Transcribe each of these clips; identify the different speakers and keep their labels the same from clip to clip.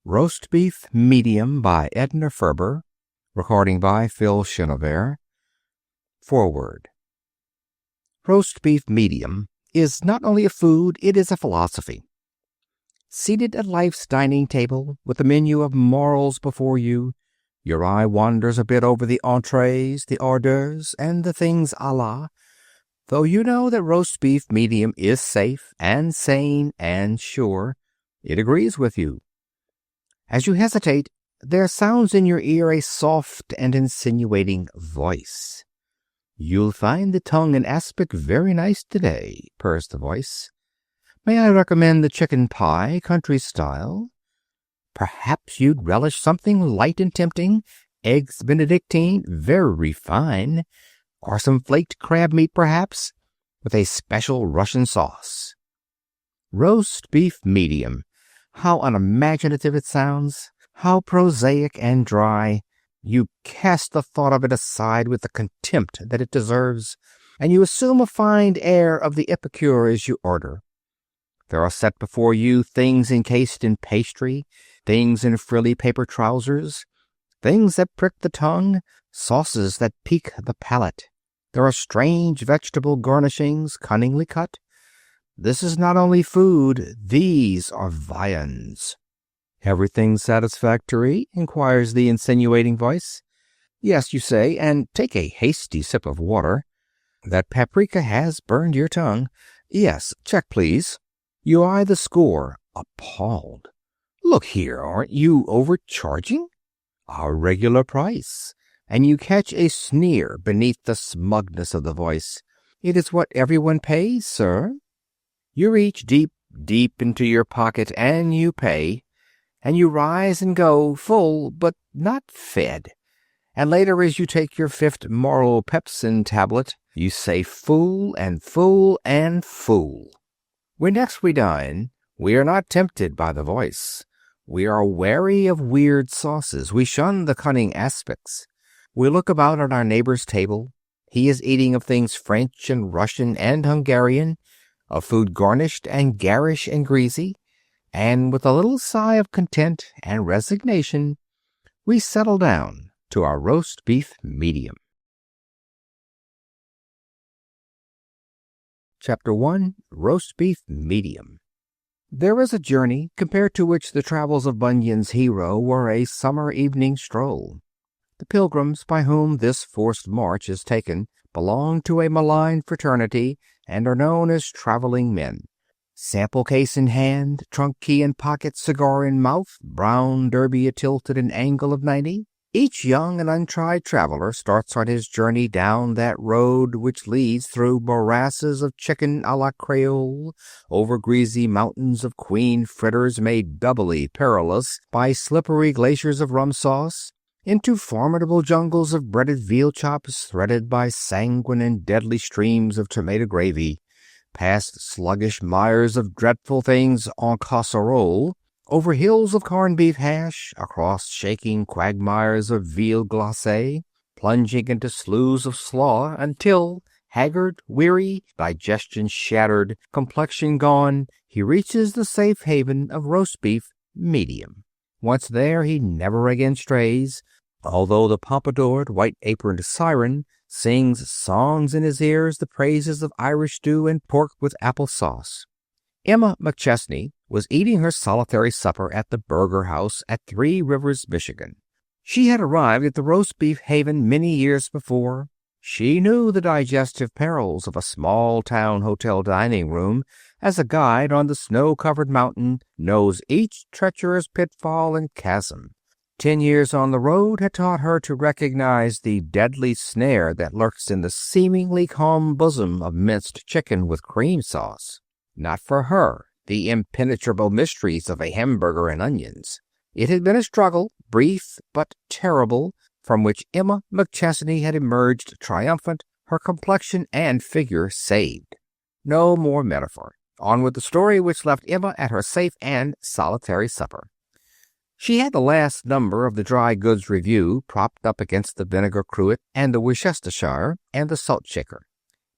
Speaker 1: Roast Beef Medium by Edna Ferber. Recording by Phil Chenevert. Foreword. Roast beef medium is not only a food, it is a philosophy. Seated at life's dining table with a menu of morals before you, your eye wanders a bit over the entrees, the hors d'oeuvres, and the things à la, though you know that roast beef medium is safe and sane and sure. It agrees with you. As you hesitate, there sounds in your ear a soft and insinuating voice. "You'll find the tongue and aspic very nice today," purrs the voice. "May I recommend the chicken pie, country style? Perhaps you'd relish something light and tempting, eggs Benedictine, very fine, or some flaked crab meat, perhaps, with a special Russian sauce." Roast beef medium. How unimaginative it sounds, how prosaic and dry. You cast the thought of it aside with the contempt that it deserves, and you assume a fine air of the epicure as you order. There are set before you things encased in pastry, things in frilly paper trousers, things that prick the tongue, sauces that pique the palate. There are strange vegetable garnishings cunningly cut. This is not only food, these are viands. "Everything satisfactory?" inquires the insinuating voice. "Yes," you say, and take a hasty sip of water. "That paprika has burned your tongue." "Yes, check, please." You eye the score, appalled. "Look here, aren't you overcharging?" "Our regular price." And you catch a sneer beneath the smugness of the voice. "It is what everyone pays, sir." You reach deep, deep into your pocket, and you pay, and you rise and go, full but not fed. And later, as you take your fifth moral pepsin tablet, you say fool and fool and fool. When next we dine, we are not tempted by the voice. We are wary of weird sauces. We shun the cunning aspics. We look about at our neighbor's table. He is eating of things French and Russian and Hungarian, of food garnished and garish and greasy, and with a little sigh of content and resignation, we settle down to our roast beef medium. Chapter 1. Roast Beef Medium. There is a journey compared to which the travels of Bunyan's hero were a summer evening stroll. The pilgrims by whom this forced march is taken belong to a maligned fraternity and are known as traveling men. Sample case in hand, trunk key in pocket, cigar in mouth, brown derby atilt at an angle of 90, each young and untried traveler starts on his journey down that road which leads through morasses of chicken à la Creole, over greasy mountains of queen fritters made doubly perilous by slippery glaciers of rum sauce, into formidable jungles of breaded veal chops threaded by sanguine and deadly streams of tomato gravy, past sluggish mires of dreadful things en casserole, over hills of corned beef hash, across shaking quagmires of veal glacé, plunging into sloughs of slaw until, haggard, weary, digestion shattered, complexion gone, he reaches the safe haven of roast beef medium. Once there, he never again strays, although the pompadoured, white-aproned siren sings songs in his ears the praises of Irish stew and pork with apple sauce. Emma McChesney was eating her solitary supper at the Burger House at Three Rivers, Michigan. She had arrived at the roast beef haven many years before. She knew the digestive perils of a small-town hotel dining room as a guide on the snow-covered mountain knows each treacherous pitfall and chasm. 10 years on the road had taught her to recognize the deadly snare that lurks in the seemingly calm bosom of minced chicken with cream sauce. Not for her, the impenetrable mysteries of a hamburger and onions. It had been a struggle, brief but terrible, from which Emma McChesney had emerged triumphant, her complexion and figure saved. No more metaphor. On with the story which left Emma at her safe and solitary supper. She had the last number of the Dry Goods Review propped up against the vinegar cruet and the Worcestershire and the salt shaker.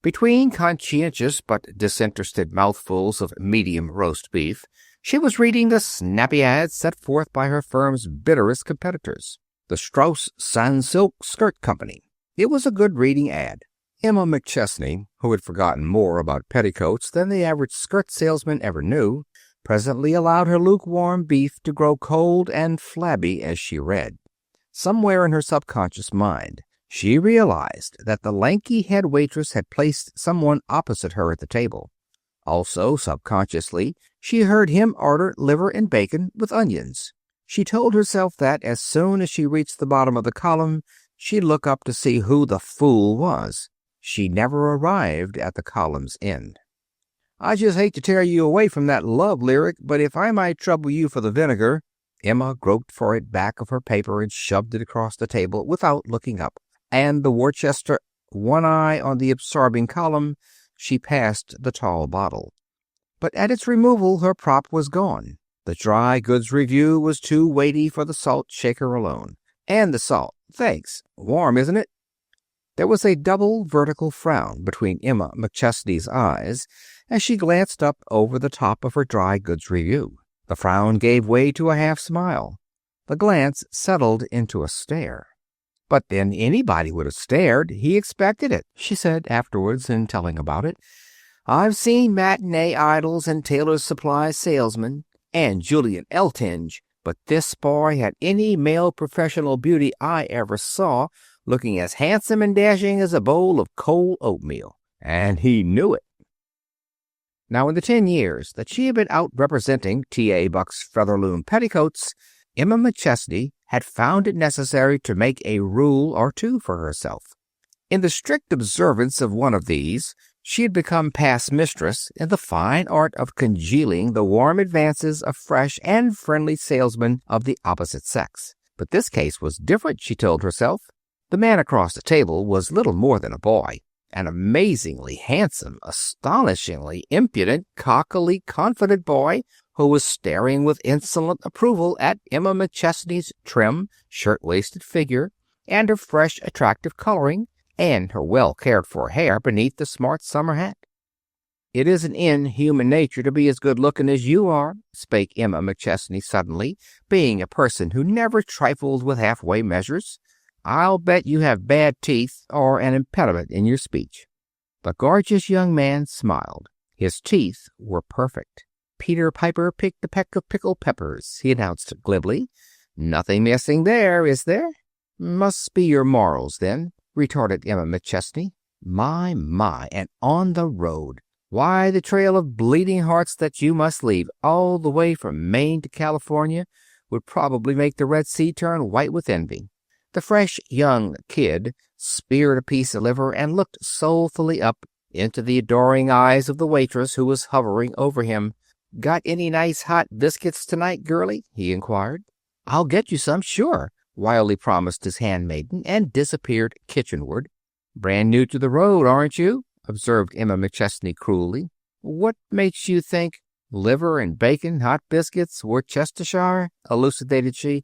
Speaker 1: Between conscientious but disinterested mouthfuls of medium roast beef, She was reading the snappy ads set forth by her firm's bitterest competitors, the Strauss Sans-Silk Skirt Company. It was a good reading ad. Emma McChesney, who had forgotten more about petticoats than the average skirt salesman ever knew, presently allowed her lukewarm beef to grow cold and flabby as she read. Somewhere in her subconscious mind, she realized that the lanky head waitress had placed someone opposite her at the table. Also, subconsciously, she heard him order liver and bacon with onions. She told herself that as soon as she reached the bottom of the column, she'd look up to see who the fool was. She never arrived at the column's end. "I just hate to tear you away from that love lyric, but if I might trouble you for the vinegar." Emma groped for it back of her paper and shoved it across the table without looking up. And the Worcester, one eye on the absorbing column, she passed the tall bottle. But at its removal, her prop was gone. The dry goods review was too weighty for the salt shaker alone. And the salt. Thanks. Warm, isn't it? There was a double vertical frown between Emma McChesney's eyes as she glanced up over the top of her dry goods review. The frown gave way to a half smile. The glance settled into a stare. "But then anybody would have stared. He expected it," she said afterwards in telling about it. "I've seen matinee idols and Taylor's Supply salesmen and Julian Eltinge, but this boy had any male professional beauty I ever saw, looking as handsome and dashing as a bowl of cold oatmeal. And he knew it." Now, in the 10 years that she had been out representing T.A. Buck's Featherloom Petticoats, Emma McChesney had found it necessary to make a rule or two for herself. In the strict observance of one of these, she had become past mistress in the fine art of congealing the warm advances of fresh and friendly salesmen of the opposite sex. But this case was different, she told herself. The man across the table was little more than a boy. An amazingly handsome, astonishingly impudent, cockily confident boy who was staring with insolent approval at Emma McChesney's trim, shirt-waisted figure and her fresh, attractive coloring and her well-cared-for hair beneath the smart summer hat. "It isn't in human nature to be as good-looking as you are," spake Emma McChesney suddenly, being a person who never trifled with halfway measures. "I'll bet you have bad teeth or an impediment in your speech." The gorgeous young man smiled. His teeth were perfect. "Peter Piper picked a peck of pickled peppers," he announced glibly. "Nothing missing there, is there?" "Must be your morals, then," retorted Emma McChesney. My, and on the road. Why, the trail of bleeding hearts that you must leave all the way from Maine to California would probably make the Red Sea turn white with envy." The fresh young kid speared a piece of liver and looked soulfully up into the adoring eyes of the waitress who was hovering over him. "Got any nice hot biscuits tonight, girlie?" he inquired. "I'll get you some, sure," wildly promised his handmaiden, and disappeared kitchenward. "Brand new to the road, aren't you?" observed Emma McChesney cruelly. "What makes you think—" "Liver and bacon, hot biscuits, Worcestershire?" elucidated she.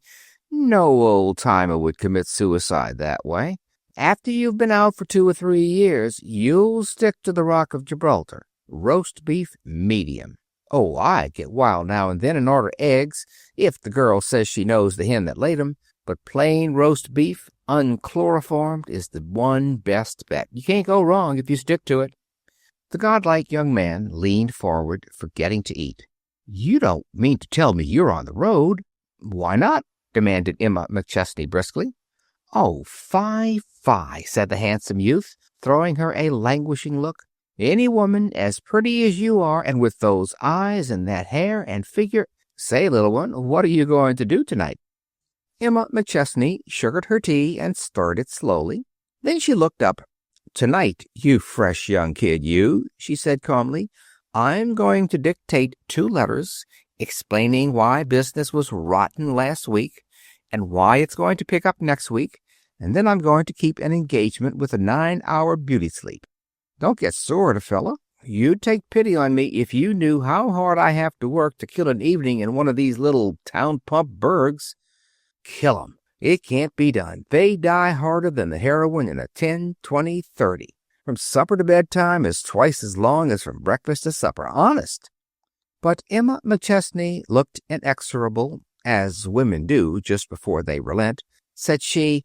Speaker 1: "No old-timer would commit suicide that way. After you've been out for 2 or 3 years, you'll stick to the Rock of Gibraltar. Roast beef, medium. Oh, I get wild now and then and order eggs, if the girl says she knows the hen that laid 'em. But plain roast beef, unchloroformed, is the one best bet. You can't go wrong if you stick to it." The godlike young man leaned forward, forgetting to eat. "You don't mean to tell me you're on the road?" "Why not?" demanded Emma McChesney briskly. "Oh, fie, said the handsome youth, throwing her a languishing look. "Any woman as pretty as you are, and with those eyes and that hair and figure— Say, little one, what are you going to do tonight?" Emma McChesney sugared her tea and stirred it slowly. Then she looked up. "Tonight, you fresh young kid, you," she said calmly, "I'm going to dictate 2 letters explaining why business was rotten last week and why it's going to pick up next week, and then I'm going to keep an engagement with a 9-hour beauty sleep. Don't get sore at a fella. You'd take pity on me if you knew how hard I have to work to kill an evening in one of these little town pump burgs. Kill 'em. It can't be done. They die harder than the heroin in a 10, 20, 30. From supper to bedtime is twice as long as from breakfast to supper. Honest." But Emma McChesney looked inexorable, as women do just before they relent. Said she,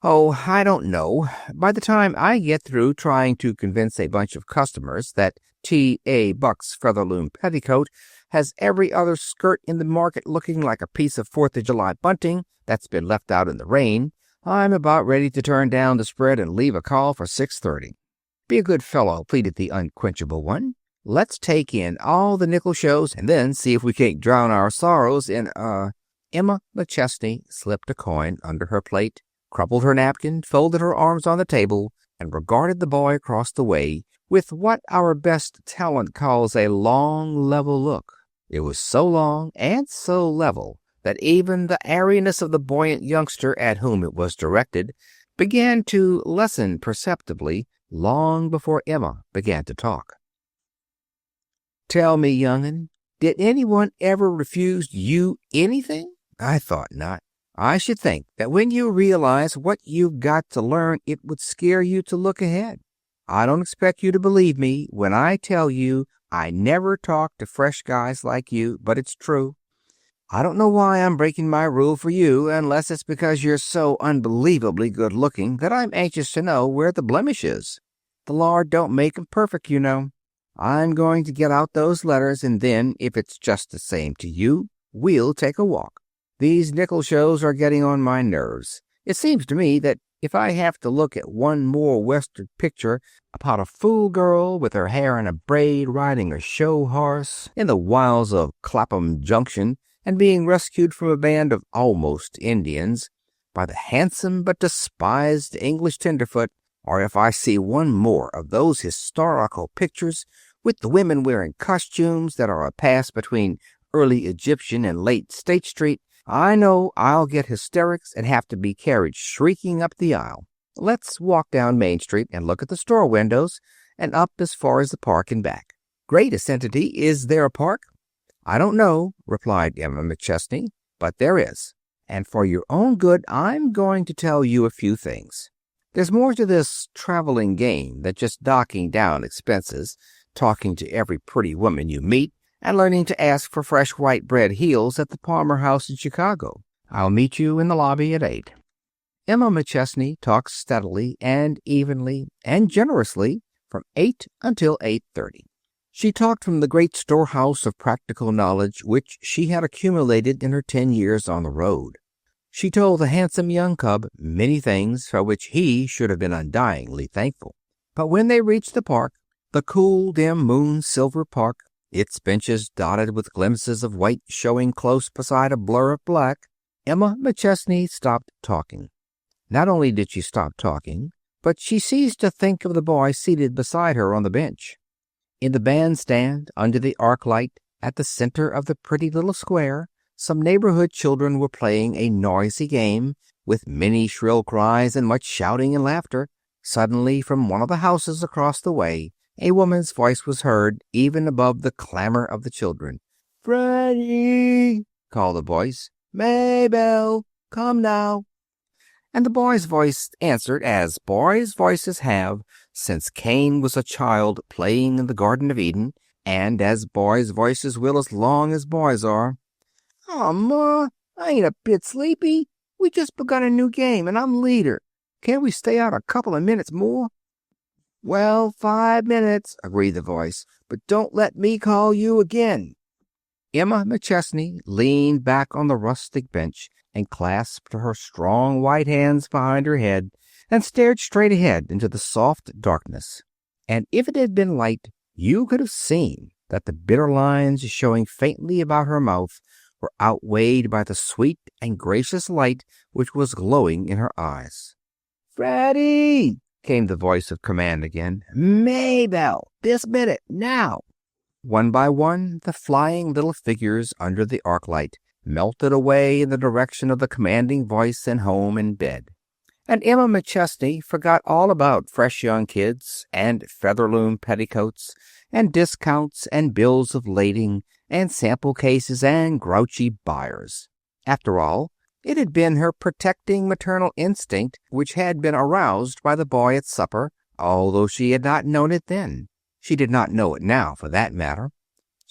Speaker 1: "Oh, I don't know. By the time I get through trying to convince a bunch of customers that T.A. Buck's Featherloom Petticoat has every other skirt in the market looking like a piece of 4th of July bunting that's been left out in the rain, I'm about ready to turn down the spread and leave a call for 6:30. Be a good fellow," pleaded the unquenchable one. "Let's take in all the nickel shows and then see if we can't drown our sorrows in, Emma McChesney slipped a coin under her plate, crumpled her napkin, folded her arms on the table, and regarded the boy across the way with what our best talent calls a long, level look. It was so long and so level that even the airiness of the buoyant youngster at whom it was directed began to lessen perceptibly long before Emma began to talk. "Tell me, young'un, did anyone ever refuse you anything? I thought not. I should think that when you realize what you've got to learn, it would scare you to look ahead. I don't expect you to believe me when I tell you I never talk to fresh guys like you, but it's true. I don't know why I'm breaking my rule for you, unless it's because you're so unbelievably good looking that I'm anxious to know where the blemish is. The Lord don't make 'em perfect, you know. I'm going to get out those letters, and then, if it's just the same to you, we'll take a walk. These nickel shows are getting on my nerves. It seems to me that if I have to look at one more Western picture about a fool girl with her hair in a braid riding a show horse in the wilds of Clapham Junction and being rescued from a band of almost Indians by the handsome but despised English tenderfoot, or if I see one more of those historical pictures with the women wearing costumes that are a pass between early Egyptian and late State Street, I know I'll get hysterics and have to be carried shrieking up the aisle. Let's walk down Main Street and look at the store windows and up as far as the park and back." "Great, assented he. Is there a park?" "I don't know," replied Emma McChesney, "but there is. And for your own good, I'm going to tell you a few things. There's more to this traveling game than just docking down expenses, talking to every pretty woman you meet, and learning to ask for fresh white bread heels at the Palmer House in Chicago. I'll meet you in the lobby at 8. Emma McChesney talked steadily and evenly and generously from 8 until 8:30. She talked from the great storehouse of practical knowledge which she had accumulated in her 10 years on the road. She told the handsome young cub many things for which he should have been undyingly thankful. But when they reached the park, the cool, dim, moon-silver park, its benches dotted with glimpses of white showing close beside a blur of black, Emma McChesney stopped talking. Not only did she stop talking, but she ceased to think of the boy seated beside her on the bench. In the bandstand, under the arc light, at the center of the pretty little square, some neighborhood children were playing a noisy game, with many shrill cries and much shouting and laughter. Suddenly, from one of the houses across the way, a woman's voice was heard, even above the clamor of the children. "Freddie!" called the voice. "Maybelle! Come now!" And the boy's voice answered, as boys' voices have since Cain was a child playing in the Garden of Eden, and as boys' voices will as long as boys are. "Aw, Ma, I ain't a bit sleepy. We just begun a new game, and I'm leader. Can't we stay out a couple of minutes more?" "Well, 5 minutes," agreed the voice, "but don't let me call you again." Emma McChesney leaned back on the rustic bench and clasped her strong white hands behind her head and stared straight ahead into the soft darkness. And if it had been light, you could have seen that the bitter lines showing faintly about her mouth were outweighed by the sweet and gracious light which was glowing in her eyes. "Freddie!" came the voice of command again. "Maybelle! This minute! Now!" One by one, the flying little figures under the arc light melted away in the direction of the commanding voice and home and bed. And Emma McChesney forgot all about fresh young kids and Featherloom petticoats and discounts and bills of lading and sample cases and grouchy buyers. After all, it had been her protecting maternal instinct which had been aroused by the boy at supper, although she had not known it then. She did not know it now, for that matter.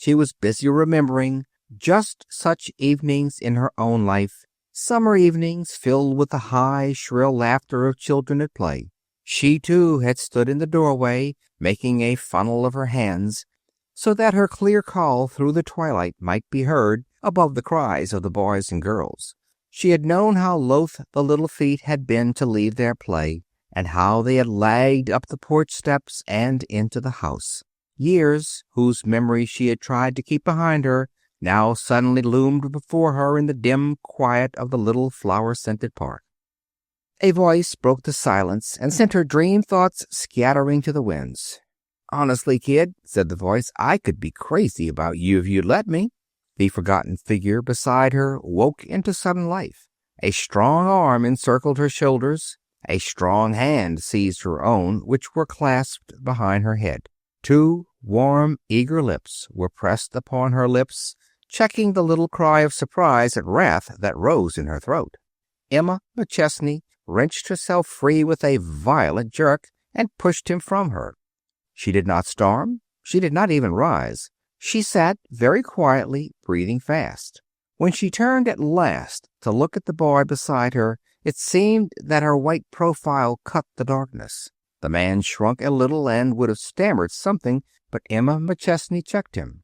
Speaker 1: She was busy remembering just such evenings in her own life, summer evenings filled with the high, shrill laughter of children at play. She, too, had stood in the doorway, making a funnel of her hands, so that her clear call through the twilight might be heard above the cries of the boys and girls. She had known how loath the little feet had been to leave their play, and how they had lagged up the porch steps and into the house. Years, whose memory she had tried to keep behind her, now suddenly loomed before her in the dim quiet of the little flower-scented park. A voice broke the silence and sent her dream thoughts scattering to the winds. "Honestly, kid," said the voice, "I could be crazy about you if you'd let me." The forgotten figure beside her woke into sudden life. A strong arm encircled her shoulders. A strong hand seized her own, which were clasped behind her head. Two warm, eager lips were pressed upon her lips, checking the little cry of surprise and wrath that rose in her throat. Emma McChesney wrenched herself free with a violent jerk and pushed him from her. She did not storm. She did not even rise. She sat very quietly, breathing fast. When she turned at last to look at the boy beside her, it seemed that her white profile cut the darkness. The man shrunk a little and would have stammered something, but Emma McChesney checked him.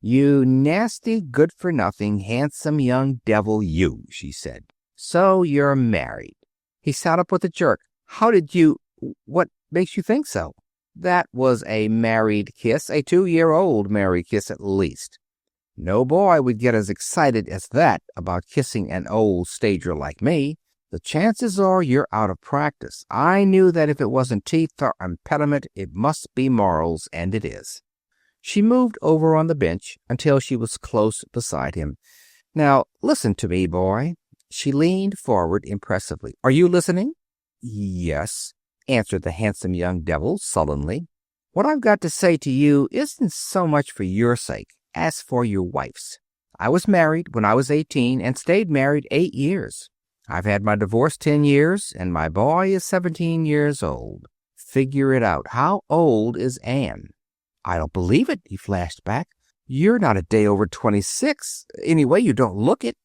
Speaker 1: "You nasty, good-for-nothing, handsome young devil, you," she said. "So you're married." He sat up with a jerk. "How did you... What makes you think so?" "That was a married kiss, a 2-year-old married kiss at least. No boy would get as excited as that about kissing an old stager like me. The chances are you're out of practice. I knew that if it wasn't teeth or impediment, it must be morals, and it is." She moved over on the bench until she was close beside him. "Now, listen to me, boy." She leaned forward impressively. "Are you listening?" "Yes," answered the handsome young devil sullenly. "What I've got to say to you isn't so much for your sake as for your wife's. I was married when I was 18 and stayed married 8 years. I've had my divorce 10 years, and my boy is 17 years old. Figure it out. How old is Anne?" "I don't believe it," he flashed back. "You're not a day over 26. Anyway, you don't look it."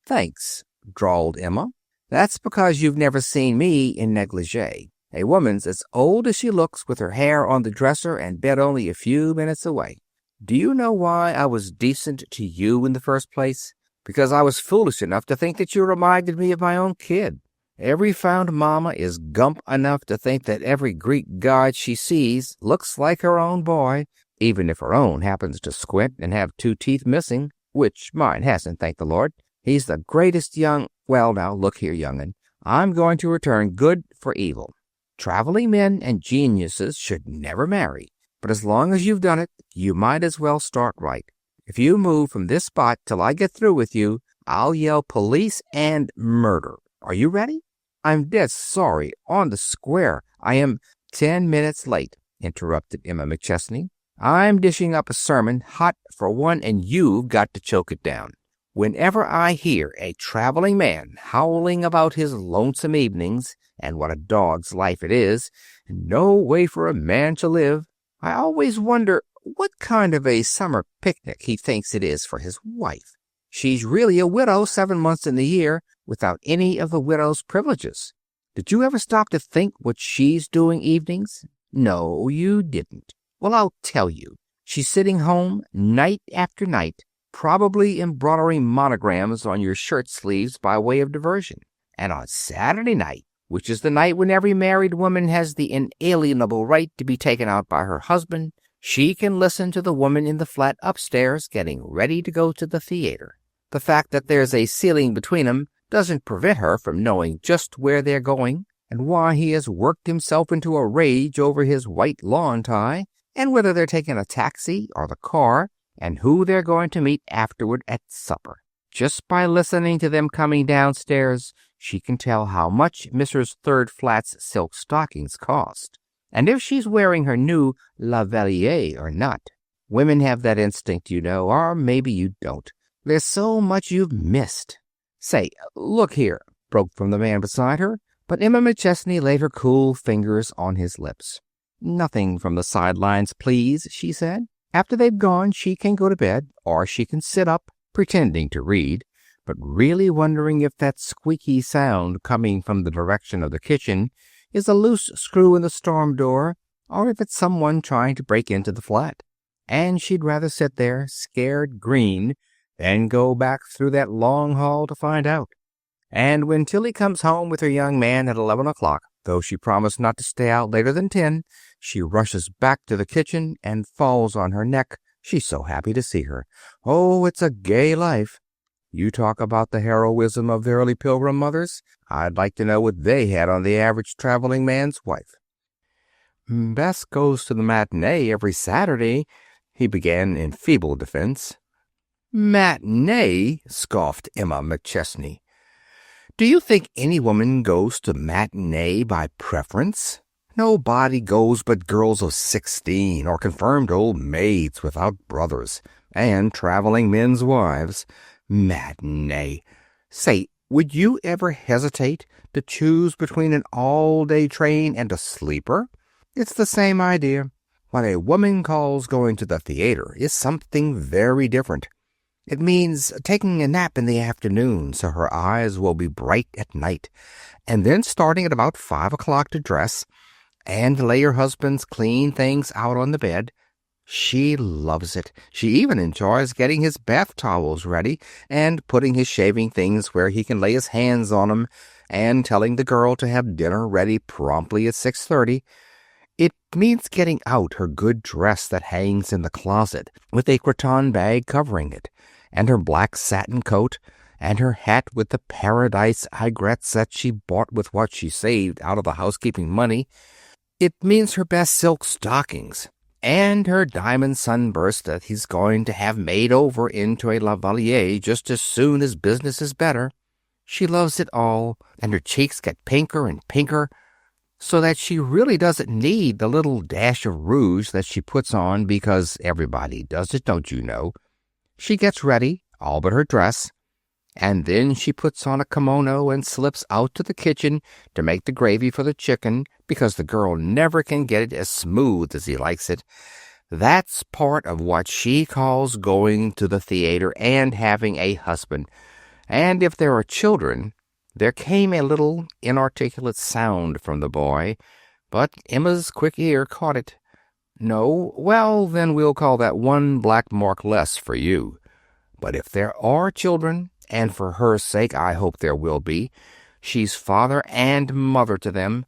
Speaker 1: Thanks," drawled Emma. "That's because you've never seen me in negligee. A woman's as old as she looks with her hair on the dresser and bed only a few minutes away. Do you know why I was decent to you in the first place? Because I was foolish enough to think that you reminded me of my own kid. Every found mama is gump enough to think that every Greek god she sees looks like her own boy, even if her own happens to squint and have 2 teeth missing, which mine hasn't, thank the Lord. He's the greatest young... Well, now, look here, young'un. I'm going to return good for evil. Traveling men and geniuses should never marry. But as long as you've done it, you might as well start right. If you move from this spot till I get through with you, I'll yell police and murder. Are you ready?" "I'm dead sorry. On the square. I am..." "10 minutes late," interrupted Emma McChesney. "I'm dishing up a sermon, hot for one, and you've got to choke it down. Whenever I hear a traveling man howling about his lonesome evenings, and what a dog's life it is, and no way for a man to live, I always wonder what kind of a summer picnic he thinks it is for his wife. She's really a widow 7 months in the year, without any of the widow's privileges. Did you ever stop to think what she's doing evenings? No, you didn't. Well, I'll tell you. She's sitting home night after night, probably embroidering monograms on your shirt sleeves by way of diversion. And on Saturday night, which is the night when every married woman has the inalienable right to be taken out by her husband, she can listen to the woman in the flat upstairs getting ready to go to the theater. The fact that there's a ceiling between 'em doesn't prevent her from knowing just where they're going, and why he has worked himself into a rage over his white lawn tie, and whether they're taking a taxi or the car, and who they're going to meet afterward at supper. Just by listening to them coming downstairs, she can tell how much Mrs. Third Flat's silk stockings cost, and if she's wearing her new La Valliere or not. Women have that instinct, you know, or maybe you don't. There's so much you've missed. Say, look here, broke from the man beside her, but Emma McChesney laid her cool fingers on his lips. Nothing from the sidelines, please, she said. After they've gone, she can go to bed, or she can sit up, pretending to read, but really wondering if that squeaky sound coming from the direction of the kitchen is a loose screw in the storm door, or if it's someone trying to break into the flat. And she'd rather sit there, scared green, than go back through that long hall to find out. And when Tilly comes home with her young man at 11 o'clock, though she promised not to stay out later than 10, she rushes back to the kitchen and falls on her neck. She's so happy to see her. Oh, it's a gay life. You talk about the heroism of the early Pilgrim mothers. I'd like to know what they had on the average traveling man's wife. Bess goes to the matinee every Saturday, he began in feeble defense. Matinee? Scoffed Emma McChesney. Do you think any woman goes to matinee by preference? Nobody goes but girls of 16 or confirmed old maids without brothers and traveling men's wives. Matinee. Say, would you ever hesitate to choose between an all-day train and a sleeper? It's the same idea. What a woman calls going to the theater is something very different. It means taking a nap in the afternoon so her eyes will be bright at night, and then starting at about 5 o'clock to dress and lay her husband's clean things out on the bed. She loves it. She even enjoys getting his bath towels ready and putting his shaving things where he can lay his hands on them and telling the girl to have dinner ready promptly at 6:30. It means getting out her good dress that hangs in the closet with a cretonne bag covering it, and her black satin coat, and her hat with the paradise aigrettes that she bought with what she saved out of the housekeeping money. It means her best silk stockings, and her diamond sunburst that he's going to have made over into a lavalier just as soon as business is better. She loves it all, and her cheeks get pinker and pinker, so that she really doesn't need the little dash of rouge that she puts on because everybody does it, don't you know? She gets ready, all but her dress, and then she puts on a kimono and slips out to the kitchen to make the gravy for the chicken because the girl never can get it as smooth as he likes it. That's part of what she calls going to the theater and having a husband. And if there are children, there came a little inarticulate sound from the boy, but Emma's quick ear caught it. No, well, then we'll call that one black mark less for you. But if there are children, and for her sake I hope there will be, she's father and mother to them.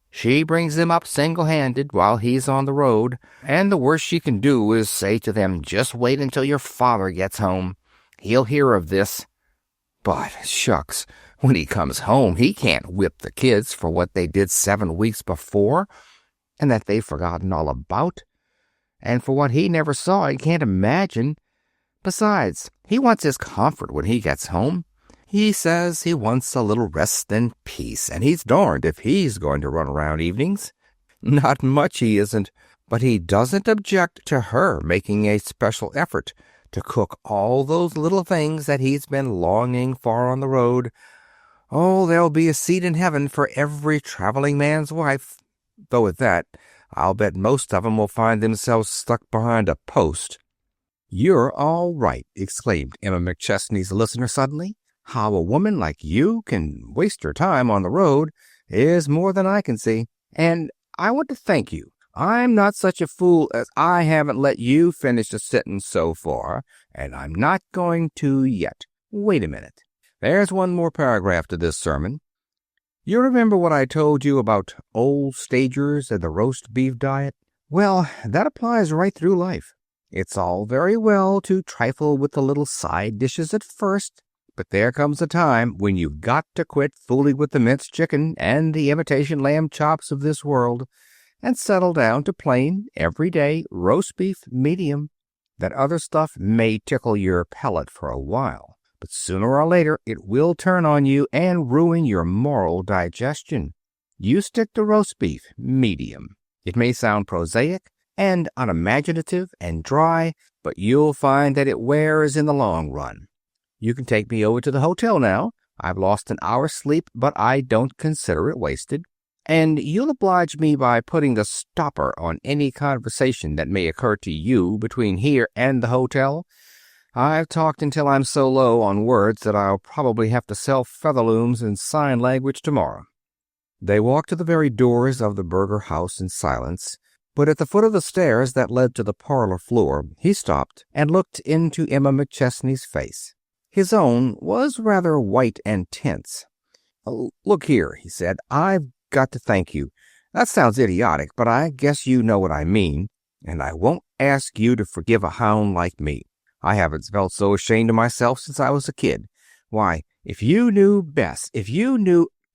Speaker 1: She brings them up single-handed while he's on the road, and the worst she can do is say to them, just wait until your father gets home. He'll hear of this. But, shucks, when he comes home, he can't whip the kids for what they did 7 weeks before, and that they've forgotten all about. And for what he never saw, he can't imagine. Besides, he wants his comfort when he gets home. He says he wants a little rest and peace, and he's darned if he's going to run around evenings. Not much he isn't, but he doesn't object to her making a special effort to cook all those little things that he's been longing for on the road. Oh, there'll be a seat in heaven for every traveling man's wife. Though at that, I'll bet most of 'em will find themselves stuck behind a post. You're all right, exclaimed Emma McChesney's listener suddenly. How a woman like you can waste her time on the road is more than I can see. And I want to thank you. I'm not such a fool as I haven't let you finish the sentence so far, and I'm not going to yet. Wait a minute. There's one more paragraph to this sermon. You remember what I told you about old stagers and the roast beef diet? Well, that applies right through life. It's all very well to trifle with the little side dishes at first, but there comes a time when you've got to quit fooling with the minced chicken and the imitation lamb chops of this world and settle down to plain, everyday roast beef medium. That other stuff may tickle your palate for a while, but sooner or later it will turn on you and ruin your moral digestion. You stick to roast beef medium. It may sound prosaic and unimaginative and dry, but you'll find that it wears in the long run. You can take me over to the hotel now. I've lost an hour's sleep, but I don't consider it wasted. And you'll oblige me by putting a stopper on any conversation that may occur to you between here and the hotel. I've talked until I'm so low on words that I'll probably have to sell Featherlooms in sign language tomorrow." They walked to the very doors of the Burger House in silence, but at the foot of the stairs that led to the parlor floor, he stopped and looked into Emma McChesney's face. His own was rather white and tense. "Look here," he said, "I've got to thank you. That sounds idiotic, but I guess you know what I mean, and I won't ask you to forgive a hound like me. I haven't felt so ashamed of myself since I was a kid. Why, if you knew Bess,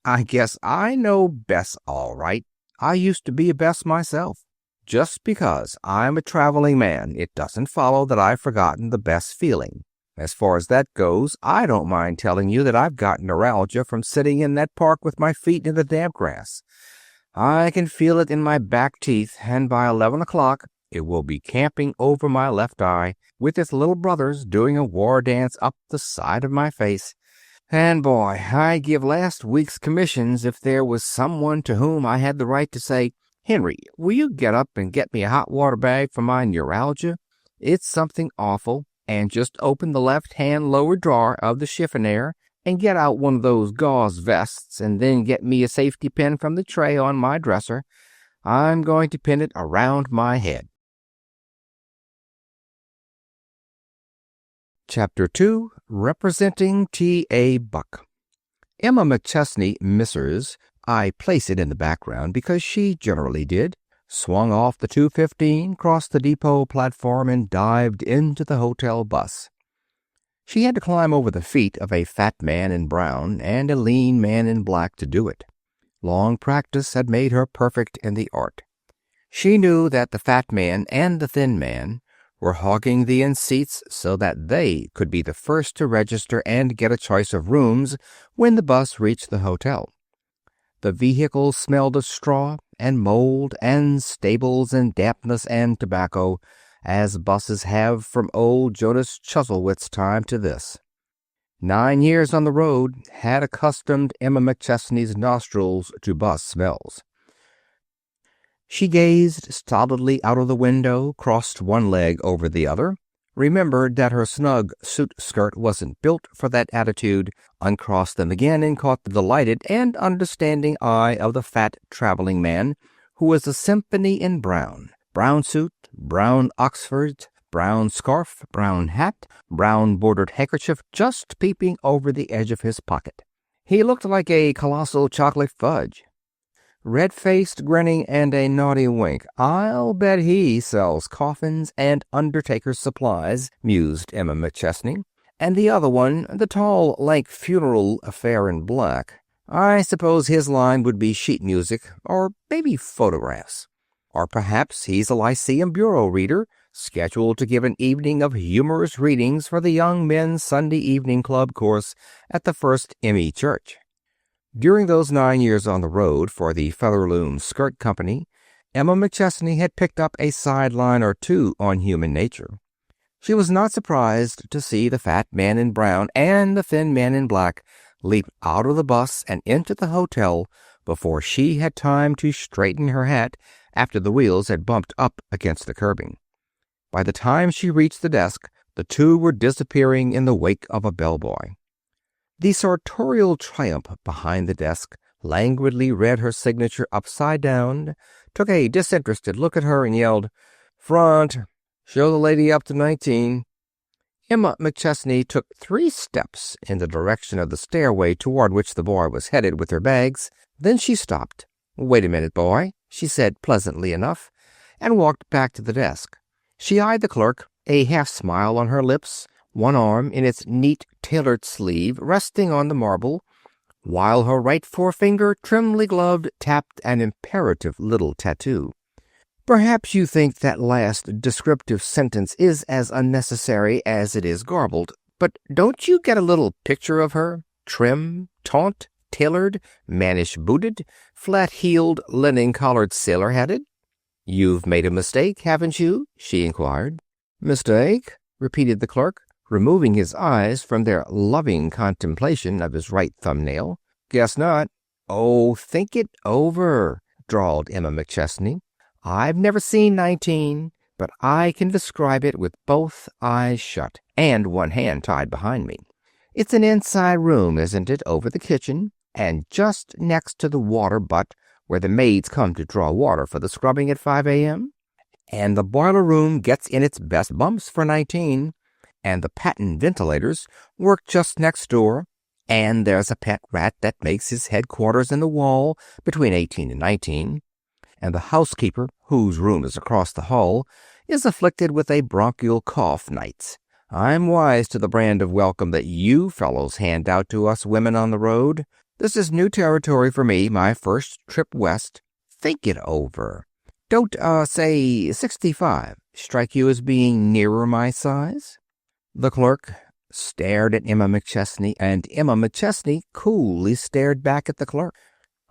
Speaker 1: I guess I know Bess all right. I used to be a Bess myself. Just because I'm a traveling man, it doesn't follow that I've forgotten the Bess feeling. As far as that goes, I don't mind telling you that I've got neuralgia from sitting in that park with my feet in the damp grass. I can feel it in my back teeth, and by 11 o'clock it will be camping over my left eye, with its little brothers doing a war dance up the side of my face. And boy, I'd give last week's commissions if there was someone to whom I had the right to say, 'Henry, will you get up and get me a hot water bag for my neuralgia? It's something awful,' and just open the left-hand lower drawer of the chiffonnier and get out one of those gauze vests, and then get me a safety pin from the tray on my dresser. I'm going to pin it around my head." Chapter 2, Representing T.A. Buck. Emma McChesney, Mrs. I place it in the background because she generally did, swung off the 2:15, crossed the depot platform, and dived into the hotel bus. She had to climb over the feet of a fat man in brown and a lean man in black to do it. Long practice had made her perfect in the art. She knew that the fat man and the thin man were hogging the end seats so that they could be the first to register and get a choice of rooms when the bus reached the hotel. The vehicle smelled of straw and mold and stables and dampness and tobacco, as buses have from old Jonas Chuzzlewit's time to this. 9 years on the road had accustomed Emma McChesney's nostrils to bus smells. She gazed stolidly out of the window, crossed one leg over the other, remembered that her snug suit skirt wasn't built for that attitude, uncrossed them again, and caught the delighted and understanding eye of the fat traveling man, who was a symphony in brown. Brown suit, brown Oxford, brown scarf, brown hat, brown bordered handkerchief just peeping over the edge of his pocket. He looked like a colossal chocolate fudge. Red-faced, grinning, and a naughty wink. "I'll bet he sells coffins and undertaker's supplies," mused Emma McChesney. "And the other one, the tall, lank funeral affair in black, I suppose his line would be sheet music, or maybe photographs. Or perhaps he's a Lyceum Bureau reader, scheduled to give an evening of humorous readings for the Young Men's Sunday Evening Club course at the First M.E. Church." During those 9 years on the road for the Featherloom Skirt Company, Emma McChesney had picked up a sideline or two on human nature. She was not surprised to see the fat man in brown and the thin man in black leap out of the bus and into the hotel before she had time to straighten her hat after the wheels had bumped up against the curbing. By the time she reached the desk, the two were disappearing in the wake of a bellboy. The sartorial triumph behind the desk languidly read her signature upside down, took a disinterested look at her, and yelled, "Front! Show the lady up to 19. Emma McChesney took 3 steps in the direction of the stairway toward which the boy was headed with her bags. Then she stopped. "Wait a minute, boy," she said pleasantly enough, and walked back to the desk. She eyed the clerk, a half-smile on her lips, one arm in its neat tailored sleeve resting on the marble, while her right forefinger, trimly gloved, tapped an imperative little tattoo. "Perhaps you think that last descriptive sentence is as unnecessary as it is garbled, but don't you get a little picture of her? Trim, taut, tailored, mannish-booted, flat-heeled, linen-collared, sailor-hatted?" "You've made a mistake, haven't you?" she inquired. "Mistake?" repeated the clerk, removing his eyes from their loving contemplation of his right thumbnail. "Guess not. "Oh, think it over," drawled Emma McChesney. "I've never seen 19, but I can describe it with both eyes shut and one hand tied behind me. It's an inside room, isn't it, over the kitchen, and just next to the water butt where the maids come to draw water for the scrubbing at 5 a.m.? And the boiler room gets in its best bumps for 19, and the patent ventilators work just next door, and there's a pet rat that makes his headquarters in the wall between 18 and 19, and the housekeeper, whose room is across the hall, is afflicted with a bronchial cough nights. I'm wise to the brand of welcome that you fellows hand out to us women on the road. This is new territory for me, my first trip west. Think it over. Don't, say 65 strike you as being nearer my size?" The clerk stared at Emma McChesney, and Emma McChesney coolly stared back at the clerk.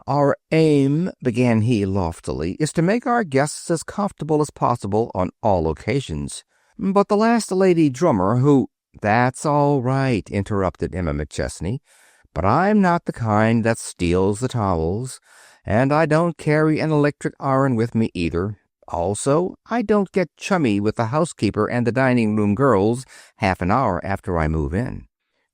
Speaker 1: "Our aim," began he loftily, "is to make our guests as comfortable as possible on all occasions. But the last lady drummer who—" "That's all right," interrupted Emma McChesney, "but I'm not the kind that steals the towels, and I don't carry an electric iron with me either. Also, I don't get chummy with the housekeeper and the dining room girls half an hour after I move in.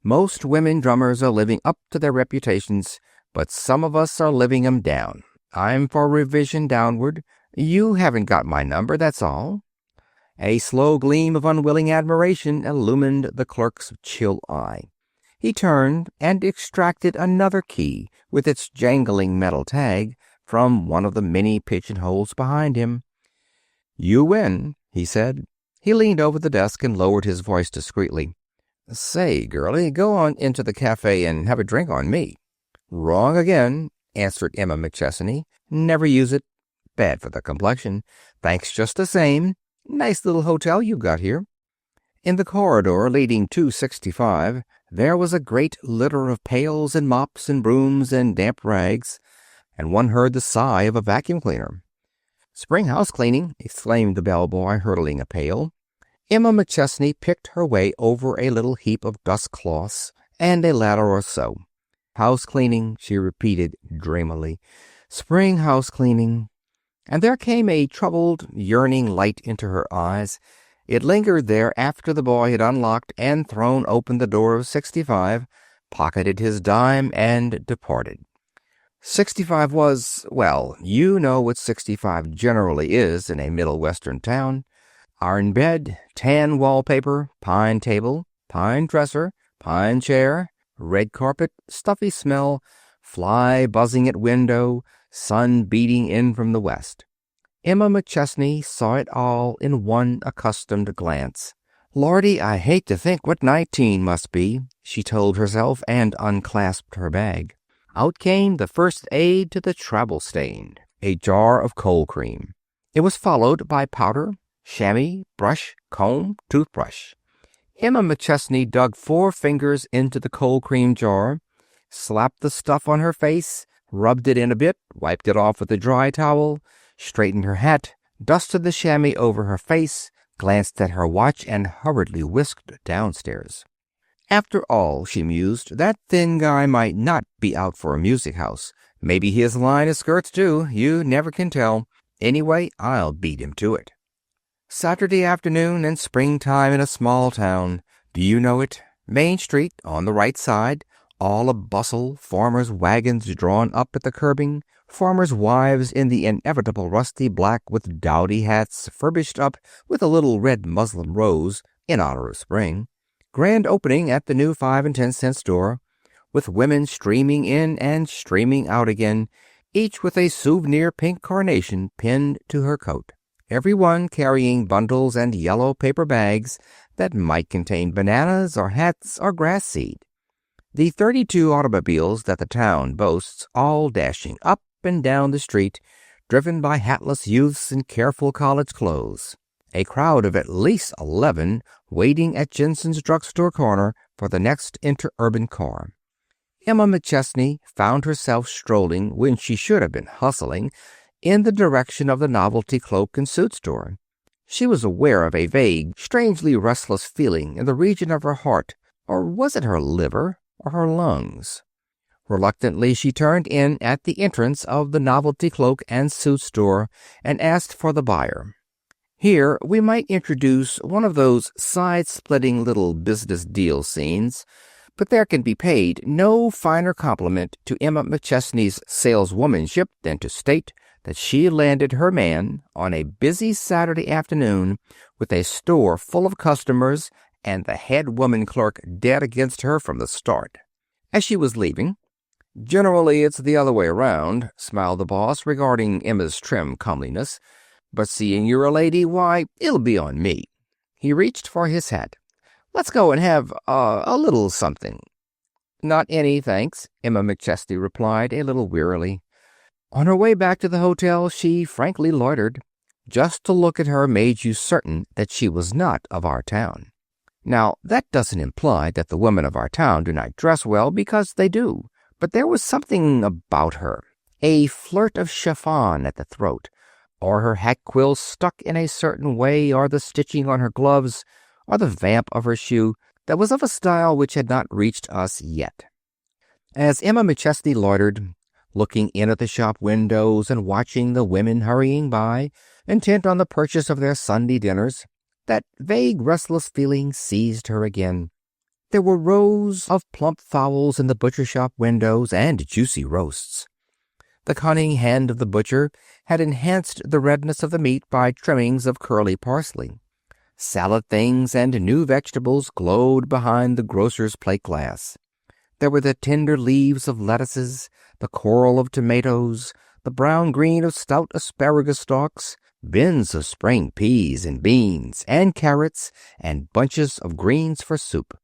Speaker 1: Most women drummers are living up to their reputations, but some of us are living 'em down. I'm for revision downward. You haven't got my number, that's all." A slow gleam of unwilling admiration illumined the clerk's chill eye. He turned and extracted another key with its jangling metal tag from one of the many pigeonholes behind him. "You win," he said. He leaned over the desk and lowered his voice discreetly. "Say, girlie, go on into the cafe and have a drink on me." "Wrong again," answered Emma McChesney. "Never use it. Bad for the complexion. Thanks just the same. Nice little hotel you got here." In the corridor leading to 65, there was a great litter of pails and mops and brooms and damp rags, and one heard the sigh of a vacuum cleaner. "Spring house cleaning," exclaimed the bellboy, hurdling a pail. Emma McChesney picked her way over a little heap of dust cloths and a ladder or so. "House cleaning," she repeated dreamily. "Spring house cleaning." And there came a troubled, yearning light into her eyes. It lingered there after the boy had unlocked and thrown open the door of 65, pocketed his dime, and departed. 65 was, well, you know what 65 generally is in a Middle Western town. Iron bed, tan wallpaper, pine table, pine dresser, pine chair, red carpet, stuffy smell, fly buzzing at window, sun beating in from the west. Emma McChesney saw it all in one accustomed glance. "Lordy, I hate to think what 19 must be," she told herself, and unclasped her bag. Out came the first aid to the travel-stained, a jar of cold cream. It was followed by powder, chamois, brush, comb, toothbrush. Emma McChesney dug 4 fingers into the cold cream jar, slapped the stuff on her face, rubbed it in a bit, wiped it off with a dry towel, straightened her hat, dusted the chamois over her face, glanced at her watch, and hurriedly whisked downstairs. After all, she mused, that thin guy might not be out for a music house. Maybe his line of skirts, too. You never can tell. Anyway, I'll beat him to it. Saturday afternoon and springtime in a small town. Do you know it? Main Street, on the right side, all a bustle, farmers' wagons drawn up at the curbing, farmers' wives in the inevitable rusty black with dowdy hats furbished up with a little red muslin rose in honor of spring. Grand opening at the new 5 and 10 cent store, with women streaming in and streaming out again, each with a souvenir pink carnation pinned to her coat. Every one carrying bundles and yellow paper bags that might contain bananas or hats or grass seed. The 32 automobiles that the town boasts all dashing up and down the street, driven by hatless youths in careful college clothes. A crowd of at least 11 waiting at Jensen's drugstore corner for the next interurban car. Emma McChesney found herself strolling when she should have been hustling in the direction of the novelty cloak and suit store. She was aware of a vague, strangely restless feeling in the region of her heart, or was it her liver or her lungs? Reluctantly, she turned in at the entrance of the novelty cloak and suit store and asked for the buyer. Here we might introduce one of those side-splitting little business deal scenes, but there can be paid no finer compliment to Emma McChesney's saleswomanship than to state that she landed her man on a busy Saturday afternoon with a store full of customers and the head woman clerk dead against her from the start. As she was leaving, "Generally it's the other way around," smiled the boss, regarding Emma's trim comeliness, "but seeing you're a lady, why, it'll be on me." He reached for his hat. "Let's go and have a little something." "Not any, thanks," Emma McChesney replied, a little wearily. On her way back to the hotel, she frankly loitered. Just to look at her made you certain that she was not of our town. Now, that doesn't imply that the women of our town do not dress well, because they do. But there was something about her, a flirt of chiffon at the throat, or her hat quill stuck in a certain way, or the stitching on her gloves, or the vamp of her shoe, that was of a style which had not reached us yet. As Emma McChesney loitered, looking in at the shop windows and watching the women hurrying by, intent on the purchase of their Sunday dinners, that vague, restless feeling seized her again. There were rows of plump fowls in the butcher shop windows and juicy roasts. The cunning hand of the butcher had enhanced the redness of the meat by trimmings of curly parsley. Salad things and new vegetables glowed behind the grocer's plate glass. There were the tender leaves of lettuces, the coral of tomatoes, the brown-green of stout asparagus stalks, bins of spring peas and beans, and carrots, and bunches of greens for soup.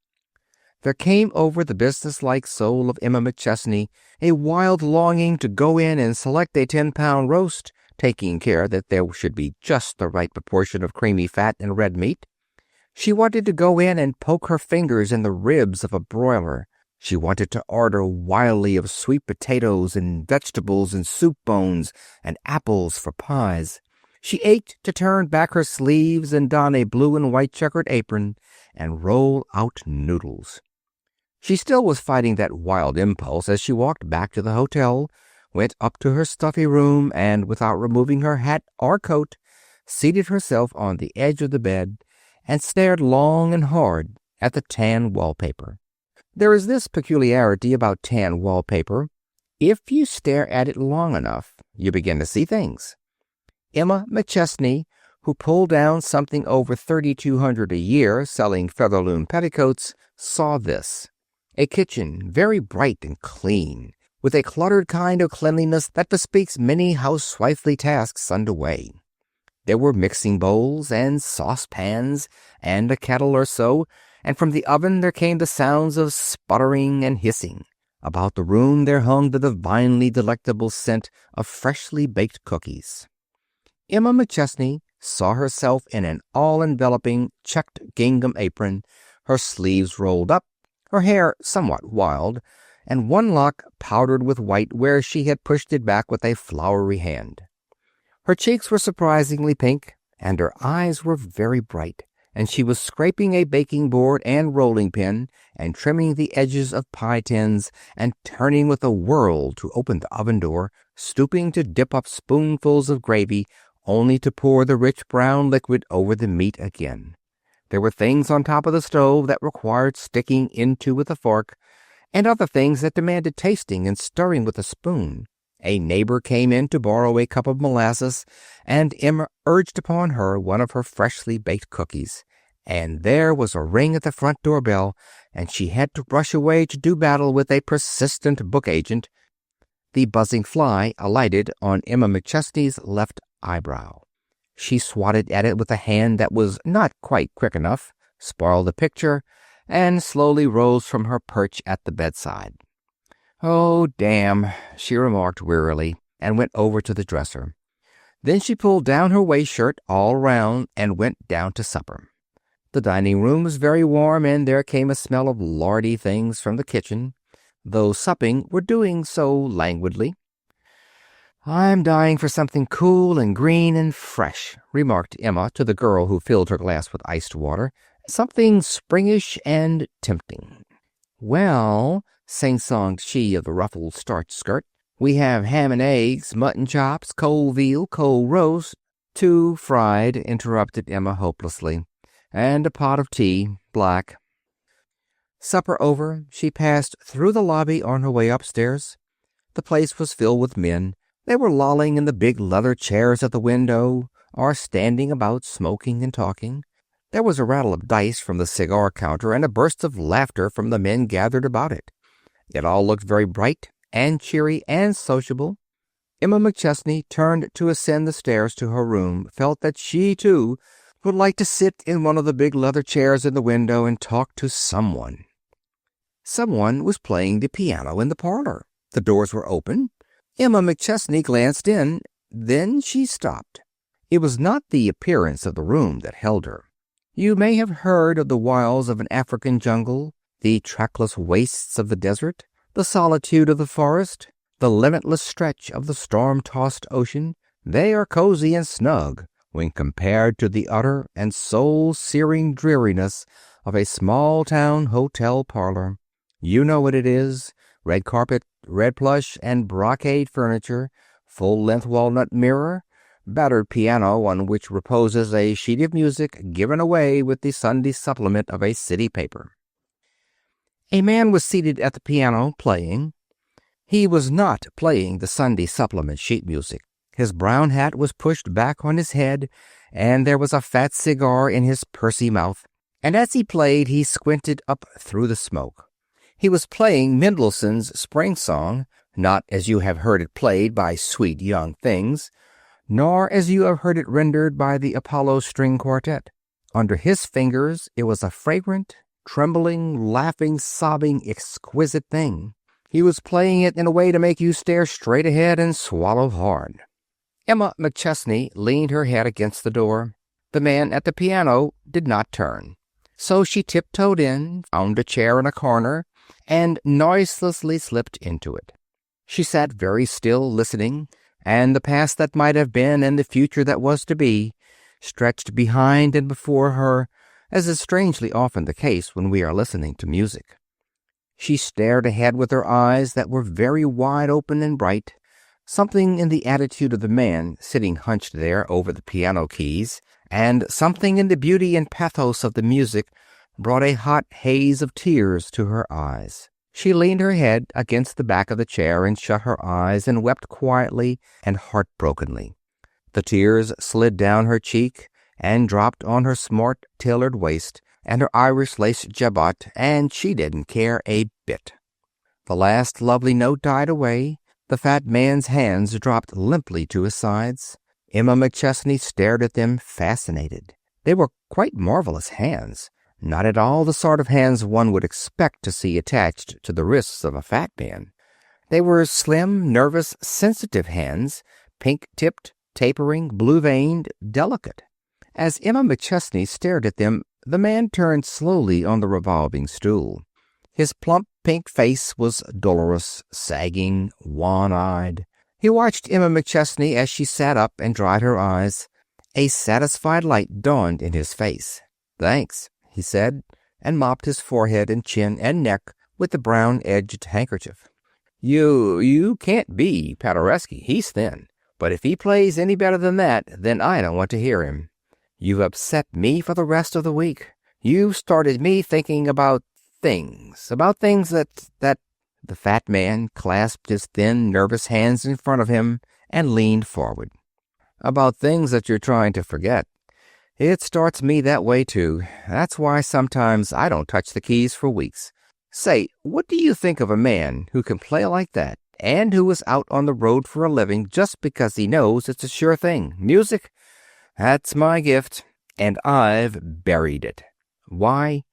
Speaker 1: There came over the business-like soul of Emma McChesney a wild longing to go in and select a 10-pound roast, taking care that there should be just the right proportion of creamy fat and red meat. She wanted to go in and poke her fingers in the ribs of a broiler. She wanted to order wildly of sweet potatoes and vegetables and soup bones and apples for pies. She ached to turn back her sleeves and don a blue and white checkered apron and roll out noodles. She still was fighting that wild impulse as she walked back to the hotel, went up to her stuffy room, and, without removing her hat or coat, seated herself on the edge of the bed and stared long and hard at the tan wallpaper. There is this peculiarity about tan wallpaper: if you stare at it long enough, you begin to see things. Emma McChesney, who pulled down something over $3,200 a year selling Featherloom petticoats, saw this: a kitchen very bright and clean, with a cluttered kind of cleanliness that bespeaks many housewifely tasks underway. There were mixing bowls and saucepans and a kettle or so, and from the oven there came the sounds of sputtering and hissing. About the room there hung the divinely delectable scent of freshly baked cookies. Emma McChesney saw herself in an all-enveloping checked gingham apron, her sleeves rolled up, her hair somewhat wild, and one lock powdered with white where she had pushed it back with a floury hand. Her cheeks were surprisingly pink, and her eyes were very bright, and she was scraping a baking board and rolling pin, and trimming the edges of pie tins, and turning with a whirl to open the oven door, stooping to dip up spoonfuls of gravy, only to pour the rich brown liquid over the meat again. There were things on top of the stove that required sticking into with a fork, and other things that demanded tasting and stirring with a spoon. A neighbor came in to borrow a cup of molasses, and Emma urged upon her one of her freshly baked cookies. And there was a ring at the front door bell, and she had to rush away to do battle with a persistent book agent. The buzzing fly alighted on Emma McChesney's left eyebrow. She swatted at it with a hand that was not quite quick enough, spoiled the picture, and slowly rose from her perch at the bedside. "Oh, damn," she remarked wearily, and went over to the dresser. Then she pulled down her waist shirt all round and went down to supper. The dining room was very warm, and there came a smell of lardy things from the kitchen, though supping were doing so languidly. "I'm dying for something cool and green and fresh," remarked Emma to the girl who filled her glass with iced water. "Something springish and tempting." "Well," sing-songed she of the ruffled starched skirt. "We have ham and eggs, mutton chops, cold veal, cold roast—" "Two fried," interrupted Emma hopelessly, "and a pot of tea, black." Supper over, she passed through the lobby on her way upstairs. The place was filled with men. They were lolling in the big leather chairs at the window, or standing about smoking and talking. There was a rattle of dice from the cigar counter and a burst of laughter from the men gathered about it. It all looked very bright and cheery and sociable. Emma McChesney turned to ascend the stairs to her room, felt that she, too, would like to sit in one of the big leather chairs in the window and talk to someone. Someone was playing the piano in the parlor. The doors were open. Emma McChesney glanced in. Then she stopped. It was not the appearance of the room that held her. You may have heard of the wilds of an African jungle, the trackless wastes of the desert, the solitude of the forest, the limitless stretch of the storm-tossed ocean. They are cozy and snug when compared to the utter and soul-searing dreariness of a small-town hotel parlor. You know what it is: red carpet, red plush and brocade furniture, full-length walnut mirror, battered piano on which reposes a sheet of music given away with the Sunday supplement of a city paper. A man was seated at the piano playing. He was not playing the Sunday supplement sheet music. His brown hat was pushed back on his head, and there was a fat cigar in his pursy mouth, and as he played he squinted up through the smoke. He was playing Mendelssohn's Spring Song, not as you have heard it played by sweet young things, nor as you have heard it rendered by the Apollo String Quartet. Under his fingers it was a fragrant, trembling, laughing, sobbing, exquisite thing. He was playing it in a way to make you stare straight ahead and swallow hard. Emma McChesney leaned her head against the door. The man at the piano did not turn. So she tiptoed in, found a chair in a corner, and noiselessly slipped into it. She sat very still, listening, and the past that might have been and the future that was to be stretched behind and before her, as is strangely often the case when we are listening to music. She stared ahead with her eyes that were very wide open and bright. Something in the attitude of the man sitting hunched there over the piano keys, and something in the beauty and pathos of the music brought a hot haze of tears to her eyes. She leaned her head against the back of the chair and shut her eyes and wept quietly and heartbrokenly. The tears slid down her cheek and dropped on her smart tailored waist and her Irish lace jabot, and she didn't care a bit. The last lovely note died away. The fat man's hands dropped limply to his sides. Emma McChesney stared at them, fascinated. They were quite marvelous hands. Not at all the sort of hands one would expect to see attached to the wrists of a fat man. They were slim, nervous, sensitive hands, pink-tipped, tapering, blue-veined, delicate. As Emma McChesney stared at them, the man turned slowly on the revolving stool. His plump pink face was dolorous, sagging, wan-eyed. He watched Emma McChesney as she sat up and dried her eyes. A satisfied light dawned in his face. "Thanks," he said, and mopped his forehead and chin and neck with the brown-edged handkerchief. You can't be Paderewski. He's thin. But if he plays any better than that, then I don't want to hear him. You've upset me for the rest of the week. You've started me thinking about things that... The fat man clasped his thin, nervous hands in front of him and leaned forward. About things that you're trying to forget. It starts me that way, too. That's why sometimes I don't touch the keys for weeks. Say, what do you think of a man who can play like that, and who is out on the road for a living just because he knows it's a sure thing? Music? That's my gift, and I've buried it. Why?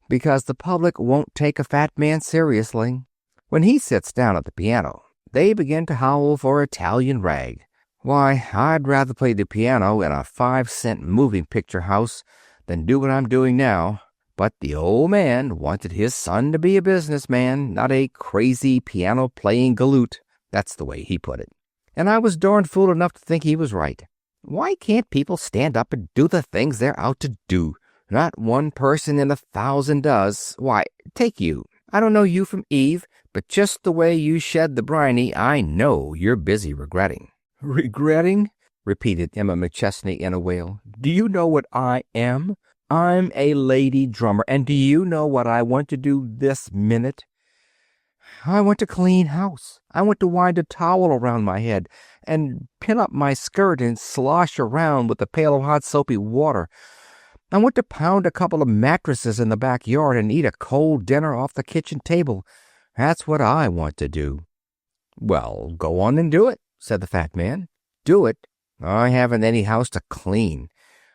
Speaker 1: Because the public won't take a fat man seriously. When he sits down at the piano, they begin to howl for Italian rag. Why, I'd rather play the piano in a 5-cent moving picture house than do what I'm doing now. But the old man wanted his son to be a businessman, not a crazy piano-playing galoot. That's the way he put it. And I was darn fool enough to think he was right. Why can't people stand up and do the things they're out to do? Not one person in 1,000 does. Why, take you. I don't know you from Eve, but just the way you shed the briny, I know you're busy regretting." "Regretting?" repeated Emma McChesney in a wail. "Do you know what I am? I'm a lady drummer, and do you know what I want to do this minute? I want to clean house. I want to wind a towel around my head and pin up my skirt and slosh around with a pail of hot soapy water. I want to pound a couple of mattresses in the backyard and eat a cold dinner off the kitchen table. That's what I want to do." "Well, go on and do it," said the fat man. "Do it? I haven't any house to clean.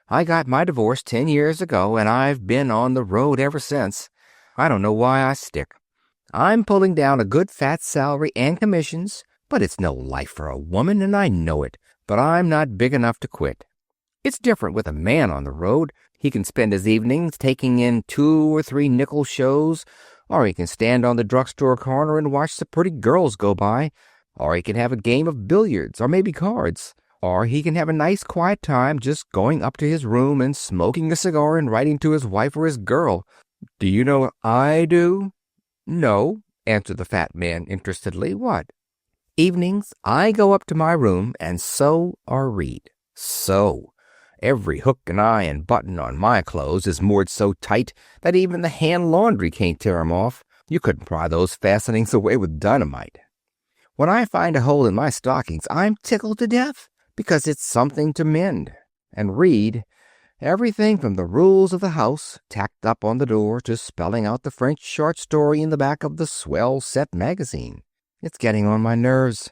Speaker 1: I got my divorce 10 years ago, and I've been on the road ever since. I don't know why I stick. I'm pulling down a good fat salary and commissions, but it's no life for a woman, and I know it. But I'm not big enough to quit. It's different with a man on the road. He can spend his evenings taking in 2 or 3 nickel shows, or he can stand on the drugstore corner and watch the pretty girls go by, or he can have a game of billiards, or maybe cards, or he can have a nice quiet time just going up to his room and smoking a cigar and writing to his wife or his girl. Do you know what I do?" "No," answered the fat man interestedly. "What?" "Evenings I go up to my room and sew or read. Sew. Every hook and eye and button on my clothes is moored so tight that even the hand laundry can't tear 'em off. You couldn't pry those fastenings away with dynamite. When I find a hole in my stockings, I'm tickled to death, because it's something to mend. And read. Everything from the rules of the house tacked up on the door to spelling out the French short story in the back of the Swell Set magazine. It's getting on my nerves.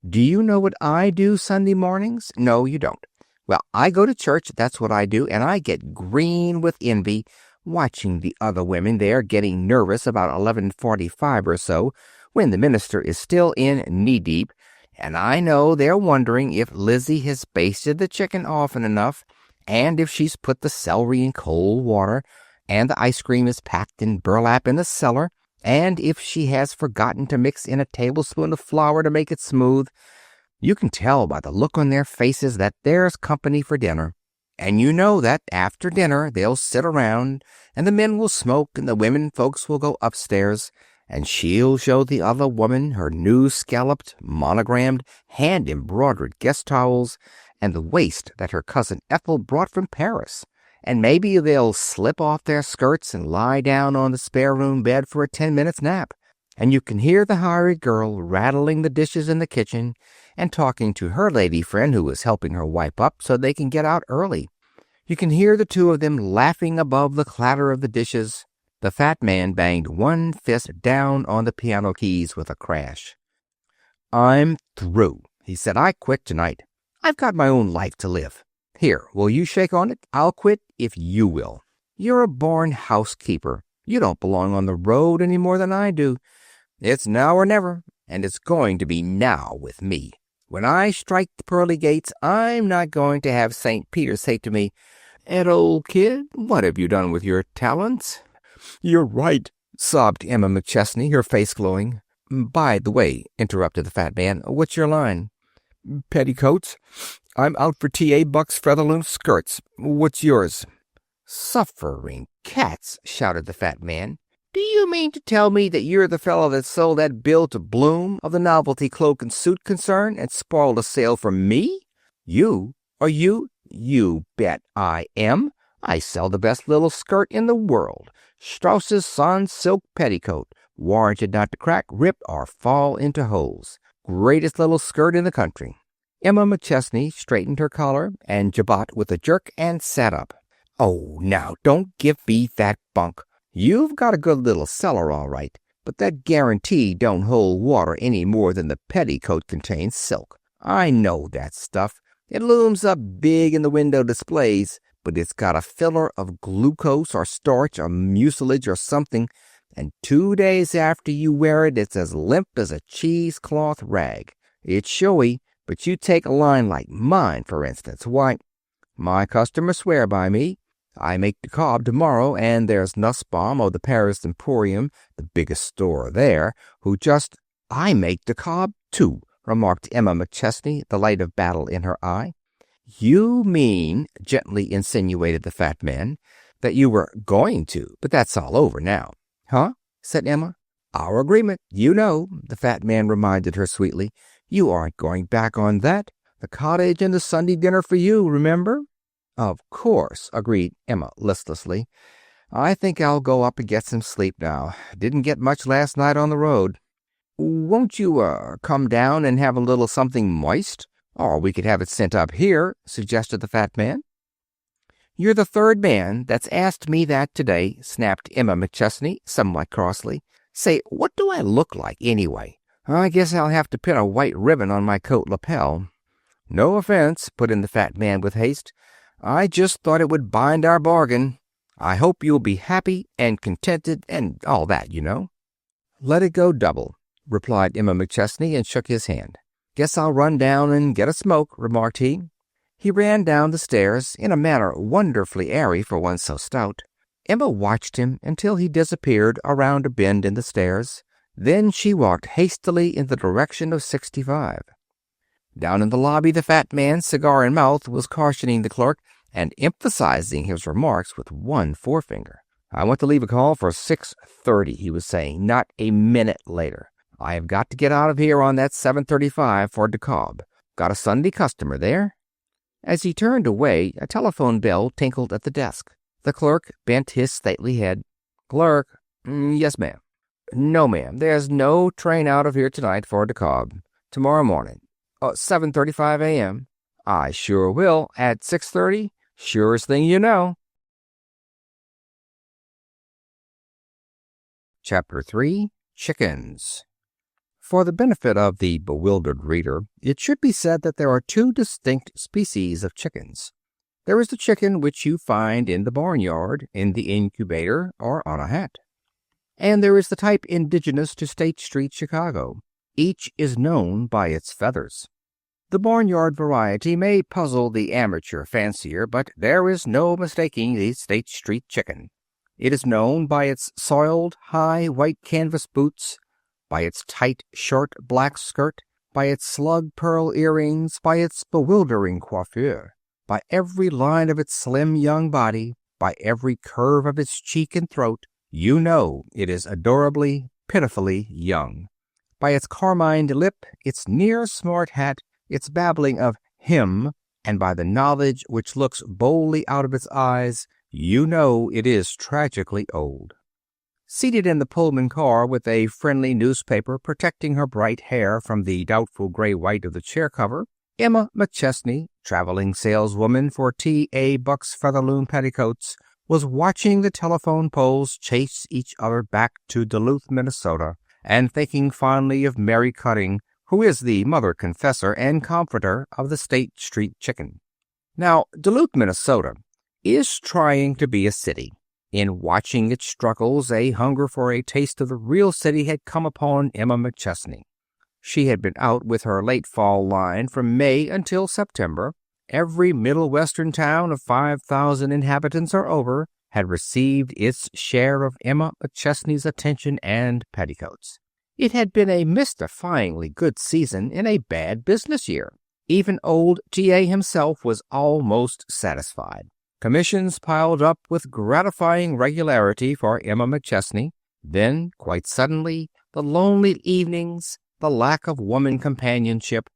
Speaker 1: Do you know what I do Sunday mornings? No, you don't. Well, I go to church, that's what I do, and I get green with envy watching the other women there getting nervous about 11:45 or so, when the minister is still in knee-deep, and I know they're wondering if Lizzie has basted the chicken often enough, and if she's put the celery in cold water, and the ice cream is packed in burlap in the cellar, and if she has forgotten to mix in a tablespoon of flour to make it smooth. You can tell by the look on their faces that there's company for dinner. And you know that after dinner they'll sit around, and the men will smoke, and the women folks will go upstairs, and she'll show the other woman her new scalloped, monogrammed, hand-embroidered guest towels, and the waist that her cousin Ethel brought from Paris. And maybe they'll slip off their skirts and lie down on the spare-room bed for a 10-minute nap. And you can hear the hired girl rattling the dishes in the kitchen and talking to her lady friend who is helping her wipe up so they can get out early. You can hear the two of them laughing above the clatter of the dishes. The fat man banged one fist down on the piano keys with a crash. "I'm through," he said. "I quit tonight. I've got my own life to live. Here, will you shake on it? I'll quit if you will. You're a born housekeeper. You don't belong on the road any more than I do. It's now or never, and it's going to be now with me. When I strike the pearly gates, I'm not going to have St. Peter say to me, 'Ed, old kid, what have you done with your talents?'" "You're right," sobbed Emma McChesney, her face glowing. "By the way," interrupted the fat man, "what's your line?" "Petticoats. I'm out for T.A. Buck's Featherloom skirts. What's yours?" "Suffering cats," shouted the fat man. "Do you mean to tell me that you're the fellow that sold that bill to Bloom of the novelty cloak and suit concern and spoiled a sale for me? You? Are you? You bet I am. I sell the best little skirt in the world. Strauss's sans silk petticoat, warranted not to crack, rip, or fall into holes. Greatest little skirt in the country." Emma McChesney straightened her collar and jabot with a jerk and sat up. "Oh, now, don't give me that bunk. You've got a good little cellar, all right, but that guarantee don't hold water any more than the petticoat contains silk. I know that stuff. It looms up big in the window displays, but it's got a filler of glucose or starch or mucilage or something, and 2 days after you wear it, it's as limp as a cheesecloth rag. It's showy, but you take a line like mine, for instance. Why, my customers swear by me. I make the cob tomorrow, and there's Nussbaum of the Paris Emporium, the biggest store there, who just—" "I make the cob, too," remarked Emma McChesney, the light of battle in her eye. "You mean," gently insinuated the fat man, "that you were going to, but that's all over now." "Huh?" said Emma. Our agreement, you know, the fat man reminded her sweetly. You aren't going back on that. The cottage and the Sunday dinner for you, remember? Of course, agreed Emma listlessly. I think I'll go up and get some sleep now. Didn't get much last night on the road. Won't you, come down and have a little something moist? Or we could have it sent up here, suggested the fat man. You're the third man that's asked me that today, snapped Emma McChesney, somewhat crossly. Say, what do I look like, anyway? I guess I'll have to pin a white ribbon on my coat lapel. No offense, put in the fat man with haste. I just thought it would bind our bargain. I hope you'll be happy and contented and all that, you know. Let it go double, replied Emma McChesney and shook his hand. Guess I'll run down and get a smoke, remarked he. He ran down the stairs in a manner wonderfully airy for one so stout. Emma watched him until he disappeared around a bend in the stairs. Then she walked hastily in the direction of 65. Down in the lobby, the fat man, cigar in mouth, was cautioning the clerk and emphasizing his remarks with one forefinger. I want to leave a call for 6:30, he was saying, not a minute later. I have got to get out of here on that 7:35 for DeKalb. Got a Sunday customer there. As he turned away, a telephone bell tinkled at the desk. The clerk bent his stately head. Clerk. Yes, ma'am. No, ma'am. There's no train out of here tonight for DeKalb. Tomorrow morning. 7:35 a.m. I sure will. At 6:30? Surest thing you know. Chapter 3. Chickens. For the benefit of the bewildered reader, it should be said that there are two distinct species of chickens. There is the chicken which you find in the barnyard, in the incubator, or on a hat. And there is the type indigenous to State Street, Chicago. Each is known by its feathers. The barnyard variety may puzzle the amateur fancier, but there is no mistaking the State Street chicken. It is known by its soiled, high, white canvas boots, by its tight, short, black skirt, by its slug pearl earrings, by its bewildering coiffure, by every line of its slim young body, by every curve of its cheek and throat. You know it is adorably, pitifully young. By its carmined lip, its near smart hat, its babbling of him, and by the knowledge which looks boldly out of its eyes, you know it is tragically old. Seated in the Pullman car with a friendly newspaper protecting her bright hair from the doubtful gray-white of the chair cover, Emma McChesney, traveling saleswoman for T.A. Buck's Featherloom Petticoats, was watching the telephone poles chase each other back to Duluth, Minnesota, and thinking fondly of Mary Cutting, who is the mother confessor and comforter of the State Street chicken. Now, Duluth, Minnesota, is trying to be a city. In watching its struggles, a hunger for a taste of the real city had come upon Emma McChesney. She had been out with her late fall line from May until September. Every Middle Western town of 5,000 inhabitants or over had received its share of Emma McChesney's attention and petticoats. It had been a mystifyingly good season in a bad business year. Even old T.A. himself was almost satisfied. Commissions piled up with gratifying regularity for Emma McChesney. Then, quite suddenly, the lonely evenings, the lack of woman companionship,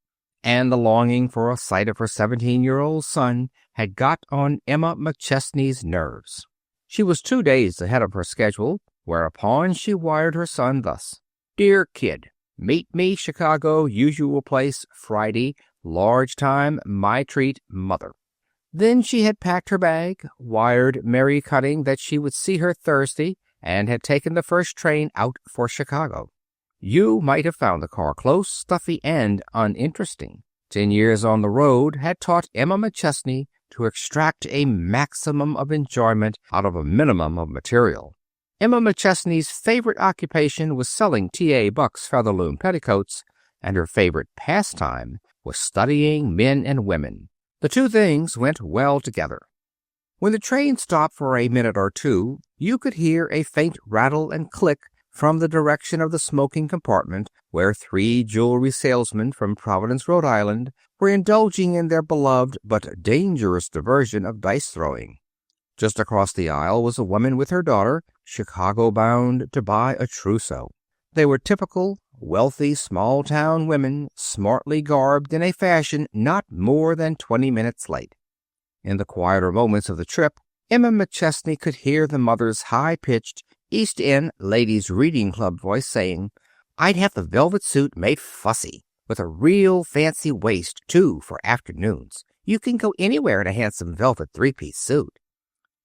Speaker 1: and the longing for a sight of her 17-year-old son had got on Emma McChesney's nerves. She was 2 days ahead of her schedule, whereupon she wired her son thus: Dear kid, meet me Chicago, usual place, Friday, large time, my treat, mother. Then she had packed her bag, wired Mary Cutting that she would see her Thursday, and had taken the first train out for Chicago. You might have found the car close, stuffy, and uninteresting. 10 years on the road had taught Emma McChesney to extract a maximum of enjoyment out of a minimum of material. Emma McChesney's favorite occupation was selling T.A. Buck's Featherloom Petticoats, and her favorite pastime was studying men and women. The two things went well together. When the train stopped for a minute or two, you could hear a faint rattle and click from the direction of the smoking compartment where 3 jewelry salesmen from Providence, Rhode Island, were indulging in their beloved but dangerous diversion of dice throwing. Just across the aisle was a woman with her daughter, Chicago-bound to buy a trousseau. They were typical, wealthy, small-town women, smartly garbed in a fashion not more than 20 minutes late. In the quieter moments of the trip, Emma McChesney could hear the mother's high-pitched East End Ladies' Reading Club voice saying, "I'd have the velvet suit made fussy, with a real fancy waist, too, for afternoons. You can go anywhere in a handsome velvet three-piece suit."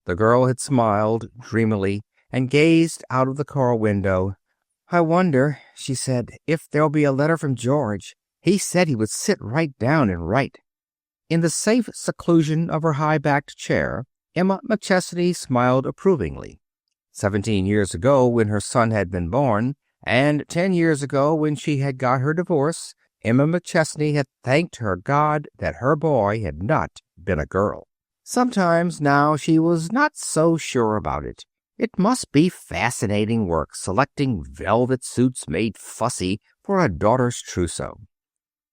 Speaker 1: The girl had smiled dreamily and gazed out of the car window. "I wonder," she said, "if there'll be a letter from George. He said he would sit right down and write." In the safe seclusion of her high-backed chair, Emma McChesney smiled approvingly. 17 years ago, when her son had been born, and 10 years ago, when she had got her divorce, Emma McChesney had thanked her God that her boy had not been a girl. Sometimes now she was not so sure about it. It must be fascinating work selecting velvet suits made fussy for a daughter's trousseau.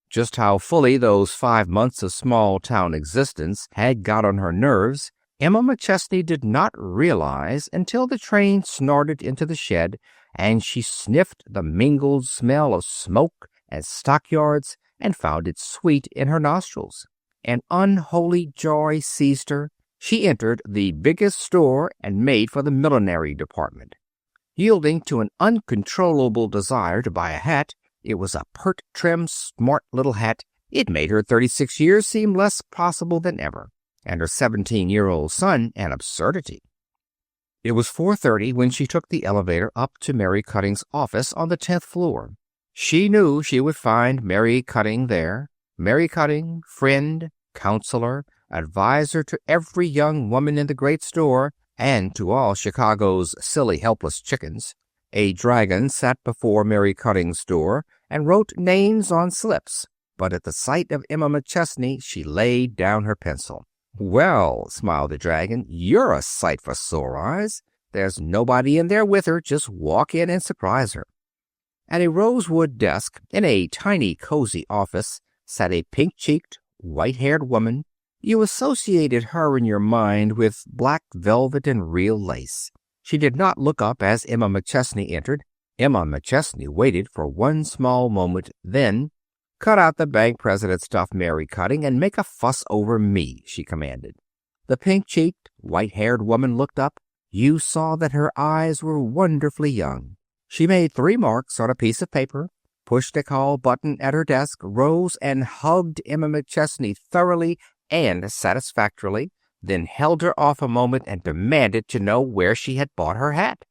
Speaker 1: Just how fully those 5 months of small-town existence had got on her nerves, Emma McChesney did not realize until the train snorted into the shed and she sniffed the mingled smell of smoke and stockyards and found it sweet in her nostrils. An unholy joy seized her. She entered the biggest store and made for the millinery department. Yielding to an uncontrollable desire to buy a hat, it was a pert, trim, smart little hat. It made her 36 years seem less possible than ever, and her 17-year-old son an absurdity. It was 4:30 when she took the elevator up to Mary Cutting's office on the 10th floor. She knew she would find Mary Cutting there. Mary Cutting, friend, counselor, advisor to every young woman in the great store and to all Chicago's silly, helpless chickens. A dragon sat before Mary Cutting's door and wrote names on slips, but at the sight of Emma McChesney she laid down her pencil. "Well," smiled the dragon, "you're a sight for sore eyes. There's nobody in there with her. Just walk in and surprise her." At a rosewood desk in a tiny, cozy office sat a pink-cheeked, white-haired woman. You associated her in your mind with black velvet and real lace. She did not look up as Emma McChesney entered. Emma McChesney waited for one small moment, then, "Cut out the bank president stuff, Mary Cutting, and make a fuss over me," she commanded. The pink-cheeked, white-haired woman looked up. You saw that her eyes were wonderfully young. She made 3 marks on a piece of paper, pushed a call button at her desk, rose and hugged Emma McChesney thoroughly and satisfactorily, then held her off a moment and demanded to know where she had bought her hat.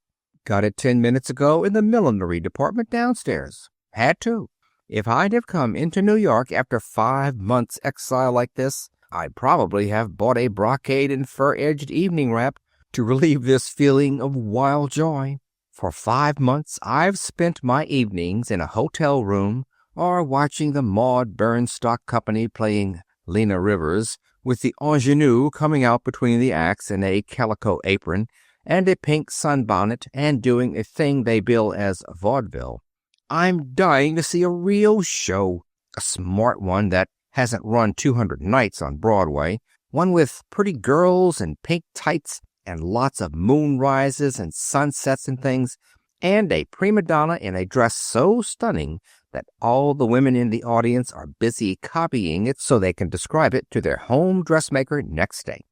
Speaker 1: "Got it 10 minutes ago in the millinery department downstairs. Had to. If I'd have come into New York after 5 months' exile like this, I'd probably have bought a brocade and fur-edged evening wrap to relieve this feeling of wild joy. For 5 months I've spent my evenings in a hotel room or watching the Maud Bernstock Company playing Lena Rivers, with the ingenue coming out between the acts in a calico apron and a pink sunbonnet and doing a thing they bill as vaudeville. I'm dying to see a real show, a smart one that hasn't run 200 nights on Broadway, one with pretty girls and pink tights and lots of moonrises and sunsets and things, and a prima donna in a dress so stunning that all the women in the audience are busy copying it so they can describe it to their home dressmaker next day."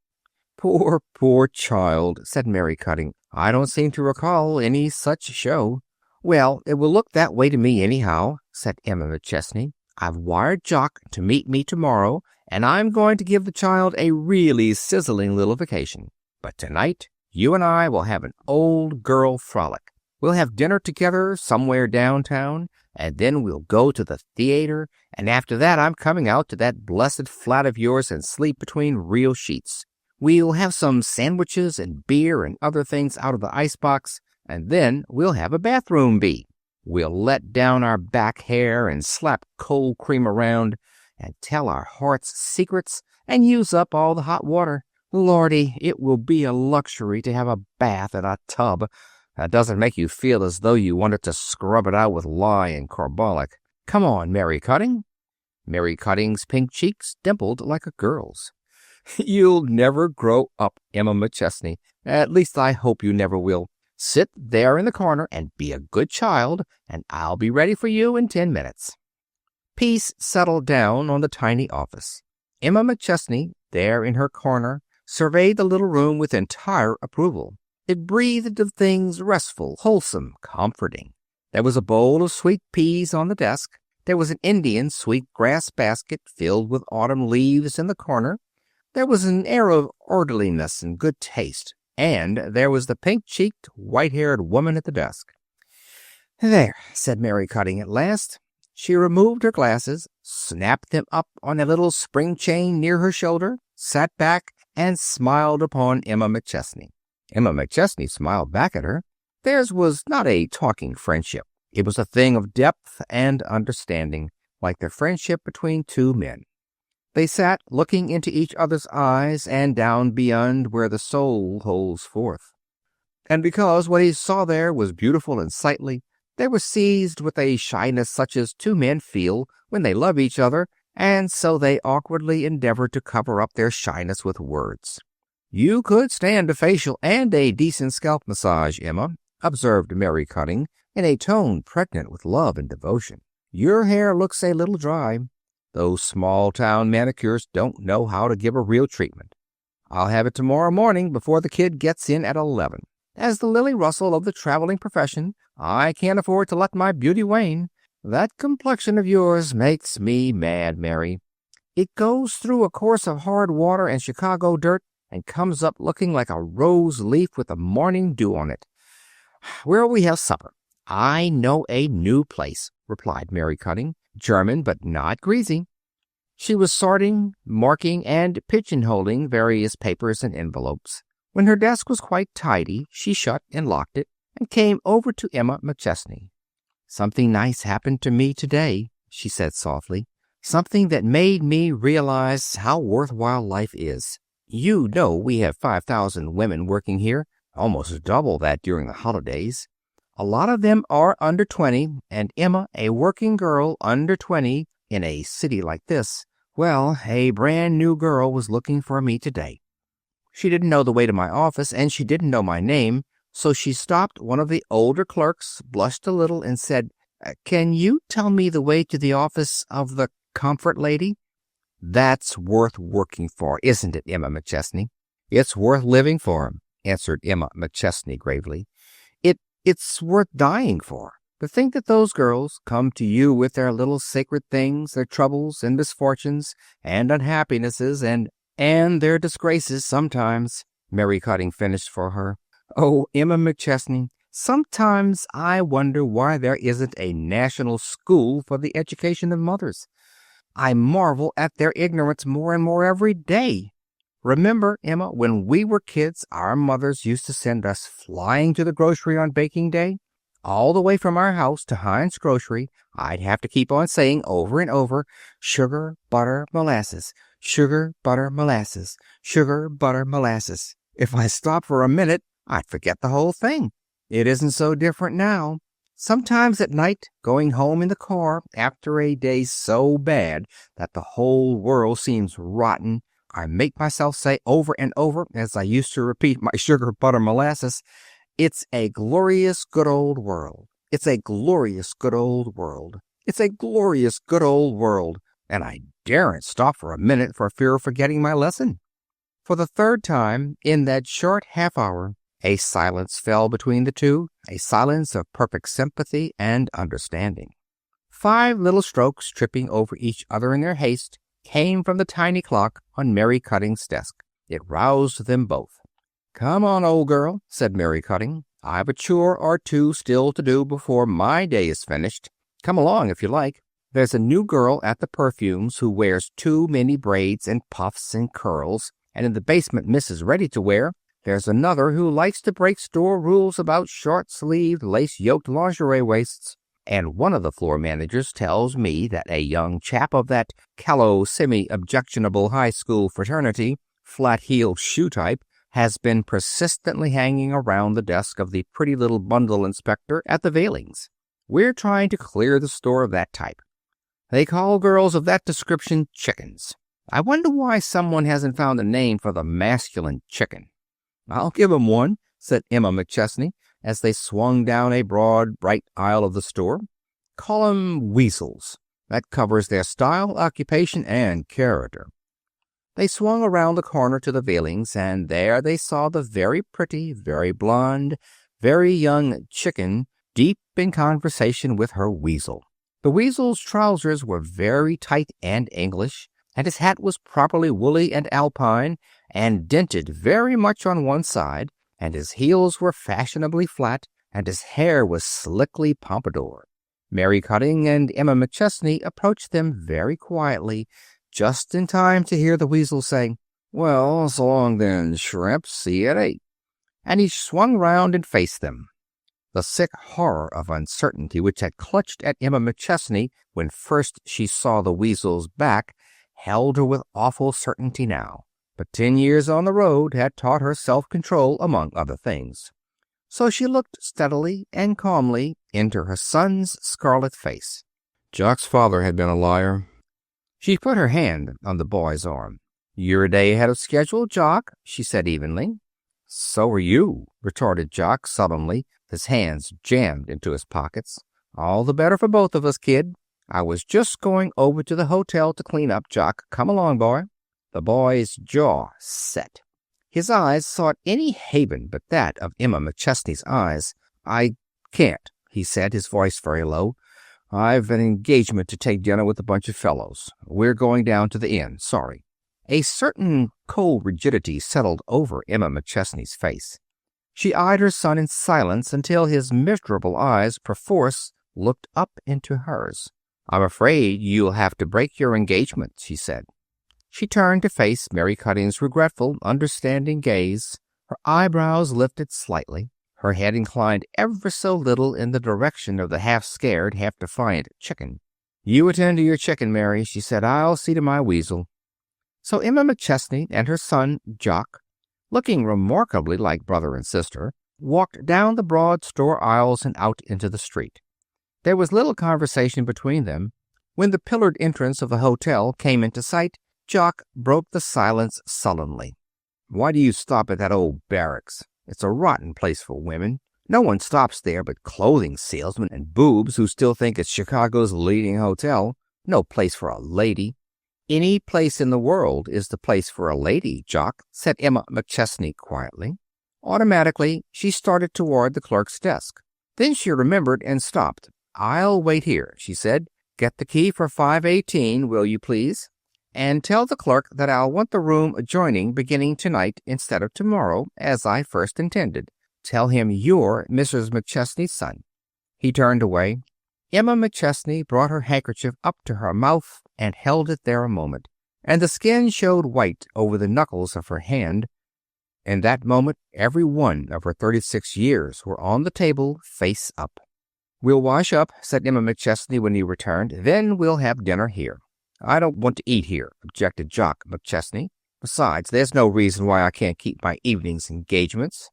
Speaker 1: "Poor, poor child," said Mary Cutting. "I don't seem to recall any such show." "Well, it will look that way to me anyhow," said Emma McChesney. "I've wired Jock to meet me tomorrow, and I'm going to give the child a really sizzling little vacation. But tonight, you and I will have an old girl frolic. We'll have dinner together somewhere downtown, and then we'll go to the theater, and after that I'm coming out to that blessed flat of yours and sleep between real sheets. We'll have some sandwiches and beer and other things out of the icebox, and then we'll have a bathroom bee. We'll let down our back hair and slap cold cream around and tell our heart's secrets and use up all the hot water. Lordy, it will be a luxury to have a bath in a tub that doesn't make you feel as though you wanted to scrub it out with lye and carbolic. Come on, Mary Cutting." Mary Cutting's pink cheeks dimpled like a girl's. "You'll never grow up, Emma McChesney. At least I hope you never will. Sit there in the corner and be a good child, and I'll be ready for you in 10 minutes. Peace settled down on the tiny office. Emma McChesney, there in her corner, surveyed the little room with entire approval. It breathed of things restful, wholesome, comforting. There was a bowl of sweet peas on the desk. There was an Indian sweetgrass basket filled with autumn leaves in the corner. There was an air of orderliness and good taste. And there was the pink-cheeked, white-haired woman at the desk. "There," said Mary Cutting at last. She removed her glasses, snapped them up on a little spring chain near her shoulder, sat back, and smiled upon Emma McChesney. Emma McChesney smiled back at her. Theirs was not a talking friendship. It was a thing of depth and understanding, like the friendship between two men. They sat looking into each other's eyes and down beyond where the soul holds forth. And because what he saw there was beautiful and sightly, they were seized with a shyness such as two men feel when they love each other, and so they awkwardly endeavored to cover up their shyness with words. "You could stand a facial and a decent scalp massage, Emma," observed Mary Cutting, in a tone pregnant with love and devotion. "Your hair looks a little dry. Those small-town manicures don't know how to give a real treatment. I'll have it tomorrow morning before the kid gets in at 11. As the Lily Russell of the traveling profession, I can't afford to let my beauty wane. That complexion of yours makes me mad, Mary. It goes through a course of hard water and Chicago dirt and comes up looking like a rose leaf with the morning dew on it. Where'll we have supper?" "I know a new place," replied Mary Cutting. "German, but not greasy." She was sorting, marking, and pigeonholing various papers and envelopes. When her desk was quite tidy, she shut and locked it, and came over to Emma McChesney. "Something nice happened to me today," she said softly. "Something that made me realize how worthwhile life is. You know we have 5,000 women working here, almost double that during the holidays. A lot of them are under 20, and Emma, a working girl under 20 in a city like this. Well, a brand new girl was looking for me today. She didn't know the way to my office, and she didn't know my name, so she stopped one of the older clerks, blushed a little, and said, 'Can you tell me the way to the office of the comfort lady?' That's worth working for, isn't it, Emma McChesney?" "It's worth living for," answered Emma McChesney gravely. It's worth dying for. To think that those girls come to you with their little sacred things, their troubles and misfortunes and unhappinesses and their disgraces sometimes," Mary Cutting finished for her. "Oh, Emma McChesney, sometimes I wonder why there isn't a national school for the education of mothers. I marvel at their ignorance more and more every day. Remember, Emma, when we were kids, our mothers used to send us flying to the grocery on baking day? All the way from our house to Heinz Grocery, I'd have to keep on saying over and over, 'Sugar, butter, molasses, sugar, butter, molasses, sugar, butter, molasses.' If I stopped for a minute, I'd forget the whole thing. It isn't so different now. Sometimes at night, going home in the car after a day so bad that the whole world seems rotten, I make myself say over and over, as I used to repeat my sugar, butter, molasses, 'It's a glorious good old world. It's a glorious good old world. It's a glorious good old world.' And I daren't stop for a minute for fear of forgetting my lesson." For the third time in that short half hour, a silence fell between the two, a silence of perfect sympathy and understanding. 5 little strokes, tripping over each other in their haste, came from the tiny clock on Mary Cutting's desk. It roused them both. "Come on, old girl," said Mary Cutting. "I've a chore or two still to do before my day is finished. Come along if you like. There's a new girl at the perfumes who wears too many braids and puffs and curls, and in the basement Mrs. Ready-to-Wear, there's another who likes to break store rules about short-sleeved, lace-yoked lingerie waists. And one of the floor managers tells me that a young chap of that callow, semi-objectionable high school fraternity, flat-heeled shoe type, has been persistently hanging around the desk of the pretty little bundle inspector at the Veilings. We're trying to clear the store of that type. They call girls of that description chickens. I wonder why someone hasn't found a name for the masculine chicken." "I'll give 'em one," said Emma McChesney. as they swung down a broad, bright aisle of the store. "Call 'em weasels. That covers their style, occupation, and character." They swung around the corner to the Veilings, and there they saw the very pretty, very blonde, very young Chicken deep in conversation with her weasel. The weasel's trousers were very tight and English, and his hat was properly woolly and alpine, and dented very much on one side, and his heels were fashionably flat, and his hair was slickly pompadour. Mary Cutting and Emma McChesney approached them very quietly, just in time to hear the weasel say, "Well, so long then, shrimp. See you at 8." And he swung round and faced them. The sick horror of uncertainty which had clutched at Emma McChesney when first she saw the weasel's back held her with awful certainty now. But 10 years on the road had taught her self-control, among other things. So she looked steadily and calmly into her son's scarlet face. Jock's father had been a liar. She put her hand on the boy's arm. "You're a day ahead of schedule, Jock," she said evenly. "So are you," retorted Jock sullenly, his hands jammed into his pockets. "All the better for both of us, kid. I was just going over to the hotel to clean up, Jock. Come along, boy." The boy's jaw set. His eyes sought any haven but that of Emma McChesney's eyes. "I can't," he said, his voice very low. "I've an engagement to take dinner with a bunch of fellows. We're going down to the inn. Sorry." A certain cold rigidity settled over Emma McChesney's face. She eyed her son in silence until his miserable eyes perforce looked up into hers. "I'm afraid you'll have to break your engagement," she said. She turned to face Mary Cutting's regretful, understanding gaze. Her eyebrows lifted slightly. Her head inclined ever so little in the direction of the half-scared, half-defiant Chicken. "You attend to your chicken, Mary," she said. "I'll see to my weasel." So Emma McChesney and her son, Jock, looking remarkably like brother and sister, walked down the broad store aisles and out into the street. There was little conversation between them. When the pillared entrance of the hotel came into sight, Jock broke the silence sullenly. "Why do you stop at that old barracks? It's a rotten place for women. No one stops there but clothing salesmen and boobs who still think it's Chicago's leading hotel. No place for a lady." "Any place in the world is the place for a lady, Jock," said Emma McChesney quietly. Automatically, she started toward the clerk's desk. Then she remembered and stopped. "I'll wait here," she said. "Get the key for 518, will you please? And tell the clerk that I'll want the room adjoining beginning tonight instead of tomorrow, as I first intended. Tell him you're Mrs. McChesney's son." He turned away. Emma McChesney brought her handkerchief up to her mouth and held it there a moment, and the skin showed white over the knuckles of her hand. In that moment, every one of her 36 years were on the table, face up. "We'll wash up," said Emma McChesney when he returned. "Then we'll have dinner here." "I don't want to eat here," objected Jock McChesney. "Besides, there's no reason why I can't keep my evening's engagements."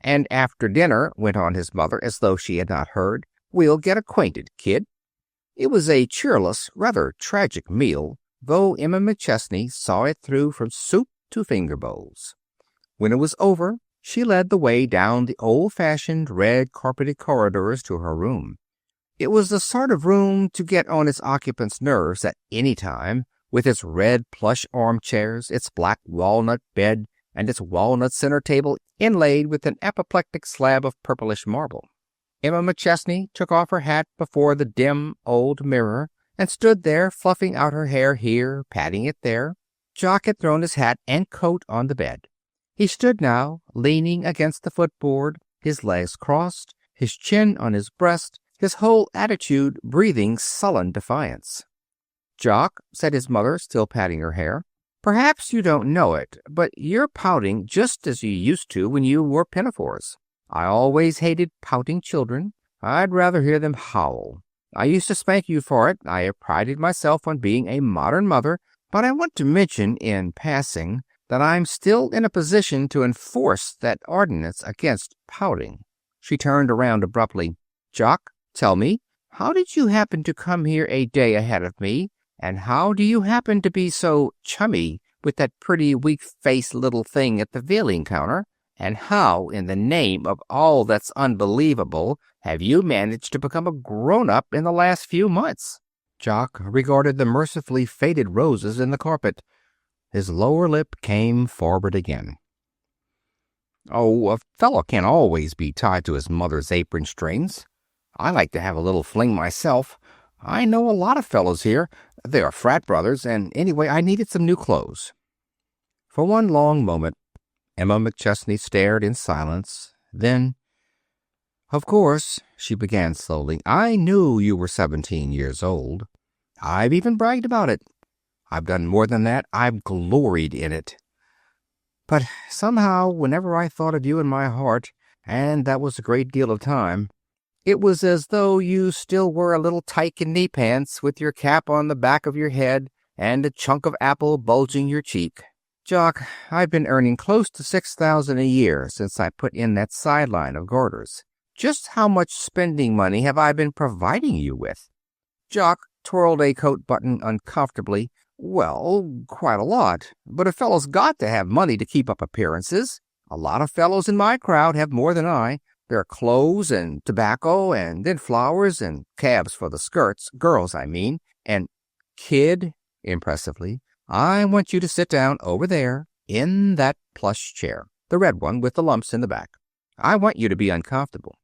Speaker 1: "And after dinner," went on his mother, as though she had not heard, "we'll get acquainted, kid." It was a cheerless, rather tragic meal, though Emma McChesney saw it through from soup to finger bowls. When it was over, she led the way down the old-fashioned, red-carpeted corridors to her room. It was the sort of room to get on its occupant's nerves at any time, with its red plush armchairs, its black walnut bed, and its walnut center table inlaid with an apoplectic slab of purplish marble. Emma McChesney took off her hat before the dim old mirror and stood there, fluffing out her hair here, patting it there. Jock had thrown his hat and coat on the bed. He stood now, leaning against the footboard, his legs crossed, his chin on his breast, his whole attitude breathing sullen defiance. "Jock," said his mother, still patting her hair, "perhaps you don't know it, but you're pouting just as you used to when you wore pinafores. I always hated pouting children. I'd rather hear them howl. I used to spank you for it. I have prided myself on being a modern mother, but I want to mention, in passing, that I'm still in a position to enforce that ordinance against pouting." She turned around abruptly. "Jock, tell me, how did you happen to come here a day ahead of me, and how do you happen to be so chummy with that pretty, weak-faced little thing at the veiling counter? And how, in the name of all that's unbelievable, have you managed to become a grown-up in the last few months? Jock regarded the mercifully faded roses in the carpet. His lower lip came forward again. Oh, a fellow can't always be tied to his mother's apron strings. I like to have a little fling myself. I know a lot of fellows here. They are frat brothers, and anyway, I needed some new clothes. For one long moment, Emma McChesney stared in silence. Then, "Of course," she began slowly, "I knew you were 17 years old. I've even bragged about it. I've done more than that. I've gloried in it. But somehow, whenever I thought of you in my heart, and that was a great deal of time, it was as though you still were a little tyke in knee pants with your cap on the back of your head and a chunk of apple bulging your cheek. Jock, I've been earning close to $6,000 a year since I put in that sideline of garters. Just how much spending money have I been providing you with?" Jock twirled a coat button uncomfortably. "Well, quite a lot. But a fellow's got to have money to keep up appearances. A lot of fellows in my crowd have more than I. There are clothes and tobacco and then flowers and cabs for the skirts, girls, I mean. And, kid," impressively, "I want you to sit down over there in that plush chair, the red one with the lumps in the back. I want you to be uncomfortable.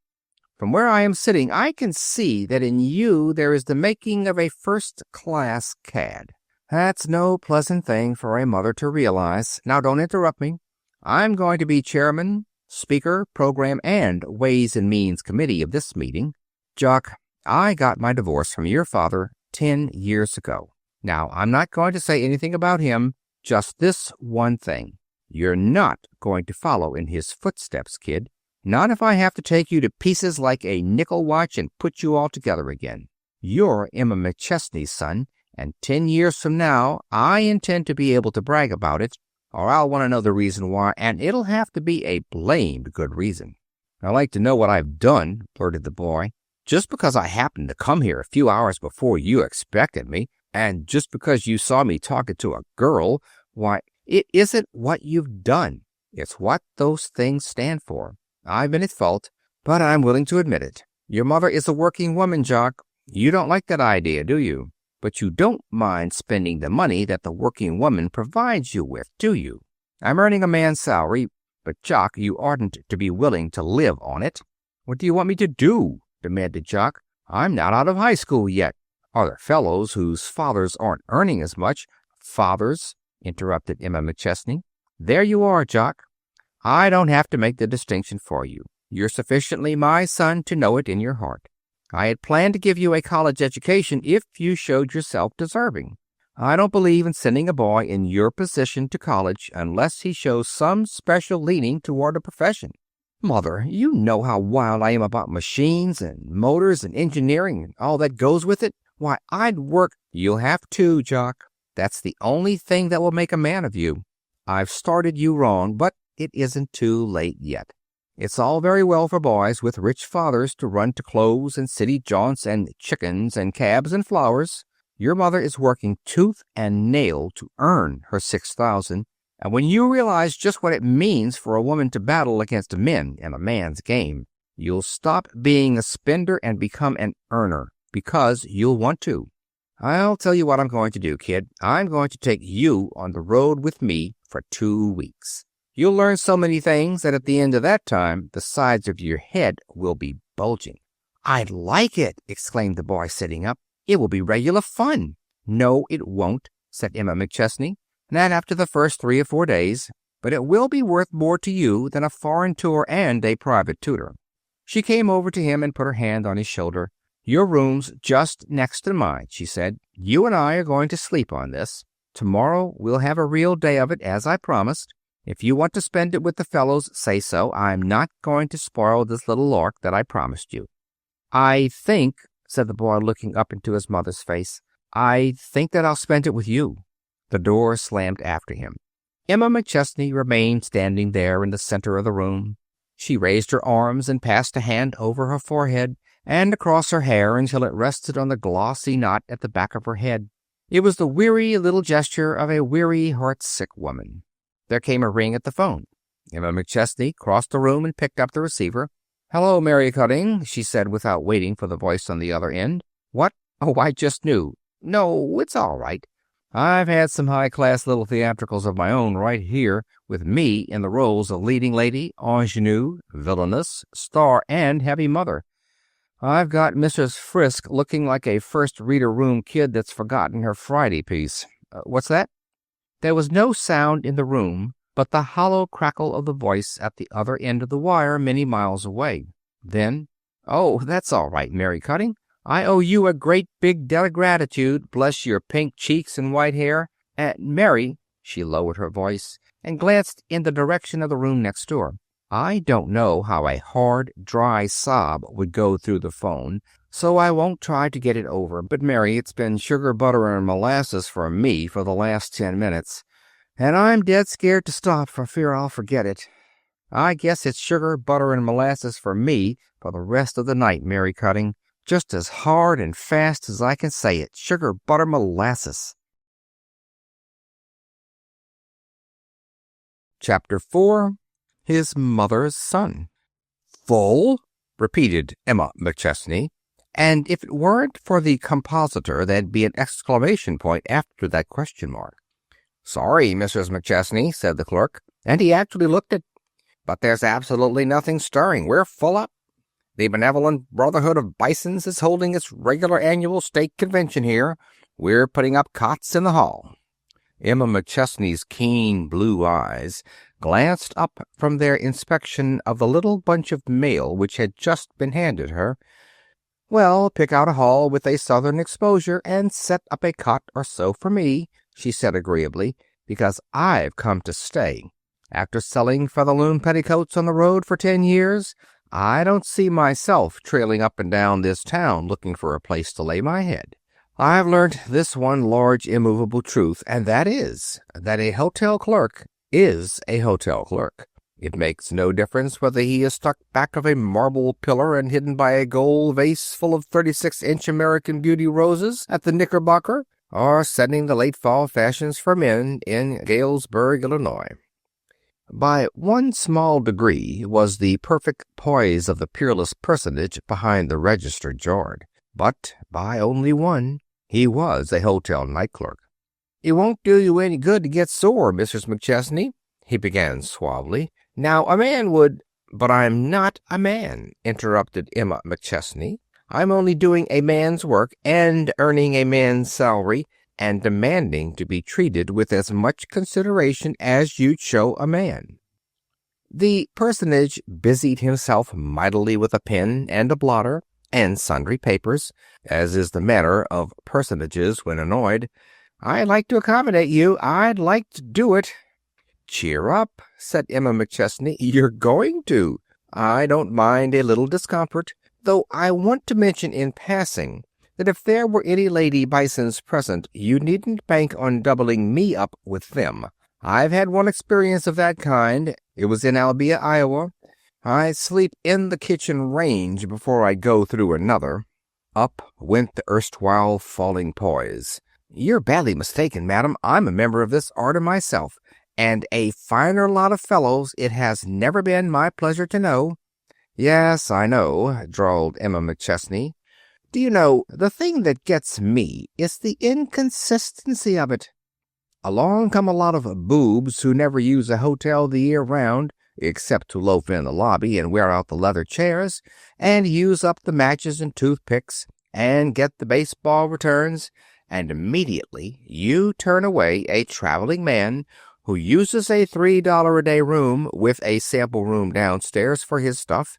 Speaker 1: From where I am sitting, I can see that in you there is the making of a first-class cad. That's no pleasant thing for a mother to realize. Now, don't interrupt me. I'm going to be chairman, speaker, program, and Ways and Means Committee of this meeting. Jock, I got my divorce from your father 10 years ago. Now, I'm not going to say anything about him, just this one thing. You're not going to follow in his footsteps, kid. Not if I have to take you to pieces like a nickel watch and put you all together again. You're Emma McChesney's son, and 10 years from now, I intend to be able to brag about it, or I'll want to know the reason why, and it'll have to be a blamed good reason." "I'd like to know what I've done," blurted the boy. "Just because I happened to come here a few hours before you expected me, and just because you saw me talking to a girl, why, it isn't what you've done. It's what those things stand for. I've been at fault, but I'm willing to admit it. Your mother is a working woman, Jock. You don't like that idea, do you? But you don't mind spending the money that the working woman provides you with, do you? I'm earning a man's salary, but, Jock, you oughtn't to be willing to live on it." "What do you want me to do?" demanded Jock. "I'm not out of high school yet. Are there fellows whose fathers aren't earning as much?" "Fathers?" interrupted Emma McChesney. "There you are, Jock. I don't have to make the distinction for you. You're sufficiently my son to know it in your heart. I had planned to give you a college education if you showed yourself deserving. I don't believe in sending a boy in your position to college unless he shows some special leaning toward a profession. Mother, you know how wild I am about machines and motors and engineering and all that goes with it. Why, I'd work—" "You'll have to, Jock. That's the only thing that will make a man of you. I've started you wrong, but it isn't too late yet. It's all very well for boys with rich fathers to run to clothes and city jaunts and chickens and cabs and flowers. Your mother is working tooth and nail to earn her $6,000, and when you realize just what it means for a woman to battle against men in a man's game, you'll stop being a spender and become an earner, because you'll want to. I'll tell you what I'm going to do, kid. I'm going to take you on the road with me for 2 weeks. You'll learn so many things that at the end of that time, the sides of your head will be bulging." "I'd like it!" exclaimed the boy, sitting up. "It will be regular fun." "No, it won't," said Emma McChesney. "Not after the first 3 or 4 days. But it will be worth more to you than a foreign tour and a private tutor." She came over to him and put her hand on his shoulder. "Your room's just next to mine," she said. "You and I are going to sleep on this. Tomorrow we'll have a real day of it, as I promised. If you want to spend it with the fellows, say so. I'm not going to spoil this little lark that I promised you." "I think," said the boy, looking up into his mother's face, "I think that I'll spend it with you." The door slammed after him. Emma McChesney remained standing there in the center of the room. She raised her arms and passed a hand over her forehead and across her hair until it rested on the glossy knot at the back of her head. It was the weary little gesture of a weary, heart-sick woman. There came a ring at the phone. Emma McChesney crossed the room and picked up the receiver. "Hello, Mary Cutting," she said without waiting for the voice on the other end. "What? Oh, I just knew. No, it's all right. I've had some high-class little theatricals of my own right here, with me in the roles of leading lady, ingenue, villainess, star, and heavy mother. I've got Mrs. Frisk looking like a first reader room kid that's forgotten her Friday piece. What's that?" There was no sound in the room but the hollow crackle of the voice at the other end of the wire many miles away. Then, "Oh, that's all right, Mary Cutting. I owe you a great big debt of gratitude, bless your pink cheeks and white hair. Mary," she lowered her voice and glanced in the direction of the room next door. "I don't know how a hard, dry sob would go through the phone, so I won't try to get it over. But, Mary, it's been sugar, butter, and molasses for me for the last 10 minutes, and I'm dead scared to stop for fear I'll forget it. I guess it's sugar, butter, and molasses for me for the rest of the night, Mary Cutting. Just as hard and fast as I can say it. Sugar, butter, molasses." Chapter 4. His Mother's Son. "Full?" repeated Emma McChesney. And if it weren't for the compositor, there'd be an exclamation point after that question mark. "Sorry, Mrs. McChesney," said the clerk, and he actually looked it. "But there's absolutely nothing stirring. We're full up. The Benevolent Brotherhood of Bisons is holding its regular annual state convention here. We're putting up cots in the hall." Emma McChesney's keen blue eyes glanced up from their inspection of the little bunch of mail which had just been handed her. "Well, pick out a hall with a southern exposure and set up a cot or so for me," she said agreeably, "because I've come to stay. After selling Featherloom Petticoats on the road for 10 years, I don't see myself trailing up and down this town looking for a place to lay my head. I've learnt this one large immovable truth, and that is that a hotel clerk is a hotel clerk. It makes no difference whether he is stuck back of a marble pillar and hidden by a gold vase full of 36-inch American Beauty roses at the Knickerbocker, or setting the late fall fashions for men in Galesburg, Illinois. By one small degree was the perfect poise of the peerless personage behind the register jarred, but by only one. He was a hotel night clerk. "It won't do you any good to get sore, Mrs. McChesney," he began suavely. "Now, a man would—" "But I'm not a man," interrupted Emma McChesney. "I'm only doing a man's work and earning a man's salary and demanding to be treated with as much consideration as you'd show a man." The personage busied himself mightily with a pen and a blotter and sundry papers, as is the manner of personages when annoyed. "I'd like to accommodate you. I'd like to do it." "Cheer up," said Emma McChesney. "You're going to. I don't mind a little discomfort, though I want to mention in passing that if there were any lady bisons present, you needn't bank on doubling me up with them. I've had one experience of that kind. It was in Albia, Iowa. I'd sleep in the kitchen range before I'd go through another." Up went the erstwhile falling poise. "You're badly mistaken, madam. I'm a member of this order myself, and a finer lot of fellows it has never been my pleasure to know." "Yes, I know," drawled Emma McChesney. "Do you know, the thing that gets me is the inconsistency of it. Along come a lot of boobs who never use a hotel the year round, except to loaf in the lobby and wear out the leather chairs, and use up the matches and toothpicks, and get the baseball returns, and immediately you turn away a traveling man who uses a $3-a-day room with a sample room downstairs for his stuff,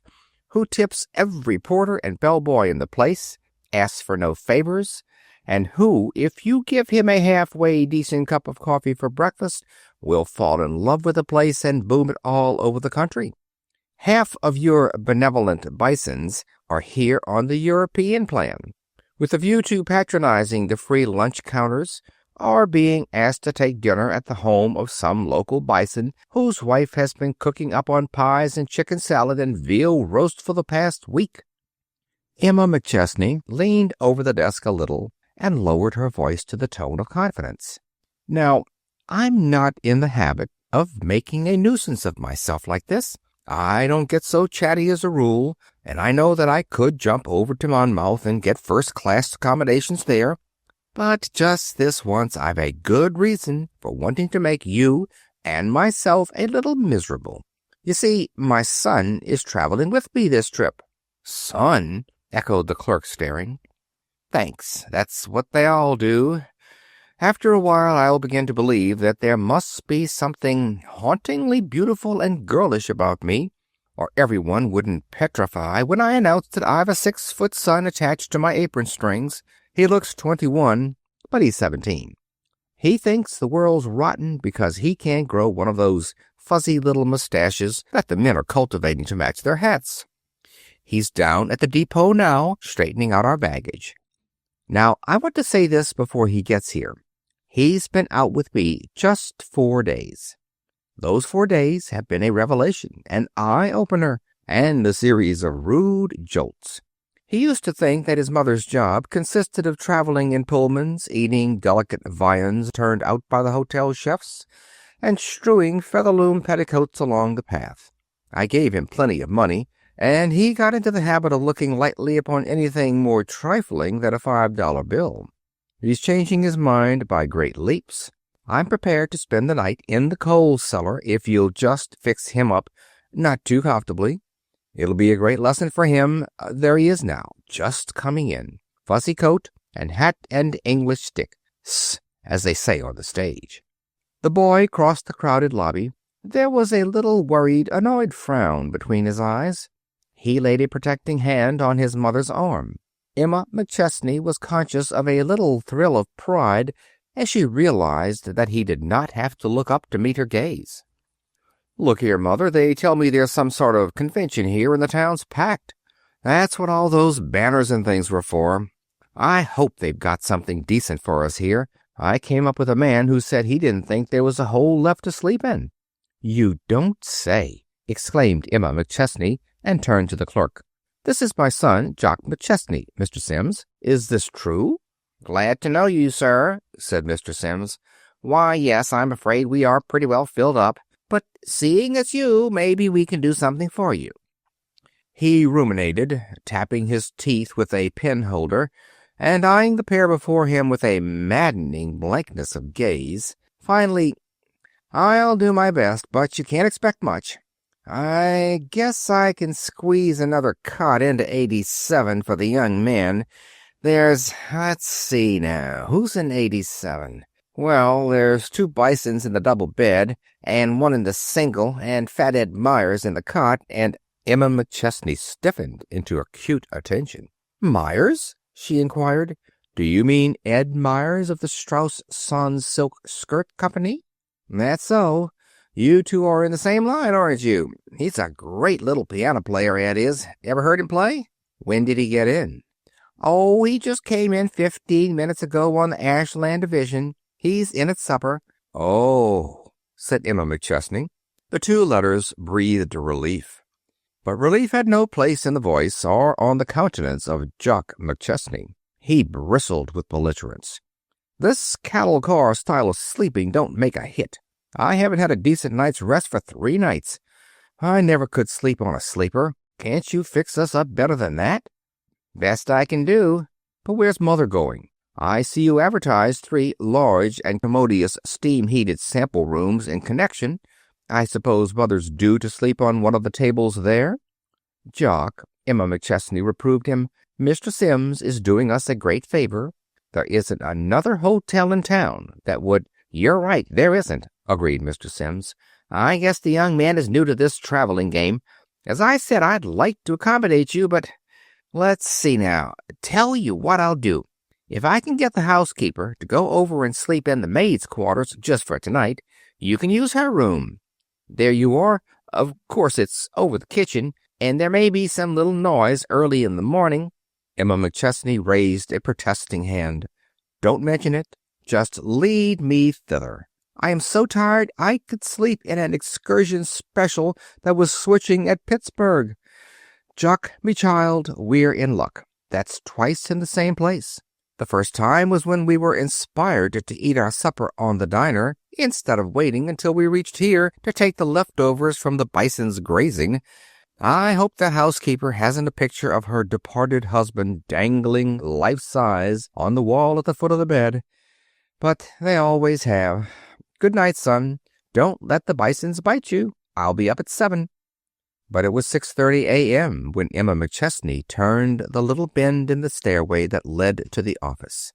Speaker 1: who tips every porter and bellboy in the place, asks for no favors, and who, if you give him a halfway decent cup of coffee for breakfast, will fall in love with the place and boom it all over the country. Half of your benevolent bisons are here on the European plan, with a view to patronizing the free lunch counters, or being asked to take dinner at the home of some local bison whose wife has been cooking up on pies and chicken salad and veal roast for the past week." Emma McChesney leaned over the desk a little and lowered her voice to the tone of confidence. "Now, I'm not in the habit of making a nuisance of myself like this. I don't get so chatty as a rule, and I know that I could jump over to Monmouth and get first-class accommodations there. But just this once I've a good reason for wanting to make you and myself a little miserable. You see, my son is traveling with me this trip." "Son?" echoed the clerk, staring. "Thanks. That's what they all do. After a while I'll begin to believe that there must be something hauntingly beautiful and girlish about me, or everyone wouldn't petrify when I announce that I've a 6-foot son attached to my apron strings. He looks 21, but he's 17. He thinks the world's rotten because he can't grow one of those fuzzy little mustaches that the men are cultivating to match their hats. He's down at the depot now, straightening out our baggage. Now, I want to say this before he gets here. He's been out with me just 4 days. Those 4 days have been a revelation, an eye-opener, and a series of rude jolts. He used to think that his mother's job consisted of traveling in Pullmans, eating delicate viands turned out by the hotel chefs, and strewing Featherloom petticoats along the path. I gave him plenty of money, and he got into the habit of looking lightly upon anything more trifling than a $5 bill. He's changing his mind by great leaps. I'm prepared to spend the night in the coal cellar if you'll just fix him up, not too comfortably. It'll be a great lesson for him. There he is now, just coming in. Fuzzy coat and hat and English stick, as they say on the stage." The boy crossed the crowded lobby. There was a little worried, annoyed frown between his eyes. He laid a protecting hand on his mother's arm. Emma McChesney was conscious of a little thrill of pride as she realized that he did not have to look up to meet her gaze. "Look here, Mother, they tell me there's some sort of convention here and the town's packed. That's what all those banners and things were for. I hope they've got something decent for us here. I came up with a man who said he didn't think there was a hole left to sleep in." "You don't say!" exclaimed Emma McChesney, and turned to the clerk. "This is my son, Jock McChesney, Mr. Sims. Is this true?" "Glad to know you, sir," said Mr. Sims. "Why, yes, I'm afraid we are pretty well filled up. But seeing it's you, maybe we can do something for you." He ruminated, tapping his teeth with a pen-holder, and eyeing the pair before him with a maddening blankness of gaze. Finally, "I'll do my best, but you can't expect much. I guess I can squeeze another cot into 87 for the young man. Let's see now, who's in 87? Well, there's 2 Bisons in the double bed, and 1 in the single, and Fat Ed Myers in the cot, and—" Emma McChesney stiffened into acute attention. "Myers?" she inquired. "Do you mean Ed Myers of the Strauss Sans Silk Skirt Company?" "That's so. You 2 are in the same line, aren't you? He's a great little piano player, Ed is. Ever heard him play?" "When did he get in?" "Oh, he just came in 15 minutes ago on the Ashland Division. He's in at supper." "Oh," said Emma McChesney. The 2 letters breathed relief. But relief had no place in the voice or on the countenance of Jock McChesney. He bristled with belligerence. "This cattle car style of sleeping don't make a hit. I haven't had a decent night's rest for 3 nights. I never could sleep on a sleeper. Can't you fix us up better than that?" "Best I can do. But where's Mother going? I see you advertise 3 large and commodious steam-heated sample rooms in Connection. I suppose Mother's due to sleep on one of the tables there?" "Jock," Emma McChesney reproved him, "Mr. Sims is doing us a great favor. There isn't another hotel in town that would—" "You're right, there isn't," agreed Mr. Sims. "I guess the young man is new to this traveling game. As I said, I'd like to accommodate you, but let's see now. Tell you what I'll do. If I can get the housekeeper to go over and sleep in the maid's quarters just for tonight, you can use her room. There you are. Of course, it's over the kitchen, and there may be some little noise early in the morning." Emma McChesney raised a protesting hand. "Don't mention it. Just lead me thither. I am so tired I could sleep in an excursion special that was switching at Pittsburgh. Jock, me child, we're in luck. That's twice in the same place. The first time was when we were inspired to eat our supper on the diner, instead of waiting until we reached here to take the leftovers from the bison's grazing. I hope the housekeeper hasn't a picture of her departed husband dangling life-size on the wall at the foot of the bed. But they always have. Good night, son. Don't let the bisons bite you. I'll be up at 7. But it was 6:30 a.m. when Emma McChesney turned the little bend in the stairway that led to the office.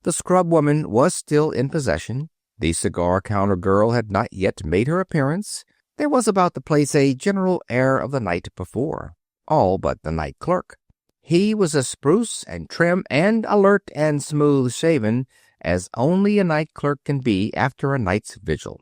Speaker 1: The scrub woman was still in possession. The cigar counter girl had not yet made her appearance. There was about the place a general air of the night before, all but the night clerk. He was as spruce and trim and alert and smooth-shaven as only a night clerk can be after a night's vigil.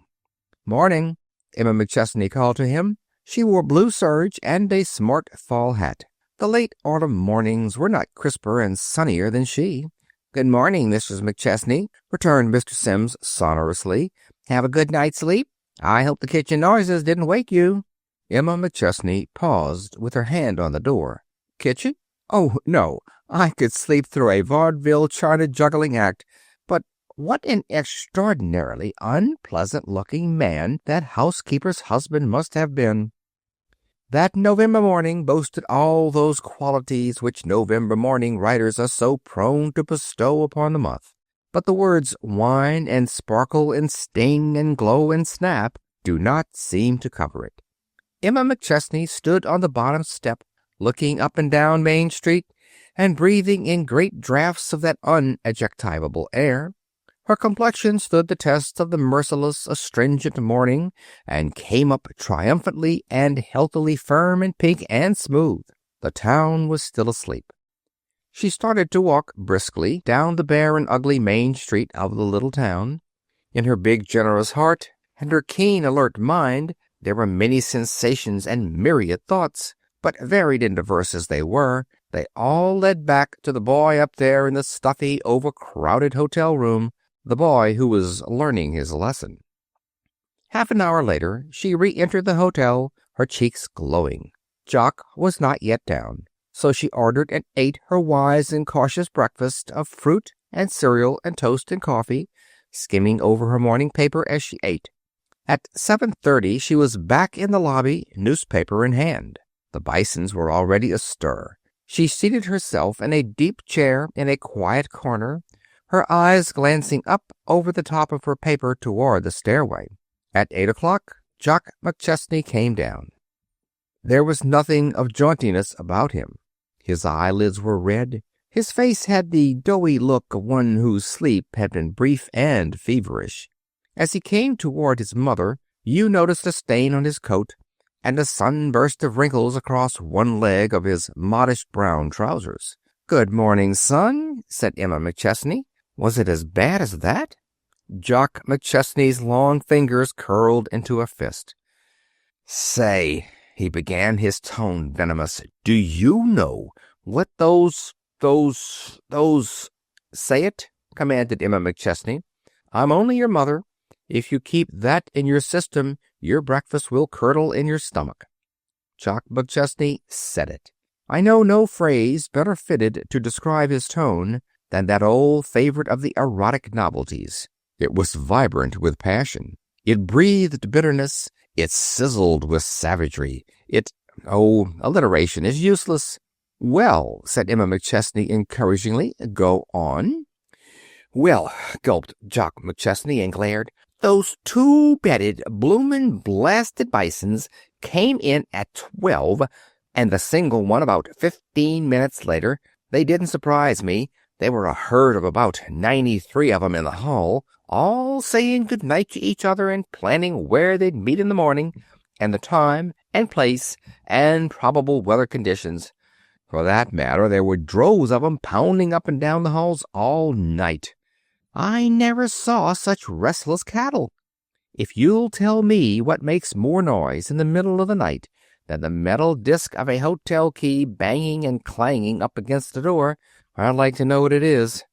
Speaker 1: "Morning," Emma McChesney called to him. She wore blue serge and a smart fall hat. The late autumn mornings were not crisper and sunnier than she. "Good morning, Mrs. McChesney," returned Mr. Sims sonorously. "Have a good night's sleep? I hope the kitchen noises didn't wake you." Emma McChesney paused with her hand on the door. "Kitchen? Oh, no. I could sleep through a vaudeville China juggling act. But what an extraordinarily unpleasant-looking man that housekeeper's husband must have been. That November morning boasted all those qualities which November morning writers are so prone to bestow upon the month. But the words wine and sparkle and sting and glow and snap do not seem to cover it. Emma McChesney stood on the bottom step, looking up and down Main Street and breathing in great draughts of that unadjectivable air. Her complexion stood the test of the merciless, astringent morning, and came up triumphantly and healthily firm and pink and smooth. The town was still asleep. She started to walk briskly down the bare and ugly main street of the little town. In her big, generous heart and her keen, alert mind there were many sensations and myriad thoughts, but varied and diverse as they were, they all led back to the boy up there in the stuffy, overcrowded hotel room, the boy who was learning his lesson. Half an hour later, she re-entered the hotel, her cheeks glowing. Jock was not yet down, so she ordered and ate her wise and cautious breakfast of fruit and cereal and toast and coffee, skimming over her morning paper as she ate. At 7:30, she was back in the lobby, newspaper in hand. The bisons were already astir. She seated herself in a deep chair in a quiet corner, her eyes glancing up over the top of her paper toward the stairway. At 8 o'clock, Jock McChesney came down. There was nothing of jauntiness about him. His eyelids were red. His face had the doughy look of one whose sleep had been brief and feverish. As he came toward his mother, you noticed a stain on his coat and a sunburst of wrinkles across one leg of his modish brown trousers. "Good morning, son," said Emma McChesney. "Was it as bad as that?" Jock McChesney's long fingers curled into a fist. "Say," he began, his tone venomous, "do you know what those... "Say it," commanded Emma McChesney. "I'm only your mother. If you keep that in your system, your breakfast will curdle in your stomach." Jock McChesney said it. I know no phrase better fitted to describe his tone than that old favorite of the erotic novelties. It was vibrant with passion. It breathed bitterness. It sizzled with savagery. Alliteration is useless. "Well," said Emma McChesney encouragingly, "go on." "Well," gulped Jock McChesney and glared, "those two-bedded, bloomin' blasted bisons came in at 12, and the single one about 15 minutes later. They didn't surprise me. They were a herd of about 93 of 'em in the hall, all saying good night to each other and planning where they'd meet in the morning, and the time and place and probable weather conditions. For that matter, there were droves of 'em pounding up and down the halls all night. I never saw such restless cattle. If you'll tell me what makes more noise in the middle of the night than the metal disc of a hotel key banging and clanging up against the door, I'd like to know what it is.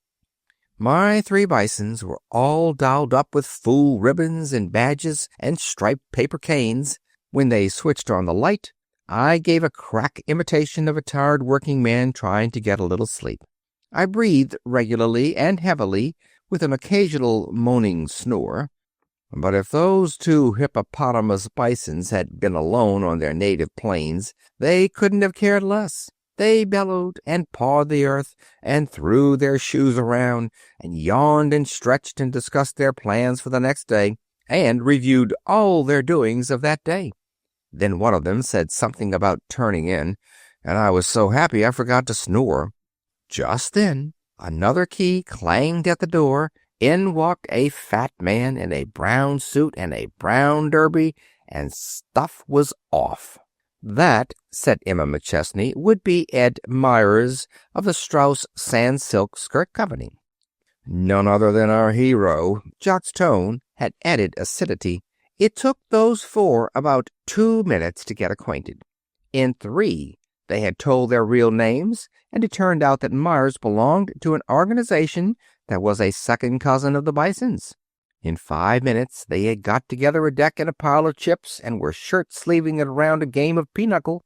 Speaker 1: My 3 bisons were all dolled up with fool ribbons and badges and striped paper canes. When they switched on the light, I gave a crack imitation of a tired working man trying to get a little sleep. I breathed regularly and heavily, with an occasional moaning snore. But if those two hippopotamus bisons had been alone on their native plains, they couldn't have cared less. They bellowed and pawed the earth and threw their shoes around and yawned and stretched and discussed their plans for the next day and reviewed all their doings of that day. Then one of them said something about turning in, and I was so happy I forgot to snore. Just then another key clanged at the door. In walked a fat man in a brown suit and a brown derby, and stuff was off. That, said Emma McChesney, would be Ed Myers of the Strauss Sans Silk Skirt Company. None other than our hero. Jock's tone had added acidity. It took those four about 2 minutes to get acquainted. In 3, they had told their real names, and it turned out that Myers belonged to an organization that was a second cousin of the Bison's. In 5 minutes, they had got together a deck and a pile of chips and were shirt-sleeving it around a game of pinochle.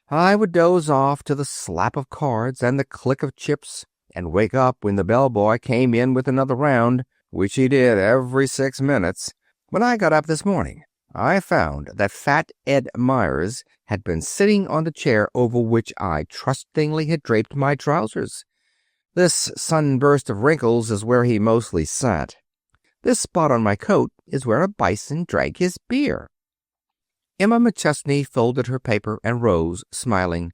Speaker 1: I would doze off to the slap of cards and the click of chips and wake up when the bellboy came in with another round, which he did every 6 minutes. When I got up this morning, I found that fat Ed Myers had been sitting on the chair over which I trustingly had draped my trousers. This sunburst of wrinkles is where he mostly sat. This spot on my coat is where a bison drank his beer. Emma McChesney folded her paper and rose, smiling.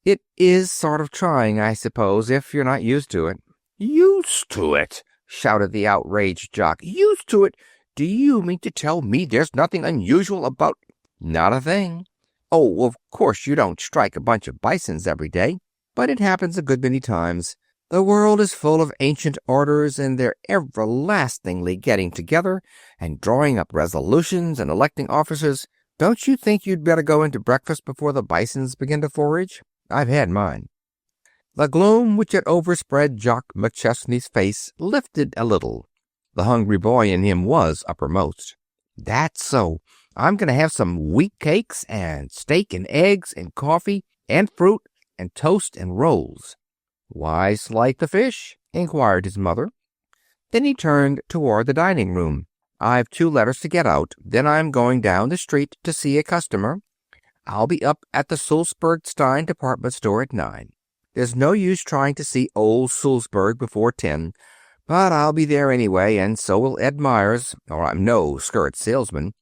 Speaker 1: It is sort of trying, I suppose, if you're not used to it. Used to it? Shouted the outraged Jock. Used to it? Do you mean to tell me there's nothing unusual about... Not a thing. Oh, of course you don't strike a bunch of bisons every day, but it happens a good many times. The world is full of ancient orders, and they're everlastingly getting together and drawing up resolutions and electing officers. Don't you think you'd better go into breakfast before the bisons begin to forage? I've had mine. The gloom which had overspread Jock McChesney's face lifted a little. The hungry boy in him was uppermost. That's so. I'm going to have some wheat cakes and steak and eggs and coffee and fruit and toast and rolls. Why slight the fish? Inquired his mother. Then he turned toward the dining room. I've 2 letters to get out. Then I'm going down the street to see a customer. I'll be up at the Sulzberg Stein department store at 9. There's no use trying to see old Sulzberg before 10, but I'll be there anyway, and so will Ed Myers, or I'm no skirt salesman.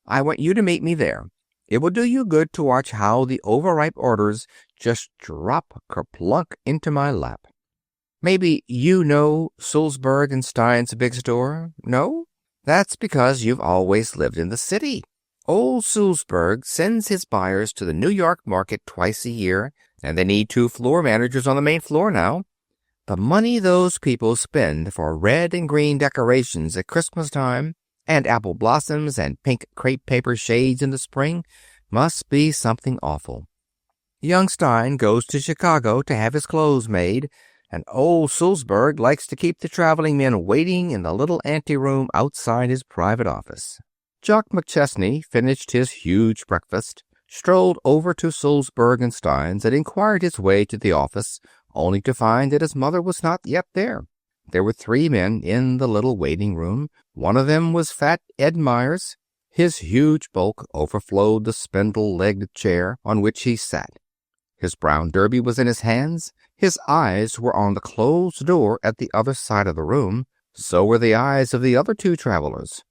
Speaker 1: I want you to meet me there. It will do you good to watch how the overripe orders just drop kerplunk into my lap. Maybe you know Sulzberg and Stein's big store? No? That's because you've always lived in the city. Old Sulzberg sends his buyers to the New York market twice a year, and they need 2 floor managers on the main floor now. The money those people spend for red and green decorations at Christmas time, and apple blossoms and pink crepe paper shades in the spring, must be something awful. Young Stein goes to Chicago to have his clothes made, and old Sulzberg likes to keep the traveling men waiting in the little anteroom outside his private office. Jock McChesney finished his huge breakfast, strolled over to Sulzberg and Stein's, and inquired his way to the office, only to find that his mother was not yet there. There were 3 men in the little waiting room. One of them was fat Ed Myers. His huge bulk overflowed the spindle-legged chair on which he sat. His brown derby was in his hands. His eyes were on the closed door at the other side of the room. So were the eyes of the other 2 travelers.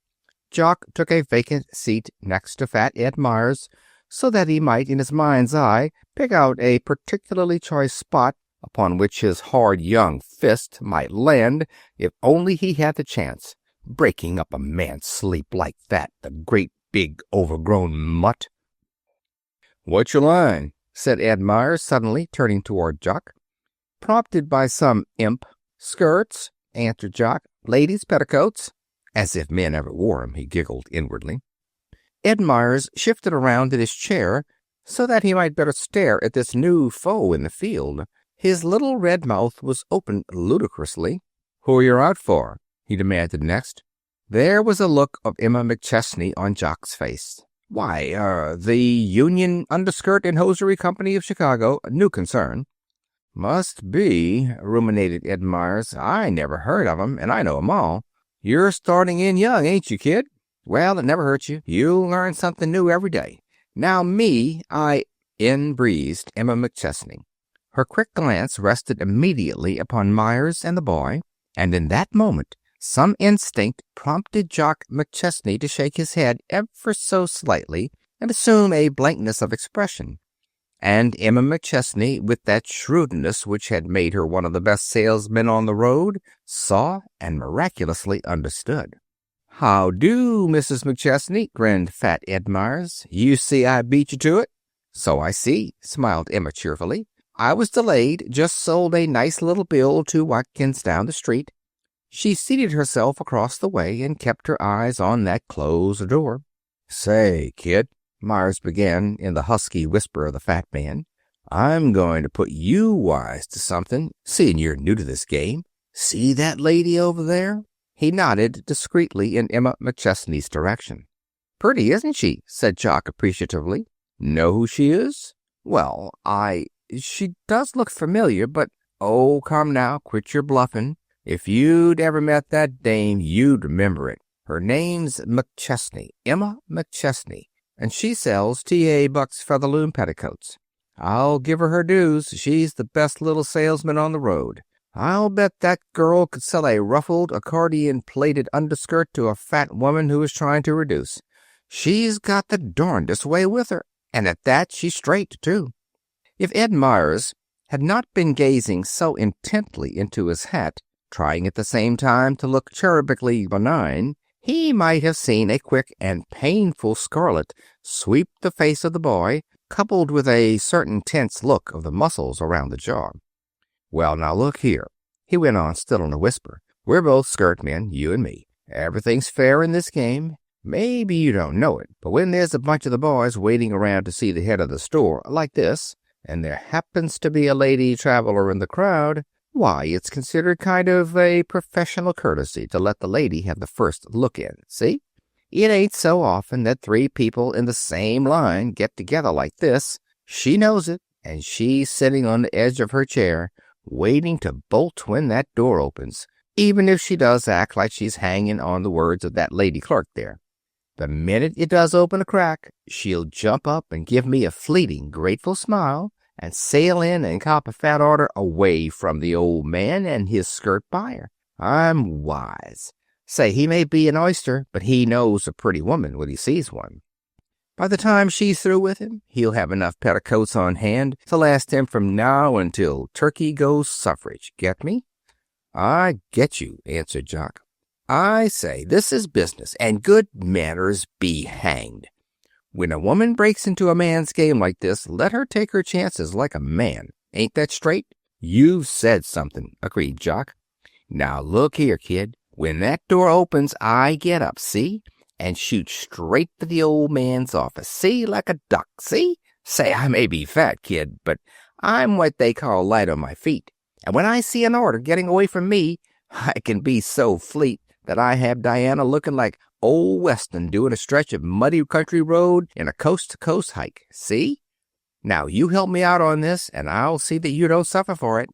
Speaker 1: Jock took a vacant seat next to fat Ed Myers, so that he might, in his mind's eye, pick out a particularly choice spot upon which his hard young fist might land if only he had the chance. Breaking up a man's sleep like that, the great big overgrown mutt. "What's your line?" said Ed Myers, suddenly turning toward Jock. Prompted by some imp. "Skirts," answered Jock. "Ladies' petticoats." As if men ever wore 'em, he giggled inwardly. Ed Myers shifted around in his chair so that he might better stare at this new foe in the field. His little red mouth was open ludicrously. "Who you're out for?" he demanded next. There was a look of Emma McChesney on Jock's face. "Why, the Union Underskirt and Hosiery Company of Chicago, new concern." Must be, ruminated Ed Myers. I never heard of 'em, and I know 'em all. You're starting in young, ain't you, kid? Well, it never hurts you. You'll learn something new every day. Now me, in breezed Emma McChesney. Her quick glance rested immediately upon Myers and the boy, and in that moment some instinct prompted Jock McChesney to shake his head ever so slightly and assume a blankness of expression. And Emma McChesney, with that shrewdness which had made her one of the best salesmen on the road, saw and miraculously understood. "How do, Mrs. McChesney?" grinned fat Ed Myers. "You see I beat you to it?" "So I see," smiled Emma cheerfully. "I was delayed. Just sold a nice little bill to Watkins down the street." She seated herself across the way and kept her eyes on that closed door. "Say, kid," Myers began in the husky whisper of the fat man, "I'm going to put you wise to something, seeing you're new to this game. See that lady over there?" He nodded discreetly in Emma McChesney's direction. "Pretty, isn't she?" said Jock appreciatively. "Know who she is?" "Well, she does look familiar, but—" "Oh, come now, quit your bluffing. If you'd ever met that dame, you'd remember it. Her name's McChesney, Emma McChesney, and she sells T.A. Buck's Featherloom Petticoats. I'll give her dues. She's the best little salesman on the road. I'll bet that girl could sell a ruffled, accordion-plaited underskirt to a fat woman who is trying to reduce. She's got the darndest way with her, and at that she's straight, too." If Ed Myers had not been gazing so intently into his hat, trying at the same time to look cherubically benign, he might have seen a quick and painful scarlet sweep the face of the boy, coupled with a certain tense look of the muscles around the jaw. "Well, now look here," he went on, still in a whisper. "We're both skirt men, you and me. Everything's fair in this game. Maybe you don't know it, but when there's a bunch of the boys waiting around to see the head of the store, like this, and there happens to be a lady traveler in the crowd, why, it's considered kind of a professional courtesy to let the lady have the first look in, see? It ain't so often that three people in the same line get together like this. She knows it, and she's sitting on the edge of her chair, waiting to bolt when that door opens, even if she does act like she's hanging on the words of that lady clerk there. The minute it does open a crack, she'll jump up and give me a fleeting, grateful smile, and sail in and cop a fat order away from the old man and his skirt buyer. I'm wise. Say, he may be an oyster, but he knows a pretty woman when he sees one. By the time she's through with him, he'll have enough petticoats on hand to last him from now until turkey goes suffrage. Get me?" "I get you," answered Jock. "I say, this is business, and good manners be hanged. When a woman breaks into a man's game like this, let her take her chances like a man. Ain't that straight?" "You've said something," agreed Jock. "Now look here, kid. When that door opens, I get up, see? And shoot straight for the old man's office. See? Like a duck, see? Say, I may be fat, kid, but I'm what they call light on my feet. And when I see an order getting away from me, I can be so fleet that I have Diana looking like Old Weston doing a stretch of muddy country road in a coast-to-coast hike. See? Now, you help me out on this, and I'll see that you don't suffer for it.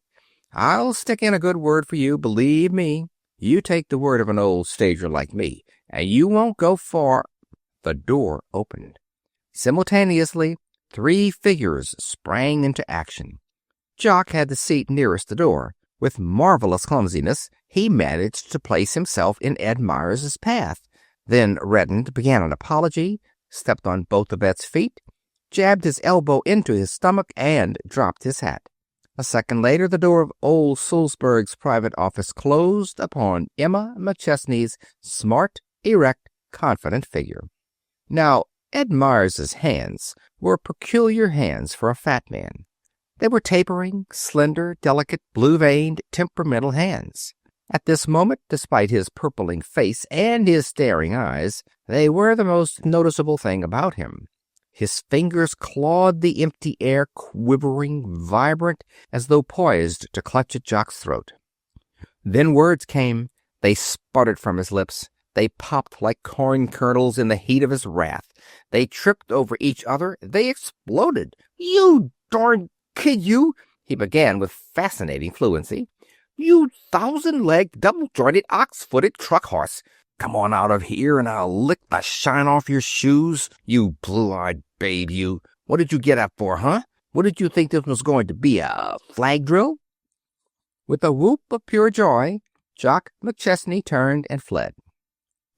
Speaker 1: I'll stick in a good word for you, believe me. You take the word of an old stager like me, and you won't go far." The door opened. Simultaneously, three figures sprang into action. Jock had the seat nearest the door. With marvelous clumsiness, he managed to place himself in Ed Myers' path, then reddened, began an apology, stepped on both of Ed's feet, jabbed his elbow into his stomach, and dropped his hat. A second later, the door of old Sulzberg's private office closed upon Emma McChesney's smart, erect, confident figure. Now, Ed Myers' hands were peculiar hands for a fat man. They were tapering, slender, delicate, blue-veined, temperamental hands. At this moment, despite his purpling face and his staring eyes, they were the most noticeable thing about him. His fingers clawed the empty air, quivering, vibrant, as though poised to clutch at Jock's throat. Then words came. They sputtered from his lips. They popped like corn kernels in the heat of his wrath. They tripped over each other. They exploded. "You darn kid, you! He began with fascinating fluency. "You thousand-legged, double-jointed, ox-footed truck horse. Come on out of here and I'll lick the shine off your shoes. You blue-eyed babe, you. What did you get up for, huh? What did you think this was going to be, a flag drill?" With a whoop of pure joy, Jock McChesney turned and fled.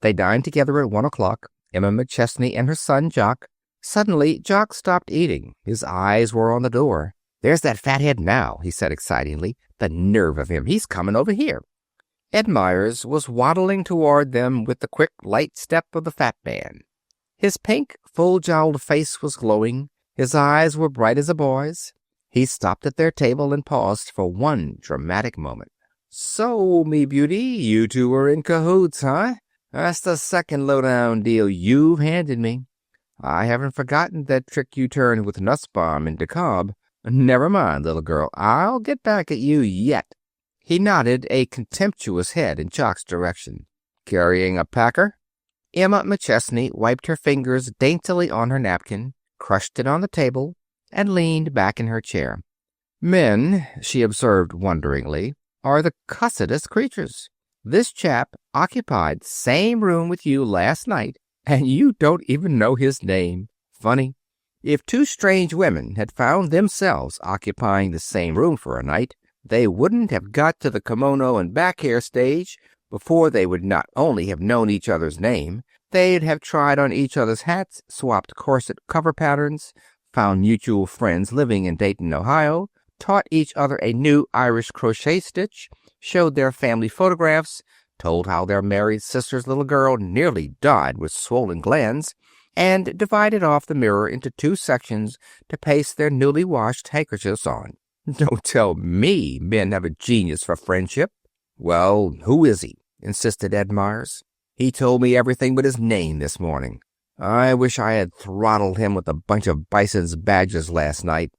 Speaker 1: They dined together at 1 o'clock, Emma McChesney and her son Jock. Suddenly, Jock stopped eating. His eyes were on the door. "There's that fathead now," he said excitedly. "The nerve of him. He's coming over here." Ed Myers was waddling toward them with the quick, light step of the fat man. His pink, full-jowled face was glowing. His eyes were bright as a boy's. He stopped at their table and paused for one dramatic moment. "So, me beauty, you two are in cahoots, huh? That's the second low-down deal you've handed me. I haven't forgotten that trick you turned with Nussbaum in DeKalb. Never mind, little girl. I'll get back at you yet." He nodded a contemptuous head in Jock's direction. "Carrying a packer?" Emma McChesney wiped her fingers daintily on her napkin, crushed it on the table, and leaned back in her chair. "Men," she observed wonderingly, "are the cussedest creatures. This chap occupied the same room with you last night, and you don't even know his name. Funny. If two strange women had found themselves occupying the same room for a night, they wouldn't have got to the kimono and back hair stage before they would not only have known each other's name, they'd have tried on each other's hats, swapped corset cover patterns, found mutual friends living in Dayton, Ohio, taught each other a new Irish crochet stitch, showed their family photographs, told how their married sister's little girl nearly died with swollen glands, and divided off the mirror into two sections to paste their newly washed handkerchiefs on. Don't tell me men have a genius for friendship." "Well, who is he?" insisted Ed Myers. "He told me everything but his name this morning. I wish I had throttled him with a bunch of Bison's badgers last night."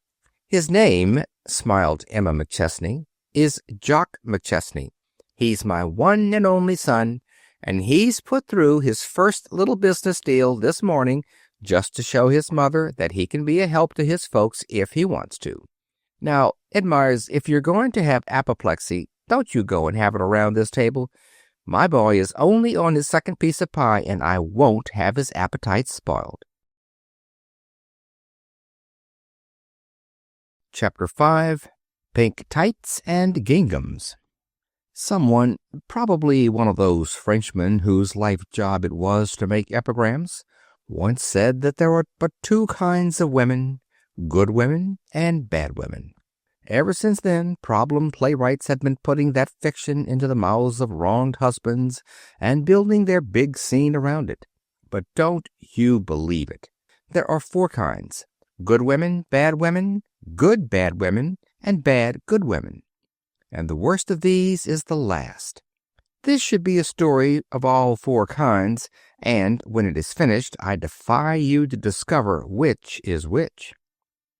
Speaker 1: "His name," smiled Emma McChesney, "is Jock McChesney. He's my one and only son, and he's put through his first little business deal this morning just to show his mother that he can be a help to his folks if he wants to. Now, Ed Myers, if you're going to have apoplexy, don't you go and have it around this table. My boy is only on his second piece of pie, and I won't have his appetite spoiled." Chapter 5. Pink Tights and Ginghams. Someone, probably one of those Frenchmen whose life job it was to make epigrams, once said that there are but two kinds of women, good women and bad women. Ever since then, problem playwrights have been putting that fiction into the mouths of wronged husbands and building their big scene around it. But don't you believe it. There are four kinds: good women, good bad women, and bad good women. And the worst of these is the last. This should be a story of all four kinds, and when it is finished, I defy you to discover which is which.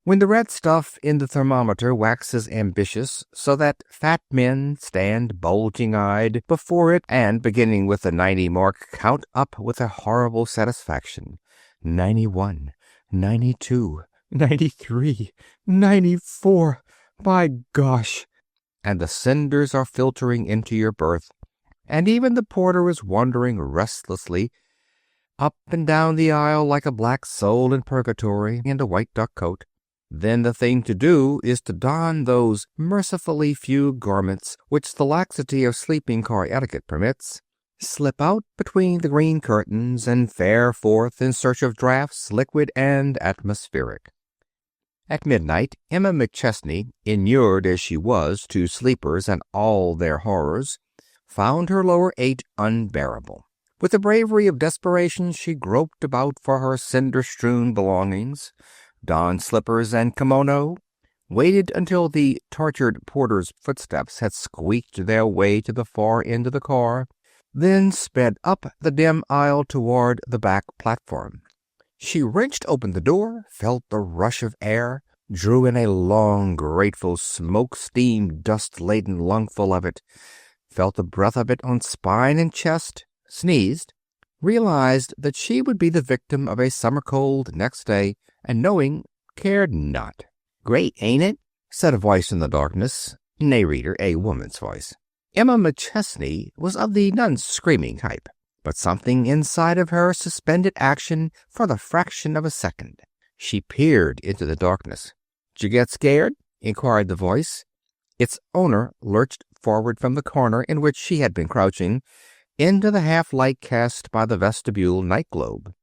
Speaker 1: When the red stuff in the thermometer waxes ambitious so that fat men stand bulging-eyed before it and, beginning with the 90 mark, count up with a horrible satisfaction. 91, 92, 93, 94, by gosh! And the cinders are filtering into your berth, and even the porter is wandering restlessly up and down the aisle like a black soul in purgatory in a white duck coat. Then the thing to do is to don those mercifully few garments which the laxity of sleeping-car etiquette permits, slip out between the green curtains, and fare forth in search of draughts, liquid and atmospheric. At midnight, Emma McChesney, inured as she was to sleepers and all their horrors, found her lower eight unbearable. With the bravery of desperation, she groped about for her cinder-strewn belongings, donned slippers and kimono, waited until the tortured porter's footsteps had squeaked their way to the far end of the car, then sped up the dim aisle toward the back platform. She wrenched open the door, felt the rush of air, drew in a long, grateful, smoke-steam, dust-laden lungful of it, felt the breath of it on spine and chest, sneezed, realized that she would be the victim of a summer cold next day, and knowing, cared not. "Great, ain't it?" said a voice in the darkness. Narrator, a woman's voice. Emma McChesney was of the non-screaming type, but something inside of her suspended action for the fraction of a second. She peered into the darkness. "Did you get scared?" inquired the voice. Its owner lurched forward from the corner in which she had been crouching into the half-light cast by the vestibule night globe.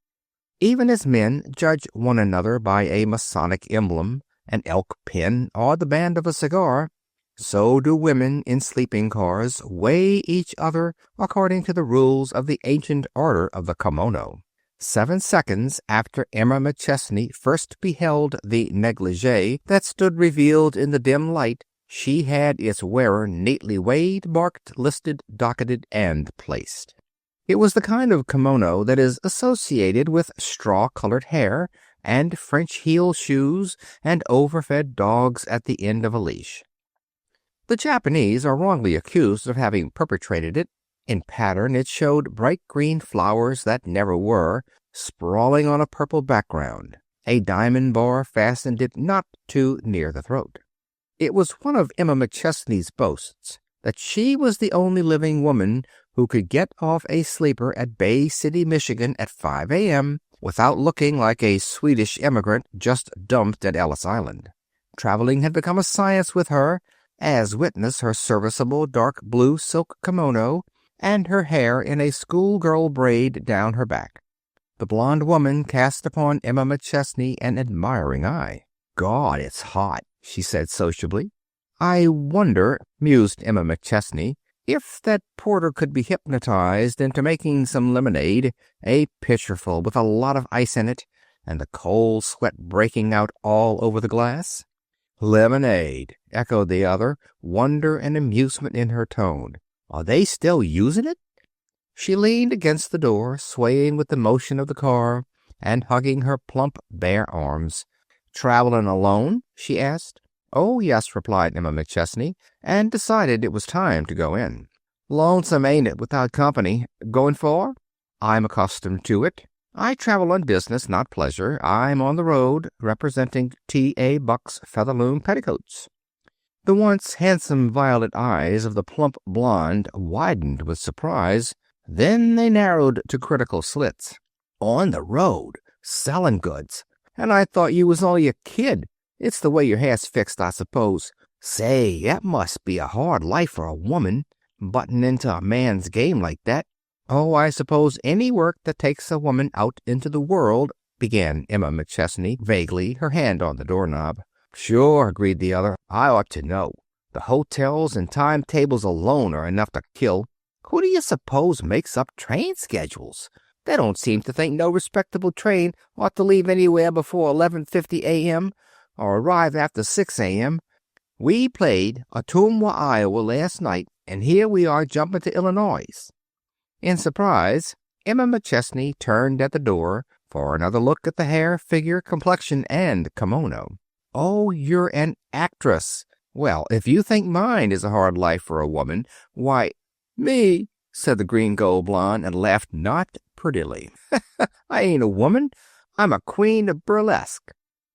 Speaker 1: Even as men judge one another by a Masonic emblem, an elk pin, or the band of a cigar, so do women in sleeping cars weigh each other according to the rules of the ancient order of the kimono. 7 seconds after Emma McChesney first beheld the negligee that stood revealed in the dim light, she had its wearer neatly weighed, marked, listed, docketed, and placed. It was the kind of kimono that is associated with straw-colored hair and French heel shoes and overfed dogs at the end of a leash. The Japanese are wrongly accused of having perpetrated it. In pattern, it showed bright green flowers that never were, sprawling on a purple background. A diamond bar fastened it not too near the throat. It was one of Emma McChesney's boasts that she was the only living woman who could get off a sleeper at Bay City, Michigan at 5 a.m. without looking like a Swedish immigrant just dumped at Ellis Island. Traveling had become a science with her, as witness her serviceable dark blue silk kimono and her hair in a schoolgirl braid down her back. The blonde woman cast upon Emma McChesney an admiring eye. "God, it's hot," she said sociably. "I wonder," mused Emma McChesney, "if that porter could be hypnotized into making some lemonade, a pitcherful with a lot of ice in it, and the cold sweat breaking out all over the glass." "Lemonade," echoed the other, wonder and amusement in her tone. "Are they still using it?" She leaned against the door, swaying with the motion of the car and hugging her plump, bare arms. "Traveling alone?" she asked. "Oh, yes," replied Emma McChesney, and decided it was time to go in. "Lonesome, ain't it, without company? Going far?" "I'm accustomed to it. I travel on business, not pleasure. I'm on the road, representing T.A. Buck's Featherloom Petticoats." The once handsome violet eyes of the plump blonde widened with surprise. Then they narrowed to critical slits. "On the road, selling goods. And I thought you was only a kid. It's the way your hair's fixed, I suppose. Say, that must be a hard life for a woman, butting into a man's game like that." "Oh, I suppose any work that takes a woman out into the world," began Emma McChesney vaguely, her hand on the doorknob. "Sure," agreed the other. "I ought to know. The hotels and timetables alone are enough to kill. Who do you suppose makes up train schedules? They don't seem to think no respectable train ought to leave anywhere before 11:50 a.m. or arrive after 6 a.m. We played Ottumwa, Iowa last night, and here we are jumping to Illinois." In surprise, Emma McChesney turned at the door for another look at the hair, figure, complexion, and kimono. "Oh, you're an actress. Well, if you think mine is a hard life for a woman, why—" "Me," said the green gold blonde, and laughed not prettily. "I ain't a woman. I'm a queen of burlesque."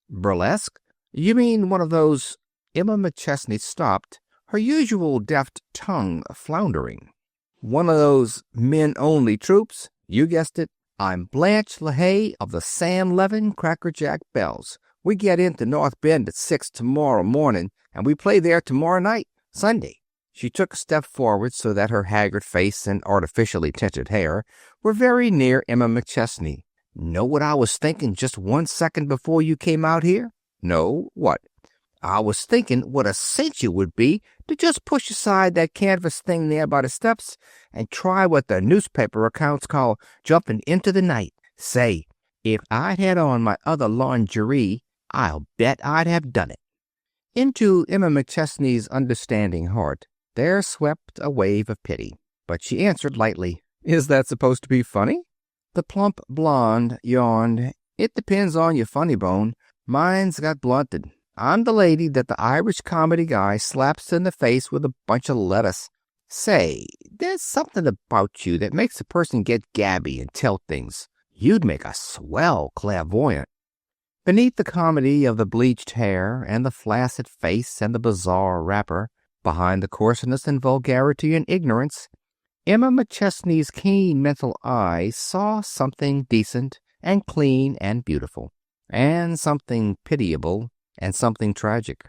Speaker 1: "Burlesque? You mean one of those—" Emma McChesney stopped, her usual deft tongue floundering. "One of those men-only troops. You guessed it. I'm Blanche LaHaye of the Sam Levin Crackerjack Bells. We get into North Bend at 6 tomorrow morning, and we play there tomorrow night, Sunday." She took a step forward so that her haggard face and artificially tinted hair were very near Emma McChesney. "Know what I was thinking just 1 second before you came out here?" "No, what?" "I was thinking what a cinch it would be to just push aside that canvas thing there by the steps and try what the newspaper accounts call jumping into the night. Say, if I'd had on my other lingerie, I'll bet I'd have done it." Into Emma McChesney's understanding heart there swept a wave of pity, but she answered lightly, "Is that supposed to be funny?" The plump blonde yawned. "It depends on your funny bone. Mine's got blunted. I'm the lady that the Irish comedy guy slaps in the face with a bunch of lettuce. Say, there's something about you that makes a person get gabby and tell things. You'd make a swell clairvoyant." Beneath the comedy of the bleached hair and the flaccid face and the bizarre wrapper, behind the coarseness and vulgarity and ignorance, Emma McChesney's keen mental eye saw something decent and clean and beautiful, and something pitiable and something tragic.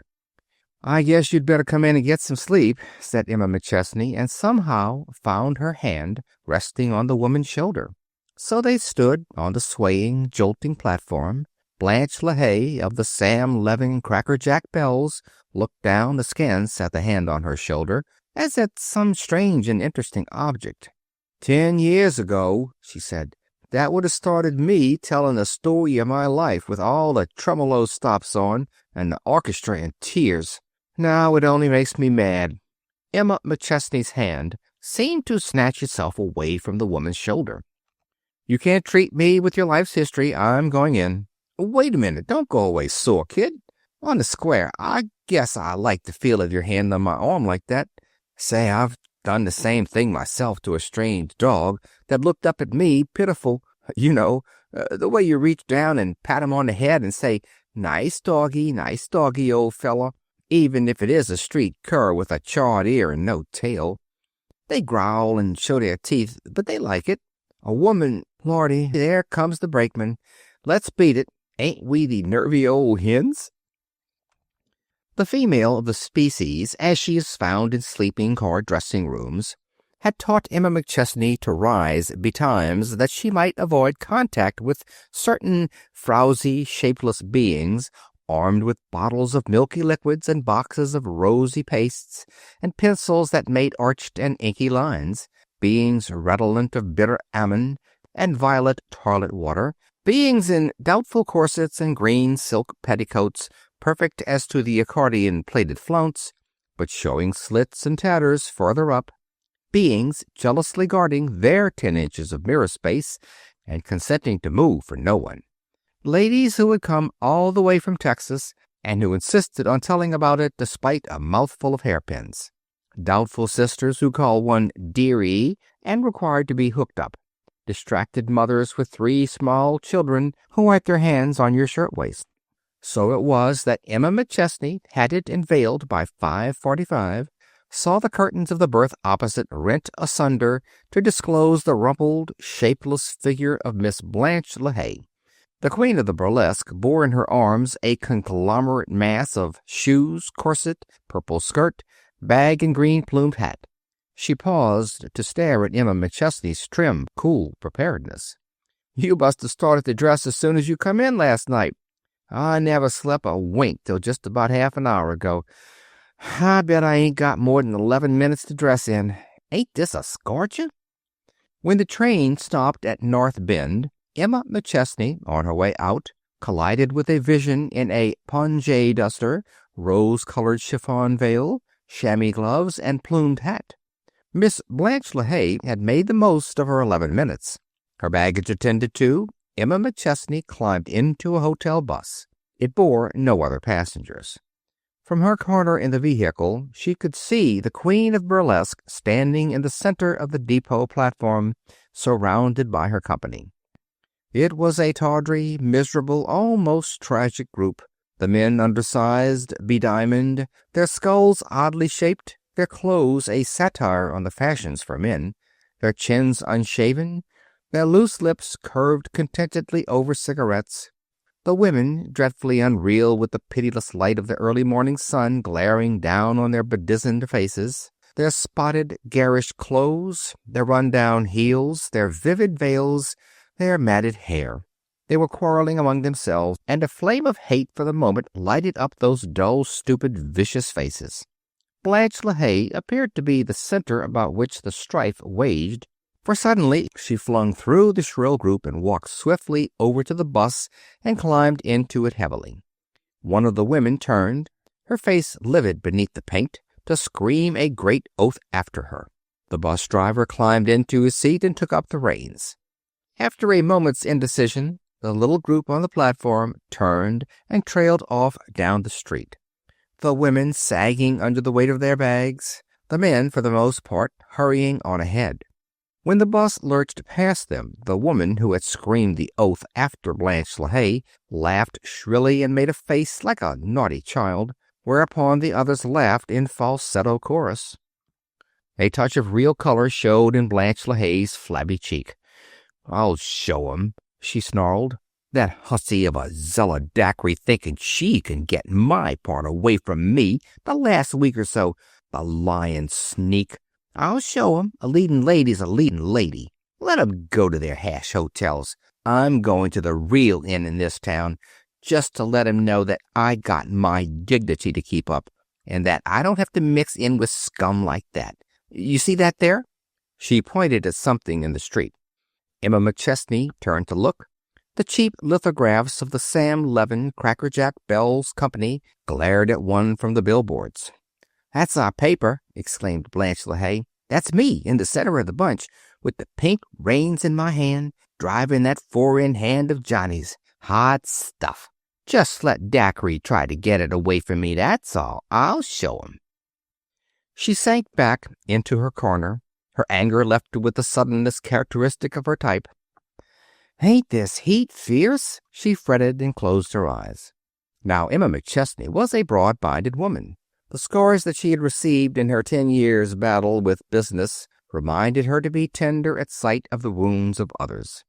Speaker 1: "I guess you'd better come in and get some sleep," said Emma McChesney, and somehow found her hand resting on the woman's shoulder. So they stood on the swaying, jolting platform. Blanche LaHaye of the Sam Levin Cracker Jack Bells looked down askance at the hand on her shoulder, as at some strange and interesting object. "10 years ago," she said, "that would have started me telling the story of my life with all the tremolo stops on and the orchestra in tears. Now it only makes me mad." Emma McChesney's hand seemed to snatch itself away from the woman's shoulder. "You can't treat me with your life's history. I'm going in." "Wait a minute. Don't go away sore, kid. On the square, I guess I like the feel of your hand on my arm like that. Say, I've done the same thing myself to a strange dog that looked up at me, pitiful. You know, the way you reach down and pat him on the head and say, 'Nice doggy, old fella,' even if it is a street cur with a charred ear and no tail. They growl and show their teeth, but they like it. A woman, Lordy, there comes the brakeman. Let's beat it. Ain't we the nervy old hens?" The female of the species, as she is found in sleeping car dressing rooms, had taught Emma McChesney to rise betimes that she might avoid contact with certain frowsy, shapeless beings armed with bottles of milky liquids and boxes of rosy pastes and pencils that made arched and inky lines, beings redolent of bitter almond and violet toilet water, beings in doubtful corsets and green silk petticoats perfect as to the accordion-plaited flounce, but showing slits and tatters further up, beings jealously guarding their 10 inches of mirror space and consenting to move for no one, ladies who had come all the way from Texas and who insisted on telling about it despite a mouthful of hairpins, doubtful sisters who called one dearie and required to be hooked up, distracted mothers with 3 small children who wiped their hands on your shirtwaist. So it was that Emma McChesney, hatted and veiled by 5:45, saw the curtains of the berth opposite rent asunder to disclose the rumpled, shapeless figure of Miss Blanche LaHaye. The queen of the burlesque bore in her arms a conglomerate mass of shoes, corset, purple skirt, bag, and green-plumed hat. She paused to stare at Emma McChesney's trim, cool preparedness. "You must have started to dress as soon as you come in last night. I never slept a wink till just about half an hour ago. I bet I ain't got more than 11 minutes to dress in. Ain't this a scorcher?" When the train stopped at North Bend, Emma McChesney, on her way out, collided with a vision in a pongee duster, rose-colored chiffon veil, chamois gloves, and plumed hat. Miss Blanche LaHaye had made the most of her 11 minutes. Her baggage attended to, Emma McChesney climbed into a hotel bus. It bore no other passengers. From her corner in the vehicle, she could see the queen of burlesque standing in the center of the depot platform, surrounded by her company. It was a tawdry, miserable, almost tragic group. The men undersized, bediamonded, their skulls oddly shaped, their clothes a satire on the fashions for men, their chins unshaven, their loose lips curved contentedly over cigarettes. The women, dreadfully unreal with the pitiless light of the early morning sun glaring down on their bedizened faces, their spotted, garish clothes, their run-down heels, their vivid veils, their matted hair. They were quarreling among themselves, and a flame of hate for the moment lighted up those dull, stupid, vicious faces. Blanche LaHaye appeared to be the center about which the strife waged, for suddenly she flung through the shrill group and walked swiftly over to the bus and climbed into it heavily. One of the women turned, her face livid beneath the paint, to scream a great oath after her. The bus driver climbed into his seat and took up the reins. After a moment's indecision, the little group on the platform turned and trailed off down the street, the women sagging under the weight of their bags, the men, for the most part, hurrying on ahead. When the bus lurched past them, the woman who had screamed the oath after Blanche LaHaye laughed shrilly and made a face like a naughty child, whereupon the others laughed in falsetto chorus. A touch of real color showed in Blanche LaHaye's flabby cheek. "I'll show 'em," she snarled. "That hussy of a Zella Dacre thinking she can get my part away from me the last week or so. The lying sneak. I'll show 'em. A leadin' lady's a leadin' lady. Let 'em go to their hash hotels. I'm going to the real inn in this town, just to let 'em know that I got my dignity to keep up, and that I don't have to mix in with scum like that. You see that there?" She pointed at something in the street. Emma McChesney turned to look. The cheap lithographs of the Sam Levin Crackerjack Bells Company glared at one from the billboards. "That's our paper," exclaimed Blanche LaHaye. "That's me in the center of the bunch, with the pink reins in my hand, driving that four-in-hand of Johnny's. Hot stuff. Just let Dacre try to get it away from me, that's all. I'll show him." She sank back into her corner. Her anger left her with the suddenness characteristic of her type. "Ain't this heat fierce?" she fretted and closed her eyes. Now Emma McChesney was a broad-minded woman. The scars that she had received in her 10 years' battle with business reminded her to be tender at sight of the wounds of others.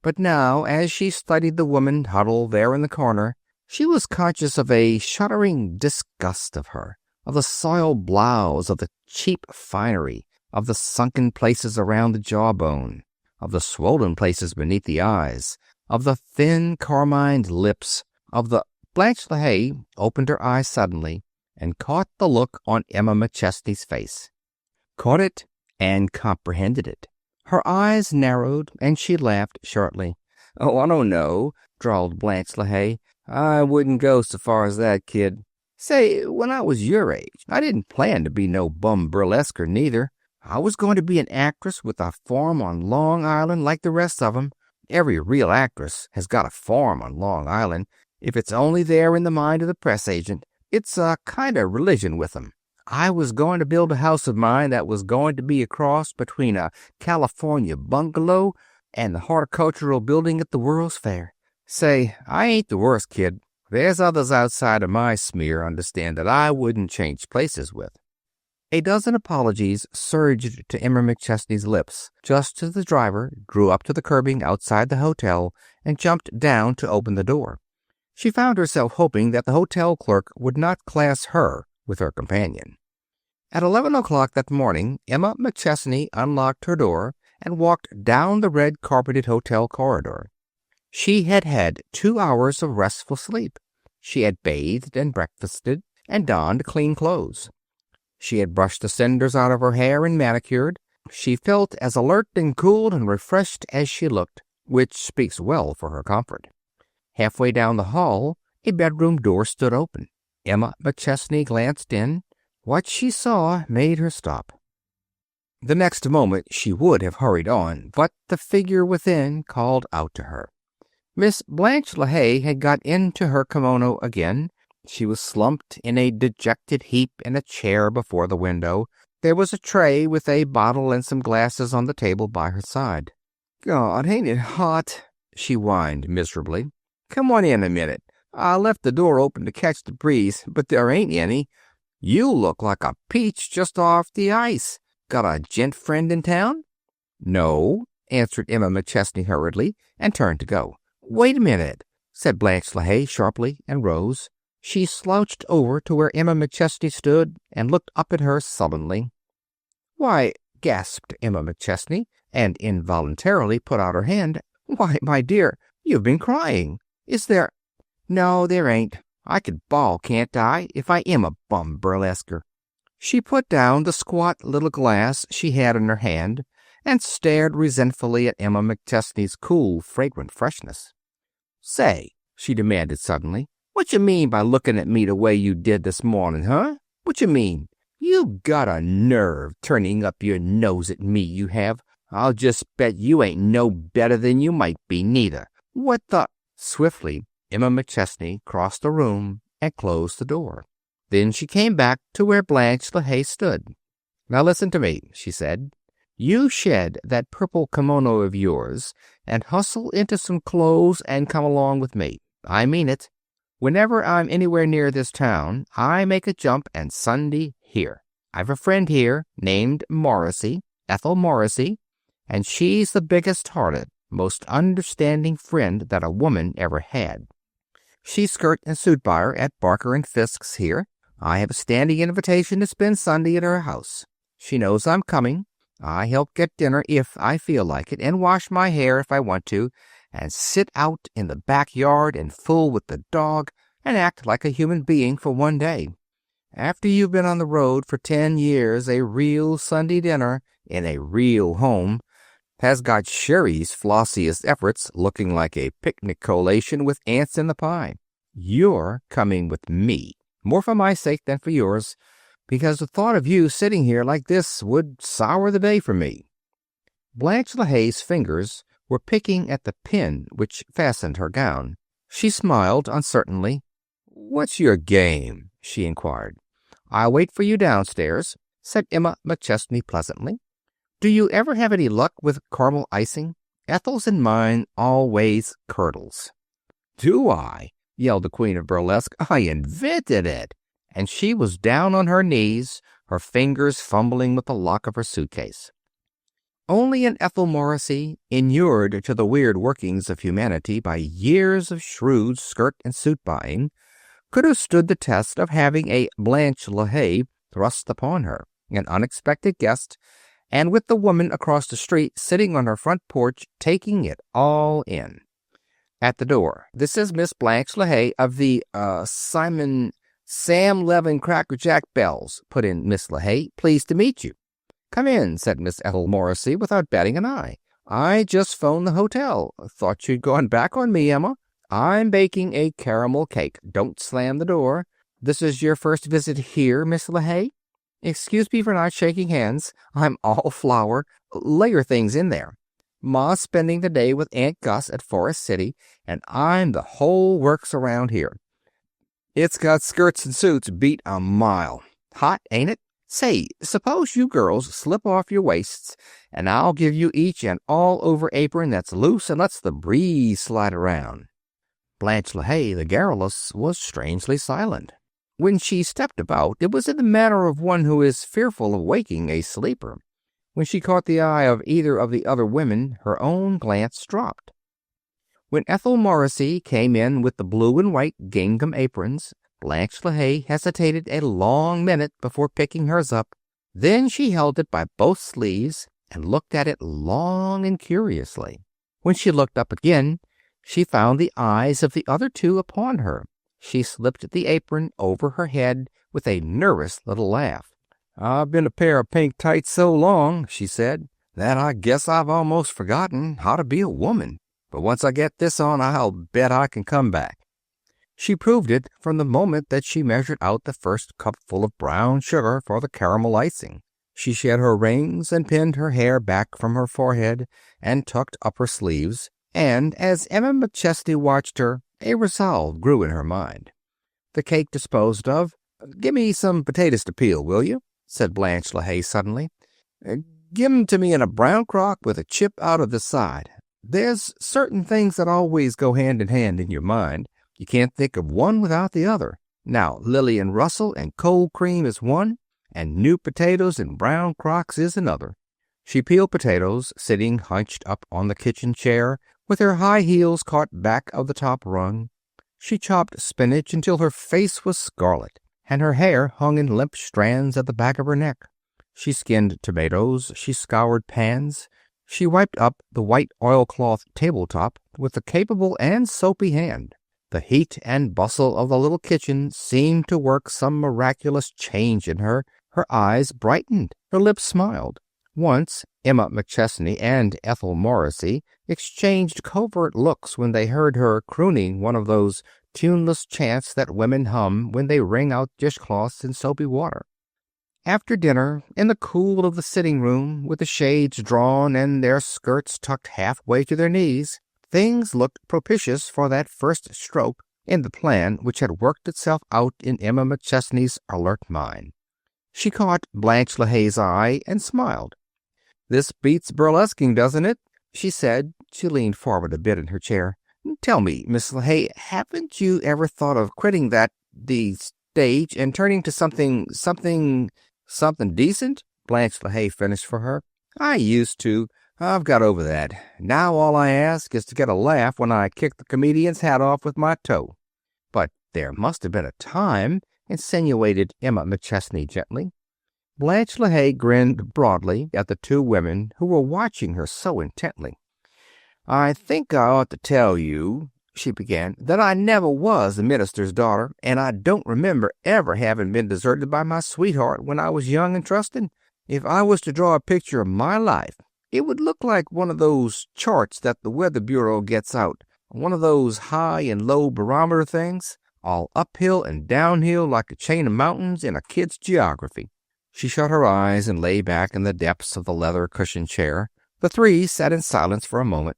Speaker 1: But now, as she studied the woman huddled there in the corner, she was conscious of a shuddering disgust of her, of the soiled blouse, of the cheap finery, of the sunken places around the jawbone, of the swollen places beneath the eyes, of the thin carmined lips, of the... Blanche LaHaye opened her eyes suddenly and caught the look on Emma McChesney's face. Caught it and comprehended it. Her eyes narrowed, and she laughed shortly. "Oh, I don't know," drawled Blanche LaHaye. "I wouldn't go so far as that, kid. Say, when I was your age, I didn't plan to be no bum burlesquer neither. I was going to be an actress with a farm on Long Island like the rest of 'em. Every real actress has got a farm on Long Island, if it's only there in the mind of the press agent. It's a kind of religion with 'em. I was going to build a house of mine that was going to be a cross between a California bungalow and the horticultural building at the World's Fair. Say, I ain't the worst, kid. There's others outside of my smear, understand, that I wouldn't change places with." A dozen apologies surged to Emma McChesney's lips just as the driver drew up to the curbing outside the hotel and jumped down to open the door. She found herself hoping that the hotel clerk would not class her with her companion. At 11 o'clock that morning, Emma McChesney unlocked her door and walked down the red-carpeted hotel corridor. She had had 2 hours of restful sleep. She had bathed and breakfasted and donned clean clothes. She had brushed the cinders out of her hair and manicured. She felt as alert and cool and refreshed as she looked, which speaks well for her comfort. Halfway down the hall, a bedroom door stood open. Emma McChesney glanced in. What she saw made her stop. The next moment she would have hurried on, but the figure within called out to her. Miss Blanche LaHaye had got into her kimono again. She was slumped in a dejected heap in a chair before the window. There was a tray with a bottle and some glasses on the table by her side. "God, ain't it hot?" she whined miserably. "Come on in a minute. I left the door open to catch the breeze, but there ain't any. You look like a peach just off the ice. Got a gent friend in town?" "No," answered Emma McChesney hurriedly, and turned to go. "Wait a minute," said Blanche LaHaye sharply, and rose. She slouched over to where Emma McChesney stood and looked up at her sullenly. "Why," gasped Emma McChesney, and involuntarily put out her hand. "Why, my dear, you've been crying. Is there—" "No, there ain't. I could bawl, can't I, if I am a bum burlesquer." She put down the squat little glass she had in her hand and stared resentfully at Emma McChesney's cool, fragrant freshness. "Say," she demanded suddenly, "what you mean by looking at me the way you did this morning, huh? What you mean? You got a nerve turning up your nose at me, you have. I'll just bet you ain't no better than you might be, neither. What the—" Swiftly, Emma McChesney crossed the room and closed the door. Then she came back to where Blanche LaHaye stood. "Now listen to me," she said. You shed that purple kimono of yours and hustle into some clothes and come along with me. I mean it. Whenever I'm anywhere near this town, I make a jump and Sunday here. I've a friend here named Morrissey, Ethel Morrissey, and she's the biggest-hearted, most understanding friend that a woman ever had. She's skirt and suit buyer at Barker and Fisk's here. I have a standing invitation to spend Sunday at her house. She knows I'm coming. I help get dinner if I feel like it, and wash my hair if I want to, and sit out in the backyard and fool with the dog and act like a human being for one day. After you've been on the road for 10 years, a real Sunday dinner in a real home has got Sherry's flossiest efforts looking like a picnic collation with ants in the pie. You're coming with me, more for my sake than for yours, because the thought of you sitting here like this would sour the day for me. Blanche LaHaye's fingers were picking at the pin which fastened her gown. She smiled uncertainly. "What's your game?" she inquired. "I'll wait for you downstairs," said Emma McChesney pleasantly. "Do you ever have any luck with caramel icing? Ethel's and mine always curdles." "Do I?" yelled the queen of burlesque. "I invented it." And she was down on her knees, her fingers fumbling with the lock of her suitcase. Only an Ethel Morrissey, inured to the weird workings of humanity by years of shrewd skirt and suit buying, could have stood the test of having a Blanche LaHaye thrust upon her, an unexpected guest, and with the woman across the street sitting on her front porch taking it all in. At the door, "This is Miss Blanche LaHaye of the, Sam Levin Cracker Jack Bells," put in Miss LaHaye. "Pleased to meet you." "Come in," said Miss Ethel Morrissey without batting an eye. "I just phoned the hotel. Thought you'd gone back on me, Emma. I'm baking a caramel cake. Don't slam the door. This is your first visit here, Miss LaHaye? Excuse me for not shaking hands. I'm all flour. Lay your things in there. Ma's spending the day with Aunt Gus at Forest City, and I'm the whole works around here. It's got skirts and suits beat a mile. Hot, ain't it? Say, suppose you girls slip off your waists, and I'll give you each an all-over apron that's loose and lets the breeze slide around." Blanche LaHaye, the garrulous, was strangely silent. When she stepped about, it was in the manner of one who is fearful of waking a sleeper. When she caught the eye of either of the other women, her own glance dropped. When Ethel Morrissey came in with the blue and white gingham aprons, Blanche LaHaye hesitated a long minute before picking hers up. Then she held it by both sleeves and looked at it long and curiously. When she looked up again, she found the eyes of the other two upon her. She slipped the apron over her head with a nervous little laugh. "I've been a pair of pink tights so long," she said, "that I guess I've almost forgotten how to be a woman. But once I get this on, I'll bet I can come back." She proved it from the moment that she measured out the first cupful of brown sugar for the caramel icing. She shed her rings and pinned her hair back from her forehead and tucked up her sleeves, and as Emma McChesney watched her, a resolve grew in her mind. The cake disposed of, "Give me some potatoes to peel, will you?" said Blanche LaHaye suddenly. "Give 'em to me in a brown crock with a chip out of the side. There's certain things that always go hand in hand in your mind. You can't think of one without the other. Now, Lillian Russell and cold cream is one, and new potatoes in brown crocks is another." She peeled potatoes, sitting hunched up on the kitchen chair, with her high heels caught back of the top rung. She chopped spinach until her face was scarlet, and her hair hung in limp strands at the back of her neck. She skinned tomatoes, she scoured pans, she wiped up the white oilcloth tabletop with a capable and soapy hand. The heat and bustle of the little kitchen seemed to work some miraculous change in her. Her eyes brightened, her lips smiled. Once Emma McChesney and Ethel Morrissey exchanged covert looks when they heard her crooning one of those tuneless chants that women hum when they wring out dishcloths in soapy water. After dinner, in the cool of the sitting room, with the shades drawn and their skirts tucked halfway to their knees, things looked propitious for that first stroke in the plan which had worked itself out in Emma McChesney's alert mind. She caught Blanche LaHaye's eye and smiled. This beats burlesquing, doesn't it?" she said. She leaned forward a bit in her chair. "Tell me, Miss LaHaye, haven't you ever thought of quitting the stage and turning to something decent?" Blanche LaHaye finished for her. "I used to. I've got over that. Now all I ask is to get a laugh when I kick the comedian's hat off with my toe." "But there must have been a time," insinuated Emma McChesney gently. Blanche LaHaye grinned broadly at the two women who were watching her so intently. "I think I ought to tell you," she began, "that I never was a minister's daughter, and I don't remember ever having been deserted by my sweetheart when I was young and trusting. If I was to draw a picture of my life, it would look like one of those charts that the Weather Bureau gets out, one of those high and low barometer things, all uphill and downhill like a chain of mountains in a kid's geography." She shut her eyes and lay back in the depths of the leather-cushioned chair. The three sat in silence for a moment.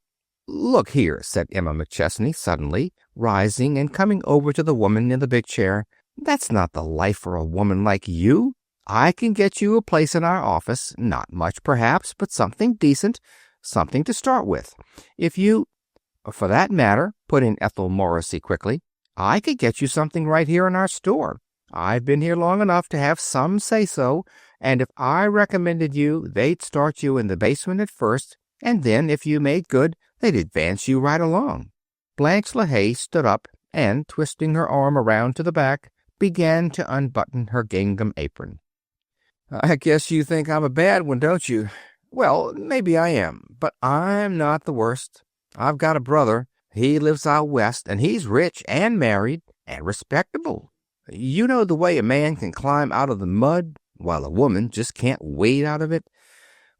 Speaker 1: "Look here," said Emma McChesney suddenly, rising and coming over to the woman in the big chair. "That's not the life for a woman like you. I can get you a place in our office. Not much, perhaps, but something decent, something to start with. If you—" "For that matter," put in Ethel Morrissey quickly, "I could get you something right here in our store. I've been here long enough to have some say-so, and if I recommended you, they'd start you in the basement at first, and then, if you made good, they'd advance you right along." Blanche LaHaye stood up and, twisting her arm around to the back, began to unbutton her gingham apron. "I guess you think I'm a bad one, don't you? Well, maybe I am, but I'm not the worst. I've got a brother. He lives out west, and he's rich and married and respectable. You know the way a man can climb out of the mud while a woman just can't wade out of it?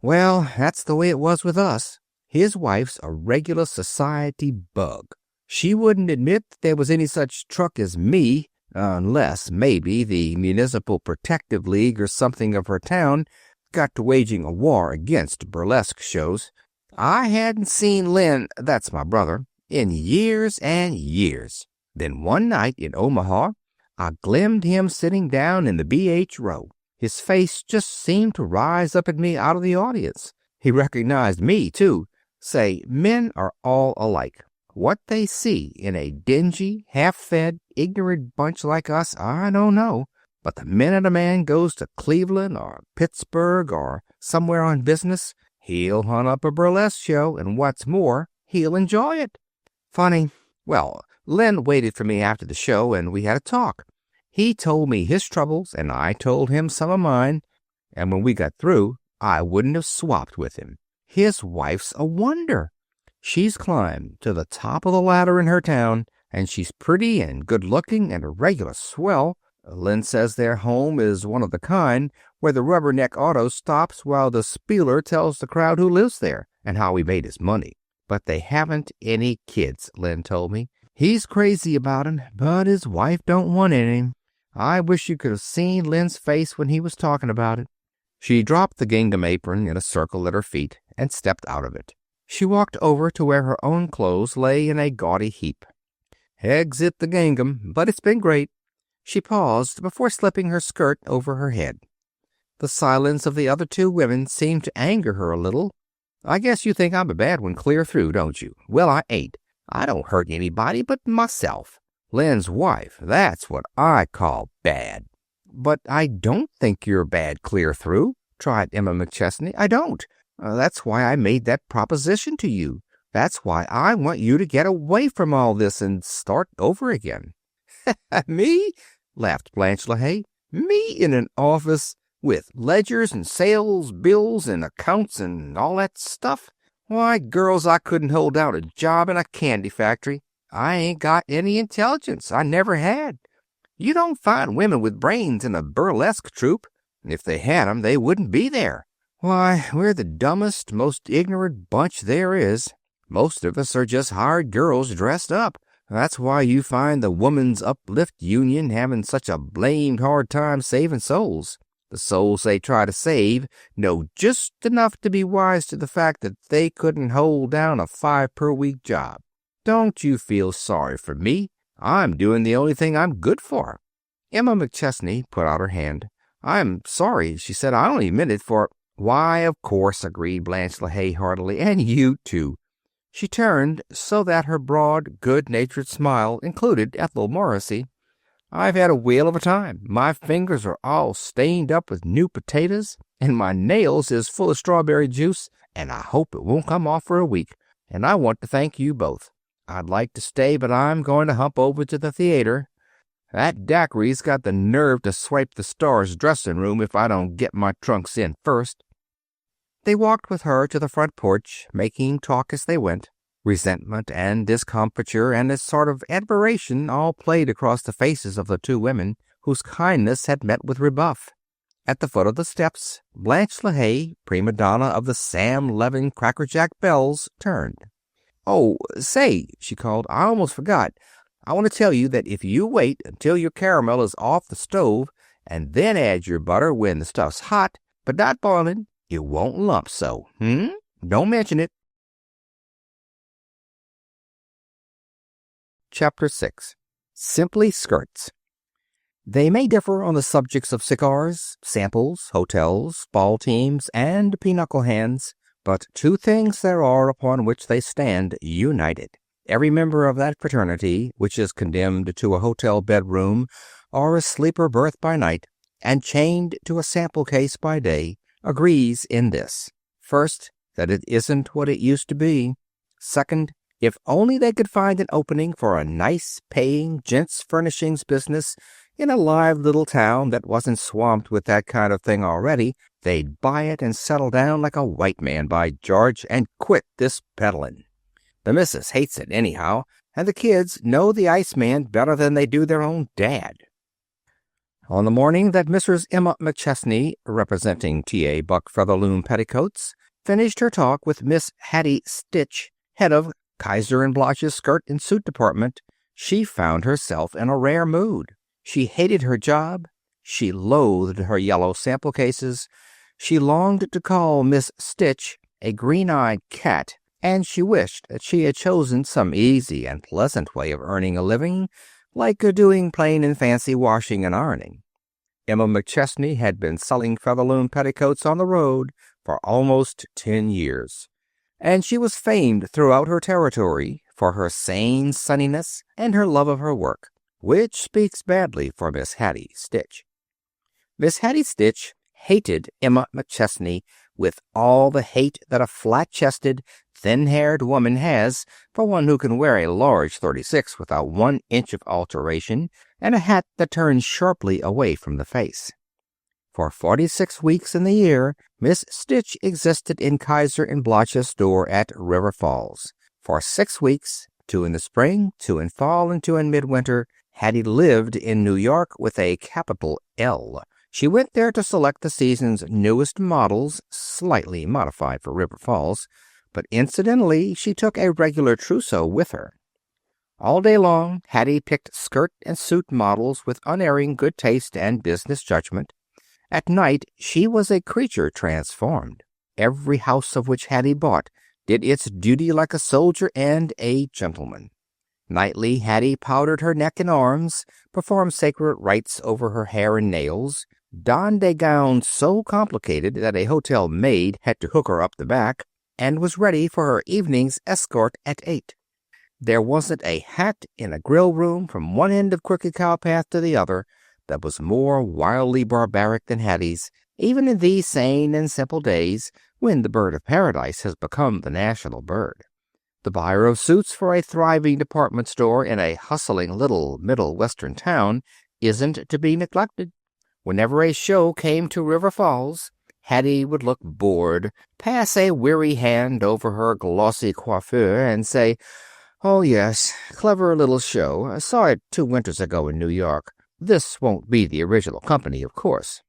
Speaker 1: Well, that's the way it was with us. His wife's a regular society bug. She wouldn't admit that there was any such truck as me, unless, maybe, the Municipal Protective League or something of her town got to waging a war against burlesque shows. I hadn't seen Len, that's my brother, in years and years. Then one night in Omaha, I glimpsed him sitting down in the B.H. row. His face just seemed to rise up at me out of the audience. He recognized me, too. Say, men are all alike. What they see in a dingy, half-fed, ignorant bunch like us, I don't know. But the minute a man goes to Cleveland or Pittsburgh or somewhere on business, he'll hunt up a burlesque show, and what's more, he'll enjoy it. Funny. Well, Len waited for me after the show, and we had a talk. He told me his troubles, and I told him some of mine. And when we got through, I wouldn't have swapped with him. His wife's a wonder. She's climbed to the top of the ladder in her town, and she's pretty and good-looking and a regular swell. Len says their home is one of the kind where the rubberneck auto stops while the spieler tells the crowd who lives there and how he made his money. But they haven't any kids, Len told me. He's crazy about 'em, but his wife don't want any. I wish you could have seen Len's face when he was talking about it. She dropped the gingham apron in a circle at her feet and stepped out of it. She walked over to where her own clothes lay in a gaudy heap. "Exit the gingham, but it's been great." She paused before slipping her skirt over her head. The silence of the other two women seemed to anger her a little. "I guess you think I'm a bad one clear through, don't you? Well, I ain't. I don't hurt anybody but myself. Len's wife, that's what I call bad." "But I don't think you're bad clear through," tried Emma McChesney. "I don't. That's why I made that proposition to you. That's why I want you to get away from all this and start over again." "Me?" laughed Blanche LaHaye. "Me in an office with ledgers and sales bills and accounts and all that stuff? Why, girls, I couldn't hold down a job in a candy factory. I ain't got any intelligence. I never had. You don't find women with brains in a burlesque troupe. If they had 'em, they wouldn't be there. Why, we're the dumbest, most ignorant bunch there is. Most of us are just hired girls dressed up. That's why you find the Woman's Uplift Union having such a blamed hard time saving souls. The souls they try to save know just enough to be wise to the fact that they couldn't hold down a 5-per-week job. Don't you feel sorry for me. I'm doing the only thing I'm good for." Emma McChesney put out her hand. "I'm sorry," she said. "I only meant it for—" "Why, of course," agreed Blanche LaHaye heartily, "and you too." She turned so that her broad, good-natured smile included Ethel Morrissey. "I've had a whale of a time. My fingers are all stained up with new potatoes, and my nails is full of strawberry juice, and I hope it won't come off for a week. And I want to thank you both. I'd like to stay, but I'm going to hump over to the theater. That Daiquiri's got the nerve to swipe the Stars' dressing room if I don't get my trunks in first." They walked with her to the front porch, making talk as they went. Resentment and discomfiture and a sort of admiration all played across the faces of the two women whose kindness had met with rebuff. At the foot of the steps, Blanche LaHaye, prima donna of the Sam Levin Crackerjack Bells, turned. "Oh, say," she called, "I almost forgot. I want to tell you that if you wait until your caramel is off the stove and then add your butter when the stuff's hot, but not boiling, it won't lump so. Don't mention it." Chapter 6. Simply Skirts. They may differ on the subjects of cigars, samples, hotels, ball teams, and pinochle hands, but two things there are upon which they stand united. Every member of that fraternity which is condemned to a hotel bedroom or a sleeper berth by night and chained to a sample case by day agrees in this. First, that it isn't what it used to be. Second, if only they could find an opening for a nice paying gents' furnishings business in a live little town that wasn't swamped with that kind of thing already, they'd buy it and settle down like a white man, by George, and quit this peddling. The missus hates it anyhow, and the kids know the Iceman better than they do their own dad. On the morning that Mrs. Emma McChesney, representing T.A. Buck Featherloom Petticoats, finished her talk with Miss Hattie Stitch, head of Kaiser & Bloch's skirt and suit department, she found herself in a rare mood. She hated her job. She loathed her yellow sample cases. She longed to call Miss Stitch a green-eyed cat, and she wished that she had chosen some easy and pleasant way of earning a living, like doing plain and fancy washing and ironing. Emma McChesney had been selling Featherloom petticoats on the road for almost 10 years, and she was famed throughout her territory for her sane sunniness and her love of her work, which speaks badly for Miss Hattie Stitch. Miss Hattie Stitch hated Emma McChesney with all the hate that a flat-chested, thin-haired woman has for one who can wear a large 36 without 1 inch of alteration and a hat that turns sharply away from the face. For 46 weeks in the year, Miss Stitch existed in Kaiser & Bloch's store at River Falls. For 6 weeks, 2 in the spring, 2 in fall, and 2 in midwinter, Hattie lived in New York with a capital L. She went there to select the season's newest models, slightly modified for River Falls, but incidentally she took a regular trousseau with her. All day long, Hattie picked skirt and suit models with unerring good taste and business judgment. At night, she was a creature transformed. Every house of which Hattie bought did its duty like a soldier and a gentleman. Nightly, Hattie powdered her neck and arms, performed sacred rites over her hair and nails, donned a gown so complicated that a hotel maid had to hook her up the back, and was ready for her evening's escort at 8. There wasn't a hat in a grill room from one end of Crooked Cow Path to the other that was more wildly barbaric than Hattie's, even in these sane and simple days when the bird of paradise has become the national bird. The buyer of suits for a thriving department store in a hustling little Middle Western town isn't to be neglected. Whenever a show came to River Falls, Hattie would look bored, pass a weary hand over her glossy coiffure, and say, "Oh, yes, clever little show. I saw it 2 winters ago in New York. This won't be the original company, of course."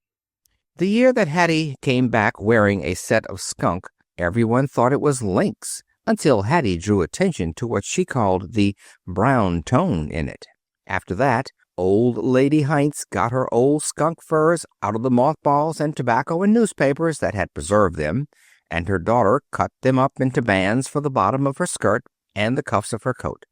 Speaker 1: The year that Hattie came back wearing a set of skunk, everyone thought it was lynx, until Hattie drew attention to what she called the brown tone in it. After that, old Lady Heinz got her old skunk furs out of the mothballs and tobacco and newspapers that had preserved them, and her daughter cut them up into bands for the bottom of her skirt and the cuffs of her coat.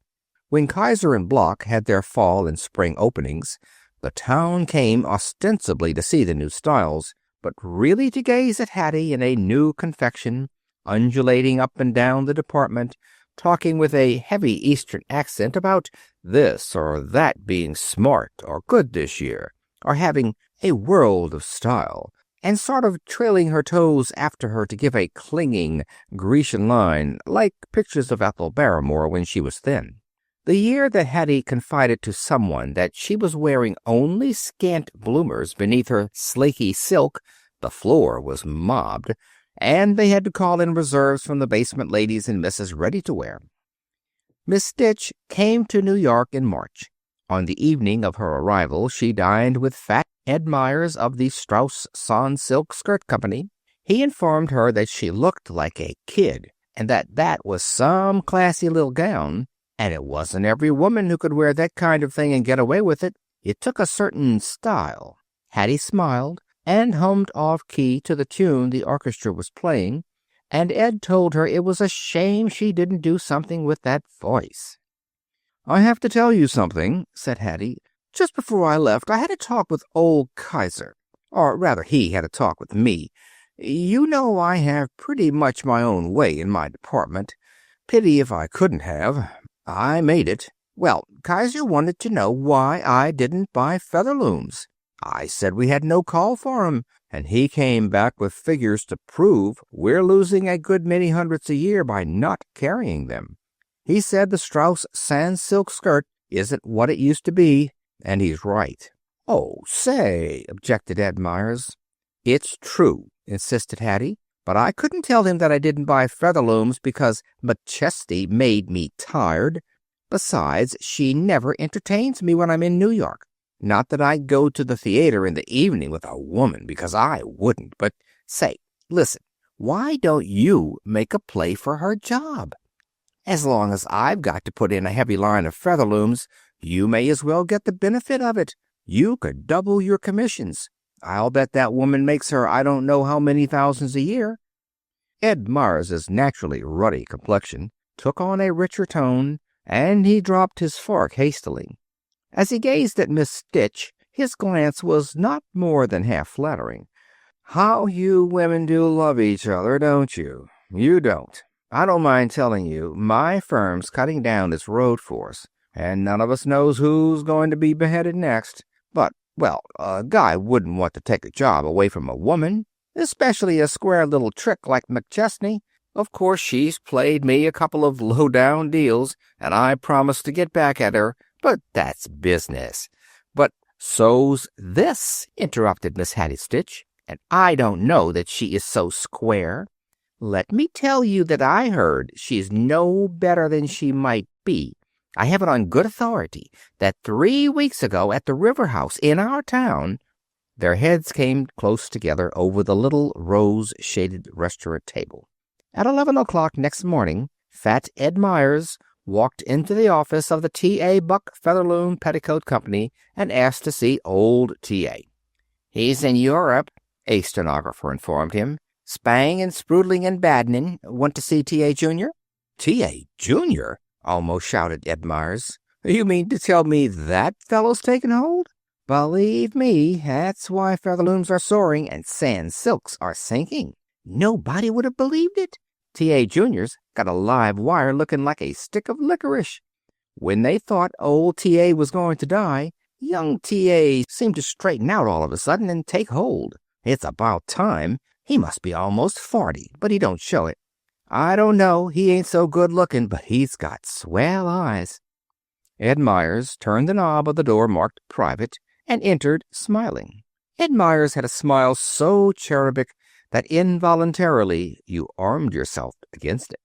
Speaker 1: When Kaiser & Bloch had their fall and spring openings, the town came ostensibly to see the new styles, but really to gaze at Hattie in a new confection, undulating up and down the department, talking with a heavy Eastern accent about this or that being smart or good this year, or having a world of style, and sort of trailing her toes after her to give a clinging Grecian line, like pictures of Ethel Barrymore when she was thin. The year that Hattie confided to someone that she was wearing only scant bloomers beneath her slaky silk, the floor was mobbed, and they had to call in reserves from the basement ladies and Mrs. Ready-to-Wear. Miss Stitch came to New York in March. On the evening of her arrival, she dined with fat Ed Myers of the Strauss Sans Silk Skirt Company. He informed her that she looked like a kid, and that was some classy little gown, and it wasn't every woman who could wear that kind of thing and get away with it. It took a certain style. Hattie smiled and hummed off-key to the tune the orchestra was playing, and Ed told her it was a shame she didn't do something with that voice. "I have to tell you something," said Hattie. "Just before I left, I had a talk with old Kaiser. Or rather, he had a talk with me. You know I have pretty much my own way in my department. Pity if I couldn't have. I made it. Well, Kaiser wanted to know why I didn't buy Featherlooms. I said we had no call for 'em, and he came back with figures to prove we're losing a good many hundreds a year by not carrying them. He said the Strauss Sans Silk skirt isn't what it used to be, and he's right." "Oh, say," objected Ed Myers. "It's true," insisted Hattie, "but I couldn't tell him that I didn't buy Featherlooms because McChesney made me tired. Besides, she never entertains me when I'm in New York. Not that I'd go to the theater in the evening with a woman, because I wouldn't. But say, listen, why don't you make a play for her job? As long as I've got to put in a heavy line of Featherlooms, you may as well get the benefit of it. You could double your commissions. I'll bet that woman makes her I don't know how many thousands a year." Ed Myers's naturally ruddy complexion took on a richer tone, and he dropped his fork hastily. As he gazed at Miss Stitch, his glance was not more than half flattering. "How you women do love each other, don't you? You don't. I don't mind telling you, my firm's cutting down its road force, and none of us knows who's going to be beheaded next. But, well, a guy wouldn't want to take a job away from a woman, especially a square little trick like McChesney. Of course, she's played me a couple of low-down deals, and I promised to get back at her, but that's business." "But so's this," interrupted Miss Hattie Stitch, "and I don't know that she is so square. Let me tell you that I heard she's no better than she might be. I have it on good authority that 3 weeks ago at the River House in our town—" Their heads came close together over the little rose-shaded restaurant table. At 11 o'clock next morning, fat Ed Myers walked into the office of the T.A. Buck Featherloom Petticoat Company and asked to see old T.A. "He's in Europe," a stenographer informed him. "Spang and Sprudling and Badnin want to see T.A. Jr." "T.A. Jr.?" almost shouted Ed Myers. "You mean to tell me that fellow's taken hold?" "Believe me, that's why Featherlooms are soaring and Sans Silks are sinking. Nobody would have believed it. T.A. Jr.'s got a live wire looking like a stick of licorice. When they thought old T.A. was going to die, young T.A. seemed to straighten out all of a sudden and take hold. It's about time. He must be almost 40, but he don't show it. I don't know, he ain't so good looking, but he's got swell eyes." Ed Myers turned the knob of the door marked Private and entered, smiling. Ed Myers had a smile so cherubic that involuntarily you armed yourself against it.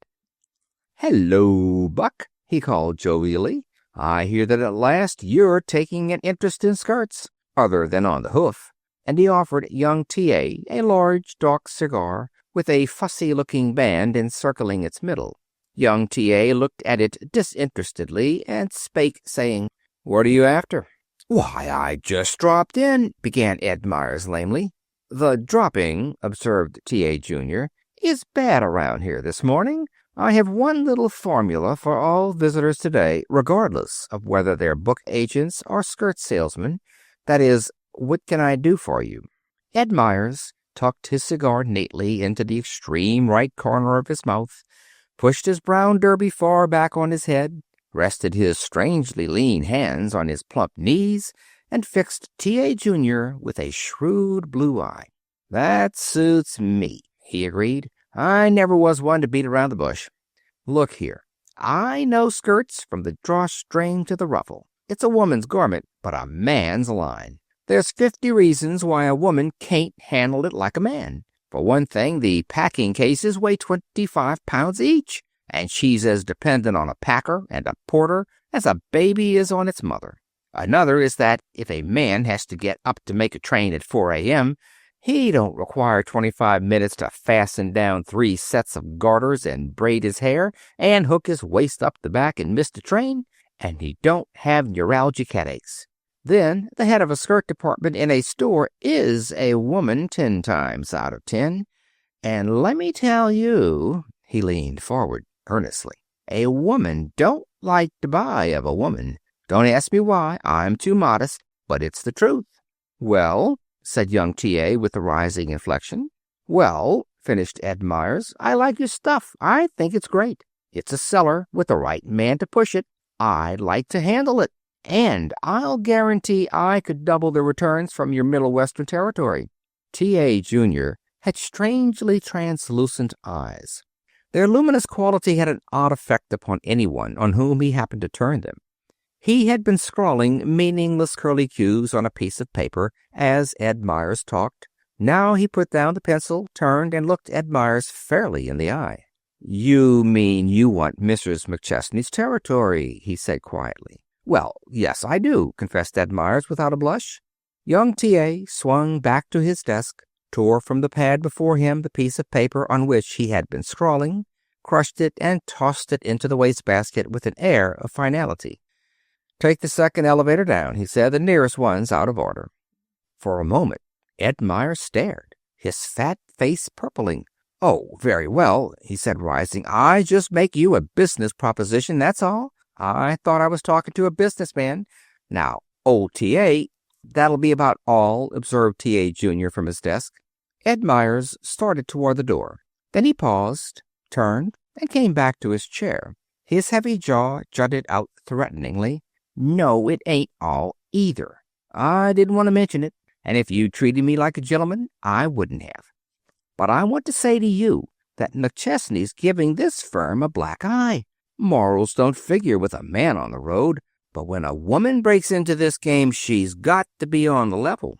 Speaker 1: "Hello, Buck," he called jovially. "I hear that at last you're taking an interest in skirts, other than on the hoof." And he offered young T.A. a large, dark cigar with a fussy-looking band encircling its middle. Young T.A. looked at it disinterestedly and spake, saying, "What are you after?" "Why, I just dropped in," began Ed Myers lamely. "The dropping," observed T.A. Jr., "is bad around here this morning. I have one little formula for all visitors today, regardless of whether they're book agents or skirt salesmen. That is, what can I do for you?" Ed Myers tucked his cigar neatly into the extreme right corner of his mouth, pushed his brown derby far back on his head, rested his strangely lean hands on his plump knees, and fixed T.A. Jr. with a shrewd blue eye. "That suits me," he agreed. "I never was one to beat around the bush. Look here, I know skirts from the drawstring to the ruffle. It's a woman's garment, but a man's line. There's 50 reasons why a woman can't handle it like a man. For one thing, the packing cases weigh 25 pounds each, and she's as dependent on a packer and a porter as a baby is on its mother. Another is that if a man has to get up to make a train at 4 a.m., he don't require 25 minutes to fasten down 3 sets of garters and braid his hair and hook his waist up the back and miss the train, and he don't have neuralgic headaches. Then the head of a skirt department in a store is a woman 10 times out of 10. And let me tell you," he leaned forward earnestly, "a woman don't like to buy of a woman. Don't ask me why. I'm too modest, but it's the truth." "Well," said young T.A. with a rising inflection. "Well," finished Ed Myers, "I like your stuff. I think it's great. It's a seller with the right man to push it. I'd like to handle it. And I'll guarantee I could double the returns from your Middle Western territory." T.A. Jr. had strangely translucent eyes. Their luminous quality had an odd effect upon anyone on whom he happened to turn them. He had been scrawling meaningless curlicues on a piece of paper as Ed Myers talked. Now he put down the pencil, turned, and looked Ed Myers fairly in the eye. "You mean you want Mrs. McChesney's territory," he said quietly. "Well, yes, I do," confessed Ed Myers without a blush. Young T.A. swung back to his desk, tore from the pad before him the piece of paper on which he had been scrawling, crushed it, and tossed it into the wastebasket with an air of finality. "Take the second elevator down," he said. "The nearest one's out of order." For a moment Ed Myers stared, his fat face purpling. "Oh, very well," he said, rising. "I just make you a business proposition, that's all. I thought I was talking to a businessman. Now, old T.A." "That'll be about all," observed T.A. Jr. from his desk. Ed Myers started toward the door. Then he paused, turned, and came back to his chair. His heavy jaw jutted out threateningly. "No, it ain't all, either. I didn't want to mention it, and if you treated me like a gentleman, I wouldn't have. But I want to say to you that McChesney's giving this firm a black eye. Morals don't figure with a man on the road, but when a woman breaks into this game, she's got to be on the level."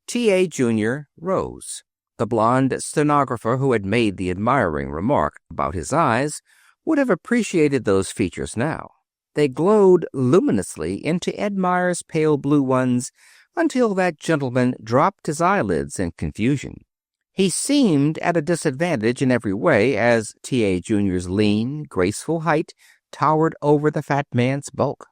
Speaker 1: T.A. Jr. rose. The blonde stenographer who had made the admiring remark about his eyes would have appreciated those features now. They glowed luminously into Ed Myers' pale blue ones until that gentleman dropped his eyelids in confusion. He seemed at a disadvantage in every way as T.A. Jr.'s lean, graceful height towered over the fat man's bulk.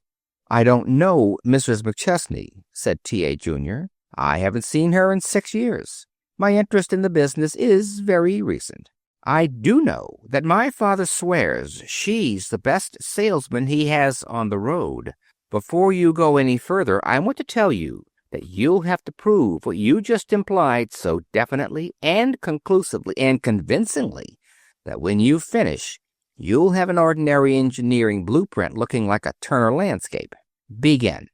Speaker 1: "I don't know Mrs. McChesney," said T.A. Jr. "I haven't seen her in 6 years. My interest in the business is very recent. I do know that my father swears she's the best salesman he has on the road. Before you go any further, I want to tell you that you'll have to prove what you just implied so definitely and conclusively and convincingly that when you finish, you'll have an ordinary engineering blueprint looking like a Turner landscape. Begin."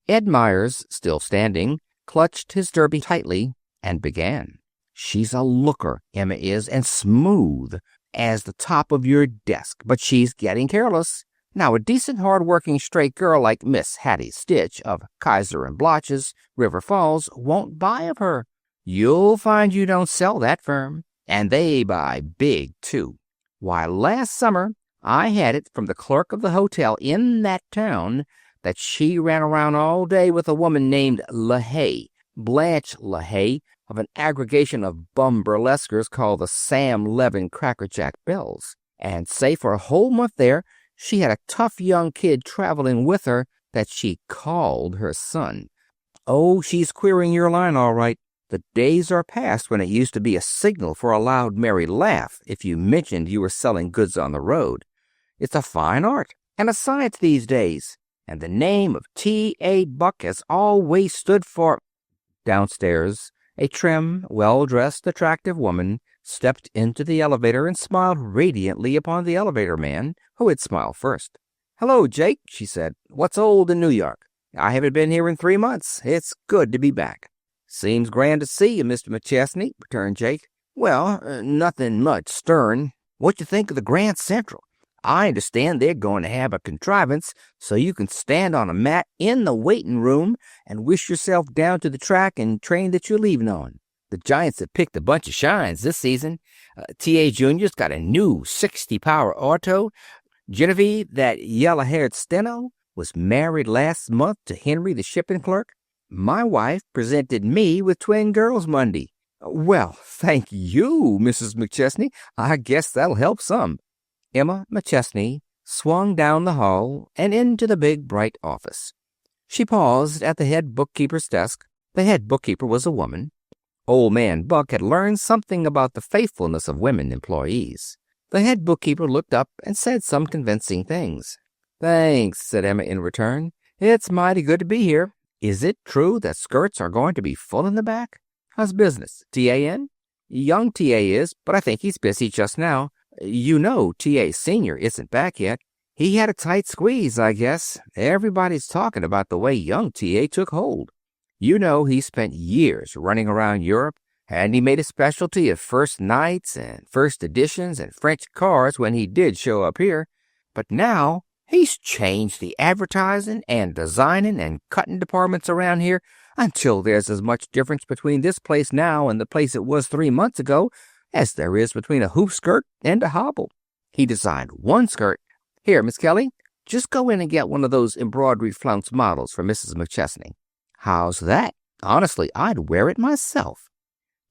Speaker 1: Ed Myers, still standing, clutched his derby tightly and began. "She's a looker, Emma is, and smooth as the top of your desk, but she's getting careless. Now, a decent, hard-working, straight girl like Miss Hattie Stitch of Kaiser and Blotch's, River Falls, won't buy of her. You'll find you don't sell that firm, and they buy big, too. Why, last summer I had it from the clerk of the hotel in that town that she ran around all day with a woman named LaHaye, Blanche LaHaye, of an aggregation of bum burlesquers called the Sam Levin Crackerjack Bells. And say for a whole month there, she had a tough young kid traveling with her that she called her son. Oh, she's queering your line all right. The days are past when it used to be a signal for a loud, merry laugh if you mentioned you were selling goods on the road. It's a fine art and a science these days, and the name of T.A. Buck has always stood for—" Downstairs, A trim, well-dressed, attractive woman stepped into the elevator and smiled radiantly upon the elevator man, who had smiled first. "Hello, Jake," she said. "What's old in New York? I haven't been here in 3 months. It's good to be back." "Seems grand to see you, Mr. McChesney," returned Jake. "Well, nothing much stirring. What you think of the Grand Central? I understand they're going to have a contrivance so you can stand on a mat in the waiting room and wish yourself down to the track and train that you're leaving on. The Giants have picked a bunch of shines this season. T.A. Jr.'s got a new 60-power auto. Genevieve, that yellow-haired steno, was married last month to Henry, the shipping clerk. My wife presented me with twin girls Monday. Well, thank you, Mrs. McChesney. I guess that'll help some." Emma McChesney swung down the hall and into the big, bright office. She paused at the head bookkeeper's desk. The head bookkeeper was a woman. Old man Buck had learned something about the faithfulness of women employees. The head bookkeeper looked up and said some convincing things. "Thanks," said Emma in return. "It's mighty good to be here. Is it true that skirts are going to be full in the back? How's business? T.A. in?" "Young T.A. is, but I think he's busy just now. You know T.A. Sr. isn't back yet. He had a tight squeeze, I guess. Everybody's talking about the way young T.A. took hold. You know he spent years running around Europe, and he made a specialty of first nights and first editions and French cars when he did show up here. But now he's changed the advertising and designing and cutting departments around here until there's as much difference between this place now and the place it was 3 months ago as there is between a hoop skirt and a hobble. He designed one skirt. Here, Miss Kelly, just go in and get one of those embroidery flounce models for Mrs. McChesney. How's that? Honestly, I'd wear it myself."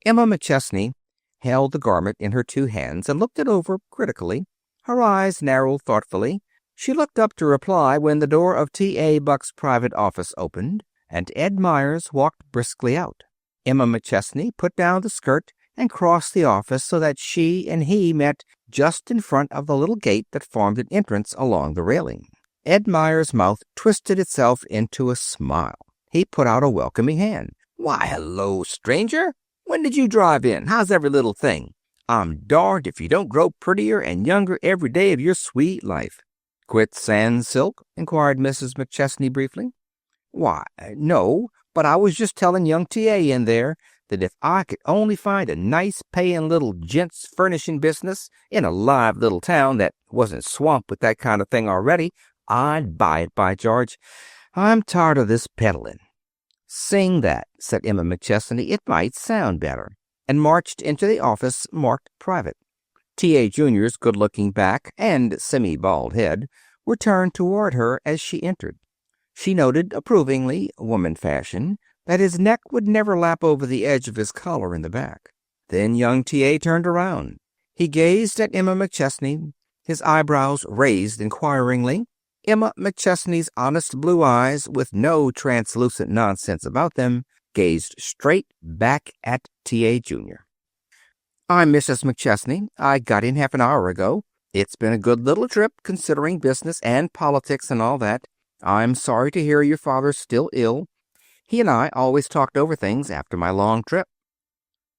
Speaker 1: Emma McChesney held the garment in her two hands and looked it over critically. Her eyes narrowed thoughtfully. She looked up to reply when the door of T.A. Buck's private office opened, and Ed Myers walked briskly out. Emma McChesney put down the skirt and crossed the office so that she and he met just in front of the little gate that formed an entrance along the railing. Ed Myers' mouth twisted itself into a smile. He put out a welcoming hand. "Why, hello, stranger. When did you drive in? How's every little thing? I'm darned if you don't grow prettier and younger every day of your sweet life." "Quit Sans Silk?" inquired Mrs. McChesney briefly. "Why, no, but I was just telling young T.A. in there that if I could only find a nice paying little gents furnishing business in a live little town that wasn't swamped with that kind of thing already, I'd buy it, by George. I'm tired of this peddling." "Sing that," said Emma McChesney. "It might sound better," and marched into the office marked private. T.A. Jr.'s good-looking back and semi-bald head were turned toward her as she entered. She noted approvingly, woman fashion, that his neck would never lap over the edge of his collar in the back. Then young T.A. turned around. He gazed at Emma McChesney, his eyebrows raised inquiringly. Emma McChesney's honest blue eyes, with no translucent nonsense about them, gazed straight back at T.A. Jr. "I'm Mrs. McChesney. I got in half an hour ago. It's been a good little trip, considering business and politics and all that. I'm sorry to hear your father's still ill. He and I always talked over things after my long trip."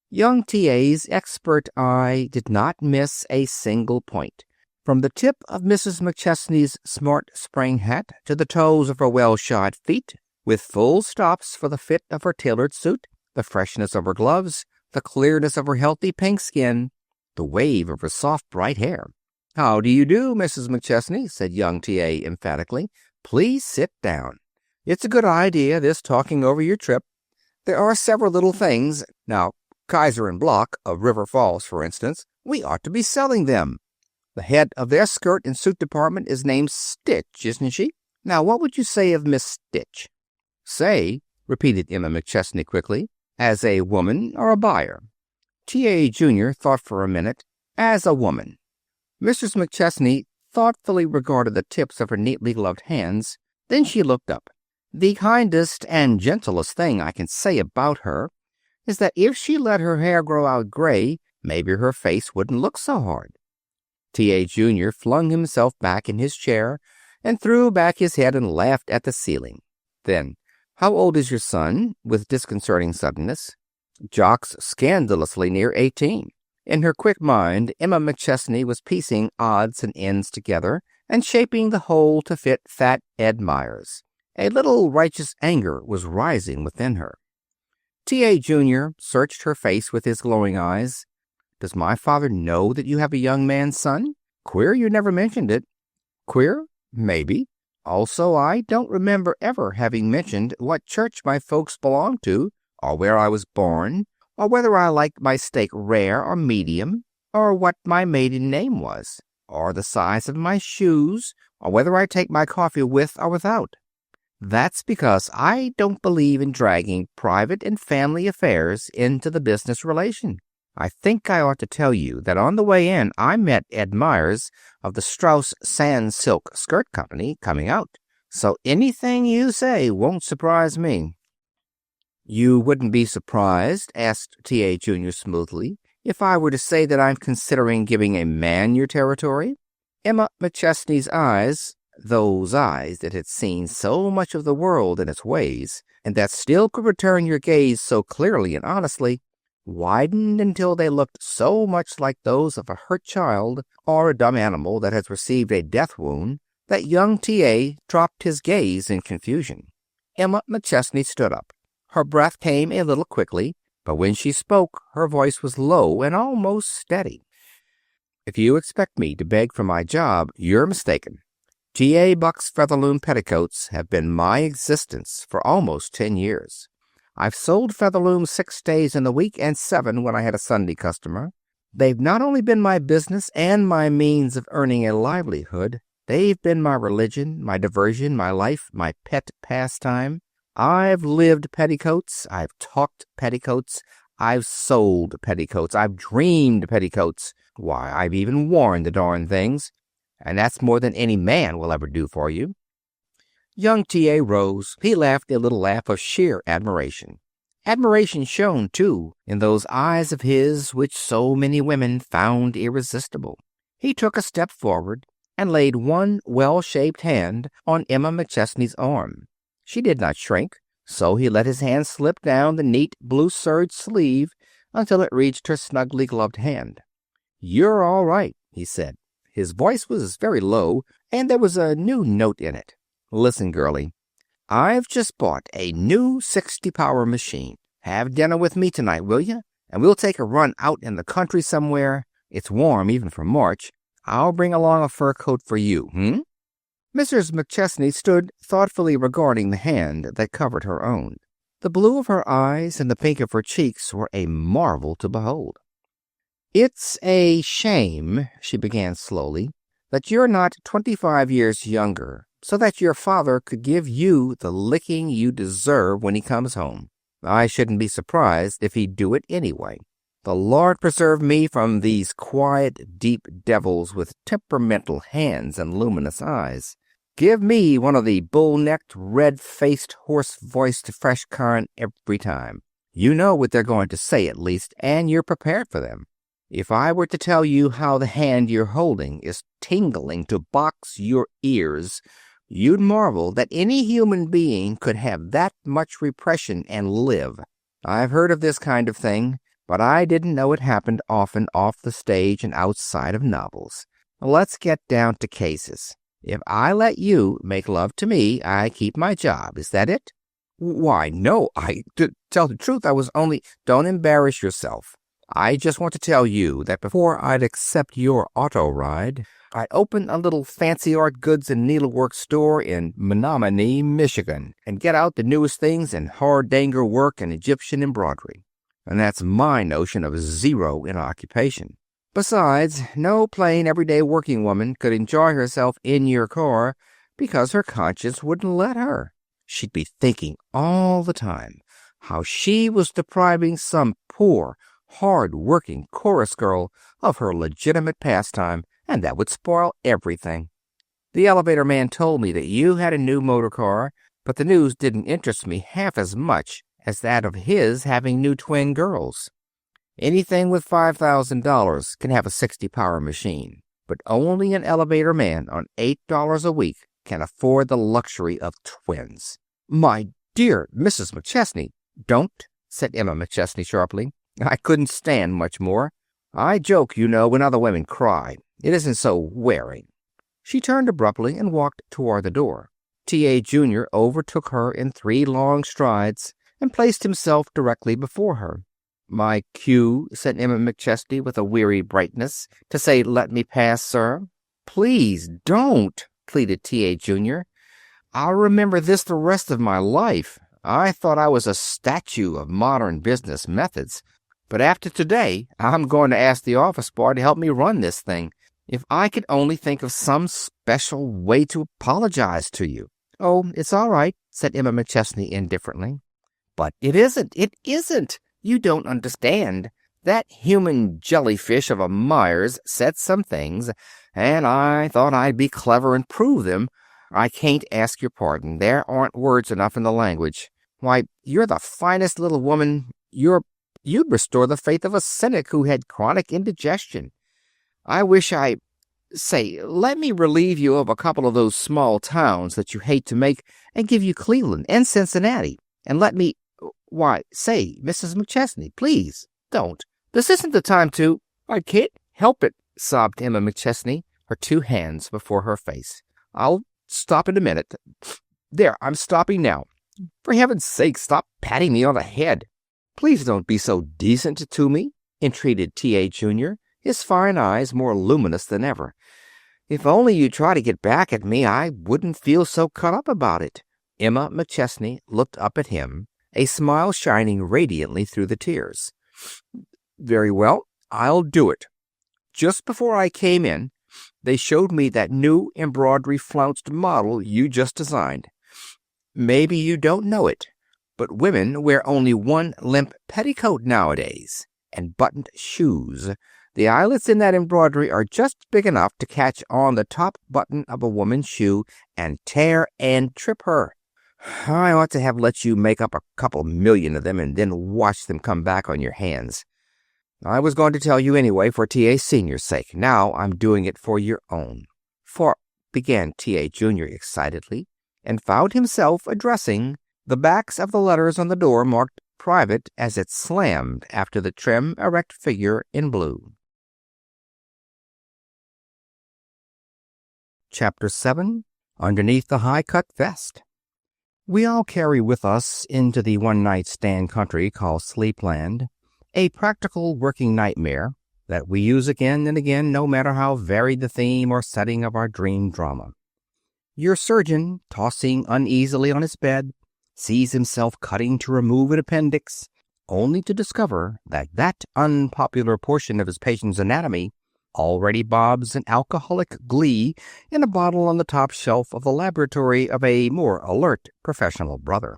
Speaker 1: Young T.A.'s expert eye did not miss a single point. From the tip of Mrs. McChesney's smart spring hat to the toes of her well-shod feet, with full stops for the fit of her tailored suit, the freshness of her gloves, the clearness of her healthy pink skin, the wave of her soft bright hair. "How do you do, Mrs. McChesney?" said young T.A. emphatically. "Please sit down. It's a good idea, this talking over your trip. There are several little things. Now, Kaiser and Block, of River Falls, for instance, we ought to be selling them. The head of their skirt and suit department is named Stitch, isn't she? Now, what would you say of Miss Stitch?" "Say," repeated Emma McChesney quickly, "as a woman or a buyer?" T.A. Jr. thought for a minute. "As a woman." Mrs. McChesney thoughtfully regarded the tips of her neatly gloved hands. Then she looked up. "The kindest and gentlest thing I can say about her is that if she let her hair grow out gray, maybe her face wouldn't look so hard." T.A. Jr. flung himself back in his chair and threw back his head and laughed at the ceiling. Then, "How old is your son?" with disconcerting suddenness. Jock's scandalously near 18. In her quick mind, Emma McChesney was piecing odds and ends together and shaping the whole to fit fat Ed Myers. A little righteous anger was rising within her. T.A. Jr. searched her face with his glowing eyes. "Does my father know that you have a young man's son? Queer you never mentioned it." "Queer? Maybe. Also, I don't remember ever having mentioned what church my folks belong to, or where I was born, or whether I like my steak rare or medium, or what my maiden name was, or the size of my shoes, or whether I take my coffee with or without. That's because I don't believe in dragging private and family affairs into the business relation. I think I ought to tell you that on the way in I met Ed Myers of the Strauss Sans Silk Skirt Company coming out, so anything you say won't surprise me." "You wouldn't be surprised," asked T.A. Jr. smoothly, "if I were to say that I'm considering giving a man your territory?" Emma McChesney's eyes, those eyes that had seen so much of the world and its ways, and that still could return your gaze so clearly and honestly, widened until they looked so much like those of a hurt child or a dumb animal that has received a death wound that young T.A. dropped his gaze in confusion. Emma McChesney stood up. Her breath came a little quickly, but when she spoke, her voice was low and almost steady. "If you expect me to beg for my job, you're mistaken. T.A. Buck's Featherloom Petticoats have been my existence for almost 10 years. I've sold Featherlooms 6 days in the week and 7 when I had a Sunday customer. They've not only been my business and my means of earning a livelihood, they've been my religion, my diversion, my life, my pet pastime. I've lived petticoats, I've talked petticoats, I've sold petticoats, I've dreamed petticoats. Why, I've even worn the darn things. And that's more than any man will ever do for you." Young T.A. rose. He laughed a little laugh of sheer admiration. Admiration shone, too, in those eyes of his which so many women found irresistible. He took a step forward and laid one well-shaped hand on Emma McChesney's arm. She did not shrink, so he let his hand slip down the neat blue serge sleeve until it reached her snugly gloved hand. "You're all right," he said. His voice was very low, and there was a new note in it. "Listen, girlie, I've just bought a new 60-power machine. Have dinner with me tonight, will you? And we'll take a run out in the country somewhere. It's warm even for March. I'll bring along a fur coat for you, Mrs. McChesney stood thoughtfully regarding the hand that covered her own. The blue of her eyes and the pink of her cheeks were a marvel to behold. "It's a shame," she began slowly, "that you're not 25 years younger, so that your father could give you the licking you deserve when he comes home. I shouldn't be surprised if he'd do it anyway. The Lord preserve me from these quiet, deep devils with temperamental hands and luminous eyes. Give me one of the bull-necked, red-faced, hoarse-voiced fresh kind every time. You know what they're going to say, at least, and you're prepared for them. If I were to tell you how the hand you're holding is tingling to box your ears, you'd marvel that any human being could have that much repression and live. I've heard of this kind of thing, but I didn't know it happened often off the stage and outside of novels. Let's get down to cases. If I let you make love to me, I keep my job. Is that it?" "Why, no, to tell the truth, I was only—" "Don't embarrass yourself. I just want to tell you that before I'd accept your auto ride, I'd open a little fancy art goods and needlework store in Menominee, Michigan, and get out the newest things in hardanger work and Egyptian embroidery. And that's my notion of zero in occupation. Besides, no plain, everyday working woman could enjoy herself in your car because her conscience wouldn't let her. She'd be thinking all the time how she was depriving some poor, hard-working chorus girl of her legitimate pastime, and that would spoil everything. The elevator man told me that you had a new motor car, but the news didn't interest me half as much as that of his having new twin girls. Anything with $5,000 can have a 60-power machine, but only an elevator man on $8 a week can afford the luxury of twins. My dear Mrs. McChesney, don't said Emma McChesney sharply. I couldn't stand much more. I joke, you know, when other women cry. It isn't so wearing. She turned abruptly and walked toward the door. T.A. Jr. overtook her in 3 long strides and placed himself directly before her. My cue, said Emma McChesney with a weary brightness, to say, let me pass, sir. Please don't, pleaded T.A. Jr. I'll remember this the rest of my life. I thought I was a statue of modern business methods. But after today, I'm going to ask the office boy to help me run this thing. If I could only think of some special way to apologize to you. Oh, it's all right, said Emma McChesney indifferently. But it isn't. It isn't. You don't understand. That human jellyfish of a Myers said some things, and I thought I'd be clever and prove them. I can't ask your pardon. There aren't words enough in the language. Why, you're the finest little woman. You'd restore the faith of a cynic who had chronic indigestion. I wish Say, let me relieve you of a couple of those small towns that you hate to make and give you Cleveland and Cincinnati. And let me... Why, say, Mrs. McChesney, please, don't. This isn't the time to... I can't help it, sobbed Emma McChesney, her 2 hands before her face. I'll stop in a minute. There, I'm stopping now. For heaven's sake, stop patting me on the head. Please don't be so decent to me, entreated T.A. Jr., his fine eyes more luminous than ever. If only you'd try to get back at me, I wouldn't feel so cut up about it. Emma McChesney looked up at him, a smile shining radiantly through the tears. Very well, I'll do it. Just before I came in, they showed me that new embroidery-flounced model you just designed. Maybe you don't know it, but women wear only 1 limp petticoat nowadays, and buttoned shoes. The eyelets in that embroidery are just big enough to catch on the top button of a woman's shoe and tear and trip her. I ought to have let you make up a couple million of them and then watch them come back on your hands. I was going to tell you anyway for T.A. Sr.'s sake. Now I'm doing it for your own. For, began T.A. Jr. excitedly, and found himself addressing the backs of the letters on the door marked private as it slammed after the trim, erect figure in blue. Chapter 7. Underneath the High-Cut Vest. We all carry with us into the one-night-stand country called Sleepland a practical working nightmare that we use again and again no matter how varied the theme or setting of our dream drama. Your surgeon, tossing uneasily on his bed, sees himself cutting to remove an appendix, only to discover that unpopular portion of his patient's anatomy already bobs in alcoholic glee in a bottle on the top shelf of the laboratory of a more alert professional brother.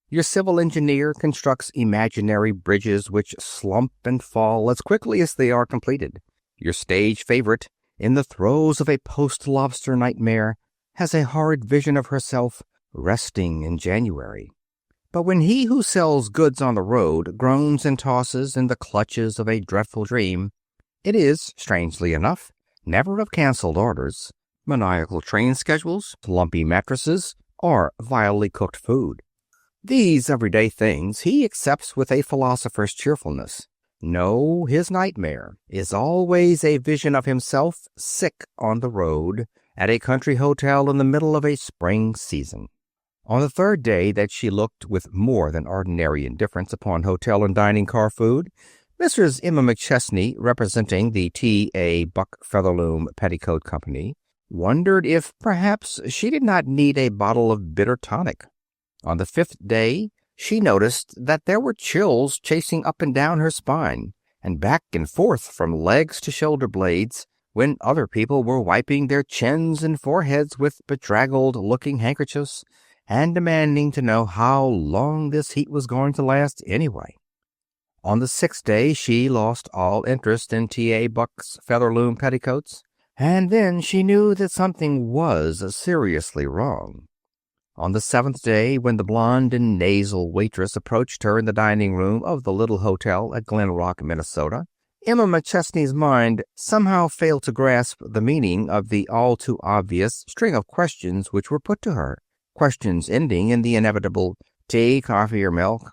Speaker 1: Your civil engineer constructs imaginary bridges which slump and fall as quickly as they are completed. Your stage favorite, in the throes of a post-lobster nightmare, has a horrid vision of herself resting in January. But when he who sells goods on the road groans and tosses in the clutches of a dreadful dream, it is, strangely enough, never of canceled orders, maniacal train schedules, lumpy mattresses, or vilely cooked food. These everyday things he accepts with a philosopher's cheerfulness. No, his nightmare is always a vision of himself sick on the road at a country hotel in the middle of a spring season. On the 3rd day that she looked with more than ordinary indifference upon hotel and dining car food, Mrs. Emma McChesney, representing the T.A. Buck Featherloom Petticoat Company, wondered if perhaps she did not need a bottle of bitter tonic. On the 5th day, she noticed that there were chills chasing up and down her spine, and back and forth from legs to shoulder blades, when other people were wiping their chins and foreheads with bedraggled-looking handkerchiefs, and demanding to know how long this heat was going to last anyway. On the 6th day, she lost all interest in T.A. Buck's Featherloom petticoats, and then she knew that something was seriously wrong. On the 7th day, when the blonde and nasal waitress approached her in the dining room of the little hotel at Glen Rock, Minnesota, Emma McChesney's mind somehow failed to grasp the meaning of the all-too-obvious string of questions which were put to her, questions ending in the inevitable tea, coffee, or milk.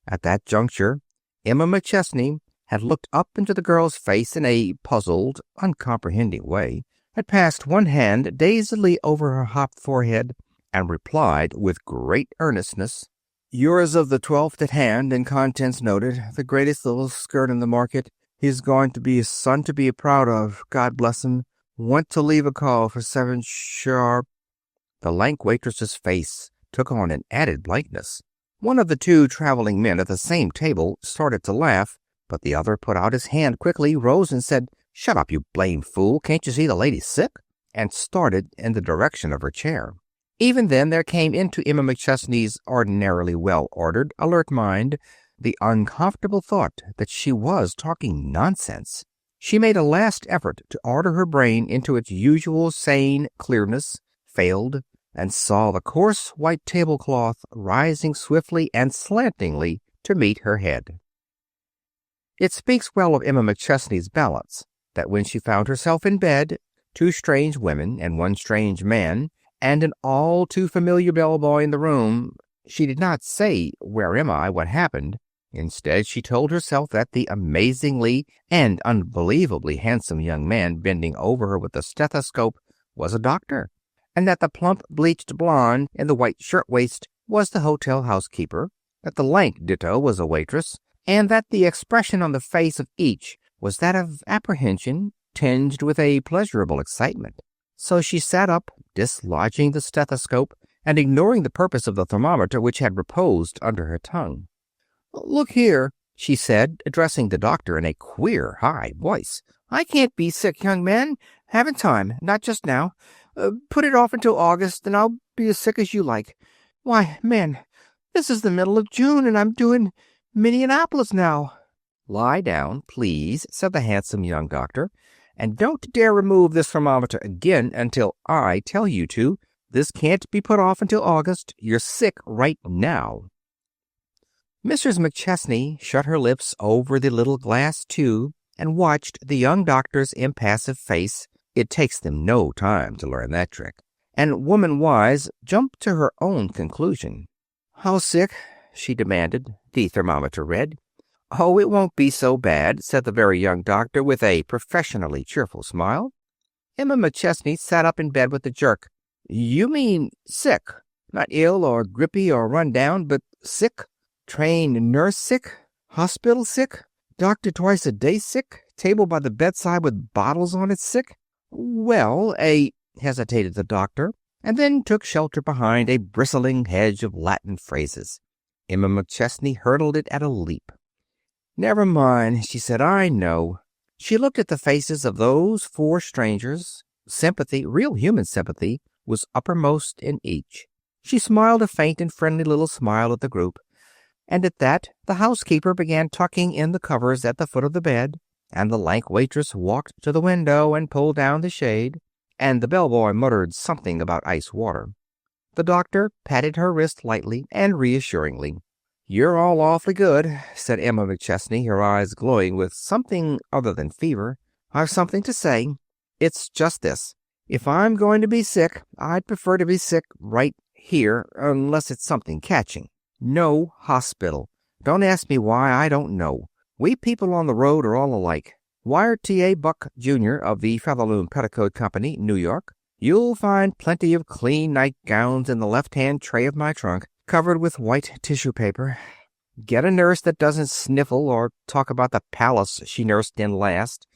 Speaker 1: At that juncture, Emma McChesney had looked up into the girl's face in a puzzled, uncomprehending way, had passed one hand dazedly over her hot forehead, and replied with great earnestness, "Yours of the 12th at hand, and contents noted. The greatest little skirt in the market. He's going to be a son to be proud of. God bless him. Want to leave a call for 7 sharp." The lank waitress's face took on an added blankness. One of the two traveling men at the same table started to laugh, but the other put out his hand quickly, rose and said, "Shut up, you blamed fool. Can't you see the lady's sick?" and started in the direction of her chair. Even then there came into Emma McChesney's ordinarily well-ordered, alert mind the uncomfortable thought that she was talking nonsense. She made a last effort to order her brain into its usual sane clearness, failed, and saw the coarse white tablecloth rising swiftly and slantingly to meet her head. It speaks well of Emma McChesney's balance that when she found herself in bed, 2 strange women and 1 strange man, and an all too familiar bellboy in the room, she did not say, "Where am I? What happened?" Instead, she told herself that the amazingly and unbelievably handsome young man bending over her with a stethoscope was a doctor, and that the plump, bleached blonde in the white shirtwaist was the hotel housekeeper, that the lank ditto was a waitress, and that the expression on the face of each was that of apprehension tinged with a pleasurable excitement. So she sat up, dislodging the stethoscope and ignoring the purpose of the thermometer which had reposed under her tongue. "Look here," she said, addressing the doctor in a queer, high voice. "I can't be sick, young man. Haven't time. Not just now. Put it off until August, and I'll be as sick as you like. Why, man, this is the middle of June, and I'm doing Minneapolis now." "Lie down, please," said the handsome young doctor, "and don't dare remove this thermometer again until I tell you to. This can't be put off until August. You're sick right now." Mrs. McChesney shut her lips over the little glass tube and watched the young doctor's impassive face. It takes them no time to learn that trick. And woman-wise, jumped to her own conclusion. "How sick?" she demanded. The thermometer read. "Oh, it won't be so bad," said the very young doctor with a professionally cheerful smile. Emma McChesney sat up in bed with a jerk. "You mean sick? Not ill or grippy or run down, but sick? Trained nurse sick? Hospital sick? Doctor twice a day sick? Table by the bedside with bottles on it sick? Well, hesitated the doctor, and then took shelter behind a bristling hedge of Latin phrases. Emma McChesney hurdled it at a leap. "Never mind," she said. "I know." She looked at the faces of those 4 strangers. Sympathy, real human sympathy, was uppermost in each. She smiled a faint and friendly little smile at the group, and at that the housekeeper began tucking in the covers at the foot of the bed, and the lank waitress walked to the window and pulled down the shade, and the bellboy muttered something about ice water. The doctor patted her wrist lightly and reassuringly. "You're all awfully good," said Emma McChesney, her eyes glowing with something other than fever. "I've something to say. It's just this. If I'm going to be sick, I'd prefer to be sick right here, unless it's something catching. No hospital. Don't ask me why. I don't know. We people on the road are all alike. Wire T.A. Buck, Jr. of the Featherloom Petticoat Company, New York. You'll find plenty of clean nightgowns in the left-hand tray of my trunk, covered with white tissue paper. Get a nurse that doesn't sniffle or talk about the palace she nursed in last,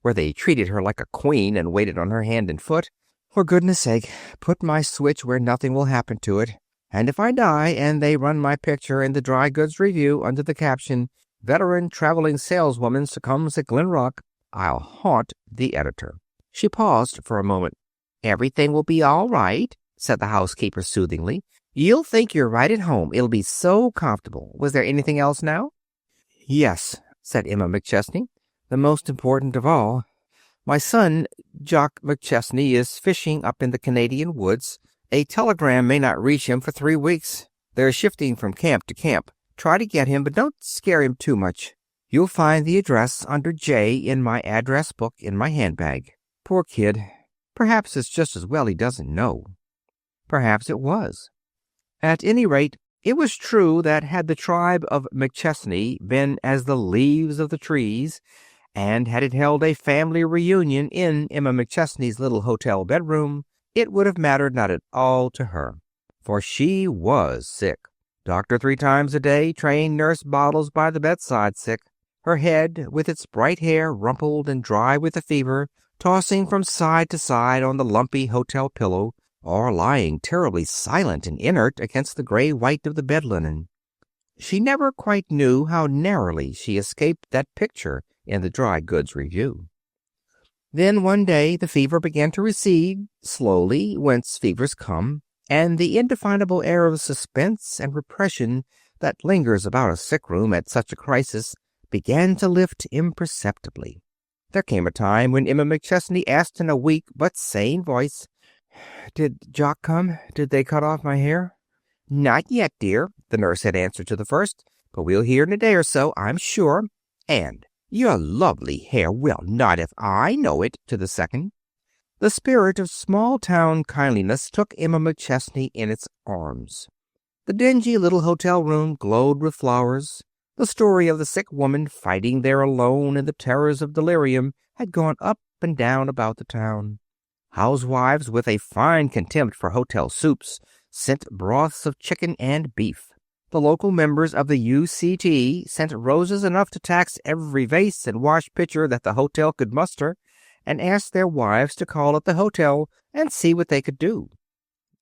Speaker 1: where they treated her like a queen and waited on her hand and foot. For goodness sake, put my switch where nothing will happen to it. And if I die and they run my picture in the Dry Goods Review under the caption, 'Veteran Traveling Saleswoman Succumbs at Glen Rock,' I'll haunt the editor." She paused for a moment. "Everything will be all right," said the housekeeper soothingly. "You'll think you're right at home. It'll be so comfortable. Was there anything else now?" "Yes," said Emma McChesney. "The most important of all. My son, Jock McChesney, is fishing up in the Canadian woods. A telegram may not reach him for 3 weeks. They're shifting from camp to camp. Try to get him, but don't scare him too much. You'll find the address under J in my address book in my handbag. Poor kid. Perhaps it's just as well he doesn't know." Perhaps it was. At any rate, It was true that had the tribe of McChesney been as the leaves of the trees, and had it held a family reunion in Emma McChesney's little hotel bedroom, it would have mattered not at all to her. For she was sick. Doctor 3 times a day, trained nurse bottles by the bedside sick. Her head, with its bright hair rumpled and dry with the fever, tossing from side to side on the lumpy hotel pillow, or lying terribly silent and inert against the gray white of the bed linen. She never quite knew how narrowly she escaped that picture in the dry goods review. Then one day the fever began to recede, slowly, whence fevers come, and the indefinable air of suspense and repression that lingers about a sick room at such a crisis began to lift imperceptibly. There came a time when Emma McChesney asked in a weak but sane voice, "Did Jock come? Did they cut off my hair?" "Not yet, dear," the nurse had answered to the first, "but we'll hear in a day or so, I'm sure. And your lovely hair, well, not if I know it," to the second. The spirit of small-town kindliness took Emma McChesney in its arms. The dingy little hotel room glowed with flowers. The story of the sick woman fighting there alone in the terrors of delirium had gone up and down about the town. Housewives with a fine contempt for hotel soups sent broths of chicken and beef. The local members of the UCT sent roses enough to tax every vase and wash pitcher that the hotel could muster, and asked their wives to call at the hotel and see what they could do.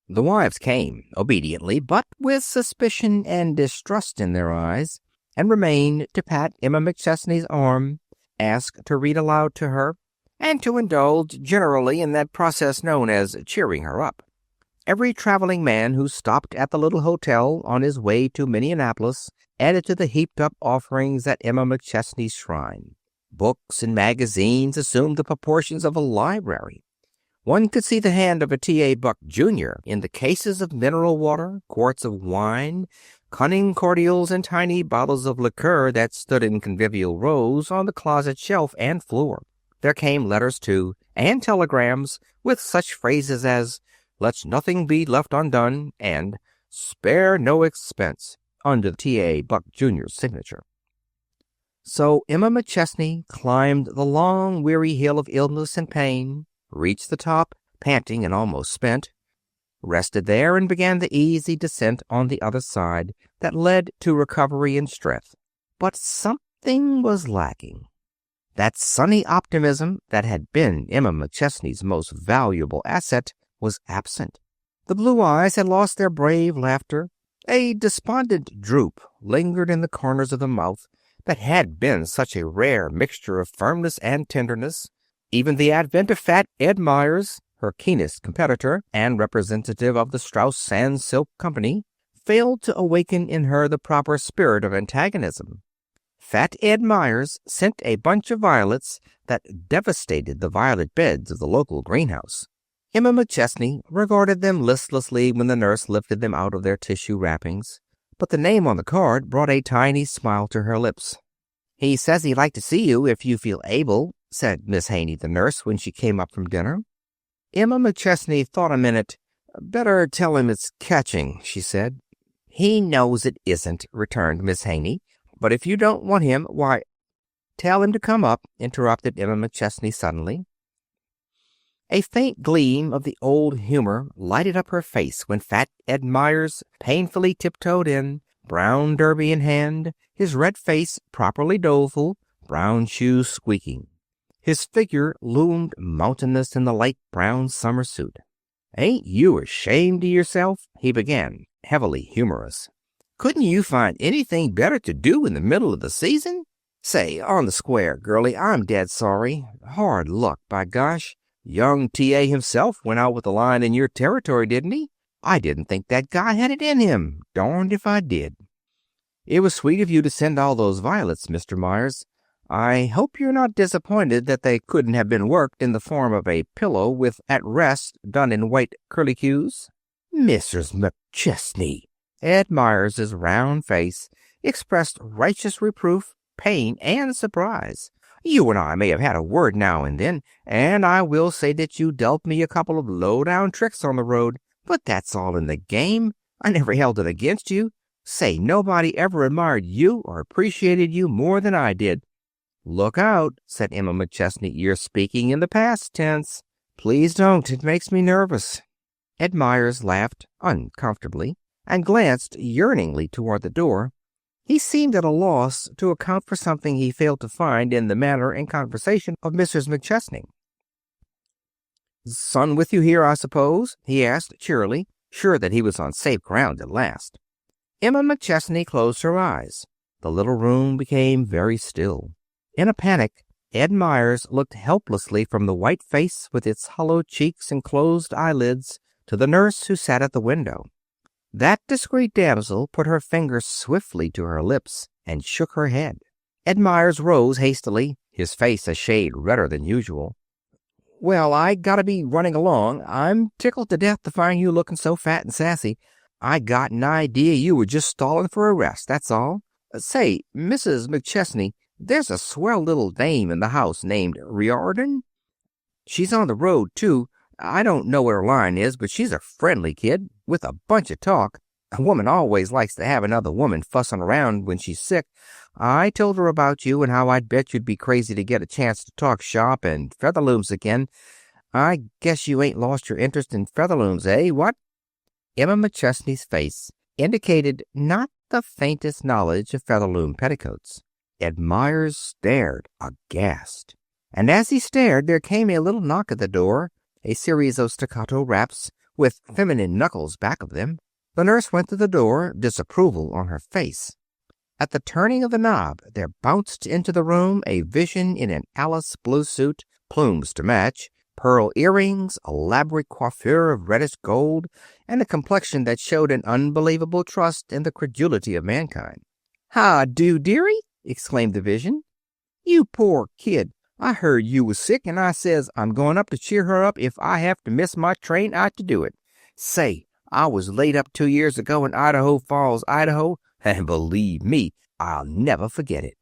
Speaker 1: The wives came, obediently, but with suspicion and distrust in their eyes, and remained to pat Emma McChesney's arm, ask to read aloud to her, and to indulge generally in that process known as cheering her up. Every traveling man who stopped at the little hotel on his way to Minneapolis added to the heaped-up offerings at Emma McChesney's shrine. Books and magazines assumed the proportions of a library. One could see the hand of a T.A. Buck, Jr. in the cases of mineral water, quarts of wine, cunning cordials, and tiny bottles of liqueur that stood in convivial rows on the closet shelf and floor. There came letters, too, and telegrams, with such phrases as, "Let nothing be left undone," and "Spare no expense," under T.A. Buck, Jr.'s signature. So Emma McChesney climbed the long, weary hill of illness and pain, reached the top, panting and almost spent, rested there, and began the easy descent on the other side that led to recovery and strength. But something was lacking. That sunny optimism that had been Emma McChesney's most valuable asset was absent. The blue eyes had lost their brave laughter. A despondent droop lingered in the corners of the mouth that had been such a rare mixture of firmness and tenderness. Even the advent of fat Ed Myers, her keenest competitor and representative of the Strauss Sans Silk Company, failed to awaken in her the proper spirit of antagonism. Fat Ed Myers sent a bunch of violets that devastated the violet beds of the local greenhouse. Emma McChesney regarded them listlessly when the nurse lifted them out of their tissue wrappings, but the name on the card brought a tiny smile to her lips. "He says he'd like to see you if you feel able," said Miss Haney, the nurse, when she came up from dinner. Emma McChesney thought a minute. "Better tell him it's catching," she said. "He knows it isn't," returned Miss Haney. "But if you don't want him, why—" "Tell him to come up," interrupted Emma McChesney suddenly. A faint gleam of the old humor lighted up her face when fat Ed Myers painfully tiptoed in, brown derby in hand, his red face properly doleful, brown shoes squeaking. His figure loomed mountainous in the light brown summer suit. "Ain't you ashamed of yourself?" he began, heavily humorous. "Couldn't you find anything better to do in the middle of the season? Say, on the square, girlie, I'm dead sorry. Hard luck, by gosh. Young T.A. himself went out with a line in your territory, didn't he? I didn't think that guy had it in him. Darned if I did." "It was sweet of you to send all those violets, Mr. Myers. I hope you're not disappointed that they couldn't have been worked in the form of a pillow with 'At Rest' done in white curlicues." "Mrs. McChesney!" Ed Myers's round face expressed righteous reproof, pain, and surprise. "You and I may have had a word now and then, and I will say that you dealt me a couple of low-down tricks on the road, but that's all in the game. I never held it against you. Say, nobody ever admired you or appreciated you more than I did." "Look out," said Emma McChesney. "You're speaking in the past tense." "Please don't. It makes me nervous." Ed Myers laughed uncomfortably and glanced yearningly toward the door. He seemed at a loss to account for something he failed to find in the manner and conversation of Mrs. McChesney. "Son with you here, I suppose?" he asked cheerily, sure that he was on safe ground at last. Emma McChesney closed her eyes. The little room became very still. In a panic, Ed Myers looked helplessly from the white face with its hollow cheeks and closed eyelids to the nurse who sat at the window. That discreet damsel put her finger swiftly to her lips and shook her head. Ed Myers rose hastily, his face a shade redder than usual. "Well, I gotta be running along. I'm tickled to death to find you looking so fat and sassy. I got an idea you were just stalling for a rest, that's all. Say, Mrs. McChesney, there's a swell little dame in the house named Riordan. She's on the road, too. I don't know what her line is, but she's a friendly kid with a bunch of talk. A woman always likes to have another woman fussing around when she's sick. I told her about you and how I'd bet you'd be crazy to get a chance to talk shop and featherlooms again. I guess you ain't lost your interest in featherlooms, eh? What?" Emma McChesney's face indicated not the faintest knowledge of Featherloom petticoats. Ed Myers stared aghast. And as he stared, there came a little knock at the door, a series of staccato raps with feminine knuckles back of them. The nurse went to the door, disapproval on her face. At the turning of the knob, there bounced into the room a vision in an Alice blue suit, plumes to match, pearl earrings, elaborate coiffure of reddish gold, and a complexion that showed an unbelievable trust in the credulity of mankind. "How do, dearie?" exclaimed the vision. "You poor kid. I heard you was sick, and I says I'm going up to cheer her up if I have to miss my train out to do it. Say, I was laid up 2 years ago in Idaho Falls, Idaho, and believe me, I'll never forget it.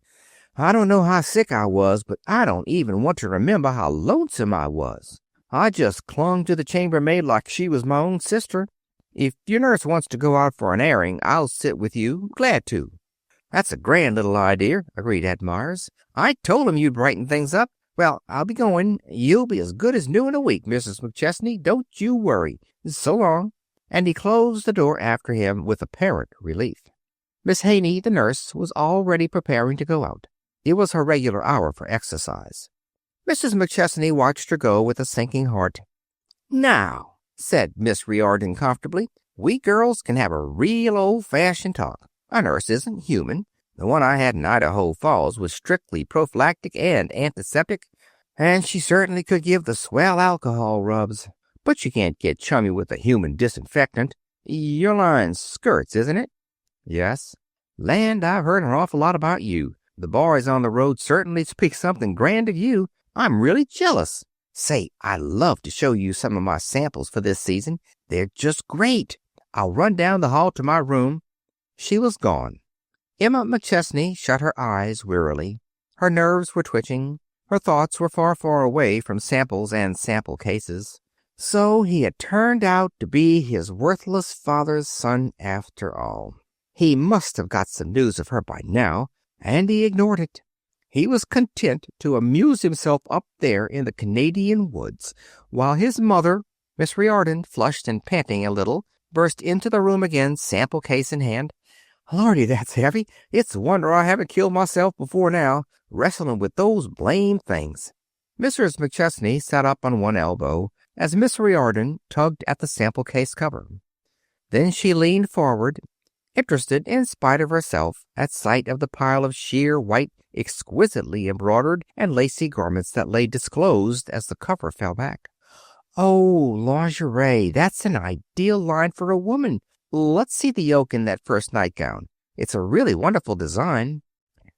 Speaker 1: I don't know how sick I was, but I don't even want to remember how lonesome I was. I just clung to the chambermaid like she was my own sister. If your nurse wants to go out for an airing, I'll sit with you. Glad to." "That's a grand little idea," agreed Ed Myers. "I told him you'd brighten things up. Well, I'll be going. You'll be as good as new in a week, Mrs. McChesney. Don't you worry. So long." And he closed the door after him with apparent relief. Miss Haney, the nurse, was already preparing to go out. It was her regular hour for exercise. Mrs. McChesney watched her go with a sinking heart. "Now," said Miss Riordan comfortably, "we girls can have a real old-fashioned talk. A nurse isn't human. The one I had in Idaho Falls was strictly prophylactic and antiseptic, and she certainly could give the swell alcohol rubs. But you can't get chummy with a human disinfectant. Your line's skirts, isn't it?" "Yes." "Land, I've heard an awful lot about you. The boys on the road certainly speak something grand of you. I'm really jealous. Say, I'd love to show you some of my samples for this season. They're just great. I'll run down the hall to my room." She was gone. Emma McChesney shut her eyes wearily. Her nerves were twitching. Her thoughts were far, far away from samples and sample cases. So he had turned out to be his worthless father's son after all. He must have got some news of her by now, and he ignored it. He was content to amuse himself up there in the Canadian woods, while his mother, Miss Riordan, flushed and panting a little, burst into the room again, sample case in hand. "Lordy, that's heavy. It's a wonder I haven't killed myself before now, wrestling with those blame things." Mrs. McChesney sat up on one elbow as Miss Riordan tugged at the sample case cover. Then she leaned forward, interested in spite of herself at sight of the pile of sheer white, exquisitely embroidered and lacy garments that lay disclosed as the cover fell back. "Oh, lingerie, that's an ideal line for a woman. Let's see the yoke in that first nightgown. It's a really wonderful design."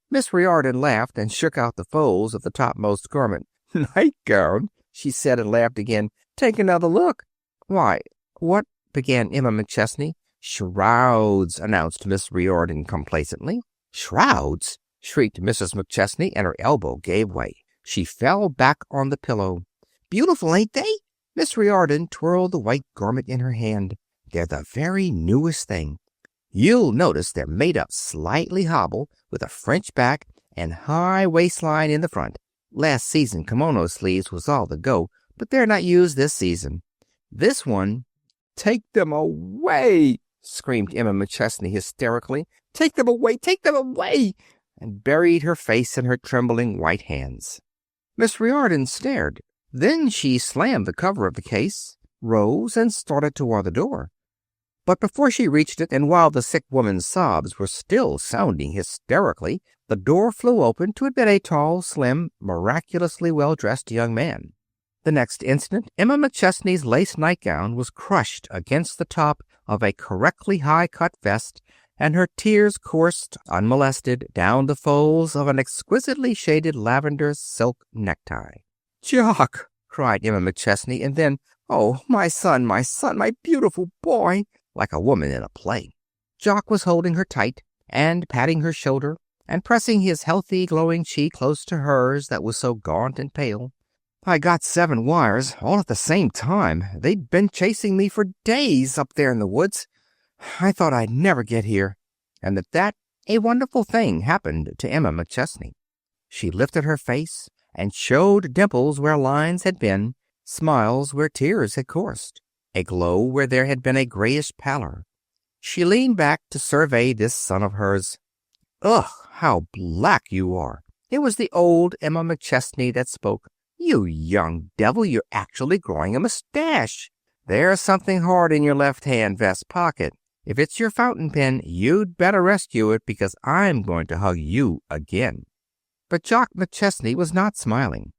Speaker 1: Miss Riordan laughed and shook out the folds of the topmost garment. "Nightgown?" she said, and laughed again. "Take another look." "Why, what—" began Emma McChesney. "Shrouds," announced Miss Riordan complacently. "Shrouds?" shrieked Mrs. McChesney, and her elbow gave way. She fell back on the pillow. "Beautiful, ain't they?" Miss Riordan twirled the white garment in her hand. "They're the very newest thing. You'll notice they're made up slightly hobble with a French back and high waistline in the front. Last season kimono sleeves was all the go, but they're not used this season. This one—" "Take them away!" screamed Emma McChesney hysterically. "Take them away! Take them away!" and buried her face in her trembling white hands. Miss Riordan stared. Then she slammed the cover of the case, rose, and started toward the door. But before she reached it, and while the sick woman's sobs were still sounding hysterically, the door flew open to admit a tall, slim, miraculously well-dressed young man. The next instant, Emma McChesney's lace nightgown was crushed against the top of a correctly high-cut vest, and her tears coursed, unmolested, down the folds of an exquisitely shaded lavender silk necktie. "Jock!" cried Emma McChesney, and then, "Oh, my son, my beautiful boy!" like a woman in a play. Jock was holding her tight, and patting her shoulder, and pressing his healthy, glowing cheek close to hers that was so gaunt and pale. "I got 7 wires, all at the same time. They'd been chasing me for days up there in the woods. I thought I'd never get here." And at that, a wonderful thing happened to Emma McChesney. She lifted her face and showed dimples where lines had been, smiles where tears had coursed, a glow where there had been a grayish pallor. She leaned back to survey this son of hers. "Ugh, how black you are!" It was the old Emma McChesney that spoke. "You young devil, you're actually growing a mustache. There's something hard in your left-hand vest pocket. If it's your fountain pen, you'd better rescue it, because I'm going to hug you again." But Jock McChesney was not smiling.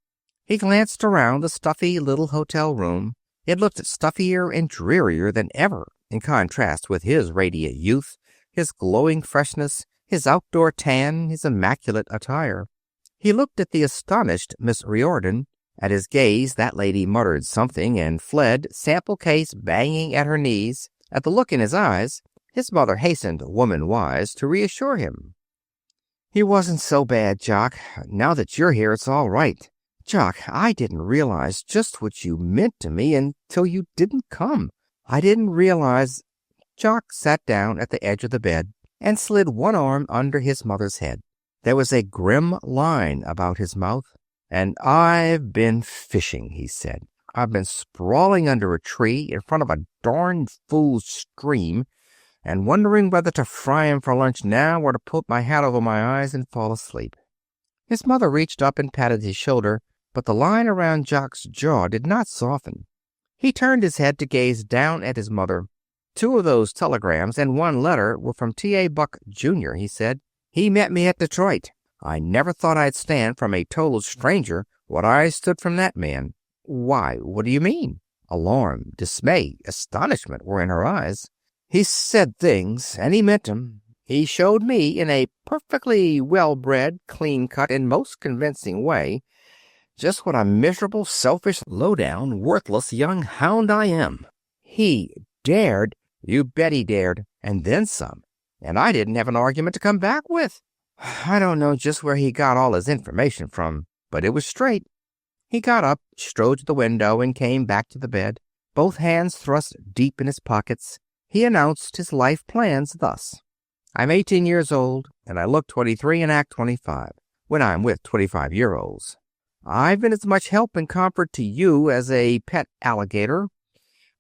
Speaker 1: He glanced around the stuffy little hotel room. It looked stuffier and drearier than ever in contrast with his radiant youth, his glowing freshness, his outdoor tan, his immaculate attire. He looked at the astonished Miss Riordan. At his gaze, that lady muttered something and fled, sample case banging at her knees. At the look in his eyes, his mother hastened, woman-wise, to reassure him. "He wasn't so bad, Jock. Now that you're here, it's all right. Jock, I didn't realize just what you meant to me until you didn't come. I didn't realize—" Jock sat down at the edge of the bed and slid one arm under his mother's head. There was a grim line about his mouth. "And I've been fishing," he said. "I've been sprawling under a tree in front of a darn fool stream and wondering whether to fry him for lunch now or to put my hat over my eyes and fall asleep." His mother reached up and patted his shoulder, but the line around Jock's jaw did not soften. He turned his head to gaze down at his mother. "2 of those telegrams and 1 letter were from T.A. Buck, Jr.," he said. "He met me at Detroit. I never thought I'd stand from a total stranger what I stood from that man." "Why, what do you mean?" Alarm, dismay, astonishment were in her eyes. "He said things, and he meant 'em. He showed me in a perfectly well-bred, clean-cut, and most convincing way just what a miserable, selfish, low-down, worthless young hound I am. He dared—" "You bet he dared, and then some. And I didn't have an argument to come back with. I don't know just where he got all his information from, but it was straight." He got up, strode to the window, and came back to the bed, both hands thrust deep in his pockets. He announced his life plans thus: "I'm 18 years old, and I look 23 and act 25 when I'm with 25-year-olds. I've been as much help and comfort to you as a pet alligator.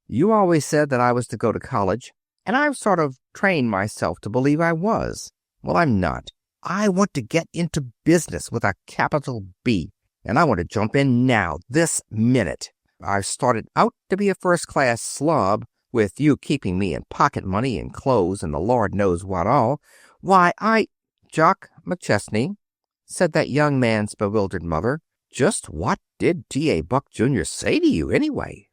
Speaker 1: You always said that I was to go to college, and I've sort of trained myself to believe I was. Well, I'm not. I want to get into business with a capital B, and I want to jump in now, this minute. I've started out to be a first-class slob, with you keeping me in pocket money and clothes and the Lord knows what all. Why, Jock McChesney," said that young man's bewildered mother, "just what did T.A. Buck, Jr. say to you, anyway?"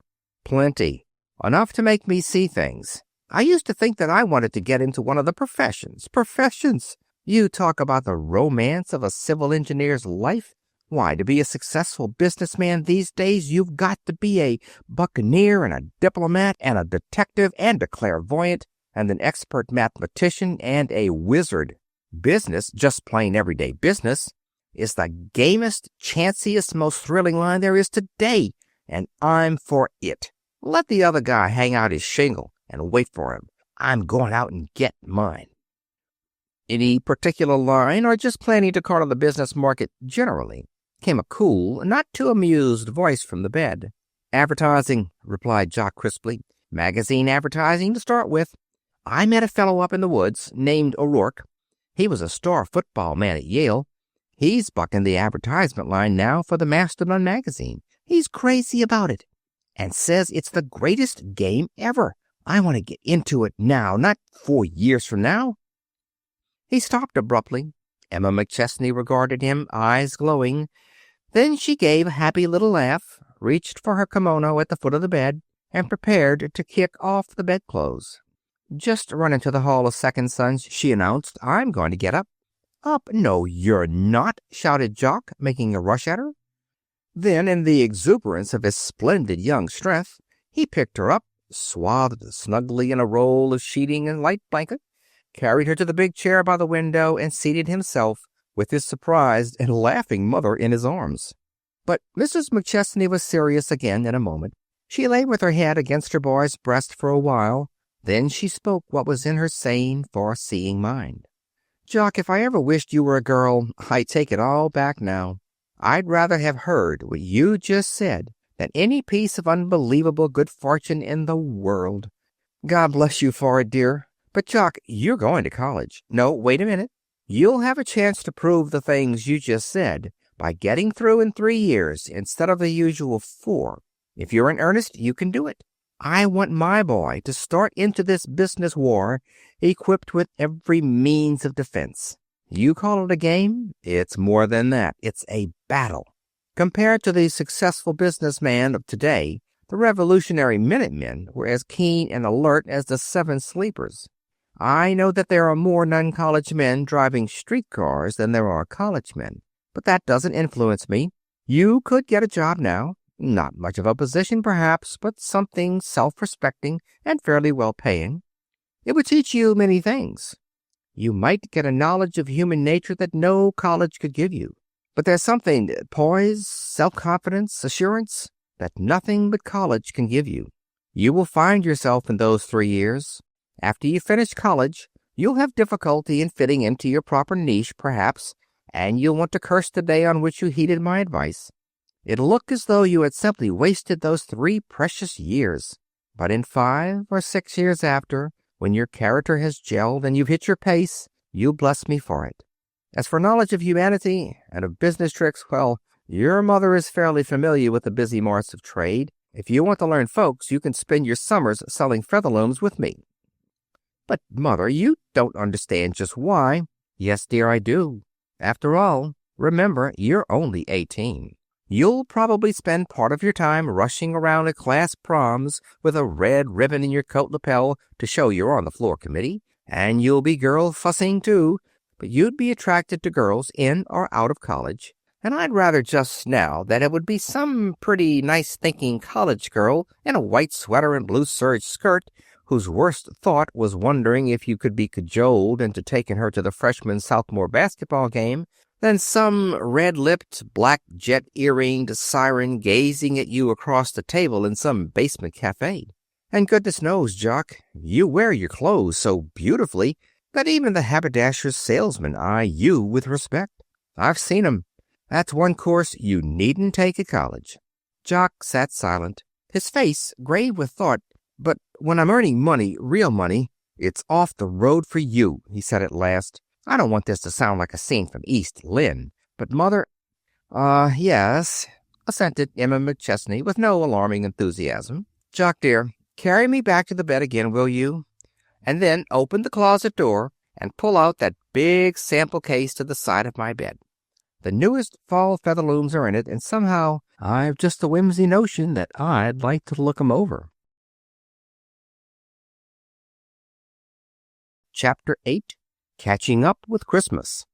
Speaker 1: "Plenty. Enough to make me see things. I used to think that I wanted to get into one of the professions. Professions! You talk about the romance of a civil engineer's life. Why, to be a successful businessman these days, you've got to be a buccaneer and a diplomat and a detective and a clairvoyant and an expert mathematician and a wizard. Business, just plain everyday business, is the gamest, chanciest, most thrilling line there is today, and I'm for it. Let the other guy hang out his shingle and wait for him. I'm going out and get mine." "Any particular line, or just planning to corner the business market generally?" came a cool, not too amused voice from the bed. "Advertising," replied Jock crisply. "Magazine advertising to start with. I met a fellow up in the woods named O'Rourke. He was a star football man at Yale. He's bucking the advertisement line now for the Mastodon magazine. He's crazy about it and says it's the greatest game ever. I want to get into it now, not 4 years from now." He stopped abruptly. Emma McChesney regarded him, eyes glowing. Then she gave a happy little laugh, reached for her kimono at the foot of the bed, and prepared to kick off the bedclothes. "Just run into the hall a second, son," she announced. "I'm going to get up." "Up? No, you're not," shouted Jock, making a rush at her. Then, in the exuberance of his splendid young strength, he picked her up, swathed snugly in a roll of sheeting and light blanket, carried her to the big chair by the window, and seated himself with his surprised and laughing mother in his arms. But Mrs. McChesney was serious again in a moment. She lay with her head against her boy's breast for a while. Then she spoke what was in her sane, far-seeing mind. "Jock, if I ever wished you were a girl, I take it all back now. I'd rather have heard what you just said than any piece of unbelievable good fortune in the world. God bless you for it, dear. But, Jock, you're going to college. No, wait a minute. You'll have a chance to prove the things you just said by getting through in 3 years instead of the usual 4. If you're in earnest, you can do it. I want my boy to start into this business war equipped with every means of defense. You call it a game? It's more than that. It's a battle. Compared to the successful businessman of today, the Revolutionary Minutemen were as keen and alert as the Seven Sleepers. I know that there are more non-college men driving streetcars than there are college men, but that doesn't influence me. You could get a job now. Not much of a position, perhaps, but something self-respecting and fairly well-paying. It would teach you many things. You might get a knowledge of human nature that no college could give you. But there's something, poise, self-confidence, assurance, that nothing but college can give you. You will find yourself in those 3 years. After you finish college, you'll have difficulty in fitting into your proper niche, perhaps, and you'll want to curse the day on which you heeded my advice. It'll look as though you had simply wasted those 3 precious years. But in 5 or 6 years after, when your character has gelled and you've hit your pace, you'll bless me for it. As for knowledge of humanity and of business tricks, well, your mother is fairly familiar with the busy marts of trade. If you want to learn folks, you can spend your summers selling featherlooms with me." "But, Mother, you don't understand just why." "Yes, dear, I do. After all, remember, you're only 18. You'll probably spend part of your time rushing around at class proms with a red ribbon in your coat lapel to show you're on the floor committee. And you'll be girl fussing, too. But you'd be attracted to girls in or out of college. And I'd rather just now that it would be some pretty nice-thinking college girl in a white sweater and blue serge skirt whose worst thought was wondering if you could be cajoled into taking her to the freshman-sophomore basketball game than some red-lipped, black jet-earringed siren gazing at you across the table in some basement cafe. And goodness knows, Jock, you wear your clothes so beautifully that even the haberdasher's salesmen eye you with respect. I've seen 'em. That's one course you needn't take at college." Jock sat silent, his face grave with thought. "But when I'm earning money, real money, it's off the road for you," he said at last. "I don't want this to sound like a scene from East Lynne, but Mother—" Yes," assented Emma McChesney with no alarming enthusiasm. "Jock, dear, carry me back to the bed again, will you? And then open the closet door and pull out that big sample case to the side of my bed. The newest fall featherlooms are in it, and somehow I've just a whimsy notion that I'd like to look 'em over." Chapter 8. Catching Up with Christmas.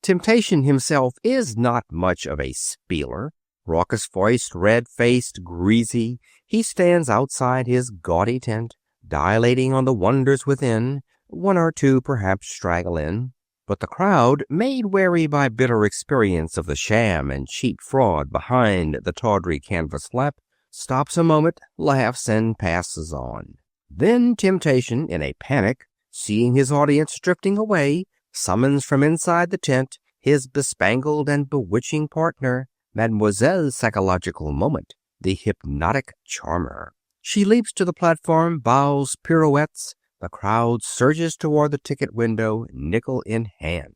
Speaker 1: Temptation himself is not much of a spieler. Raucous-voiced, red-faced, greasy, he stands outside his gaudy tent, dilating on the wonders within. 1 or 2 perhaps straggle in. But the crowd, made wary by bitter experience of the sham and cheap fraud behind the tawdry canvas flap, stops a moment, laughs, and passes on. Then temptation, in a panic, seeing his audience drifting away, summons from inside the tent his bespangled and bewitching partner, Mademoiselle's psychological moment, the hypnotic charmer. She leaps to the platform, bows, pirouettes. The crowd surges toward the ticket window, nickel in hand.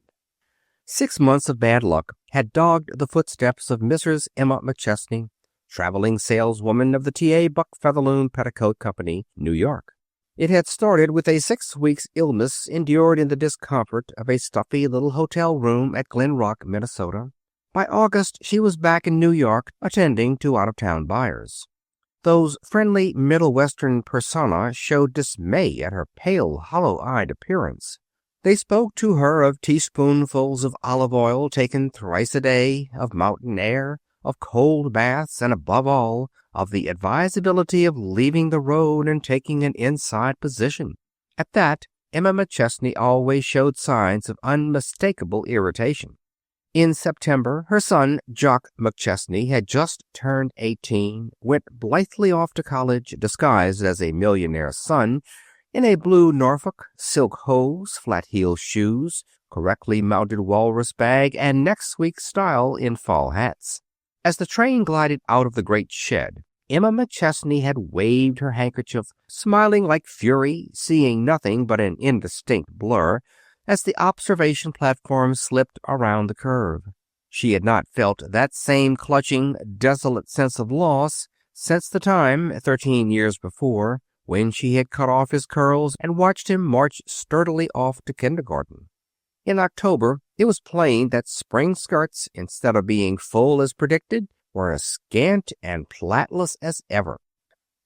Speaker 1: 6 months of bad luck had dogged the footsteps of Mrs. Emma McChesney, traveling saleswoman of the T.A. Buck Featherloom Petticoat Company, New York. It had started with a 6 weeks' illness endured in the discomfort of a stuffy little hotel room at Glen Rock, Minnesota. By August, she was back in New York, attending to out-of-town buyers. Those friendly Middle Western persona showed dismay at her pale, hollow-eyed appearance. They spoke to her of teaspoonfuls of olive oil taken thrice a day, of mountain air, of cold baths, and above all, of the advisability of leaving the road and taking an inside position. At that, Emma McChesney always showed signs of unmistakable irritation. In September, her son, Jock McChesney, had just turned 18, went blithely off to college, disguised as a millionaire's son, in a blue Norfolk, silk hose, flat-heeled shoes, correctly mounted walrus bag, and next week's style in fall hats. As the train glided out of the great shed, Emma McChesney had waved her handkerchief, smiling like fury, seeing nothing but an indistinct blur, as the observation platform slipped around the curve. She had not felt that same clutching, desolate sense of loss since the time, 13 years before, when she had cut off his curls and watched him march sturdily off to kindergarten. In October, it was plain that spring skirts, instead of being full as predicted, were as scant and plaitless as ever.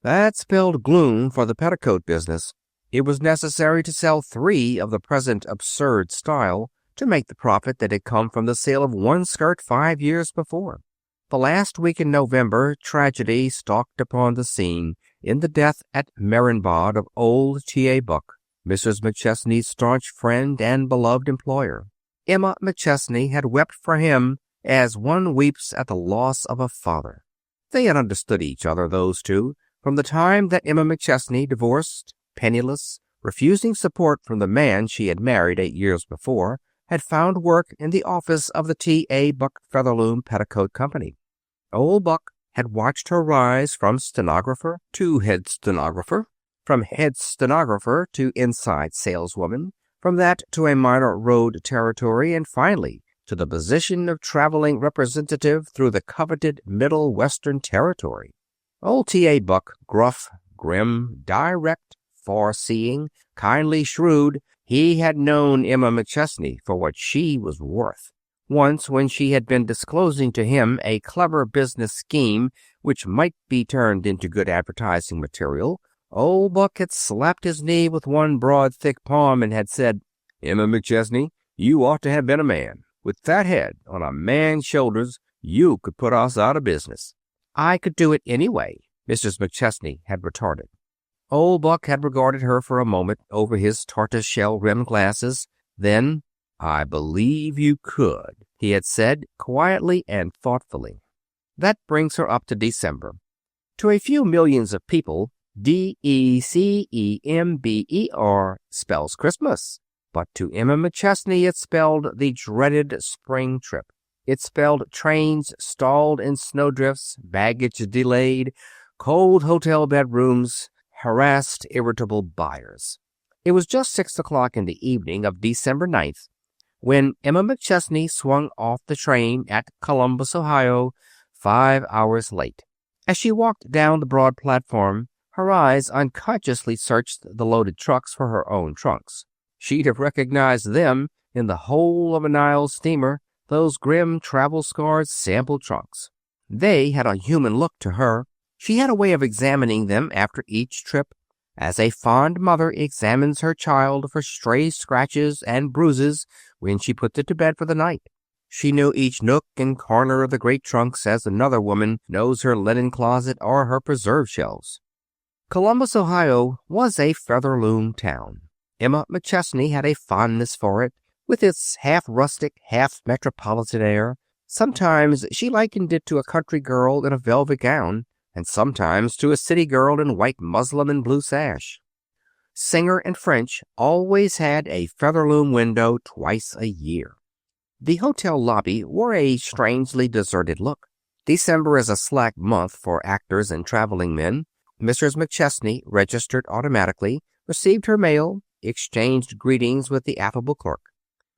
Speaker 1: That spelled gloom for the petticoat business. It was necessary to sell 3 of the present absurd style to make the profit that had come from the sale of one skirt 5 years before. The last week in November, tragedy stalked upon the scene in the death at Marienbad of old T.A. Buck, Mrs. McChesney's staunch friend and beloved employer. Emma McChesney had wept for him as one weeps at the loss of a father. They had understood each other, those two, from the time that Emma McChesney, divorced, penniless, refusing support from the man she had married 8 years before, had found work in the office of the T.A. Buck Featherloom Petticoat Company. Old Buck had watched her rise from stenographer to head stenographer, from head stenographer to inside saleswoman, from that to a minor road territory, and finally to the position of traveling representative through the coveted Middle Western territory. Old T.A. Buck, gruff, grim, direct, far-seeing, kindly shrewd, he had known Emma McChesney for what she was worth. Once, when she had been disclosing to him a clever business scheme which might be turned into good advertising material, old Buck had slapped his knee with one broad, thick palm and had said, "Emma McChesney, you ought to have been a man. With that head on a man's shoulders, you could put us out of business." "I could do it anyway," Mrs. McChesney had retorted. Old Buck had regarded her for a moment over his tortoise-shell-rimmed glasses. Then, "I believe you could," he had said, quietly and thoughtfully. That brings her up to December. To a few millions of people, December spells Christmas. But to Emma McChesney it spelled the dreaded spring trip. It spelled trains stalled in snowdrifts, baggage delayed, cold hotel bedrooms, harassed, irritable buyers. It was just 6 o'clock in the evening of December 9th when Emma McChesney swung off the train at Columbus, Ohio, 5 hours late. As she walked down the broad platform, her eyes unconsciously searched the loaded trucks for her own trunks. She'd have recognized them in the whole of a Nile steamer, those grim, travel-scarred sample trunks. They had a human look to her. She had a way of examining them after each trip, as a fond mother examines her child for stray scratches and bruises when she puts it to bed for the night. She knew each nook and corner of the great trunks as another woman knows her linen closet or her preserve shelves. Columbus, Ohio, was a Featherloom town. Emma McChesney had a fondness for it, with its half-rustic, half-metropolitan air. Sometimes she likened it to a country girl in a velvet gown, and sometimes to a city girl in white muslin and blue sash. Singer and French always had a Featherloom window twice a year. The hotel lobby wore a strangely deserted look. December is a slack month for actors and traveling men. Mrs. McChesney registered automatically, received her mail, exchanged greetings with the affable clerk.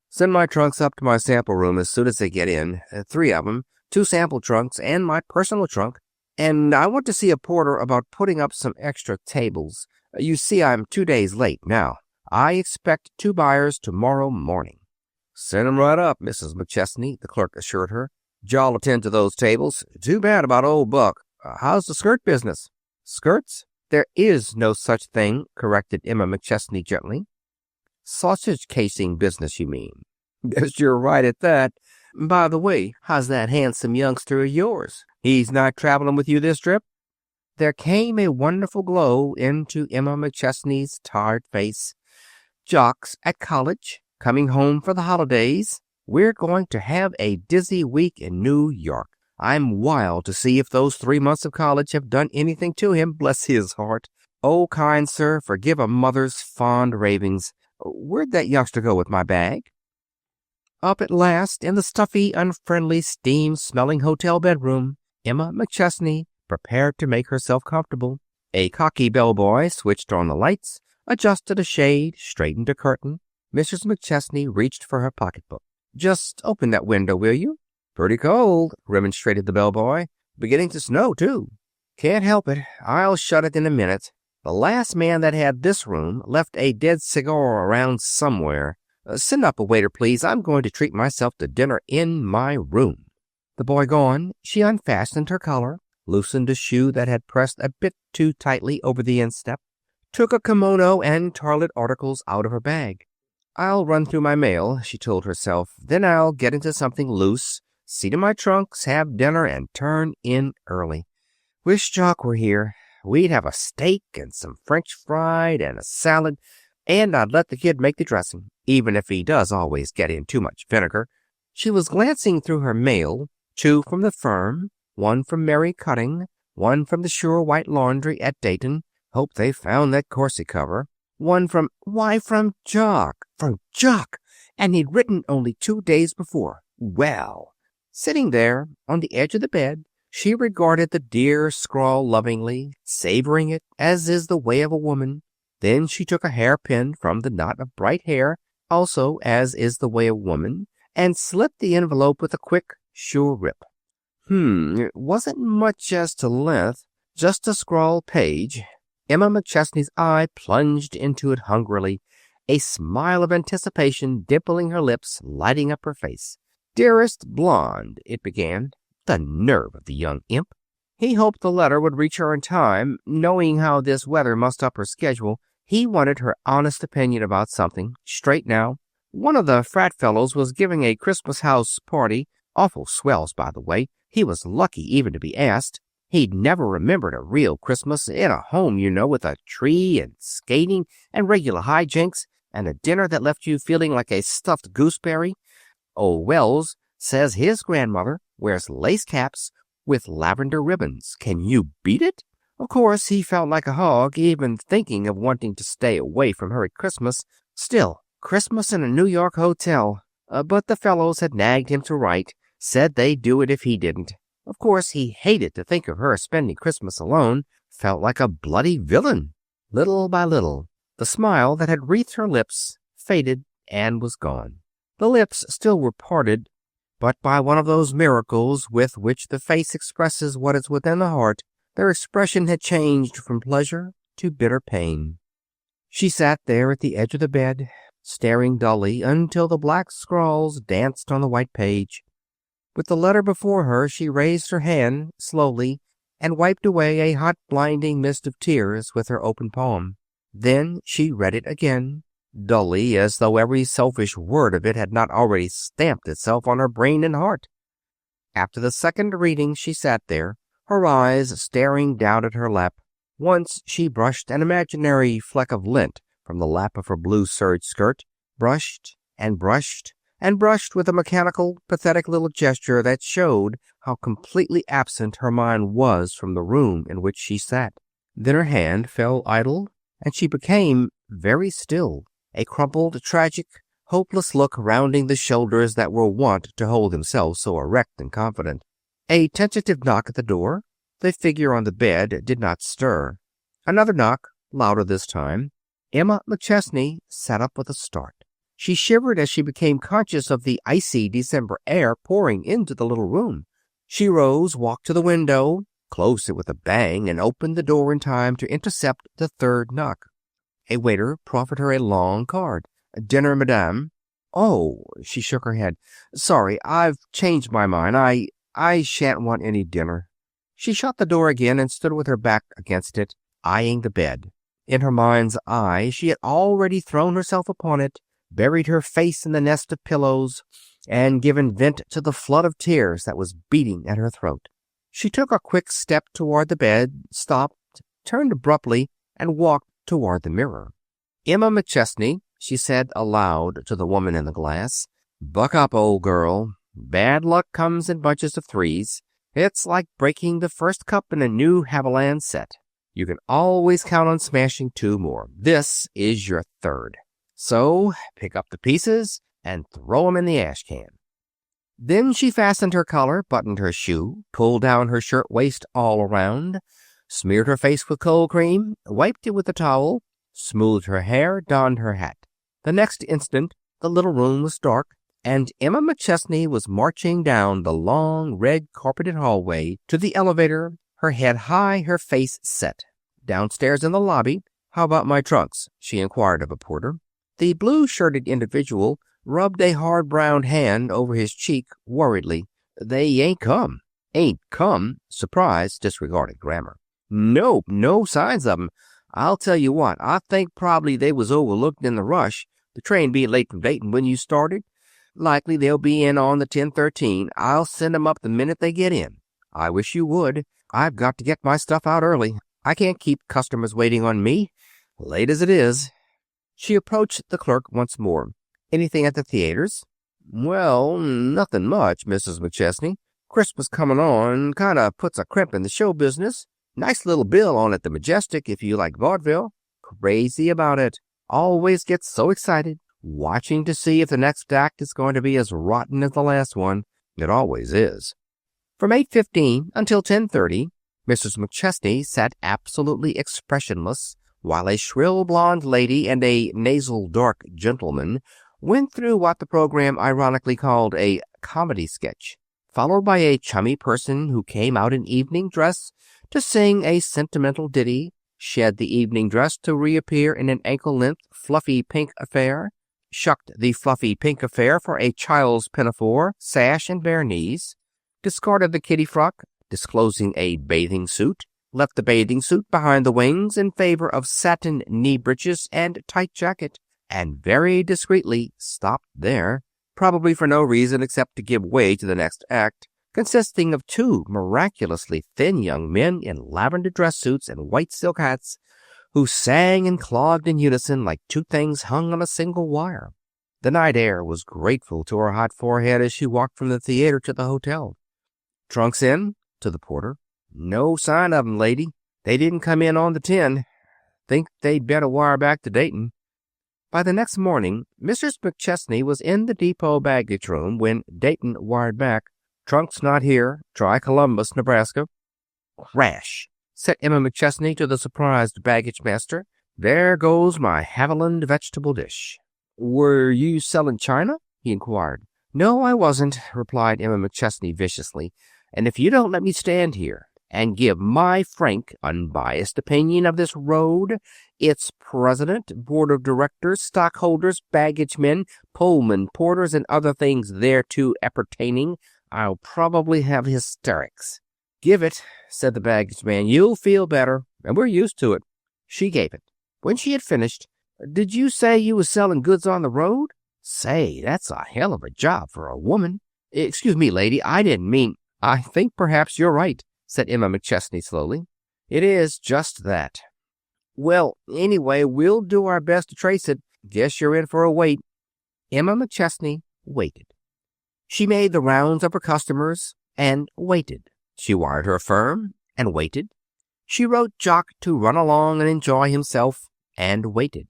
Speaker 1: "Send my trunks up to my sample room as soon as they get in. 3 of them, 2 sample trunks, and my personal trunk. And I want to see a porter about putting up some extra tables. You see, I'm 2 days late now. I expect 2 buyers tomorrow morning." "Send 'em right up, Mrs. McChesney," the clerk assured her. "Jaw'll attend to those tables. Too bad about old Buck. How's the skirt business?" "Skirts? There is no such thing," corrected Emma McChesney gently. "Sausage casing business, you mean?" "Guess you're right at that. By the way, how's that handsome youngster of yours? He's not traveling with you this trip?" There came a wonderful glow into Emma McChesney's tired face. "Jock's at college, coming home for the holidays. We're going to have a dizzy week in New York. I'm wild to see if those 3 months of college have done anything to him, bless his heart. Oh, kind sir, forgive a mother's fond ravings. Where'd that youngster go with my bag?" Up at last in the stuffy, unfriendly, steam-smelling hotel bedroom, Emma McChesney prepared to make herself comfortable. A cocky bellboy switched on the lights, adjusted a shade, straightened a curtain. Mrs. McChesney reached for her pocketbook. "Just open that window, will you?" "Pretty cold," remonstrated the bellboy. "Beginning to snow, too." "Can't help it. I'll shut it in a minute. The last man that had this room left a dead cigar around somewhere. Send up a waiter, please. I'm going to treat myself to dinner in my room." The boy gone, she unfastened her collar, loosened a shoe that had pressed a bit too tightly over the instep, took a kimono and toilet articles out of her bag. "I'll run through my mail," she told herself. "Then I'll get into something loose, see to my trunks, have dinner, and turn in early. Wish Jock were here. We'd have a steak and some French fried and a salad, and I'd let the kid make the dressing, even if he does always get in too much vinegar." She was glancing through her mail, 2 from the firm, 1 from Mary Cutting, 1 from the Sure White Laundry at Dayton. Hope they found that corset cover. 1 from Jock. From Jock! And he'd written only 2 days before. Well, sitting there on the edge of the bed, she regarded the dear scrawl lovingly, savoring it, as is the way of a woman. Then she took a hairpin from the knot of bright hair, also as is the way of woman, and slit the envelope with a quick, sure rip. It wasn't much as to length, just a scrawled page. Emma McChesney's eye plunged into it hungrily, a smile of anticipation dimpling her lips, lighting up her face. "Dearest Blonde," it began. The nerve of the young imp! He hoped the letter would reach her in time. Knowing how this weather mussed up her schedule, he wanted her honest opinion about something, straight now. One of the frat fellows was giving a Christmas house party. Awful swells, by the way. He was lucky even to be asked. He'd never remembered a real Christmas in a home, you know, with a tree and skating and regular hijinks and a dinner that left you feeling like a stuffed gooseberry. Old Wells says his grandmother wears lace caps with lavender ribbons. Can you beat it? Of course, he felt like a hog, even thinking of wanting to stay away from her at Christmas. Still, Christmas in a New York hotel. But the fellows had nagged him to write, said they'd do it if he didn't. Of course, he hated to think of her spending Christmas alone, felt like a bloody villain. Little by little, the smile that had wreathed her lips faded and was gone. The lips still were parted, but by one of those miracles with which the face expresses what is within the heart, their expression had changed from pleasure to bitter pain. She sat there at the edge of the bed, staring dully until the black scrawls danced on the white page. With the letter before her, she raised her hand slowly and wiped away a hot, blinding mist of tears with her open palm. Then she read it again, dully, as though every selfish word of it had not already stamped itself on her brain and heart. After the second reading, she sat there, her eyes staring down at her lap. Once she brushed an imaginary fleck of lint from the lap of her blue serge skirt, brushed and brushed and brushed with a mechanical, pathetic little gesture that showed how completely absent her mind was from the room in which she sat. Then her hand fell idle and she became very still, a crumpled, tragic, hopeless look rounding the shoulders that were wont to hold themselves so erect and confident. A tentative knock at the door. The figure on the bed did not stir. Another knock, louder this time. Emma McChesney sat up with a start. She shivered as she became conscious of the icy December air pouring into the little room. She rose, walked to the window, closed it with a bang, and opened the door in time to intercept the third knock. A waiter proffered her a long card. "Dinner, madame." "Oh," she shook her head. "Sorry, I've changed my mind. I shan't want any dinner." She shut the door again and stood with her back against it, eyeing the bed. In her mind's eye, she had already thrown herself upon it, buried her face in the nest of pillows, and given vent to the flood of tears that was beating at her throat. She took a quick step toward the bed, stopped, turned abruptly, and walked toward the mirror. "Emma McChesney," she said aloud to the woman in the glass, "buck up, old girl. Bad luck comes in bunches of threes. It's like breaking the first cup in a new Haviland set. You can always count on smashing two more. This is your third. So pick up the pieces and throw 'em in the ash can." Then she fastened her collar, buttoned her shoe, pulled down her shirt-waist all around, smeared her face with cold cream, wiped it with a towel, smoothed her hair, donned her hat. The next instant the little room was dark, and Emma McChesney was marching down the long, red-carpeted hallway to the elevator, her head high, her face set. Downstairs in the lobby, "How about my trunks?" she inquired of a porter. The blue-shirted individual rubbed a hard brown hand over his cheek worriedly. "They ain't come." "Ain't come?" Surprise disregarded grammar. "Nope, no signs of 'em. I'll tell you what, I think probably they was overlooked in the rush, the train being late from Dayton when you started. Likely they'll be in on the 10:13. I'll send 'em up the minute they get in." "I wish you would. I've got to get my stuff out early. I can't keep customers waiting on me, late as it is." She approached the clerk once more. "Anything at the theaters?" "Well, nothing much, Mrs. McChesney. Christmas coming on kind of puts a crimp in the show business. Nice little bill on at the Majestic if you like vaudeville. Crazy about it. Always get so excited, watching to see if the next act is going to be as rotten as the last one. It always is." From 8:15 until 10:30, Mrs. McChesney sat absolutely expressionless, while a shrill blonde lady and a nasal dark gentleman went through what the program ironically called a comedy sketch, followed by a chummy person who came out in evening dress to sing a sentimental ditty, shed the evening dress to reappear in an ankle-length fluffy pink affair, shucked the fluffy pink affair for a child's pinafore, sash, and bare knees, discarded the kitty frock, disclosing a bathing suit, left the bathing suit behind the wings in favor of satin knee breeches and tight jacket, and very discreetly stopped there, probably for no reason except to give way to the next act, consisting of two miraculously thin young men in lavender dress suits and white silk hats, who sang and clogged in unison like two things hung on a single wire. The night air was grateful to her hot forehead as she walked from the theater to the hotel. "Trunks in?" to the porter. "No sign of 'em, lady. They didn't come in on the 10. Think they'd better wire back to Dayton." By the next morning, Mrs. McChesney was in the depot baggage room when Dayton wired back, "Trunks not here. Try Columbus, Nebraska." "Crash!" said Emma McChesney to the surprised baggage master. "There goes my Haviland vegetable dish." "Were you selling china?" he inquired. "No, I wasn't," replied Emma McChesney viciously. "And if you don't let me stand here and give my frank, unbiased opinion of this road, its president, board of directors, stockholders, baggage men, Pullman porters, and other things thereto appertaining, I'll probably have hysterics." "Give it," said the baggage man. "You'll feel better, and we're used to it." She gave it. When she had finished, "Did you say you was selling goods on the road? Say, that's a hell of a job for a woman." "Excuse me, lady, I didn't mean—" "I think perhaps you're right," said Emma McChesney slowly. "It is just that." "Well, anyway, we'll do our best to trace it. Guess you're in for a wait." Emma McChesney waited. She made the rounds of her customers and waited. She wired her firm and waited. She wrote Jock to run along and enjoy himself and waited.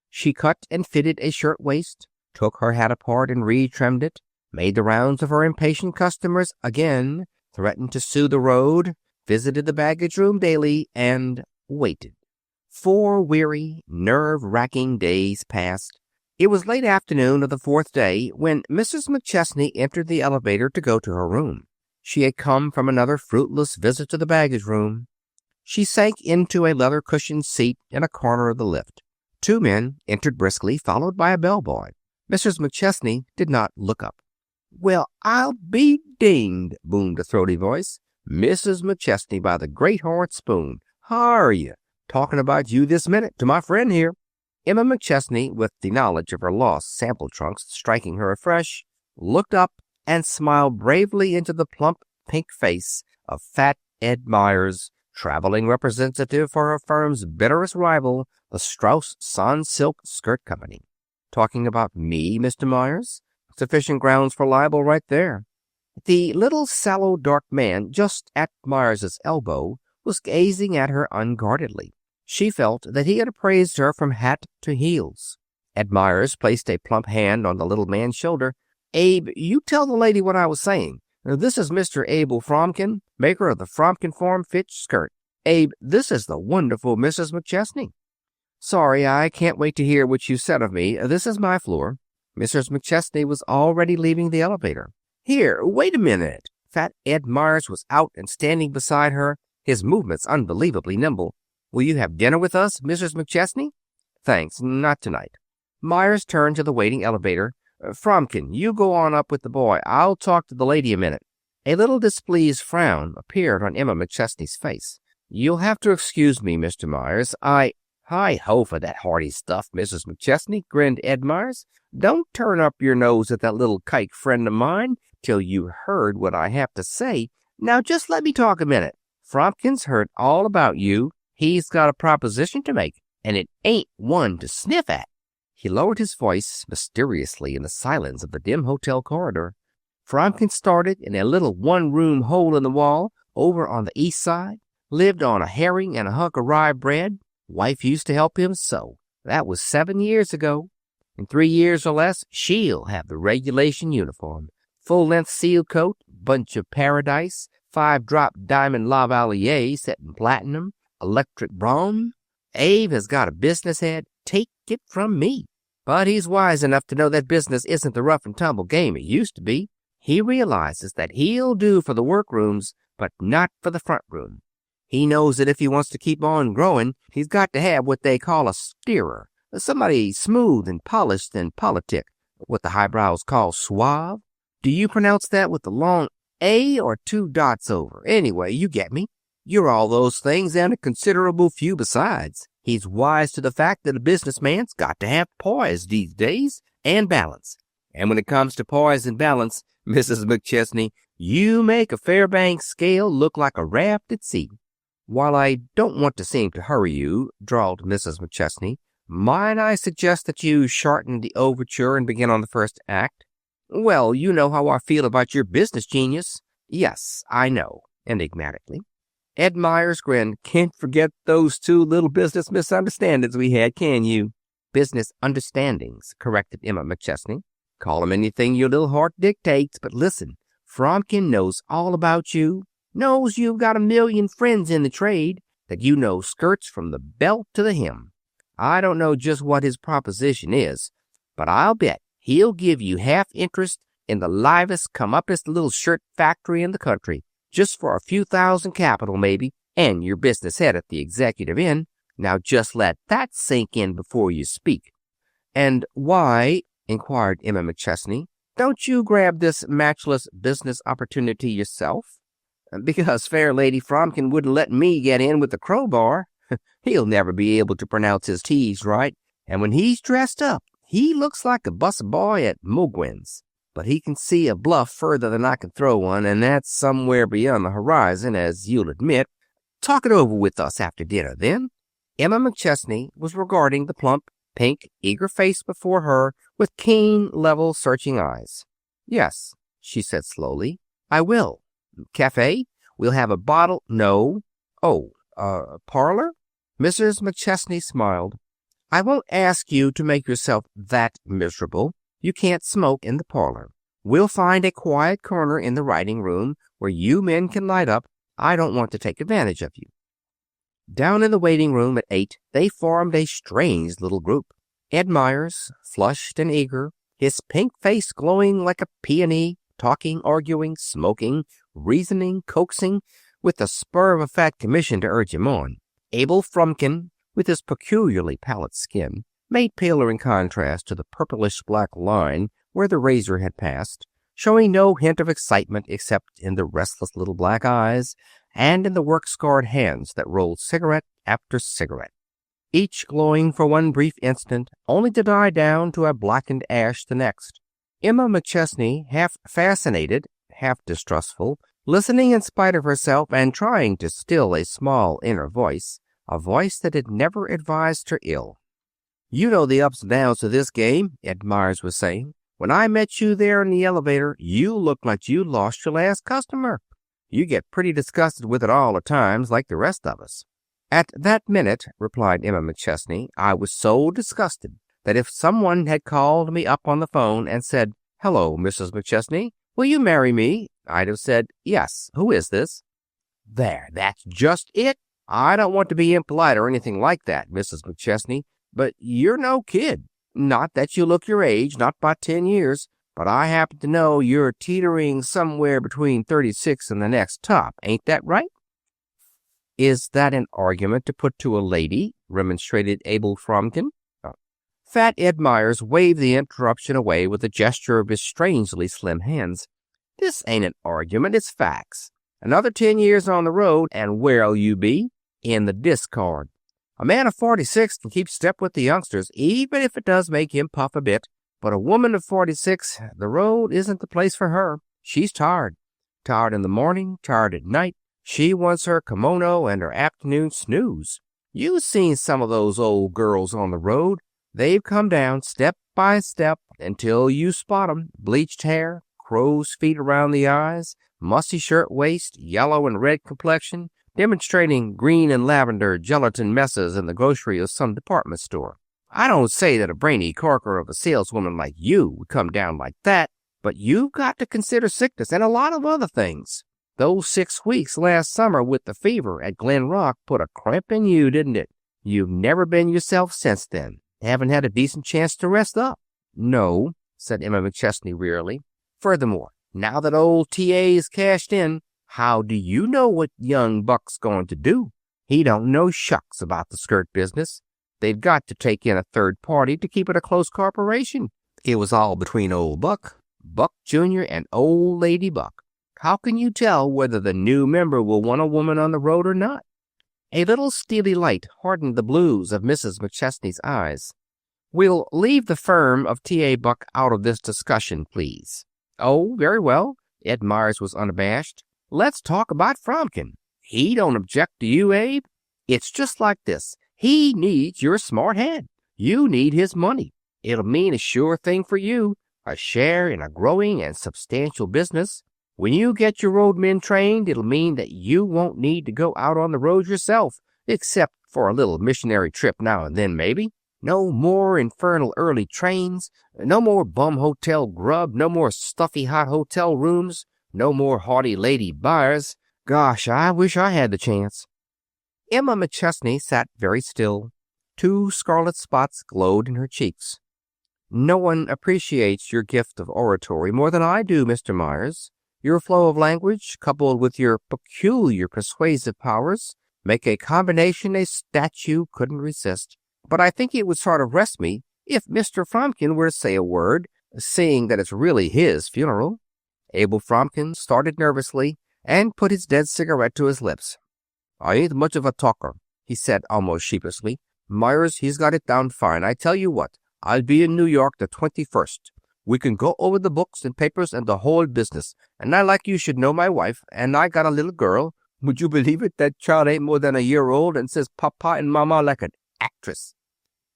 Speaker 1: She cut and fitted a shirtwaist, took her hat apart and retrimmed it, made the rounds of her impatient customers again, threatened to sue the road, visited the baggage room daily, and waited. 4 weary, nerve-wracking days passed. It was late afternoon of the 4th day when Mrs. McChesney entered the elevator to go to her room. She had come from another fruitless visit to the baggage room. She sank into a leather-cushioned seat in a corner of the lift. 2 men entered briskly, followed by a bellboy. Mrs. McChesney did not look up. "Well, I'll be dinged," boomed a throaty voice. "Mrs. McChesney, by the great horn spoon. How are you? Talking about you this minute to my friend here." Emma McChesney, with the knowledge of her lost sample trunks striking her afresh, looked up and smiled bravely into the plump pink face of fat Ed Myers, traveling representative for her firm's bitterest rival, the Strauss Sans Silk Skirt Company. "Talking about me, Mr. Myers? Sufficient grounds for libel right there." The little sallow dark man just at Myers's elbow was gazing at her unguardedly. She felt that he had appraised her from hat to heels. Ed Myers placed a plump hand on the little man's shoulder. "Abe, you tell the lady what I was saying. This is Mr. Abel Fromkin, maker of the Fromkin Form Fit skirt. Abe, this is the wonderful Mrs. McChesney." "Sorry, I can't wait to hear what you said of me. This is my floor." Mrs. McChesney was already leaving the elevator. "Here, wait a minute." Fat Ed Myers was out and standing beside her, his movements unbelievably nimble. "Will you have dinner with us, Mrs. McChesney?" "Thanks, not tonight." Myers turned to the waiting elevator. "Fromkin, you go on up with the boy. I'll talk to the lady a minute." A little displeased frown appeared on Emma McChesney's face. "You'll have to excuse me, Mr. Myers. Hi-ho for that hearty stuff, Mrs. McChesney," grinned Ed Myers. "Don't turn up your nose at that little kike friend of mine till you've heard what I have to say. Now just let me talk a minute. Fromkin's heard all about you. He's got a proposition to make, and it ain't one to sniff at." He lowered his voice mysteriously in the silence of the dim hotel corridor. "Fromkin started in a little one-room hole in the wall over on the east side, lived on a herring and a hunk of rye bread. Wife used to help him sew. That was 7 years ago. In 3 years or less, she'll have the regulation uniform. Full-length seal coat, bunch of paradise, 5-drop diamond lavalier set in platinum, electric brougham. Abe has got a business head. Take it from me. But he's wise enough to know that business isn't the rough-and-tumble game it used to be. He realizes that he'll do for the workrooms, but not for the front room. He knows that if he wants to keep on growing, he's got to have what they call a steerer, somebody smooth and polished and politic, what the highbrows call suave. Do you pronounce that with the long A or 2 dots over? Anyway, you get me. You're all those things and a considerable few besides. He's wise to the fact that a businessman's got to have poise these days, and balance. And when it comes to poise and balance, Mrs. McChesney, you make a Fairbanks scale look like a raft at sea." "While I don't want to seem to hurry you," drawled Mrs. McChesney, "might I suggest that you shorten the overture and begin on the first act?" "Well, you know how I feel about your business genius." "Yes, I know," enigmatically. Ed Myers grinned. "Can't forget those 2 little business misunderstandings we had, can you?" "Business understandings," corrected Emma McChesney. "Call 'em anything your little heart dictates, but listen, Fromkin knows all about you. Knows you've got a million friends in the trade, that you know skirts from the belt to the hem. I don't know just what his proposition is, but I'll bet he'll give you half interest in the livest, come-uppest little shirt factory in the country, just for a few thousand capital, maybe, and your business head at the executive end. Now just let that sink in before you speak." "And why," inquired Emma McChesney, "don't you grab this matchless business opportunity yourself?" "Because fair Lady Fromkin wouldn't let me get in with the crowbar. He'll never be able to pronounce his T's right, and when he's dressed up, he looks like a bus boy at Mogwin's. But he can see a bluff further than I can throw one, and that's somewhere beyond the horizon, as you'll admit. Talk it over with us after dinner, then." Emma McChesney was regarding the plump, pink, eager face before her with keen, level, searching eyes. "Yes," she said slowly, "I will. Cafe? We'll have a bottle. No. Oh, parlor?" Mrs. McChesney smiled. I won't ask you to make yourself that miserable. You can't smoke in the parlor. We'll find a quiet corner in the writing room where you men can light up. I don't want to take advantage of you." Down in the waiting room at 8, they formed a strange little group. Ed Myers, flushed and eager, his pink face glowing like a peony, talking, arguing, smoking, reasoning, coaxing, with the spur of a fat commission to urge him on. Abel Frumkin, with his peculiarly pallid skin, made paler in contrast to the purplish-black line where the razor had passed, showing no hint of excitement except in the restless little black eyes and in the work-scarred hands that rolled cigarette after cigarette, each glowing for one brief instant, only to die down to a blackened ash the next. Emma McChesney, half fascinated, half distrustful, listening in spite of herself and trying to still a small inner voice, a voice that had never advised her ill. "You know the ups and downs of this game," Ed Myers was saying. "When I met you there in the elevator, you looked like you lost your last customer. You get pretty disgusted with it all at times, like the rest of us." "At that minute," replied Emma McChesney, "I was so disgusted that if someone had called me up on the phone and said, 'Hello, Mrs. McChesney, will you marry me?' I'd have said, 'Yes. Who is this?'" "There, that's just it. I don't want to be impolite or anything like that, Mrs. McChesney, but you're no kid. Not that you look your age, not by 10 years, but I happen to know you're teetering somewhere between 36 and the next top. Ain't that right?" "Is that an argument to put to a lady?" remonstrated Abel Fromkin. Fat Ed Myers waved the interruption away with a gesture of his strangely slim hands. "This ain't an argument, it's facts. Another 10 years on the road, and where'll you be? In the discard. A man of 46 can keep step with the youngsters, even if it does make him puff a bit. But a woman of 46, the road isn't the place for her. She's tired. Tired in the morning, tired at night. She wants her kimono and her afternoon snooze. You've seen some of those old girls on the road. They've come down step by step until you spot 'em. Bleached hair, crow's feet around the eyes, mussy shirt waist, yellow and red complexion, demonstrating green and lavender gelatin messes in the grocery of some department store. I don't say that a brainy corker of a saleswoman like you would come down like that, but you've got to consider sickness and a lot of other things. Those 6 weeks last summer with the fever at Glen Rock put a cramp in you, didn't it? You've never been yourself since then. Haven't had a decent chance to rest up." "No," said Emma McChesney wearily. "Furthermore, now that old T.A.'s cashed in, how do you know what young Buck's going to do? He don't know shucks about the skirt business. They've got to take in a third party to keep it a close corporation. It was all between old Buck, Buck Jr., and old Lady Buck. How can you tell whether the new member will want a woman on the road or not?" A little steely light hardened the blues of Mrs. McChesney's eyes. "We'll leave the firm of T.A. Buck out of this discussion, please." "Oh, very well." Ed Myers was unabashed. "Let's talk about Fromkin. He don't object to you, Abe. It's just like this. He needs your smart head. You need his money. It'll mean a sure thing for you, a share in a growing and substantial business. When you get your roadmen trained, it'll mean that you won't need to go out on the road yourself, except for a little missionary trip now and then, maybe. No more infernal early trains, no more bum hotel grub, no more stuffy hot hotel rooms, no more haughty lady buyers. Gosh, I wish I had the chance." Emma McChesney sat very still. 2 scarlet spots glowed in her cheeks. "No one appreciates your gift of oratory more than I do, Mr. Myers. Your flow of language, coupled with your peculiar persuasive powers, make a combination a statue couldn't resist. But I think it would sort of rest me if Mr. Fromkin were to say a word, seeing that it's really his funeral." Abel Fromkin started nervously and put his dead cigarette to his lips. "I ain't much of a talker," he said almost sheepishly. "Myers, he's got it down fine. I tell you what, I'll be in New York the 21st. We can go over the books and papers and the whole business. And I like you should know my wife, and I got a little girl. Would you believe it? That child ain't more than a year old and says papa and mama like an actress."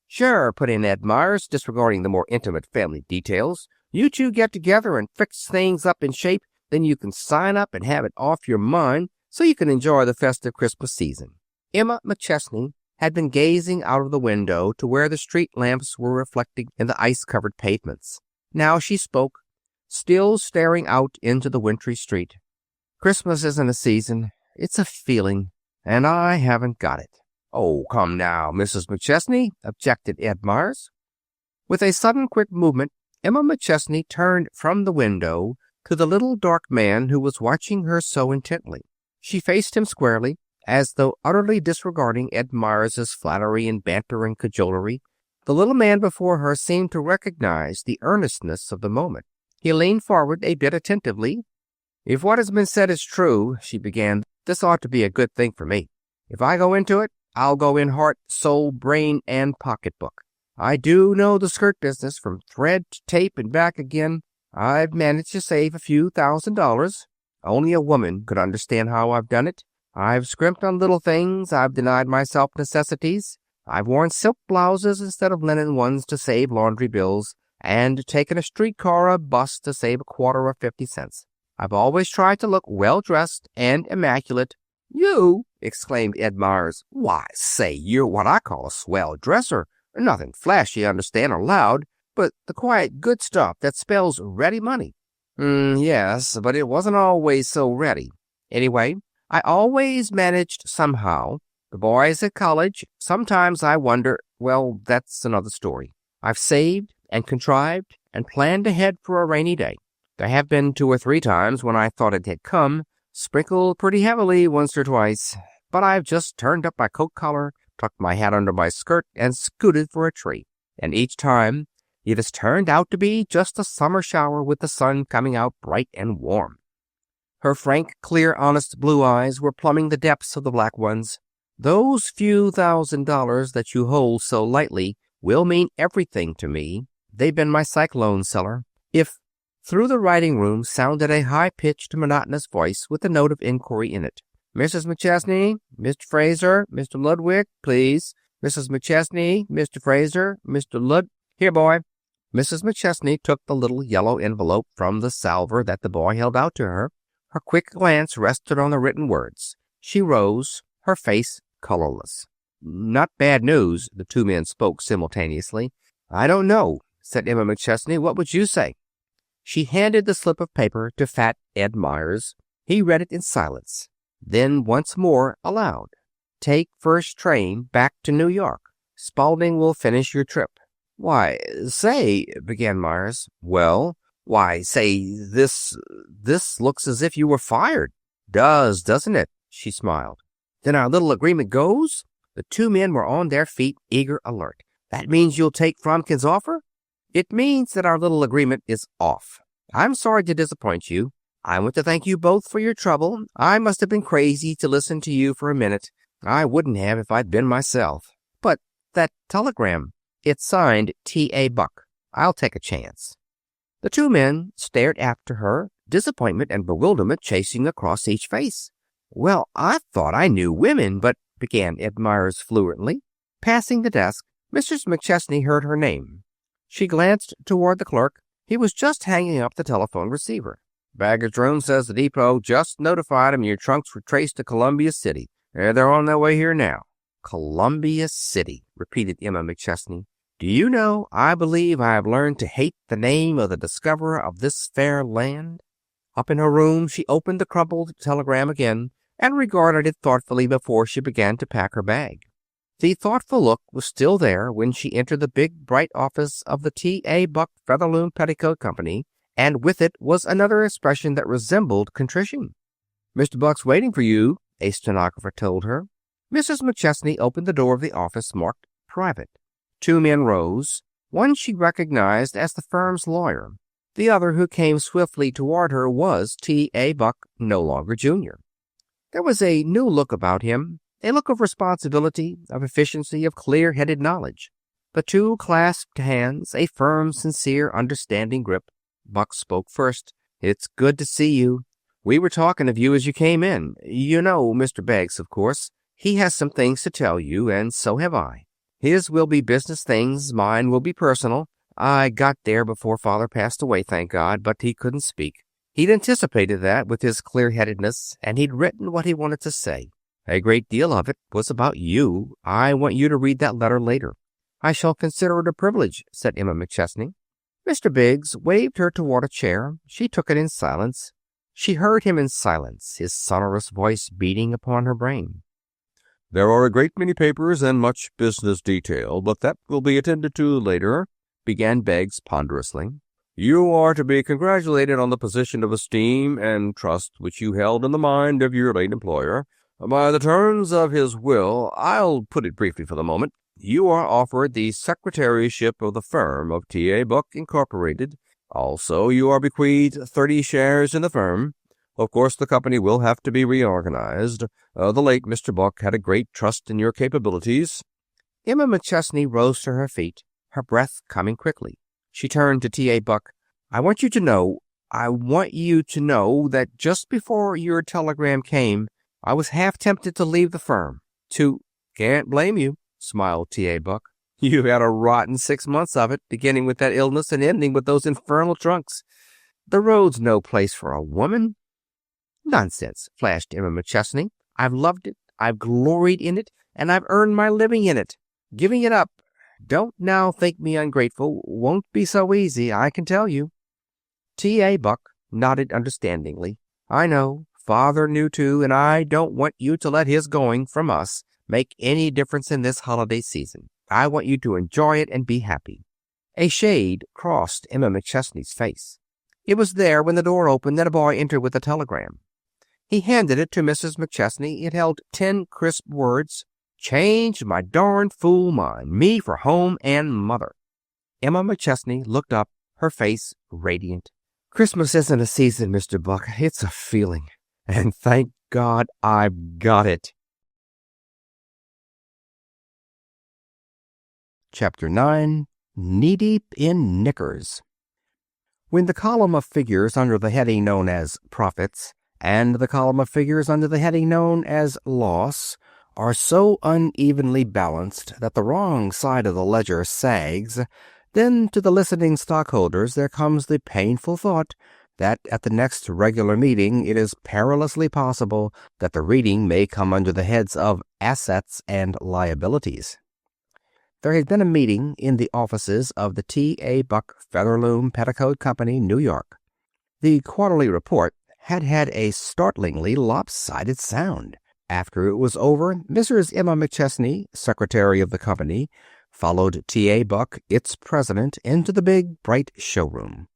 Speaker 1: "Sure," put in Ed Myers, disregarding the more intimate family details. "You two get together and fix things up in shape, then you can sign up and have it off your mind so you can enjoy the festive Christmas season." Emma McChesney had been gazing out of the window to where the street lamps were reflecting in the ice-covered pavements. Now she spoke, still staring out into the wintry street. "Christmas isn't a season. It's a feeling, and I haven't got it." "Oh, come now, Mrs. McChesney," objected Ed Meyers. With a sudden quick movement, Emma McChesney turned from the window to the little dark man who was watching her so intently. She faced him squarely, as though utterly disregarding Ed Meyers' flattery and banter and cajolery. The little man before her seemed to recognize the earnestness of the moment. He leaned forward a bit attentively. "If what has been said is true," she began, "this ought to be a good thing for me. If I go into it, I'll go in heart, soul, brain, and pocketbook. I do know the skirt business from thread to tape and back again. I've managed to save a few $1,000s. Only a woman could understand how I've done it. I've scrimped on little things. I've denied myself necessities. I've worn silk blouses instead of linen ones to save laundry bills, and taken a streetcar or a bus to save a quarter or 50 cents. I've always tried to look well-dressed and immaculate." "You!" exclaimed Ed Meyers. "Why, say, you're what I call a swell dresser. Nothing flashy, understand, or loud, but the quiet good stuff that spells ready money." Yes, but it wasn't always so ready. Anyway, I always managed somehow. The boys at college, sometimes I wonder, well, that's another story. I've saved and contrived and planned ahead for a rainy day. There have been 2 or 3 times when I thought it had come, sprinkled pretty heavily once or twice, but I've just turned up my coat collar, tucked my hat under my skirt, and scooted for a tree. And each time, it has turned out to be just a summer shower with the sun coming out bright and warm." Her frank, clear, honest blue eyes were plumbing the depths of the black ones. "Those few $1,000s that you hold so lightly will mean everything to me. They've been my cyclone cellar." If through the writing room sounded a high-pitched, monotonous voice with a note of inquiry in it. "Mrs. McChesney, Mr. Fraser, Mr. Ludwig, please. Mrs. McChesney, Mr. Fraser, Mr. Lud... Here, boy." Mrs. McChesney took the little yellow envelope from the salver that the boy held out to her. Her quick glance rested on the written words. She rose, her face colorless. "Not bad news," the 2 men spoke simultaneously. "I don't know," said Emma McChesney. "What would you say?" She handed the slip of paper to fat Ed Meyers. He read it in silence. Then once more aloud. "Take first train back to New York. Spaulding will finish your trip." "Why, say," began Meyers. "Well, why, say, this looks as if you were fired." "Does, doesn't it?" She smiled. "Then our little agreement goes?" The 2 men were on their feet, eager, alert. "That means you'll take Fromkin's offer?" "It means that our little agreement is off. I'm sorry to disappoint you. I want to thank you both for your trouble. I must have been crazy to listen to you for a minute. I wouldn't have if I'd been myself. But that telegram, it's signed T.A. Buck. I'll take a chance." The 2 men stared after her, disappointment and bewilderment chasing across each face. "Well, I thought I knew women, but—" began Ed Meyers fluently. Passing the desk, Mrs. McChesney heard her name. She glanced toward the clerk. He was just hanging up the telephone receiver. "Baggage room says the depot just notified him your trunks were traced to Columbia City. They're on their way here now." "Columbia City," repeated Emma McChesney. "Do you know, I believe I have learned to hate the name of the discoverer of this fair land." Up in her room, she opened the crumpled telegram again and regarded it thoughtfully before she began to pack her bag. The thoughtful look was still there when she entered the big, bright office of the T.A. Buck Featherloom Petticoat Company, and with it was another expression that resembled contrition. "Mr. Buck's waiting for you," a stenographer told her. Mrs. McChesney opened the door of the office marked Private. 2 men rose. One she recognized as the firm's lawyer. The other, who came swiftly toward her, was T.A. Buck, no longer junior. There was a new look about him, a look of responsibility, of efficiency, of clear-headed knowledge. The 2 clasped hands, a firm, sincere, understanding grip. Buck spoke first. "It's good to see you. We were talking of you as you came in. You know Mr. Beggs, of course. He has some things to tell you, and so have I. His will be business things, mine will be personal. I got there before Father passed away, thank God, but he couldn't speak. He'd anticipated that with his clear-headedness, and he'd written what he wanted to say. A great deal of it was about you. I want you to read that letter later." "I shall consider it a privilege," said Emma McChesney. Mr. Biggs waved her toward a chair. She took it in silence. She heard him in silence, his sonorous voice beating upon her brain. "There are a great many papers and much business detail, but that will be attended to later," began Biggs ponderously. "You are to be congratulated on the position of esteem and trust which you held in the mind of your late employer. By the terms of his will, I'll put it briefly for the moment, you are offered the secretaryship of the firm of T.A. Buck, Incorporated. Also, you are bequeathed 30 shares in the firm. Of course, the company will have to be reorganized. The late Mr. Buck had a great trust in your capabilities." Emma McChesney rose to her feet, her breath coming quickly. She turned to T.A. Buck. I want you to know that just before your telegram came, I was half tempted to leave the firm. Can't blame you," smiled T.A. Buck. "You've had a rotten 6 months of it, beginning with that illness and ending with those infernal trunks. The road's no place for a woman." "Nonsense," flashed Emma McChesney. "I've loved it, I've gloried in it, and I've earned my living in it. Giving it up, don't now think me ungrateful, won't be so easy, I can tell you." T.A. Buck nodded understandingly. "I know. Father knew too, and I don't want you to let his going from us make any difference in this holiday season. I want you to enjoy it and be happy." A shade crossed Emma McChesney's face. It was there when the door opened and a boy entered with a telegram. He handed it to Mrs. McChesney. It held 10 crisp words. "Changed my darn fool mind. Me for home and mother." Emma McChesney looked up, her face radiant. "Christmas isn't a season, Mr. Buck. It's a feeling. And thank God I've got it." Chapter 9. Knee-deep in Knickers. When the column of figures under the heading known as Profits and the column of figures under the heading known as Loss are so unevenly balanced that the wrong side of the ledger sags, then to the listening stockholders there comes the painful thought that at the next regular meeting it is perilously possible that the reading may come under the heads of Assets and Liabilities. There had been a meeting in the offices of the T.A. Buck Featherloom Petticoat Company, New York. The quarterly report had had a startlingly lopsided sound. After it was over, Mrs. Emma McChesney, secretary of the company, followed T.A. Buck, its president, into the big, bright showroom.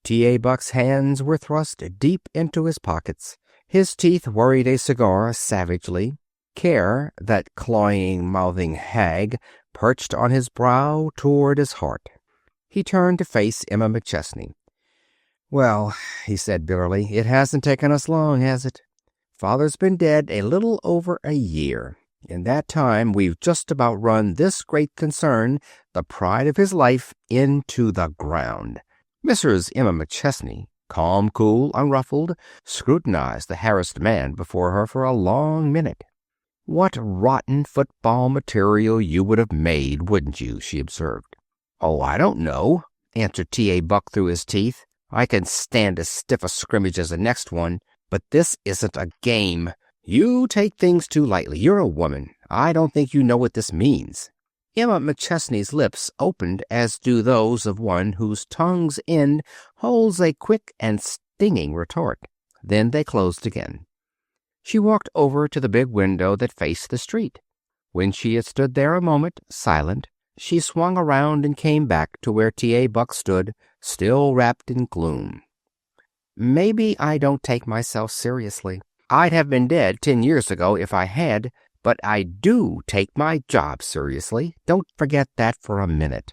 Speaker 1: T.A. Buck's hands were thrust deep into his pockets. His teeth worried a cigar savagely. Care, that cloying, mouthing hag, perched on his brow toward his heart. He turned to face Emma McChesney. "Well," he said bitterly, "it hasn't taken us long, has it? Father's been dead a little over a year. In that time, we've just about run this great concern, the pride of his life, into the ground." Mrs. Emma McChesney, calm, cool, unruffled, scrutinized the harassed man before her for a long minute. "What rotten football material you would have made, wouldn't you?" she observed. "Oh, I don't know," answered T.A. Buck through his teeth. "I can stand as stiff a scrimmage as the next one, but this isn't a game. You take things too lightly. You're a woman. I don't think you know what this means." Emma McChesney's lips opened as do those of one whose tongue's end holds a quick and stinging retort. Then they closed again. She walked over to the big window that faced the street. When she had stood there a moment, silent, she swung around and came back to where T.A. Buck stood, still wrapped in gloom. "Maybe I don't take myself seriously. I'd have been dead 10 years ago if I had, but I do take my job seriously. Don't forget that for a minute.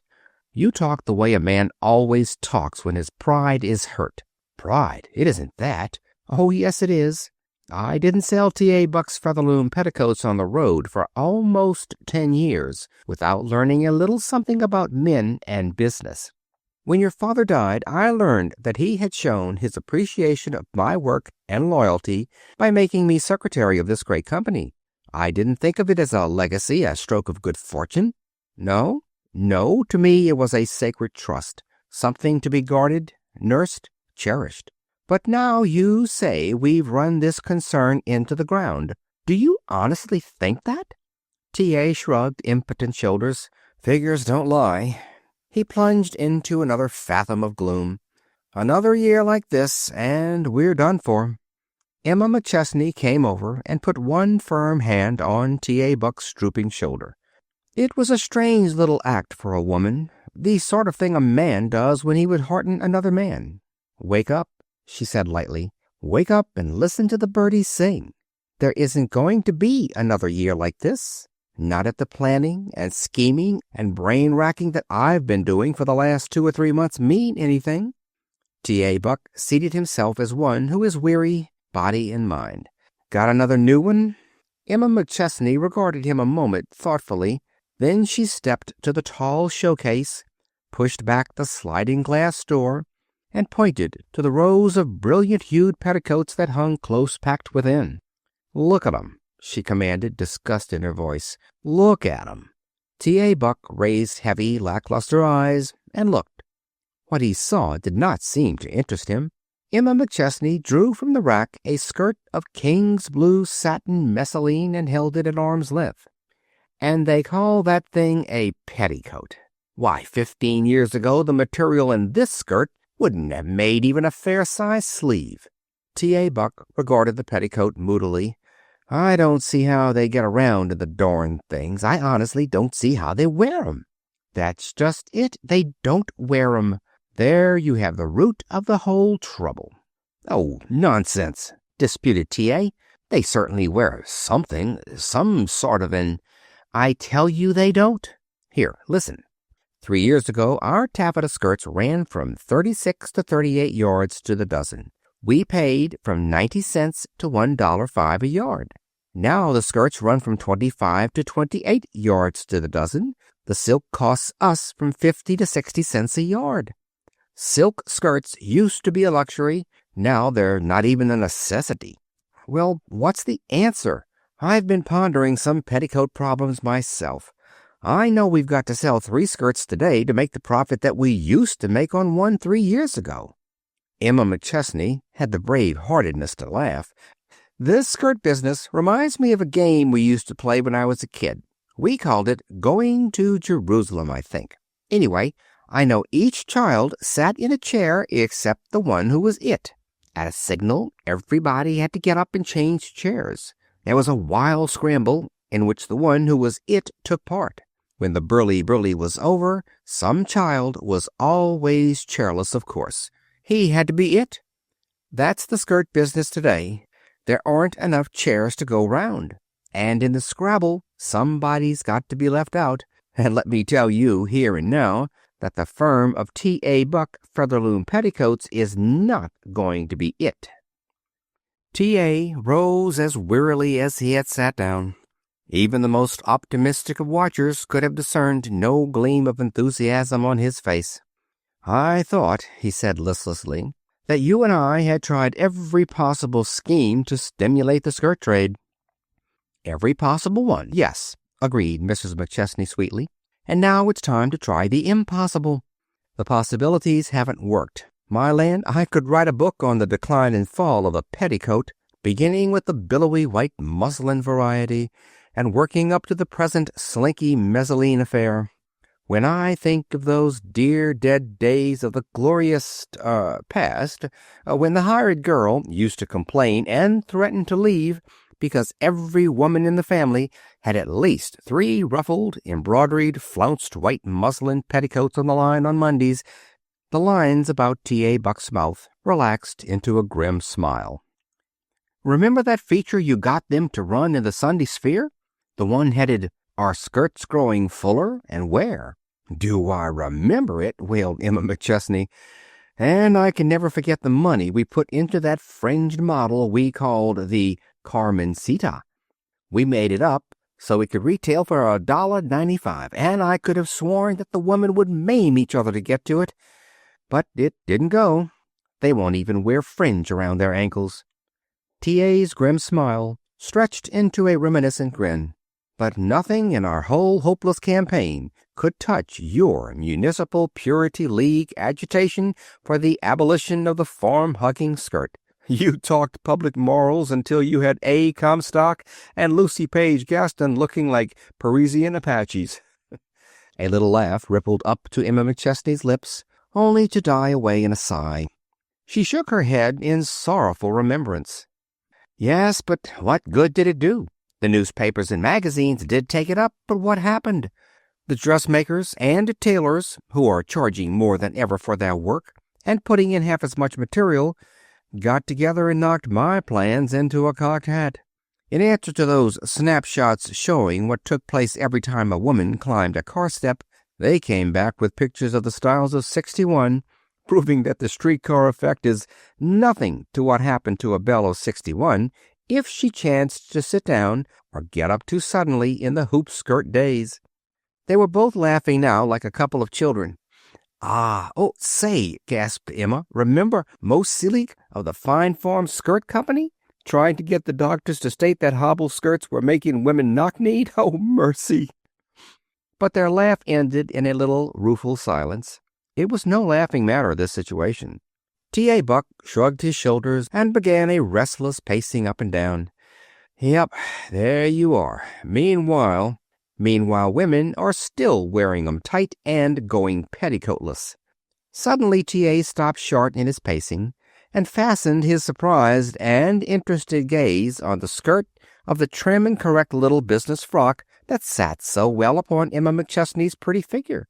Speaker 1: You talk the way a man always talks when his pride is hurt." "Pride? It isn't that." "Oh, yes, it is. I didn't sell T.A. Buck's Featherloom Petticoats on the road for almost 10 years without learning a little something about men and business. When your father died, I learned that he had shown his appreciation of my work and loyalty by making me secretary of this great company. I didn't think of it as a legacy, a stroke of good fortune. No, to me it was a sacred trust, something to be guarded, nursed, cherished. But now you say we've run this concern into the ground. Do you honestly think that? T.A. shrugged impotent shoulders. Figures don't lie. He plunged into another fathom of gloom. Another year like this, and we're done for. Emma McChesney came over and put one firm hand on T.A. Buck's drooping shoulder. It was a strange little act for a woman, the sort of thing a man does when he would hearten another man. "Wake up," she said lightly. "Wake up and listen to the birdies sing. There isn't going to be another year like this. Not if the planning and scheming and brain-racking that I've been doing for the last 2 or 3 months mean anything." T.A. Buck seated himself as one who is weary, body and mind. "Got another new one?" Emma McChesney regarded him a moment thoughtfully. Then she stepped to the tall showcase, pushed back the sliding glass door, and pointed to the rows of brilliant-hued petticoats that hung close-packed within. "Look at 'em," she commanded, disgust in her voice. "Look at 'em." T.A. Buck raised heavy, lackluster eyes and looked. What he saw did not seem to interest him. Emma McChesney drew from the rack a skirt of king's blue satin messaline and held it at arm's length. "And they call that thing a petticoat. Why, 15 years ago the material in this skirt wouldn't have made even a fair-sized sleeve." T.A. Buck regarded the petticoat moodily. "I don't see how they get around in the darn things. I honestly don't see how they wear 'em." "That's just it. They don't wear 'em. There you have the root of the whole trouble." "Oh, nonsense," disputed T.A. "They certainly wear something, some sort of an—" "I tell you they don't. Here, listen. 3 years ago, our taffeta skirts ran from 36 to 38 yards to the dozen. We paid from 90 cents to $1.05 a yard. Now the skirts run from 25 to 28 yards to the dozen. The silk costs us from 50 to 60 cents a yard. Silk skirts used to be a luxury. Now they're not even a necessity." "Well, what's the answer? I've been pondering some petticoat problems myself. I know we've got to sell 3 skirts today to make the profit that we used to make on one 3 years ago." Emma McChesney had the brave-heartedness to laugh. "This skirt business reminds me of a game we used to play when I was a kid. We called it Going to Jerusalem, I think. Anyway, I know each child sat in a chair except the one who was it. At a signal, everybody had to get up and change chairs. There was a wild scramble in which the one who was it took part. When the burly was over, some child was always chairless, of course. He had to be it. That's the skirt business today. There aren't enough chairs to go round. And in the scrabble, somebody's got to be left out. And let me tell you here and now that the firm of T.A. Buck, Featherloom Petticoats, is not going to be it." T.A. rose as wearily as he had sat down. Even the most optimistic of watchers could have discerned no gleam of enthusiasm on his face. "I thought," he said listlessly, "that you and I had tried every possible scheme to stimulate the skirt trade." "Every possible one, yes," agreed Mrs. McChesney sweetly. "And now it's time to try the impossible. The possibilities haven't worked. My land, I could write a book on the decline and fall of the petticoat, beginning with the billowy white muslin variety and working up to the present slinky messaline affair. When I think of those dear dead days of the glorious past, when the hired girl used to complain and threaten to leave because every woman in the family had at least 3 ruffled, embroidered, flounced white muslin petticoats on the line on Mondays," the lines about T.A. Buck's mouth relaxed into a grim smile. "Remember that feature you got them to run in the Sunday Sphere? The one headed, 'Are Skirts Growing Fuller and Where?'" "Do I remember it?" wailed Emma McChesney. "And I can never forget the money we put into that fringed model we called the Carmencita. We made it up so it could retail for $1.95, and I could have sworn that the women would maim each other to get to it. But it didn't go. They won't even wear fringe around their ankles." T.A.'s grim smile stretched into a reminiscent grin. "But nothing in our whole hopeless campaign could touch your Municipal Purity League agitation for the abolition of the farm-hugging skirt. You talked public morals until you had A. Comstock and Lucy Page Gaston looking like Parisian Apaches." A little laugh rippled up to Emma McChesney's lips, only to die away in a sigh. She shook her head in sorrowful remembrance. Yes, but what good did it do? The newspapers and magazines did take it up, but what happened? The dressmakers and tailors, who are charging more than ever for their work and putting in half as much material, got together and knocked my plans into a cocked hat. In answer to those snapshots showing what took place every time a woman climbed a car step, they came back with pictures of the styles of '61, proving that the streetcar effect is nothing to what happened to a belle of '61 if she chanced to sit down or get up too suddenly in the hoop-skirt days. They were both laughing now like a couple of children. "Oh, say," gasped Emma, "remember Mo Selig of the Fine Form Skirt Company? Trying to get the doctors to state that hobble skirts were making women knock-kneed? Oh, mercy!" But their laugh ended in a little rueful silence. It was no laughing matter, this situation. T.A. Buck shrugged his shoulders and began a restless pacing up and down. "Yep, there you are. Meanwhile, women are still wearing 'em tight and going petticoatless." Suddenly T.A. stopped short in his pacing and fastened his surprised and interested gaze on the skirt of the trim and correct little business frock that sat so well upon Emma McChesney's pretty figure.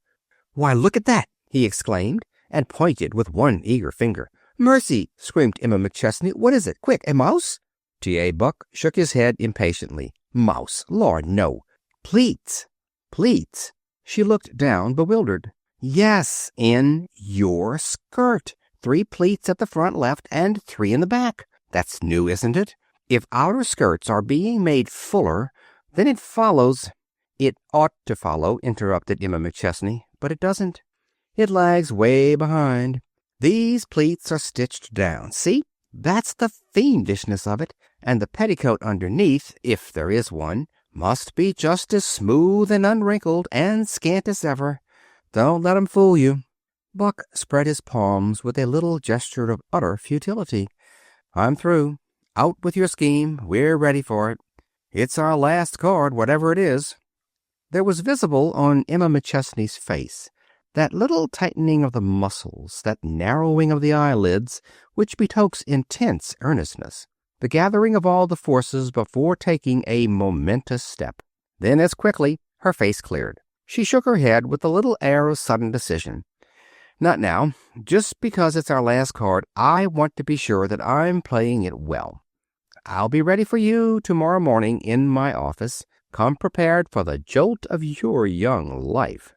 Speaker 1: "Why, look at that!" he exclaimed, and pointed with one eager finger. "Mercy!" screamed Emma McChesney. "What is it? Quick, a mouse?" T.A. Buck shook his head impatiently. "Mouse? Lord, no. Pleats." "Pleats?" She looked down, bewildered. "Yes, in your skirt. 3 pleats at the front left and 3 in the back. That's new, isn't it? If outer skirts are being made fuller, then it follows—" "It ought to follow," interrupted Emma McChesney, "but it doesn't. It lags way behind. These pleats are stitched down. See? That's the fiendishness of it. And the petticoat underneath, if there is one, must be just as smooth and unwrinkled and scant as ever. Don't let 'em fool you." Buck spread his palms with a little gesture of utter futility. "I'm through. Out with your scheme. We're ready for it. It's our last card, whatever it is." There was visible on Emma McChesney's face that little tightening of the muscles, that narrowing of the eyelids, which betokens intense earnestness, the gathering of all the forces before taking a momentous step. Then, as quickly, her face cleared. She shook her head with a little air of sudden decision. "Not now. Just because it's our last card, I want to be sure that I'm playing it well. I'll be ready for you tomorrow morning in my office. Come prepared for the jolt of your young life."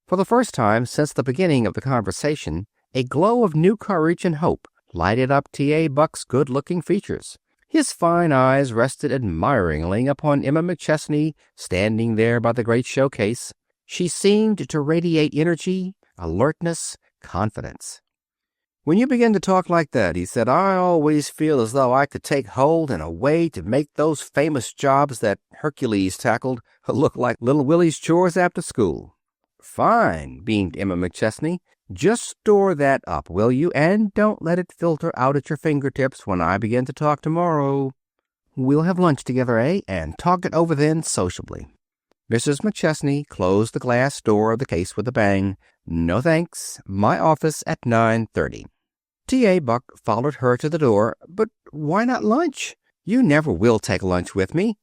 Speaker 1: For the first time since the beginning of the conversation, a glow of new courage and hope lighted up T.A. Buck's good-looking features. His fine eyes rested admiringly upon Emma McChesney standing there by the great showcase. She seemed to radiate energy, alertness, confidence. "When you begin to talk like that," he said, "I always feel as though I could take hold in a way to make those famous jobs that Hercules tackled look like little Willie's chores after school." "Fine," beamed Emma McChesney. "Just store that up, will you? And don't let it filter out at your fingertips when I begin to talk tomorrow. We'll have lunch together, and talk it over then sociably." Mrs. McChesney closed the glass door of the case with a bang. "No thanks. My office at 9:30. T.A. Buck followed her to the door. "But why not lunch? You never will take lunch with me.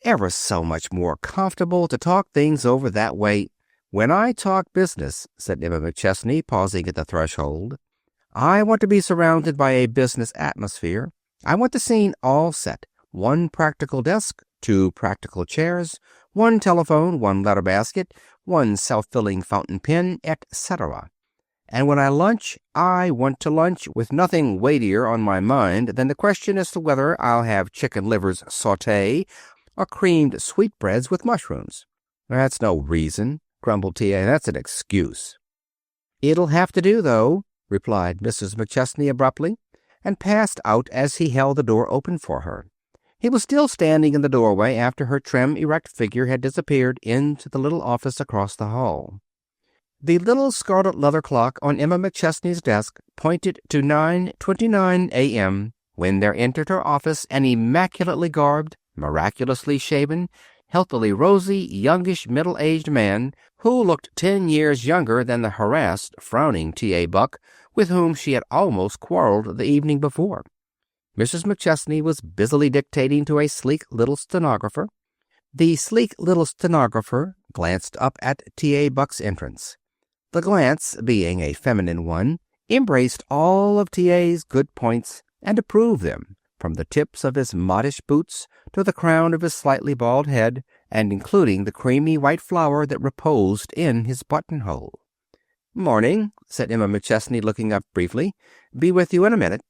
Speaker 1: Ever so much more comfortable to talk things over that way." "When I talk business," said Emma McChesney, pausing at the threshold, "I want to be surrounded by a business atmosphere. I want the scene all set. 1 practical desk, 2 practical chairs, 1 telephone, 1 letter basket, 1 self-filling fountain pen, etc. And when I lunch, I want to lunch with nothing weightier on my mind than the question as to whether I'll have chicken livers sauté or creamed sweetbreads with mushrooms." "That's no reason," grumbled T.A. "That's an excuse." "It'll have to do, though," replied Mrs. McChesney abruptly, and passed out as he held the door open for her. He was still standing in the doorway after her trim, erect figure had disappeared into the little office across the hall. The little scarlet leather clock on Emma McChesney's desk pointed to 9:29 a.m. when there entered her office an immaculately garbed, miraculously shaven, healthily rosy, youngish, middle-aged man who looked 10 years younger than the harassed, frowning T.A. Buck with whom she had almost quarreled the evening before. Mrs. McChesney was busily dictating to a sleek little stenographer. The sleek little stenographer glanced up at T.A. Buck's entrance. The glance, being a feminine one, embraced all of T.A.'s good points and approved them, from the tips of his modish boots to the crown of his slightly bald head, and including the creamy white flower that reposed in his buttonhole. "Morning," said Emma McChesney, looking up briefly. "Be with you in a minute."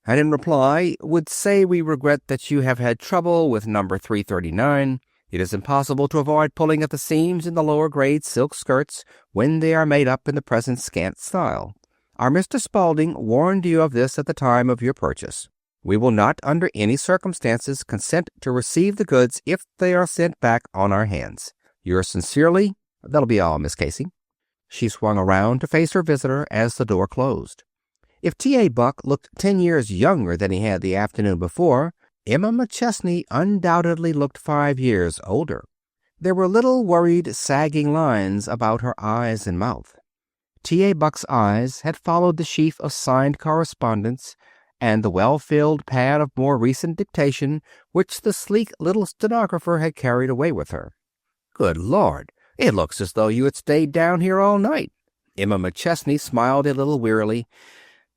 Speaker 1: And in reply, "Would say we regret that you have had trouble with number 339. It is impossible to avoid pulling at the seams in the lower grade silk skirts when they are made up in the present scant style. Our Mr. Spaulding warned you of this at the time of your purchase. We will not under any circumstances consent to receive the goods if they are sent back on our hands. Yours sincerely." That'll be all, Miss Casey. She swung around to face her visitor as the door closed. If T.A. Buck looked 10 years younger than he had the afternoon before, Emma McChesney undoubtedly looked 5 years older. There were little worried, sagging lines about her eyes and mouth. T.A. Buck's eyes had followed the sheaf of signed correspondence and the well-filled pad of more recent dictation which the sleek little stenographer had carried away with her. "Good Lord, it looks as though you had stayed down here all night." Emma McChesney smiled a little wearily.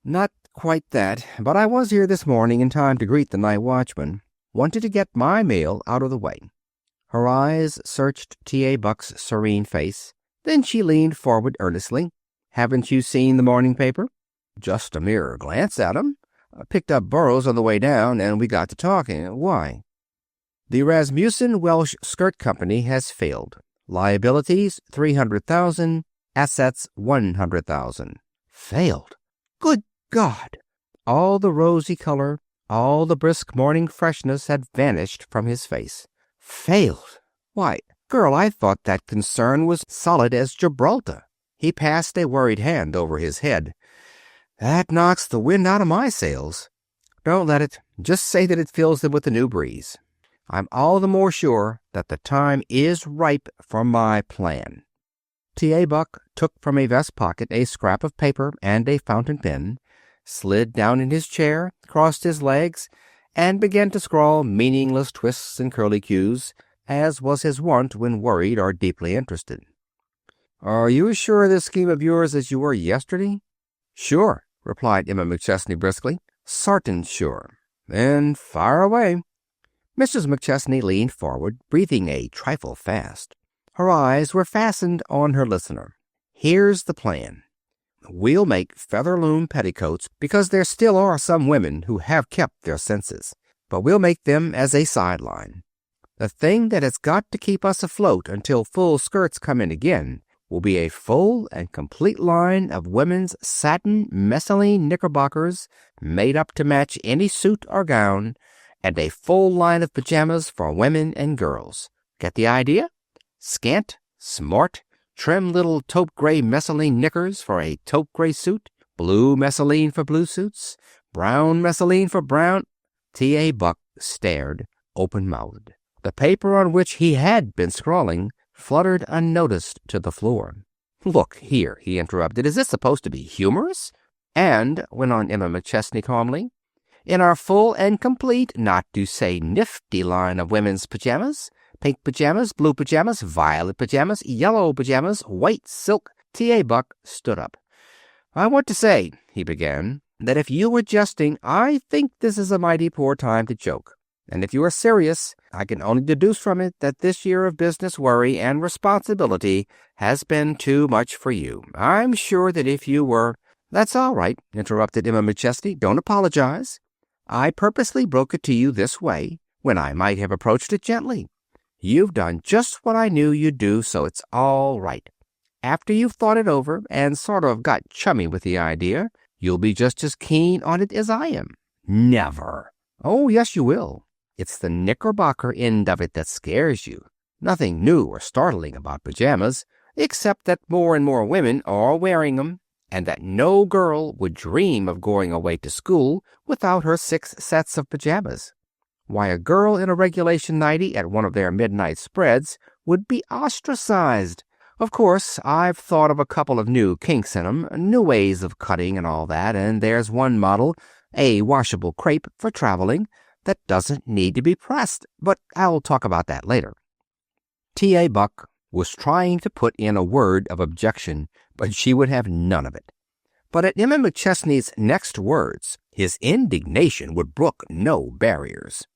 Speaker 1: "Not quite that, but I was here this morning in time to greet the night watchman. Wanted to get my mail out of the way." Her eyes searched T.A. Buck's serene face. Then she leaned forward earnestly. "Haven't you seen the morning paper?" "Just a mere glance at 'em. Picked up Burroughs on the way down, and we got to talking. Why?" "The Rasmussen Welsh Skirt Company has failed. Liabilities $300,000, assets $100,000. "Failed? Good God!" All the rosy color, all the brisk morning freshness had vanished from his face. "Failed? Why, girl, I thought that concern was solid as Gibraltar." He passed a worried hand over his head. "That knocks the wind out of my sails." "Don't let it. Just say that it fills them with a new breeze. I'm all the more sure that the time is ripe for my plan." T.A. Buck took from a vest pocket a scrap of paper and a fountain pen, slid down in his chair, crossed his legs, and began to scrawl meaningless twists and curlicues, as was his wont when worried or deeply interested. "Are you as sure of this scheme of yours as you were yesterday?" "Sure," replied Emma McChesney briskly. "Sartin sure." "Then fire away." Mrs. McChesney leaned forward, breathing a trifle fast. Her eyes were fastened on her listener. "Here's the plan. We'll make Featherloom petticoats because there still are some women who have kept their senses. But we'll make them as a sideline. The thing that has got to keep us afloat until full skirts come in again will be a full and complete line of women's satin messaline knickerbockers made up to match any suit or gown, and a full line of pajamas for women and girls. Get the idea? Scant, smart, trim little taupe gray messaline knickers for a taupe gray suit, blue messaline for blue suits, brown messaline for brown. T.A. Buck stared, open-mouthed. The paper on which he had been scrawling fluttered unnoticed to the floor. "Look here," he interrupted, "is this supposed to be humorous?" "And," went on Emma McChesney calmly, "in our full and complete, not to say nifty line of women's pajamas, pink pajamas, blue pajamas, violet pajamas, yellow pajamas, white silk." T.A. Buck stood up. "I want to say," he began, "that if you were jesting, I think this is a mighty poor time to joke. And if you are serious, I can only deduce from it that this year of business worry and responsibility has been too much for you. I'm sure that if you were—" "That's all right," interrupted Emma McChesney. "Don't apologize. I purposely broke it to you this way, when I might have approached it gently. You've done just what I knew you'd do, so it's all right. After you've thought it over and sort of got chummy with the idea, you'll be just as keen on it as I am." "Never." "Oh, yes, you will. It's the knickerbocker end of it that scares you. Nothing new or startling about pajamas, except that more and more women are wearing 'em. and that no girl would dream of going away to school without her 6 sets of pajamas. Why, a girl in a regulation nightie at one of their midnight spreads would be ostracized. Of course, I've thought of a couple of new kinks in 'em, new ways of cutting and all that, and there's one model, a washable crepe for traveling, that doesn't need to be pressed, but I'll talk about that later. T.A. Buck was trying to put in a word of objection, but she would have none of it. But at Emma McChesney's next words, his indignation would brook no barriers.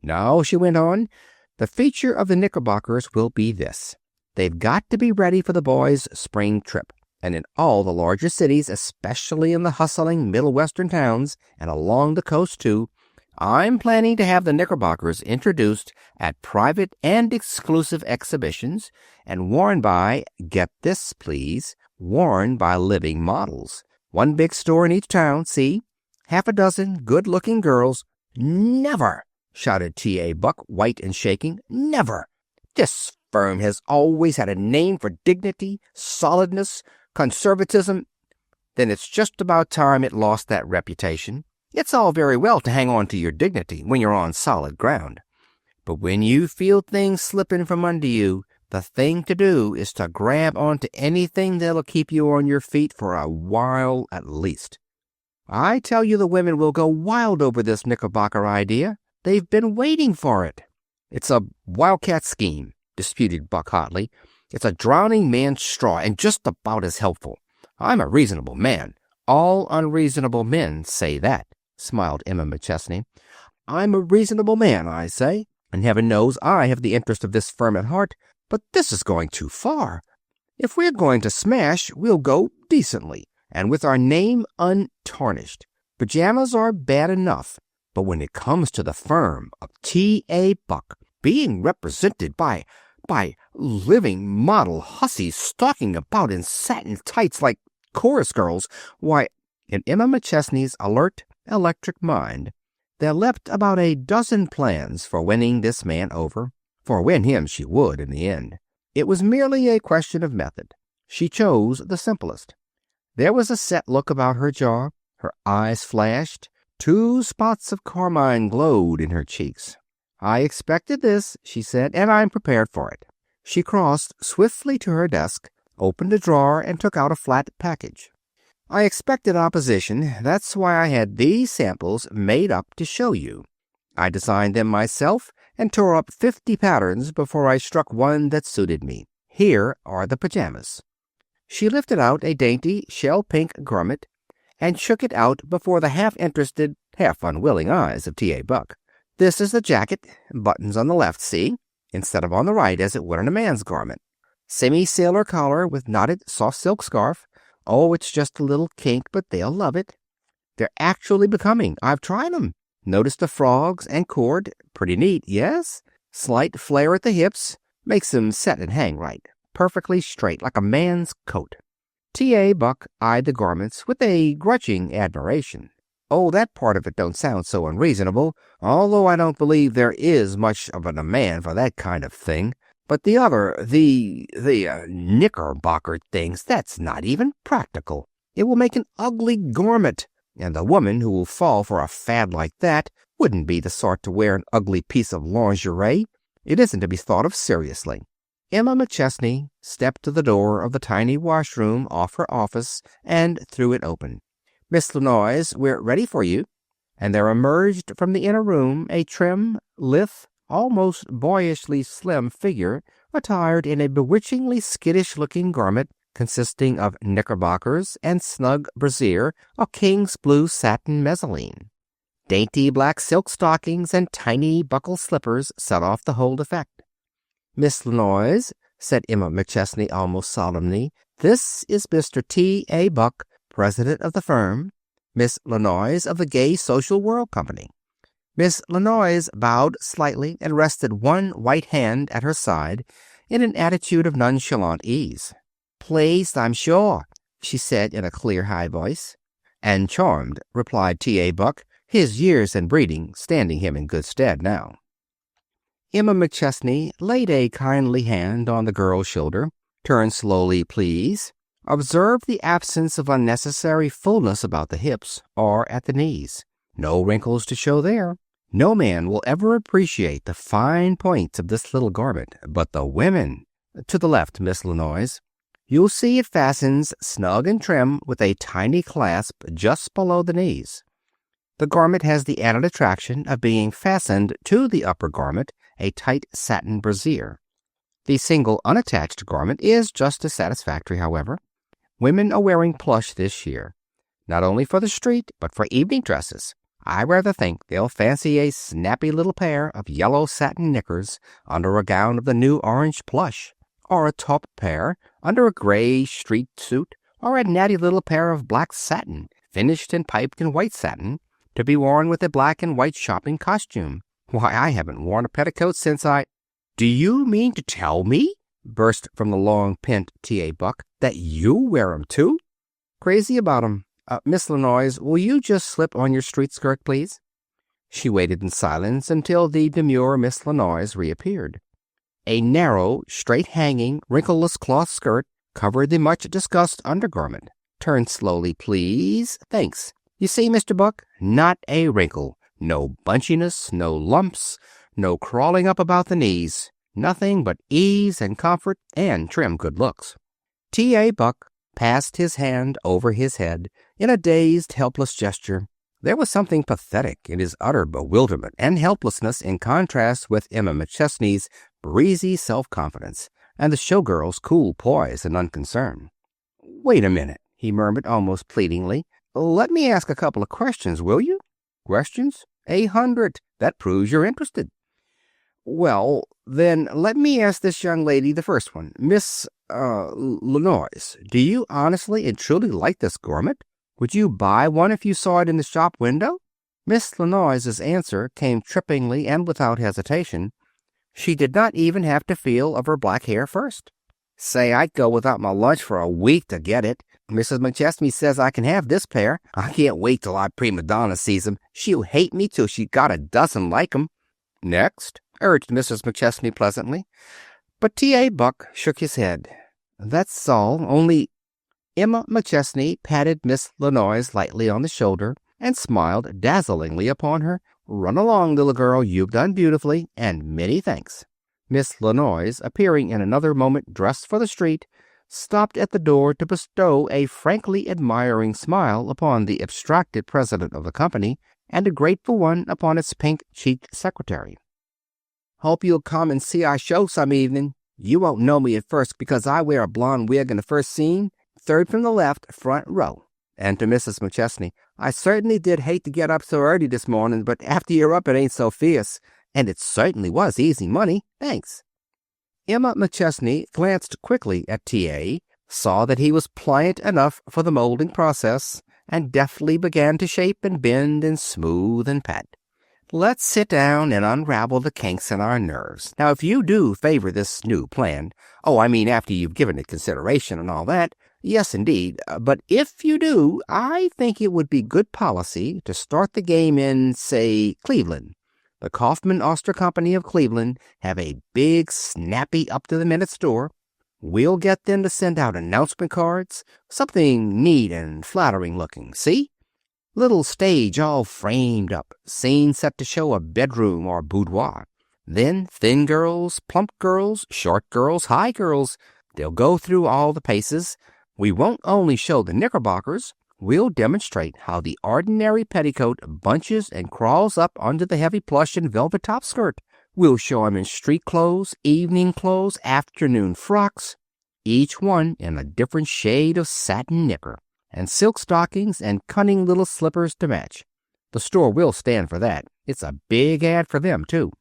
Speaker 1: "Now," she went on, "the feature of the Knickerbockers will be this. They've got to be ready for the boys' spring trip, and in all the larger cities, especially in the hustling Middle Western towns, and along the coast too, I'm planning to have the Knickerbockers introduced at private and exclusive exhibitions, and worn by, get this please, worn by living models. One big store in each town, see? Half a dozen good-looking girls." "Never!" shouted T.A. Buck, white and shaking. "Never! This firm has always had a name for dignity, solidness, conservatism." "Then it's just about time it lost that reputation. It's all very well to hang on to your dignity when you're on solid ground. But when you feel things slipping from under you, the thing to do is to grab onto anything that'll keep you on your feet for a while at least. I tell you the women will go wild over this Knickerbocker idea. They've been waiting for it." "It's a wildcat scheme," disputed Buck hotly. "It's a drowning man's straw, and just about as helpful. I'm a reasonable man." "All unreasonable men say that," smiled Emma McChesney. "I'm a reasonable man, I say, and heaven knows I have the interest of this firm at heart, but this is going too far. If we're going to smash, we'll go decently, and with our name untarnished. Pajamas are bad enough, but when it comes to the firm of T.A. Buck being represented by living model hussies stalking about in satin tights like chorus girls, why—" In Emma McChesney's alert, electric mind, there leapt about a dozen plans for winning this man over, for win him she would in the end. It was merely a question of method. She chose the simplest. There was a set look about her jaw, her eyes flashed, 2 spots of carmine glowed in her cheeks. "I expected this," she said, "and I'm prepared for it." She crossed swiftly to her desk, opened a drawer, and took out a flat package. "I expected opposition. That's why I had these samples made up to show you. I designed them myself and tore up 50 patterns before I struck one that suited me. Here are the pajamas." She lifted out a dainty shell-pink garment and shook it out before the half-interested, half-unwilling eyes of T.A. Buck. "This is the jacket, buttons on the left, see, instead of on the right as it would on a man's garment. Semi-sailor collar with knotted soft silk scarf. Oh, it's just a little kink, but they'll love it. They're actually becoming. I've tried 'em. Notice the frogs and cord. Pretty neat, yes? Slight flare at the hips. Makes 'em set and hang right. Perfectly straight, like a man's coat." T.A. Buck eyed the garments with a grudging admiration. "Oh, that part of it don't sound so unreasonable, although I don't believe there is much of a demand for that kind of thing. But the other, the Knickerbocker things, that's not even practical. It will make an ugly garment, and the woman who will fall for a fad like that wouldn't be the sort to wear an ugly piece of lingerie. It isn't to be thought of seriously." Emma McChesney stepped to the door of the tiny washroom off her office and threw it open. "Miss Lenoise, we're ready for you." And there emerged from the inner room a trim, lithe, almost boyishly slim figure attired in a bewitchingly skittish-looking garment consisting of knickerbockers and snug brassiere of king's blue satin messaline. Dainty black silk stockings and tiny buckled slippers set off the whole effect. "Miss Lenoise," said Emma McChesney almost solemnly, "this is Mr. T.A. Buck, president of the firm. Miss Lenoise of the Gay Social World Company." Miss Lenoise bowed slightly and rested one white hand at her side in an attitude of nonchalant ease. "Pleased, I'm sure," she said in a clear, high voice. "And charmed," replied T.A. Buck, his years and breeding standing him in good stead now. Emma McChesney laid a kindly hand on the girl's shoulder. "Turn slowly, please. Observe the absence of unnecessary fullness about the hips or at the knees. No wrinkles to show there. No man will ever appreciate the fine points of this little garment, but the women. To the left, Miss Lenoise. You'll see it fastens snug and trim with a tiny clasp just below the knees. The garment has the added attraction of being fastened to the upper garment, a tight satin brassiere. The single unattached garment is just as satisfactory, however. Women are wearing plush this year, not only for the street, but for evening dresses. I rather think they'll fancy a snappy little pair of yellow satin knickers under a gown of the new orange plush, or a taupe pair under a gray street suit, or a natty little pair of black satin, finished and piped in white satin, to be worn with a black and white shopping costume. Why, I haven't worn a petticoat since I— "Do you mean to tell me," burst from the long pent T.A. Buck, "that you wear 'em too?" "Crazy about 'em. Miss Lenoise, will you just slip on your street skirt, please?" She waited in silence until the demure Miss Lenoise reappeared. A narrow, straight-hanging, wrinkleless cloth skirt covered the much-discussed undergarment. "Turn slowly, please. Thanks. You see, Mr. Buck, not a wrinkle, no bunchiness, no lumps, no crawling up about the knees. Nothing but ease and comfort and trim good looks." T.A. Buck passed his hand over his head in a dazed, helpless gesture. There was something pathetic in his utter bewilderment and helplessness in contrast with Emma McChesney's breezy self-confidence and the showgirl's cool poise and unconcern. "Wait a minute," he murmured almost pleadingly. "Let me ask a couple of questions, will you?" "Questions? 100. That proves you're interested." "Well, then, let me ask this young lady the first one. Miss, Lenoise, do you honestly and truly like this garment? Would you buy one if you saw it in the shop window?" Miss Lenoise's answer came trippingly and without hesitation. She did not even have to feel of her black hair first. "Say, I'd go without my lunch for a week to get it. Mrs. McChesney says I can have this pair. I can't wait till our prima donna sees 'em. She'll hate me till she got a dozen like 'em." "Next," urged Mrs. McChesney pleasantly. But T.A. Buck shook his head. "That's all, only—" Emma McChesney patted Miss Lenoise lightly on the shoulder and smiled dazzlingly upon her. "Run along, little girl. You've done beautifully, and many thanks." Miss Lenoise, appearing in another moment dressed for the street, stopped at the door to bestow a frankly admiring smile upon the abstracted president of the company and a grateful one upon its pink-cheeked secretary. "Hope you'll come and see our show some evening. You won't know me at first because I wear a blonde wig in the first scene, third from the left, front row." And to Mrs. McChesney, "I certainly did hate to get up so early this morning, but after you're up it ain't so fierce. And it certainly was easy money. Thanks." Emma McChesney glanced quickly at T.A., saw that he was pliant enough for the molding process, and deftly began to shape and bend and smooth and pat. "Let's sit down and unravel the kinks in our nerves. Now, if you do favor this new plan— I mean after you've given it consideration and all that— yes, indeed. But if you do, I think it would be good policy to start the game in, say, Cleveland. The Kaufman Oster Company of Cleveland have a big, snappy, up-to-the-minute store. We'll get them to send out announcement cards, something neat and flattering looking, see? Little stage all framed up, scene set to show a bedroom or boudoir. Then thin girls, plump girls, short girls, high girls. They'll go through all the paces. We won't only show the knickerbockers, we'll demonstrate how the ordinary petticoat bunches and crawls up under the heavy plush and velvet top skirt. We'll show 'em in street clothes, evening clothes, afternoon frocks, each one in a different shade of satin knicker, and silk stockings and cunning little slippers to match. The store will stand for that. It's a big ad for them, too."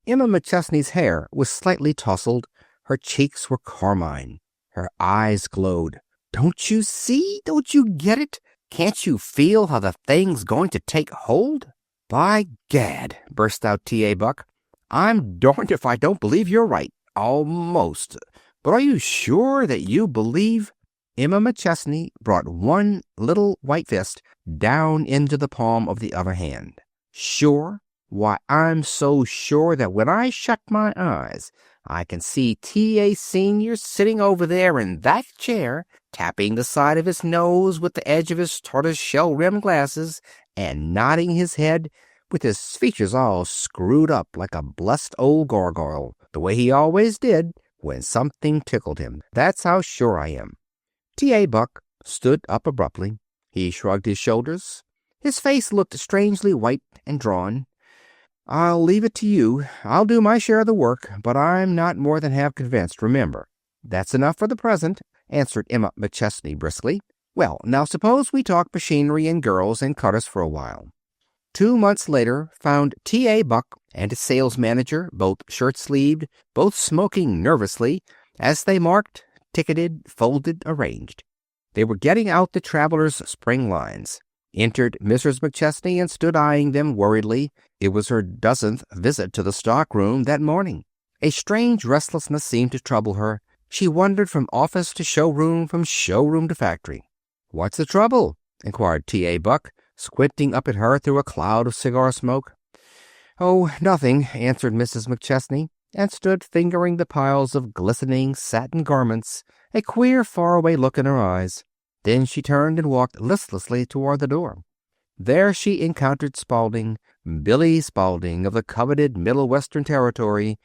Speaker 1: Emma McChesney's hair was slightly tousled. Her cheeks were carmine. Her eyes glowed. "Don't you see? Don't you get it? Can't you feel how the thing's going to take hold?" "By gad," burst out T.A. Buck, "I'm darned if I don't believe you're right. Almost. But are you sure that you believe—" Emma McChesney brought one little white fist down into the palm of the other hand. "Sure? Why, I'm so sure that when I shut my eyes, I can see T.A. Sr. sitting over there in that chair, tapping the side of his nose with the edge of his tortoise-shell-rimmed glasses and nodding his head with his features all screwed up like a blessed old gargoyle, the way he always did when something tickled him. That's how sure I am." T.A. Buck stood up abruptly. He shrugged his shoulders. His face looked strangely white and drawn. "I'll leave it to you. I'll do my share of the work, but I'm not more than half convinced, remember." "That's enough for the present," answered Emma McChesney briskly. "Well, now suppose we talk machinery and girls and cutters for a while." 2 months later found T.A. Buck and his sales manager, both shirt-sleeved, both smoking nervously, as they marked, ticketed, folded, arranged. They were getting out the Traveler's spring lines. Entered Mrs. McChesney and stood eyeing them worriedly. It was her 12th visit to the stockroom that morning. A strange restlessness seemed to trouble her. She wandered from office to showroom, from showroom to factory. "What's the trouble?" inquired T.A. Buck, squinting up at her through a cloud of cigar smoke. "Oh, nothing," answered Mrs. McChesney, and stood fingering the piles of glistening satin garments, a queer, faraway look in her eyes. Then she turned and walked listlessly toward the door. There she encountered Spaulding, Billy Spaulding of the coveted Middle Western Territory,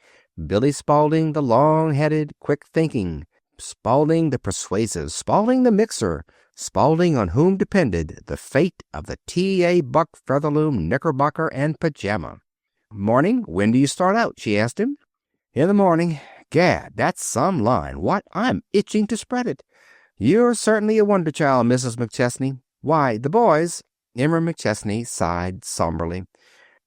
Speaker 1: Billy Spaulding the long-headed, quick-thinking, Spaulding the persuasive, Spaulding the mixer, Spaulding on whom depended the fate of the T.A. Buck Featherloom knickerbocker and pajama. "Morning. When do you start out?" she asked him. "In the morning. Gad, that's some line. What? I'm itching to spread it. You're certainly a wonder child, Mrs. McChesney. Why, the boys—" Emma McChesney sighed somberly.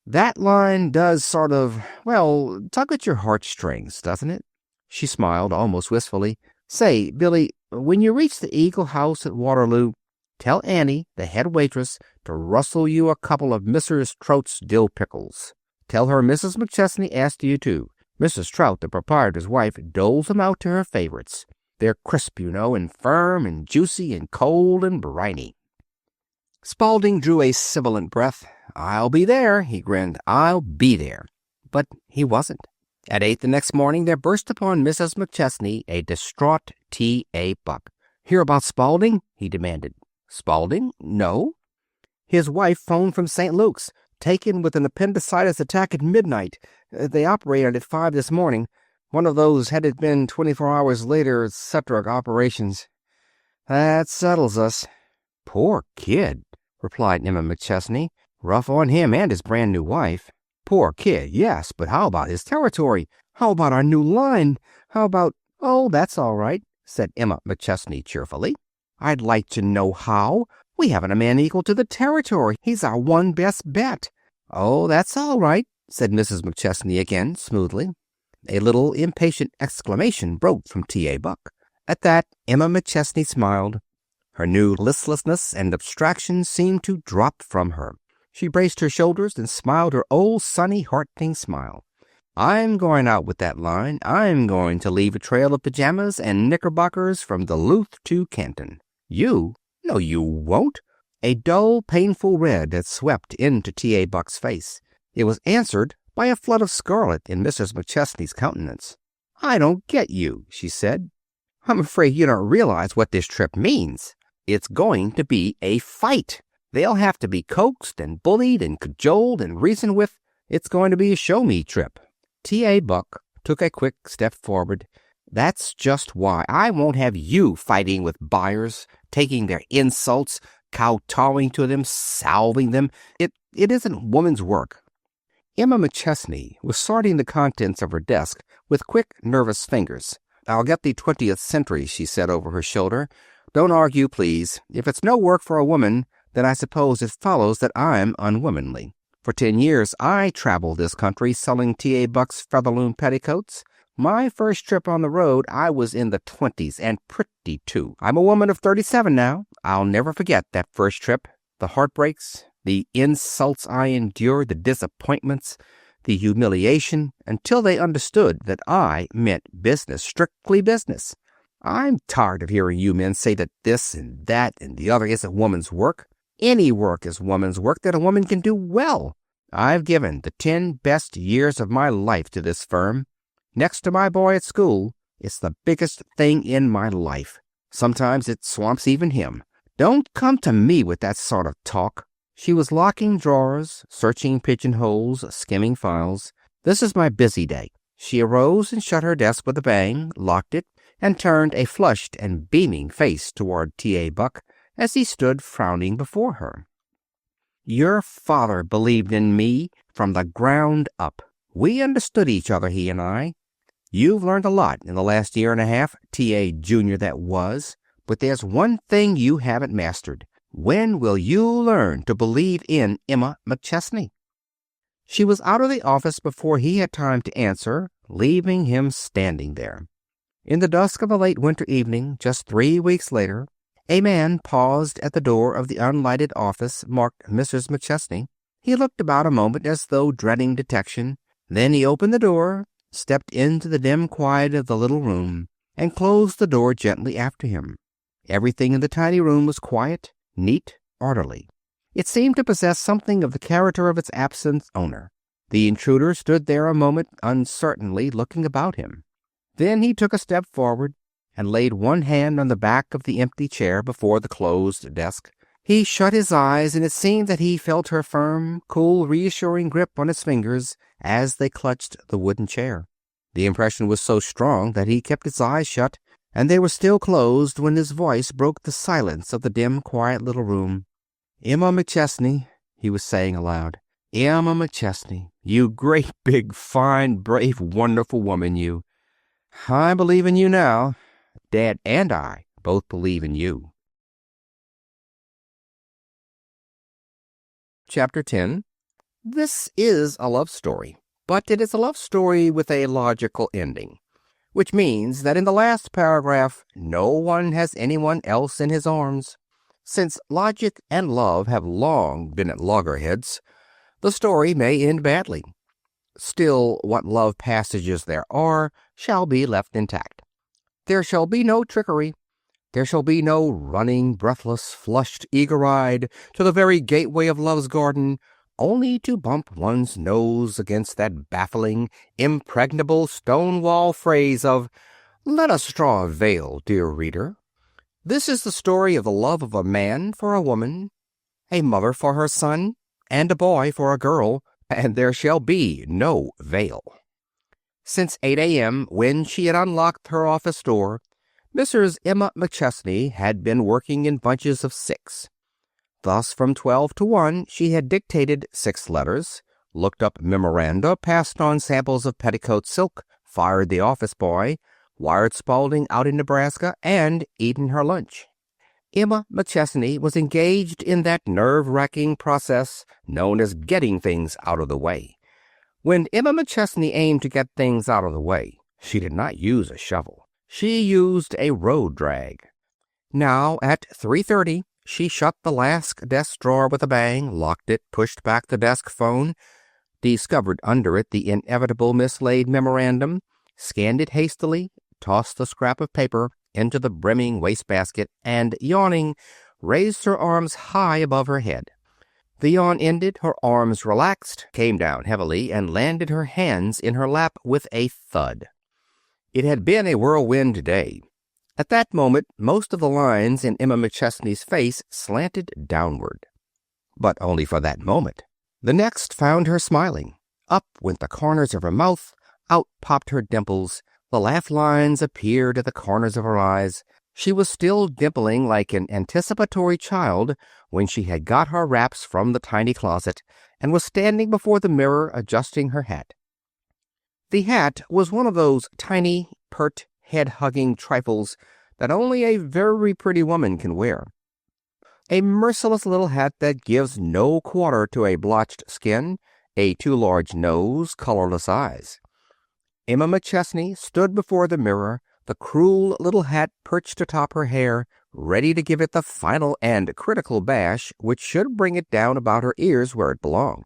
Speaker 1: "That line does sort of, well, tug at your heartstrings, doesn't it?" She smiled almost wistfully. "Say, Billy, when you reach the Eagle House at Waterloo, tell Annie, the head waitress, to rustle you a couple of Mrs. Trout's dill pickles. Tell her Mrs. McChesney asked you to. Mrs. Trout, the proprietor's wife, doles them out to her favorites. They're crisp, you know, and firm and juicy and cold and briny." Spaulding drew a sibilant breath. "I'll be there," he grinned. "I'll be there." But he wasn't. At 8 the next morning there burst upon Mrs. McChesney a distraught T.A. Buck. "Hear about Spaulding?" he demanded. "Spaulding? No." "His wife phoned from St. Luke's. Taken with an appendicitis attack at midnight. They operated at 5 this morning. One of those had it been 24 hours later, etc. operations. That settles us." "Poor kid," replied Emma McChesney. "Rough on him and his brand new wife." "Poor kid, yes, but how about his territory? How about our new line? How about—" "Oh, that's all right," said Emma McChesney cheerfully. "I'd like to know how. We haven't a man equal to the territory. He's our one best bet." "Oh, that's all right," said Mrs. McChesney again, smoothly. A little impatient exclamation broke from T.A. Buck. At that, Emma McChesney smiled. Her new listlessness and abstraction seemed to drop from her. She braced her shoulders and smiled her old sunny, heartening smile. "I'm going out with that line. I'm going to leave a trail of pajamas and knickerbockers from Duluth to Canton." "You? No, you won't." A dull, painful red had swept into T.A. Buck's face. It was answered by a flood of scarlet in Mrs. McChesney's countenance. "I don't get you," she said. "I'm afraid you don't realize what this trip means. It's going to be a fight. They'll have to be coaxed and bullied and cajoled and reasoned with. It's going to be a show-me trip." T.A. Buck took a quick step forward. "That's just why I won't have you fighting with buyers, taking their insults, kowtowing to them, salving them. It isn't woman's work." Emma McChesney was sorting the contents of her desk with quick, nervous fingers. "I'll get the 20th Century," she said over her shoulder. "Don't argue, please. If it's no work for a woman, then I suppose it follows that I'm unwomanly. For 10 years I traveled this country selling T.A. Buck's Featherloom Petticoats. My first trip on the road I was in the 20s, and pretty too. I'm a woman of 37 now. I'll never forget that first trip. The heartbreaks, the insults I endured, the disappointments, the humiliation, until they understood that I meant business, strictly business. I'm tired of hearing you men say that this and that and the other isn't woman's work. Any work is woman's work that a woman can do well. I've given the 10 best years of my life to this firm. Next to my boy at school, it's the biggest thing in my life. Sometimes it swamps even him. Don't come to me with that sort of talk." She was locking drawers, searching pigeonholes, skimming files. "This is my busy day." She arose and shut her desk with a bang, locked it, and turned a flushed and beaming face toward T.A. Buck as he stood frowning before her. "Your father believed in me from the ground up. We understood each other, he and I. You've learned a lot in the last year and a half, T.A. Junior that was, but there's one thing you haven't mastered. When will you learn to believe in Emma McChesney?" She was out of the office before he had time to answer, leaving him standing there. In the dusk of a late winter evening, just 3 weeks later, a man paused at the door of the unlighted office marked Mrs. McChesney. He looked about a moment as though dreading detection. Then he opened the door, stepped into the dim quiet of the little room, and closed the door gently after him. Everything in the tiny room was quiet, neat, orderly. It seemed to possess something of the character of its absent owner. The intruder stood there a moment uncertainly, looking about him. Then he took a step forward and laid one hand on the back of the empty chair before the closed desk. He shut his eyes, and it seemed that he felt her firm, cool, reassuring grip on his fingers as they clutched the wooden chair. The impression was so strong that he kept his eyes shut, and they were still closed when his voice broke the silence of the dim, quiet little room. "Emma McChesney," he was saying aloud. "Emma McChesney, you great, big, fine, brave, wonderful woman, you. I believe in you now. Dad and I both believe in you." Chapter 10. This is a love story, but it is a love story with a logical ending, which means that in the last paragraph no one has anyone else in his arms. Since logic and love have long been at loggerheads, the story may end badly. Still, what love passages there are shall be left intact. There shall be no trickery. There shall be no running, breathless, flushed, eager-eyed to the very gateway of love's garden, only to bump one's nose against that baffling, impregnable stone-wall phrase of, "Let us draw a veil, dear reader." This is the story of the love of a man for a woman, a mother for her son, and a boy for a girl, and there shall be no veil. Since 8 a.m., when she had unlocked her office door, Mrs. Emma McChesney had been working in bunches of 6. Thus, from 12 to 1, she had dictated 6 letters, looked up memoranda, passed on samples of petticoat silk, fired the office boy, wired Spaulding out in Nebraska, and eaten her lunch. Emma McChesney was engaged in that nerve-wracking process known as getting things out of the way. When Emma McChesney aimed to get things out of the way, she did not use a shovel. She used a road drag. Now, at 3:30, she shut the last desk drawer with a bang, locked it, pushed back the desk phone, discovered under it the inevitable mislaid memorandum, scanned it hastily, tossed the scrap of paper into the brimming wastebasket, and, yawning, raised her arms high above her head. The yawn ended, her arms relaxed, came down heavily, and landed her hands in her lap with a thud. It had been a whirlwind day. At that moment, most of the lines in Emma McChesney's face slanted downward. But only for that moment. The next found her smiling. Up went the corners of her mouth, out popped her dimples. The laugh lines appeared at the corners of her eyes. She was still dimpling like an anticipatory child when she had got her wraps from the tiny closet and was standing before the mirror adjusting her hat. The hat was one of those tiny, pert, head-hugging trifles that only a very pretty woman can wear. A merciless little hat that gives no quarter to a blotched skin, a too large nose, colorless eyes. Emma McChesney stood before the mirror, the cruel little hat perched atop her hair, ready to give it the final and critical bash which should bring it down about her ears where it belonged.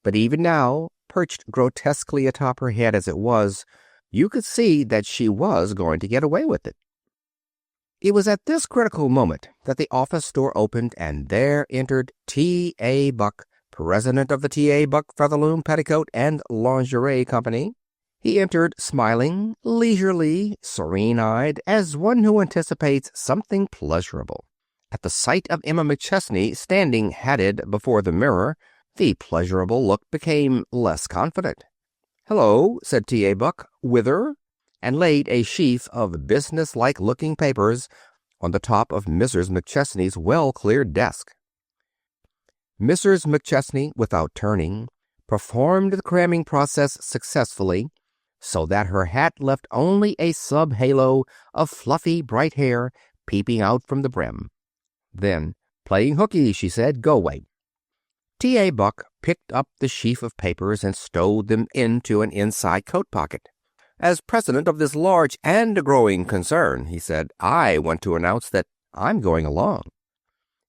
Speaker 1: But even now, perched grotesquely atop her head as it was, you could see that she was going to get away with it. It was at this critical moment that the office door opened, and there entered T.A. Buck, president of the T.A. Buck Featherloom Petticoat and Lingerie Company. He entered smiling, leisurely, serene-eyed, as one who anticipates something pleasurable. At the sight of Emma McChesney standing hatted before the mirror, the pleasurable look became less confident. "Hello," said T.A. Buck. "Whither?" and laid a sheaf of business-like-looking papers on the top of Mrs. McChesney's well-cleared desk. Mrs. McChesney, without turning, performed the cramming process successfully, so that her hat left only a sub-halo of fluffy, bright hair peeping out from the brim. Then, "Playing hooky," she said. "Go away." T.A. Buck picked up the sheaf of papers and stowed them into an inside coat pocket. "As president of this large and growing concern," he said, "I want to announce that I'm going along."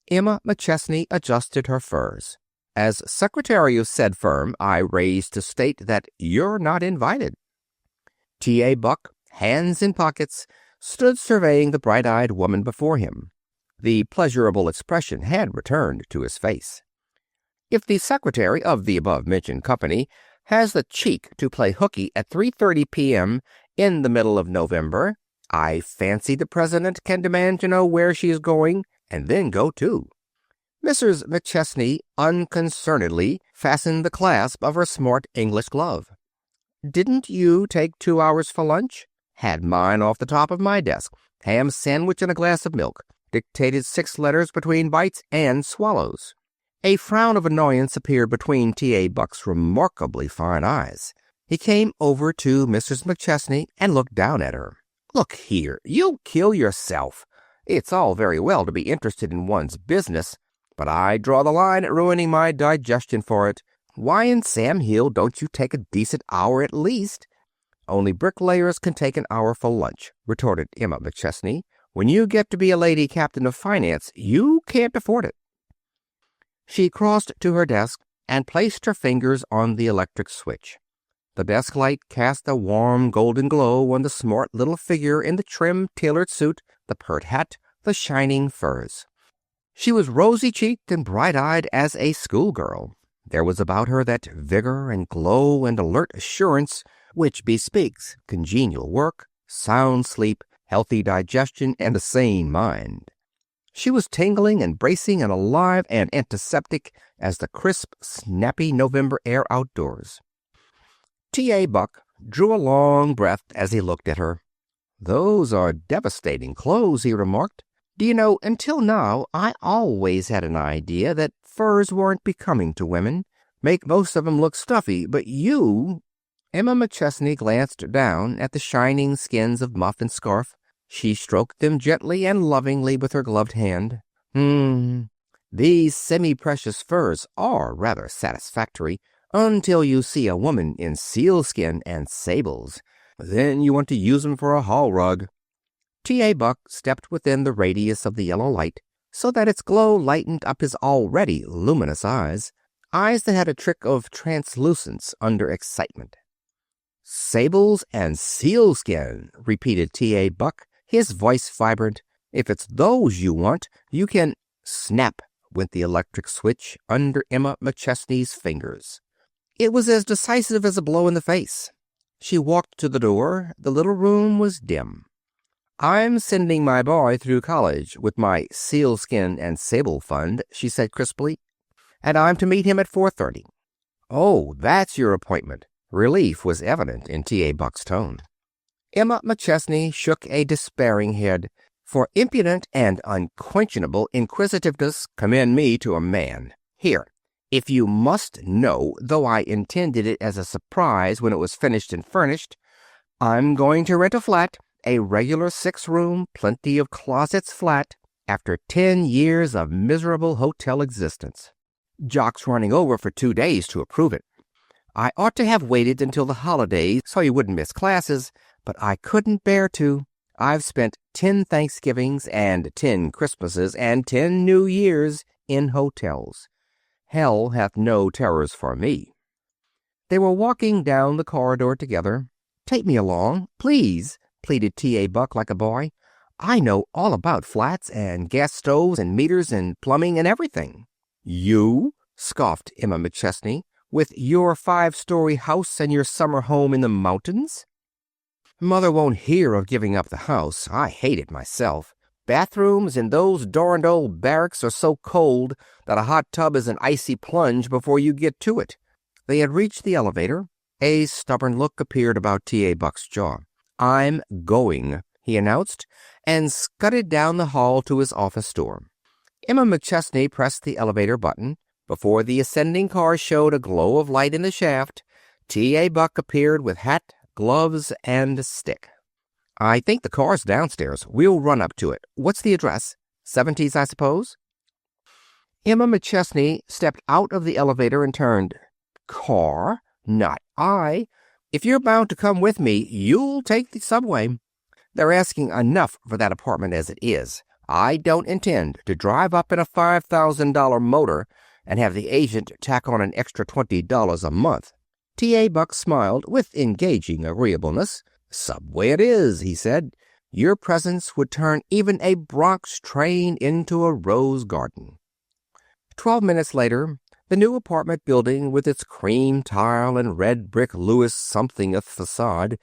Speaker 1: Emma McChesney adjusted her furs. "As secretary of said firm, I raise to state that you're not invited." T.A. Buck, hands in pockets, stood surveying the bright-eyed woman before him. The pleasurable expression had returned to his face. "If the secretary of the above-mentioned company has the cheek to play hooky at 3:30 p.m. in the middle of November, I fancy the president can demand to know where she is going, and then go too." Mrs. McChesney unconcernedly fastened the clasp of her smart English glove. "Didn't you take 2 hours for lunch?" "Had mine off the top of my desk. Ham sandwich and a glass of milk. Dictated 6 letters between bites and swallows." A frown of annoyance appeared between T.A. Buck's remarkably fine eyes. He came over to Mrs. McChesney and looked down at her. "Look here, you'll kill yourself. It's all very well to be interested in one's business, but I draw the line at ruining my digestion for it. Why in Sam Hill don't you take a decent hour at least?" "Only bricklayers can take an hour for lunch," retorted Emma McChesney. "When you get to be a lady captain of finance, you can't afford it." She crossed to her desk and placed her fingers on the electric switch. The desk light cast a warm golden glow on the smart little figure in the trim tailored suit, the pert hat, the shining furs. She was rosy-cheeked and bright-eyed as a schoolgirl. There was about her that vigor and glow and alert assurance which bespeaks congenial work, sound sleep, healthy digestion, and a sane mind. She was tingling and bracing and alive and antiseptic as the crisp, snappy November air outdoors. T.A. Buck drew a long breath as he looked at her. "Those are devastating clothes," he remarked. "Do you know, until now I always had an idea that furs weren't becoming to women. Make most of 'em look stuffy, but you—" Emma McChesney glanced down at the shining skins of muff and scarf. She stroked them gently and lovingly with her gloved hand. These semi-precious furs are rather satisfactory until you see a woman in sealskin and sables. Then you want to use 'em for a hall rug." T.A. Buck stepped within the radius of the yellow light so that its glow lightened up his already luminous eyes that had a trick of translucence under excitement. "Sables and sealskin," repeated T.A. Buck, his voice vibrant. "If it's those you want, you can—" Snap went the electric switch under Emma McChesney's fingers. It was as decisive as a blow in the face. She walked to the door. The little room was dim. "I'm sending my boy through college with my sealskin and sable fund," she said crisply, "and I'm to meet him at 4:30. "Oh, that's your appointment." Relief was evident in T.A. Buck's tone. Emma McChesney shook a despairing head. "For impudent and unquenchable inquisitiveness, commend me to a man. Here, if you must know, though I intended it as a surprise when it was finished and furnished, I'm going to rent a flat, a regular 6-room, plenty of closets flat, after 10 years of miserable hotel existence. Jock's running over for 2 days to approve it. I ought to have waited until the holidays so you wouldn't miss classes, but I couldn't bear to. I've spent 10 Thanksgivings and 10 Christmases and 10 New Years in hotels. Hell hath no terrors for me." They were walking down the corridor together. "Take me along, please," pleaded T.A. Buck like a boy. "I know all about flats and gas stoves and meters and plumbing and everything." "You?" scoffed Emma McChesney. with your 5-story house and your summer home in the mountains? Mother won't hear of giving up the house. I hate it myself. Bathrooms in those darned old barracks are so cold that a hot tub is an icy plunge before you get to it. They had reached the elevator. A stubborn look appeared about T.A. Buck's jaw. I'm going, he announced, and scudded down the hall to his office door. Emma McChesney pressed the elevator button. Before the ascending car showed a glow of light in the shaft, T.A. Buck appeared with hat, gloves, and stick. I think the car's downstairs. We'll run up to it. What's the address? 70s, I suppose? Emma McChesney stepped out of the elevator and turned. Car? Not I. If you're bound to come with me, you'll take the subway. They're asking enough for that apartment as it is. I don't intend to drive up in a $5,000 motor and have the agent tack on an extra $20 a month. T.A. Buck smiled with engaging agreeableness. Subway it is, he said. Your presence would turn even a Bronx train into a rose garden. 12 minutes later, the new apartment building with its cream tile and red brick Louis somethingth facade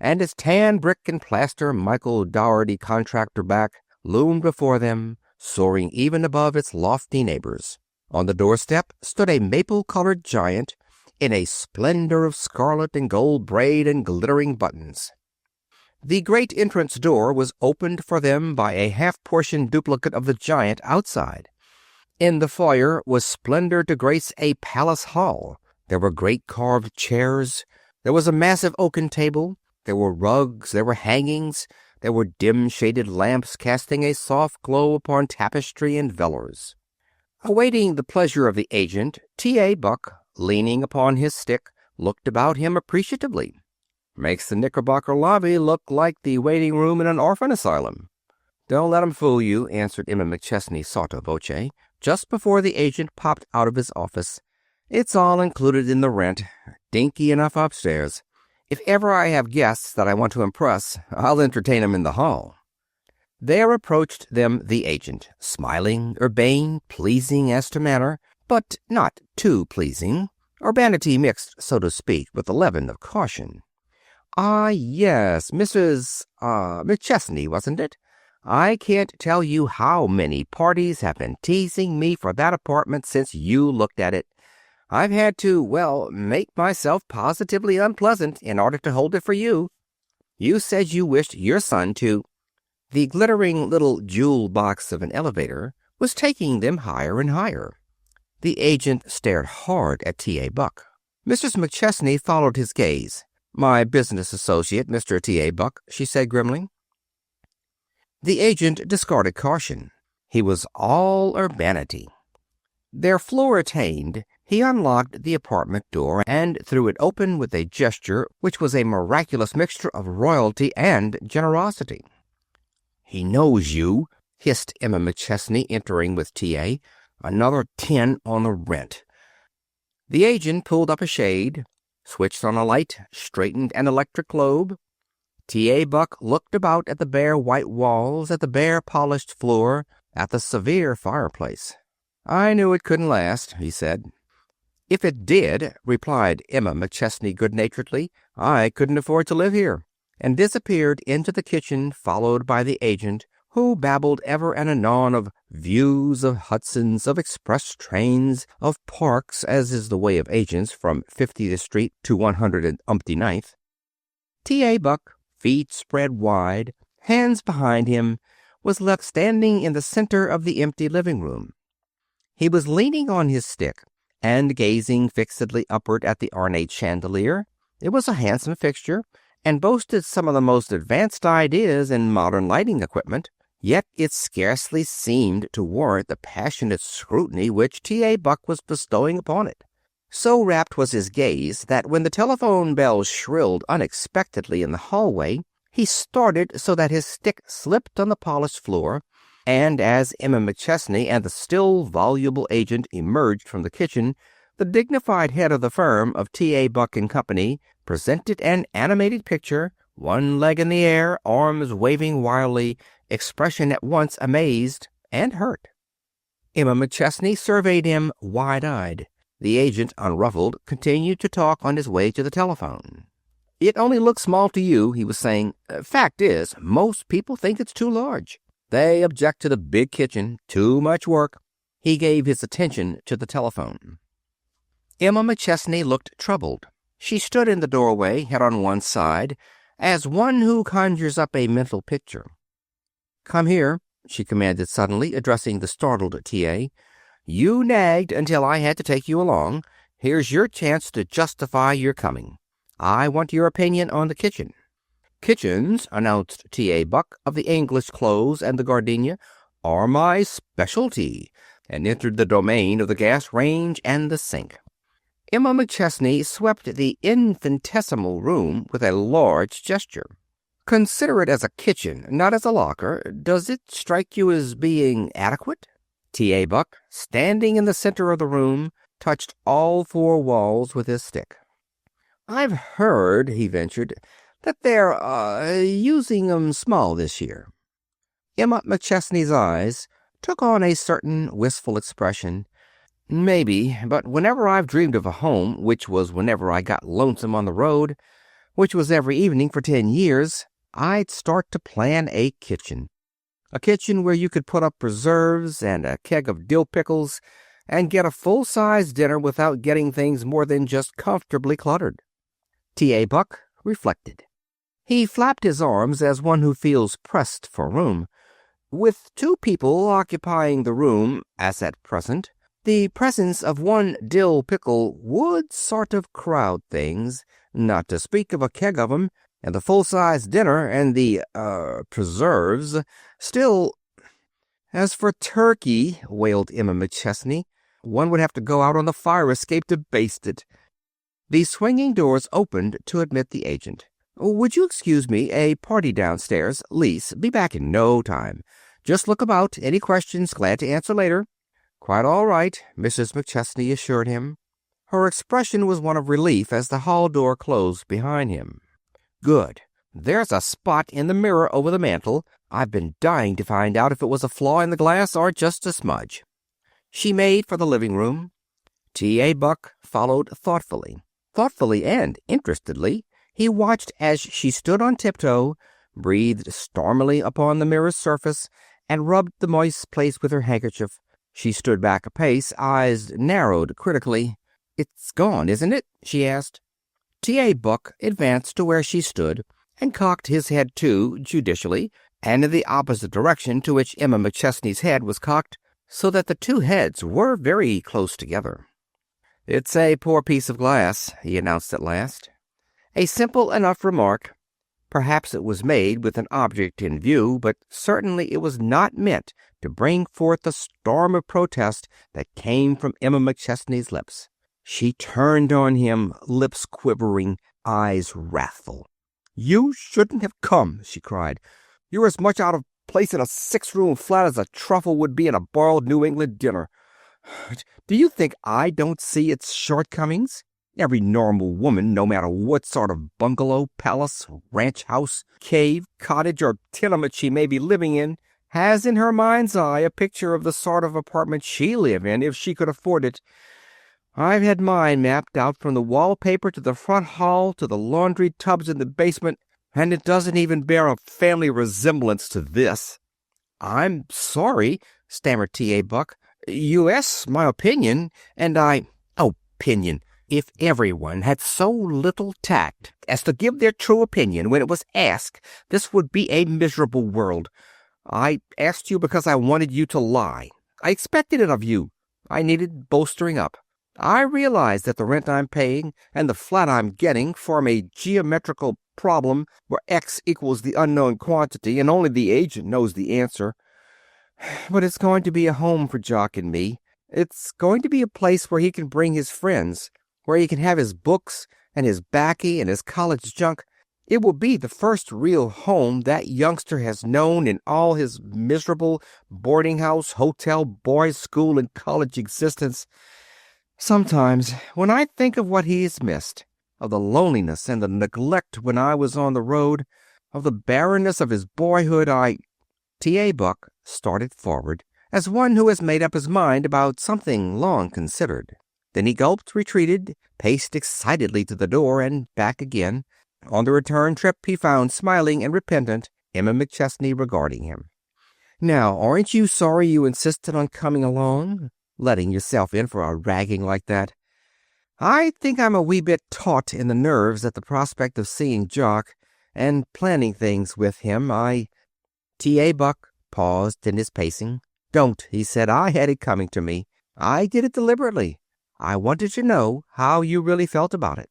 Speaker 1: and its tan brick and plaster Michael Dougherty contractor back loomed before them, soaring even above its lofty neighbors. On the doorstep stood a maple-colored giant in a splendor of scarlet and gold braid and glittering buttons. The great entrance door was opened for them by a half-portion duplicate of the giant outside. In the foyer was splendor to grace a palace hall. There were great carved chairs. There was a massive oaken table. There were rugs. There were hangings. There were dim-shaded lamps casting a soft glow upon tapestry and velours. Awaiting the pleasure of the agent, T.A. Buck, leaning upon his stick, looked about him appreciatively. Makes the Knickerbocker lobby look like the waiting room in an orphan asylum. Don't let 'em fool you, answered Emma McChesney sotto voce, just before the agent popped out of his office. It's all included in the rent. Dinky enough upstairs. If ever I have guests that I want to impress, I'll entertain 'em in the hall. There approached them the agent, smiling, urbane, pleasing as to manner, but not too pleasing. Urbanity mixed, so to speak, with the leaven of caution. Ah, yes, Mrs. McChesney, wasn't it? I can't tell you how many parties have been teasing me for that apartment since you looked at it. I've had to, make myself positively unpleasant in order to hold it for you. You said you wished your son to... The glittering little jewel box of an elevator was taking them higher and higher. The agent stared hard at T.A. Buck. Mrs. McChesney followed his gaze. My business associate, Mr. T.A. Buck, she said grimly. The agent discarded caution. He was all urbanity. Their floor attained, he unlocked the apartment door and threw it open with a gesture which was a miraculous mixture of royalty and generosity. He knows you, hissed Emma McChesney, entering with T.A. Another 10 on the rent. The agent pulled up a shade, switched on a light, straightened an electric globe. T.A. Buck looked about at the bare white walls, at the bare polished floor, at the severe fireplace. I knew it couldn't last, he said. If it did, replied Emma McChesney good-naturedly, I couldn't afford to live here, and disappeared into the kitchen, followed by the agent, who babbled ever and anon of views, of Hudsons, of express trains, of parks, as is the way of agents from 50th Street to 189th. T.A. Buck, feet spread wide, hands behind him, was left standing in the center of the empty living room. He was leaning on his stick and gazing fixedly upward at the ornate chandelier. It was a handsome fixture, and boasted some of the most advanced ideas in modern lighting equipment, yet it scarcely seemed to warrant the passionate scrutiny which T.A. Buck was bestowing upon it. So rapt was his gaze that when the telephone bell shrilled unexpectedly in the hallway, he started so that his stick slipped on the polished floor, and as Emma McChesney and the still voluble agent emerged from the kitchen, the dignified head of the firm of T.A. Buck and Company presented an animated picture, one leg in the air, arms waving wildly, expression at once amazed and hurt. Emma McChesney surveyed him wide-eyed. The agent, unruffled, continued to talk on his way to the telephone. "It only looks small to you," he was saying. "Fact is, most people think it's too large. They object to the big kitchen. Too much work." He gave his attention to the telephone. Emma McChesney looked troubled. She stood in the doorway, head on one side, as one who conjures up a mental picture. "Come here," she commanded suddenly, addressing the startled T.A. "You nagged until I had to take you along. Here's your chance to justify your coming. I want your opinion on the kitchen." "Kitchens," announced T.A. Buck of the English clothes and the gardenia, "are my specialty," and entered the domain of the gas range and the sink. Emma McChesney swept the infinitesimal room with a large gesture. "Consider it as a kitchen, not as a locker. Does it strike you as being adequate?" T.A. Buck, standing in the center of the room, touched all four walls with his stick. "I've heard," he ventured, "that they're, using 'em small this year." Emma McChesney's eyes took on a certain wistful expression. "Maybe, but whenever I've dreamed of a home, which was whenever I got lonesome on the road, which was every evening for 10 years, I'd start to plan a kitchen. A kitchen where you could put up preserves and a keg of dill pickles and get a full-size dinner without getting things more than just comfortably cluttered." T.A. Buck reflected. He flapped his arms as one who feels pressed for room. "With two people occupying the room, as at present, the presence of one dill pickle would sort of crowd things, not to speak of a keg of 'em, and the full-size dinner and the, preserves. Still—" "As for turkey," wailed Emma McChesney, "one would have to go out on the fire escape to baste it." The swinging doors opened to admit the agent. "Would you excuse me? A party downstairs. Lise. Be back in no time. Just look about. Any questions, glad to answer later." "Quite all right," Mrs. McChesney assured him. Her expression was one of relief as the hall door closed behind him. "Good. There's a spot in the mirror over the mantel. I've been dying to find out if it was a flaw in the glass or just a smudge." She made for the living room. T.A. Buck followed thoughtfully. Thoughtfully and interestedly, he watched as she stood on tiptoe, breathed stormily upon the mirror's surface, and rubbed the moist place with her handkerchief. She stood back a pace, eyes narrowed critically. "It's gone, isn't it?" she asked. T.A. Buck advanced to where she stood and cocked his head, too, judicially, and in the opposite direction to which Emma McChesney's head was cocked, so that the two heads were very close together. "It's a poor piece of glass," he announced at last. A simple enough remark. Perhaps it was made with an object in view, but certainly it was not meant to bring forth the storm of protest that came from Emma McChesney's lips. She turned on him, lips quivering, eyes wrathful. "You shouldn't have come," she cried. "You're as much out of place in a 6-room flat as a truffle would be in a boiled New England dinner. Do you think I don't see its shortcomings? Every normal woman, no matter what sort of bungalow, palace, ranch house, cave, cottage, or tenement she may be living in, has in her mind's eye a picture of the sort of apartment she'd live in if she could afford it. I've had mine mapped out from the wallpaper to the front hall to the laundry tubs in the basement, and it doesn't even bear a family resemblance to this." "I'm sorry," stammered T.A. Buck. "You asked my opinion, and I—" "Opinion! If everyone had so little tact as to give their true opinion when it was asked, this would be a miserable world. I asked you because I wanted you to lie. I expected it of you. I needed bolstering up. I realize that the rent I'm paying and the flat I'm getting form a geometrical problem where X equals the unknown quantity and only the agent knows the answer. But it's going to be a home for Jock and me. It's going to be a place where he can bring his friends, where he can have his books and his baccy and his college junk. It will be the first real home that youngster has known in all his miserable boarding house, hotel, boys' school, and college existence. Sometimes, when I think of what he's missed, of the loneliness and the neglect when I was on the road, of the barrenness of his boyhood, T.A. Buck started forward, as one who has made up his mind about something long considered. Then he gulped, retreated, paced excitedly to the door and back again. On the return trip he found smiling and repentant Emma McChesney regarding him. "Now, aren't you sorry you insisted on coming along, letting yourself in for a ragging like that? I think I'm a wee bit taut in the nerves at the prospect of seeing Jock and planning things with him. T.A. Buck paused in his pacing. "Don't," he said. "I had it coming to me. I did it deliberately. I wanted to know how you really felt about it."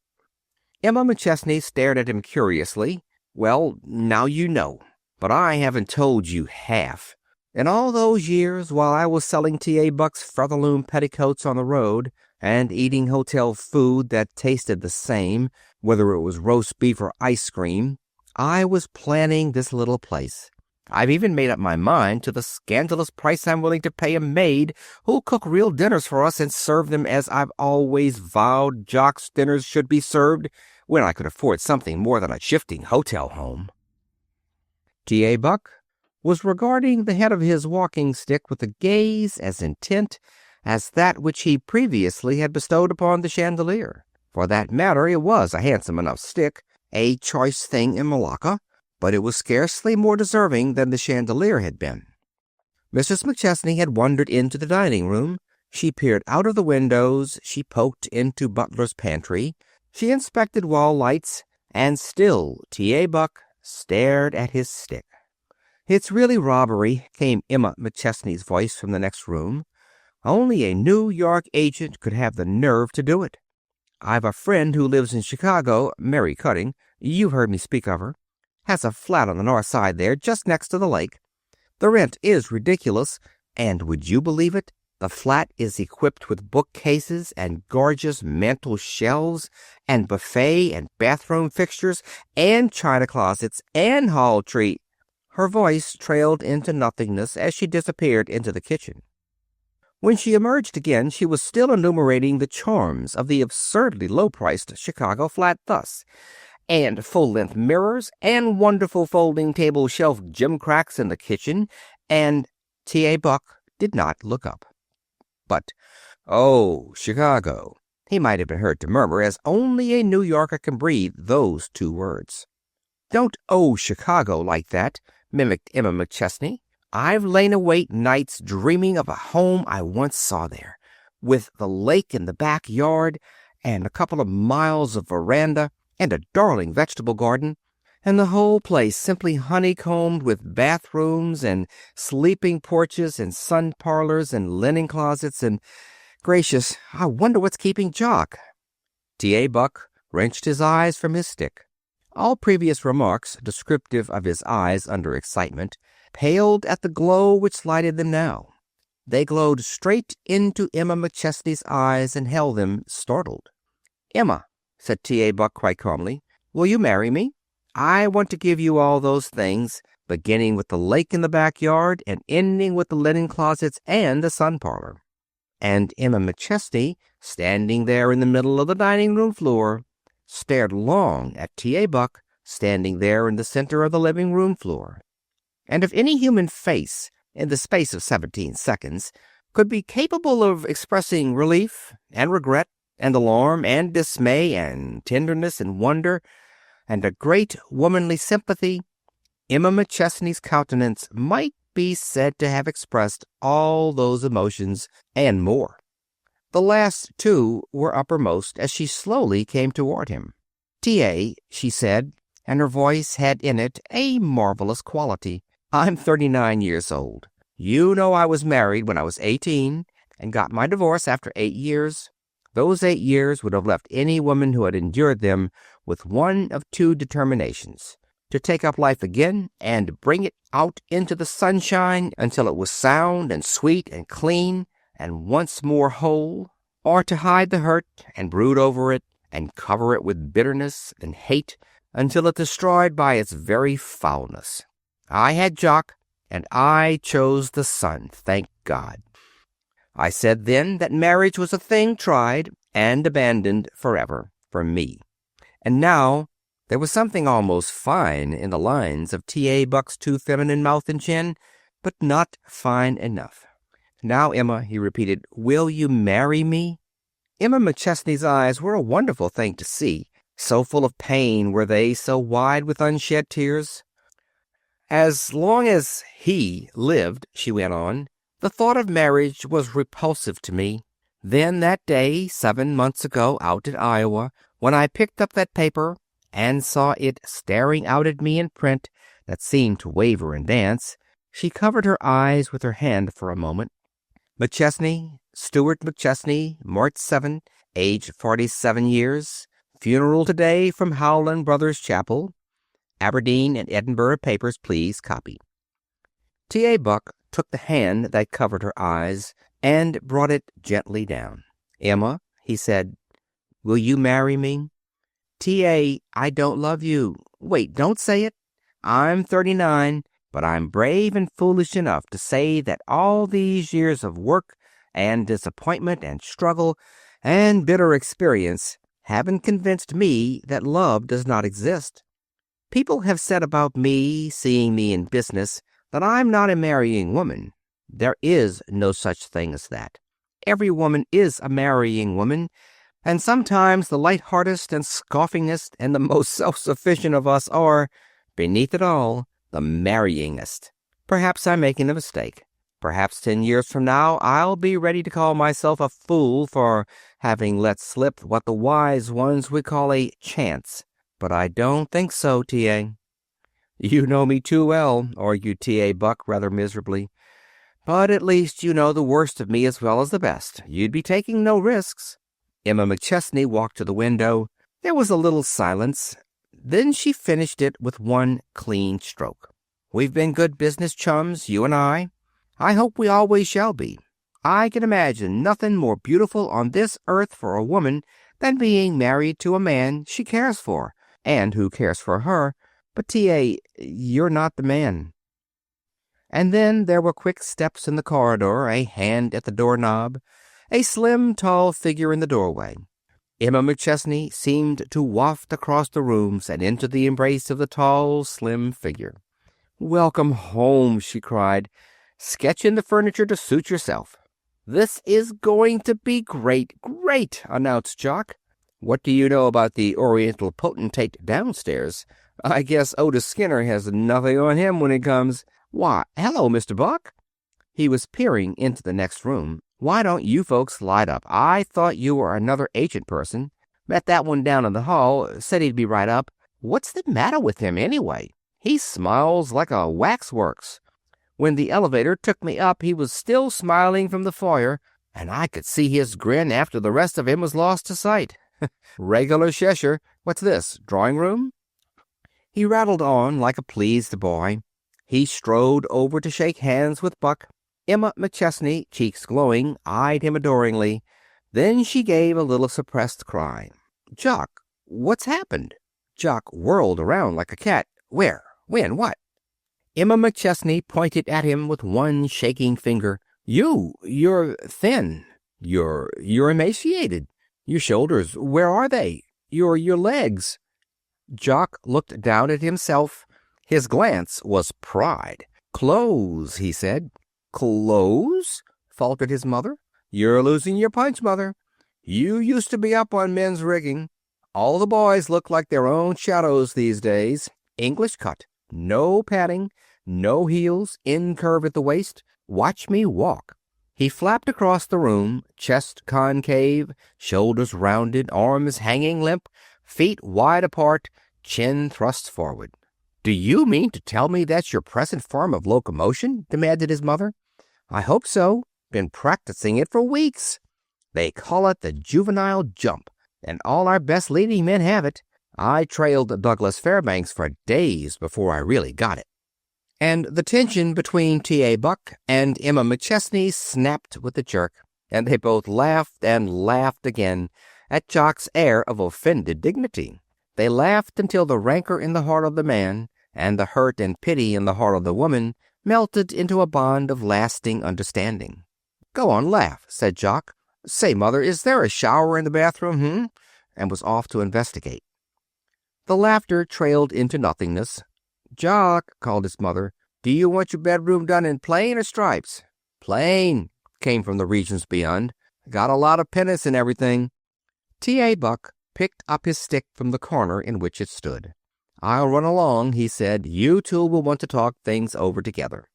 Speaker 1: Emma McChesney stared at him curiously. "Well, now you know. But I haven't told you half. In all those years while I was selling T.A. Buck's Featherloom Petticoats on the road and eating hotel food that tasted the same, whether it was roast beef or ice cream, I was planning this little place. I've even made up my mind to the scandalous price I'm willing to pay a maid who'll cook real dinners for us and serve them as I've always vowed Jock's dinners should be served when I could afford something more than a shifting hotel home." T.A. Buck was regarding the head of his walking stick with a gaze as intent as that which he previously had bestowed upon the chandelier. For that matter, it was a handsome enough stick, a choice thing in Malacca, but it was scarcely more deserving than the chandelier had been. Mrs. McChesney had wandered into the dining room. She peered out of the windows. She poked into Butler's pantry. She inspected wall lights, and still T.A. Buck stared at his stick. "It's really robbery," came Emma McChesney's voice from the next room. "Only a New York agent could have the nerve to do it. I've a friend who lives in Chicago, Mary Cutting. You've heard me speak of her. Has a flat on the north side there, just next to the lake. The rent is ridiculous, and would you believe it? The flat is equipped with bookcases and gorgeous mantel shelves and buffet and bathroom fixtures and china closets and hall tree." Her voice trailed into nothingness as she disappeared into the kitchen. When she emerged again, she was still enumerating the charms of the absurdly low-priced Chicago flat thus: "And full-length mirrors, and wonderful folding table shelf gimcracks in the kitchen, and—" T.A. Buck did not look up. But, "Oh, Chicago," he might have been heard to murmur, as only a New Yorker can breathe those two words. "Don't 'oh, Chicago' like that," mimicked Emma McChesney. "I've lain awake nights dreaming of a home I once saw there, with the lake in the backyard, and a couple of miles of veranda, and a darling vegetable garden, and the whole place simply honeycombed with bathrooms and sleeping porches and sun parlors and linen closets and— Gracious, I wonder what's keeping Jock." T.A. Buck wrenched his eyes from his stick. All previous remarks descriptive of his eyes under excitement paled at the glow which lighted them now. They glowed straight into Emma McChesney's eyes and held them, startled. "Emma," said T.A. Buck quite calmly, "will you marry me? I want to give you all those things, beginning with the lake in the backyard and ending with the linen closets and the sun parlor." And Emma McChesney, standing there in the middle of the dining room floor, stared long at T.A. Buck, standing there in the center of the living room floor. And if any human face, in the space of 17 seconds, could be capable of expressing relief and regret and alarm and dismay and tenderness and wonder and a great womanly sympathy, Emma McChesney's countenance might be said to have expressed all those emotions and more. The last two were uppermost as she slowly came toward him. "T.A.," she said, and her voice had in it a marvelous quality, "I'm 39 years old. You know I was married when I was 18 and got my divorce after 8 years. Those 8 years would have left any woman who had endured them with one of two determinations: to take up life again and bring it out into the sunshine until it was sound and sweet and clean and once more whole, or to hide the hurt and brood over it and cover it with bitterness and hate until it destroyed by its very foulness. I had Jock, and I chose the sun, thank God. I said then that marriage was a thing tried and abandoned forever for me. And now there was something almost fine in the lines of T.A. Buck's too feminine mouth and chin, but not fine enough. "Now, Emma," he repeated, "will you marry me?" Emma McChesney's eyes were a wonderful thing to see. So full of pain were they, so wide with unshed tears. As long as he lived, she went on, the thought of marriage was repulsive to me. Then that day, 7 months ago, out in Iowa, when I picked up that paper and saw it staring out at me in print that seemed to waver and dance, she covered her eyes with her hand for a moment. McChesney, Stuart McChesney, March 7, age 47 years. Funeral today from Howland Brothers Chapel. Aberdeen and Edinburgh papers, please copy. T.A. Buck took the hand that covered her eyes and brought it gently down. Emma, he said, will you marry me? T.A., I don't love you. Wait, don't say it. I'm 39, but I'm brave and foolish enough to say that all these years of work and disappointment and struggle and bitter experience haven't convinced me that love does not exist. People have said about me, seeing me in business, that I'm not a marrying woman. There is no such thing as that. Every woman is a marrying woman, and sometimes the light-heartedest and scoffingest and the most self-sufficient of us are, beneath it all, the marryingest. Perhaps I'm making a mistake. Perhaps 10 years from now I'll be ready to call myself a fool for having let slip what the wise ones would call a chance. But I don't think so, T.A. You know me too well, argued T.A. Buck rather miserably. But at least you know the worst of me as well as the best. You'd be taking no risks. Emma McChesney walked to the window. There was a little silence. Then she finished it with one clean stroke. We've been good business chums, you and I. I hope we always shall be. I can imagine nothing more beautiful on this earth for a woman than being married to a man she cares for, and who cares for her. But, T.A., you're not the man. And then there were quick steps in the corridor, a hand at the doorknob, a slim, tall figure in the doorway. Emma McChesney seemed to waft across the rooms and into the embrace of the tall, slim figure. Welcome home, she cried. Sketch in the furniture to suit yourself. This is going to be great, great, announced Jock. What do you know about the Oriental potentate downstairs? I guess Otis Skinner has nothing on him when it comes. Why, hello, Mr. Buck. He was peering into the next room. Why don't you folks light up? I thought you were another agent person. Met that one down in the hall. Said he'd be right up. What's the matter with him, anyway? He smiles like a waxworks. When the elevator took me up, he was still smiling from the foyer, and I could see his grin after the rest of him was lost to sight. Regular Cheshire. What's this, drawing room? He rattled on like a pleased boy. He strode over to shake hands with Buck. Emma McChesney, cheeks glowing, eyed him adoringly. Then she gave a little suppressed cry. Jock, what's happened? Jock whirled around like a cat. Where? When? What? Emma McChesney pointed at him with one shaking finger. You're thin. You're emaciated. Your shoulders, where are they? Your legs. Jock looked down at himself. His glance was pride. Clothes, he said. Clothes? Faltered his mother. You're losing your punch, Mother. You used to be up on men's rigging. All the boys look like their own shadows these days. English cut. No padding. No heels. Incurve at the waist. Watch me walk. He flapped across the room, chest concave, shoulders rounded, arms hanging limp, feet wide apart, chin thrust forward. Do you mean to tell me that's your present form of locomotion? Demanded his mother. I hope so. Been practicing it for weeks. They call it the juvenile jump, and all our best leading men have it. I trailed Douglas Fairbanks for days before I really got it. And the tension between T.A. Buck and Emma McChesney snapped with a jerk, and they both laughed and laughed again at Jock's air of offended dignity. They laughed until the rancor in the heart of the man and the hurt and pity in the heart of the woman melted into a bond of lasting understanding. Go on, laugh, said Jock. Say, Mother, is there a shower in the bathroom, And was off to investigate. The laughter trailed into nothingness. Jock, called his mother, do you want your bedroom done in plain or stripes? Plain, came from the regions beyond. Got a lot of pennies and everything." T.A. Buck picked up his stick from the corner in which it stood. "I'll run along," he said. "You two will want to talk things over together."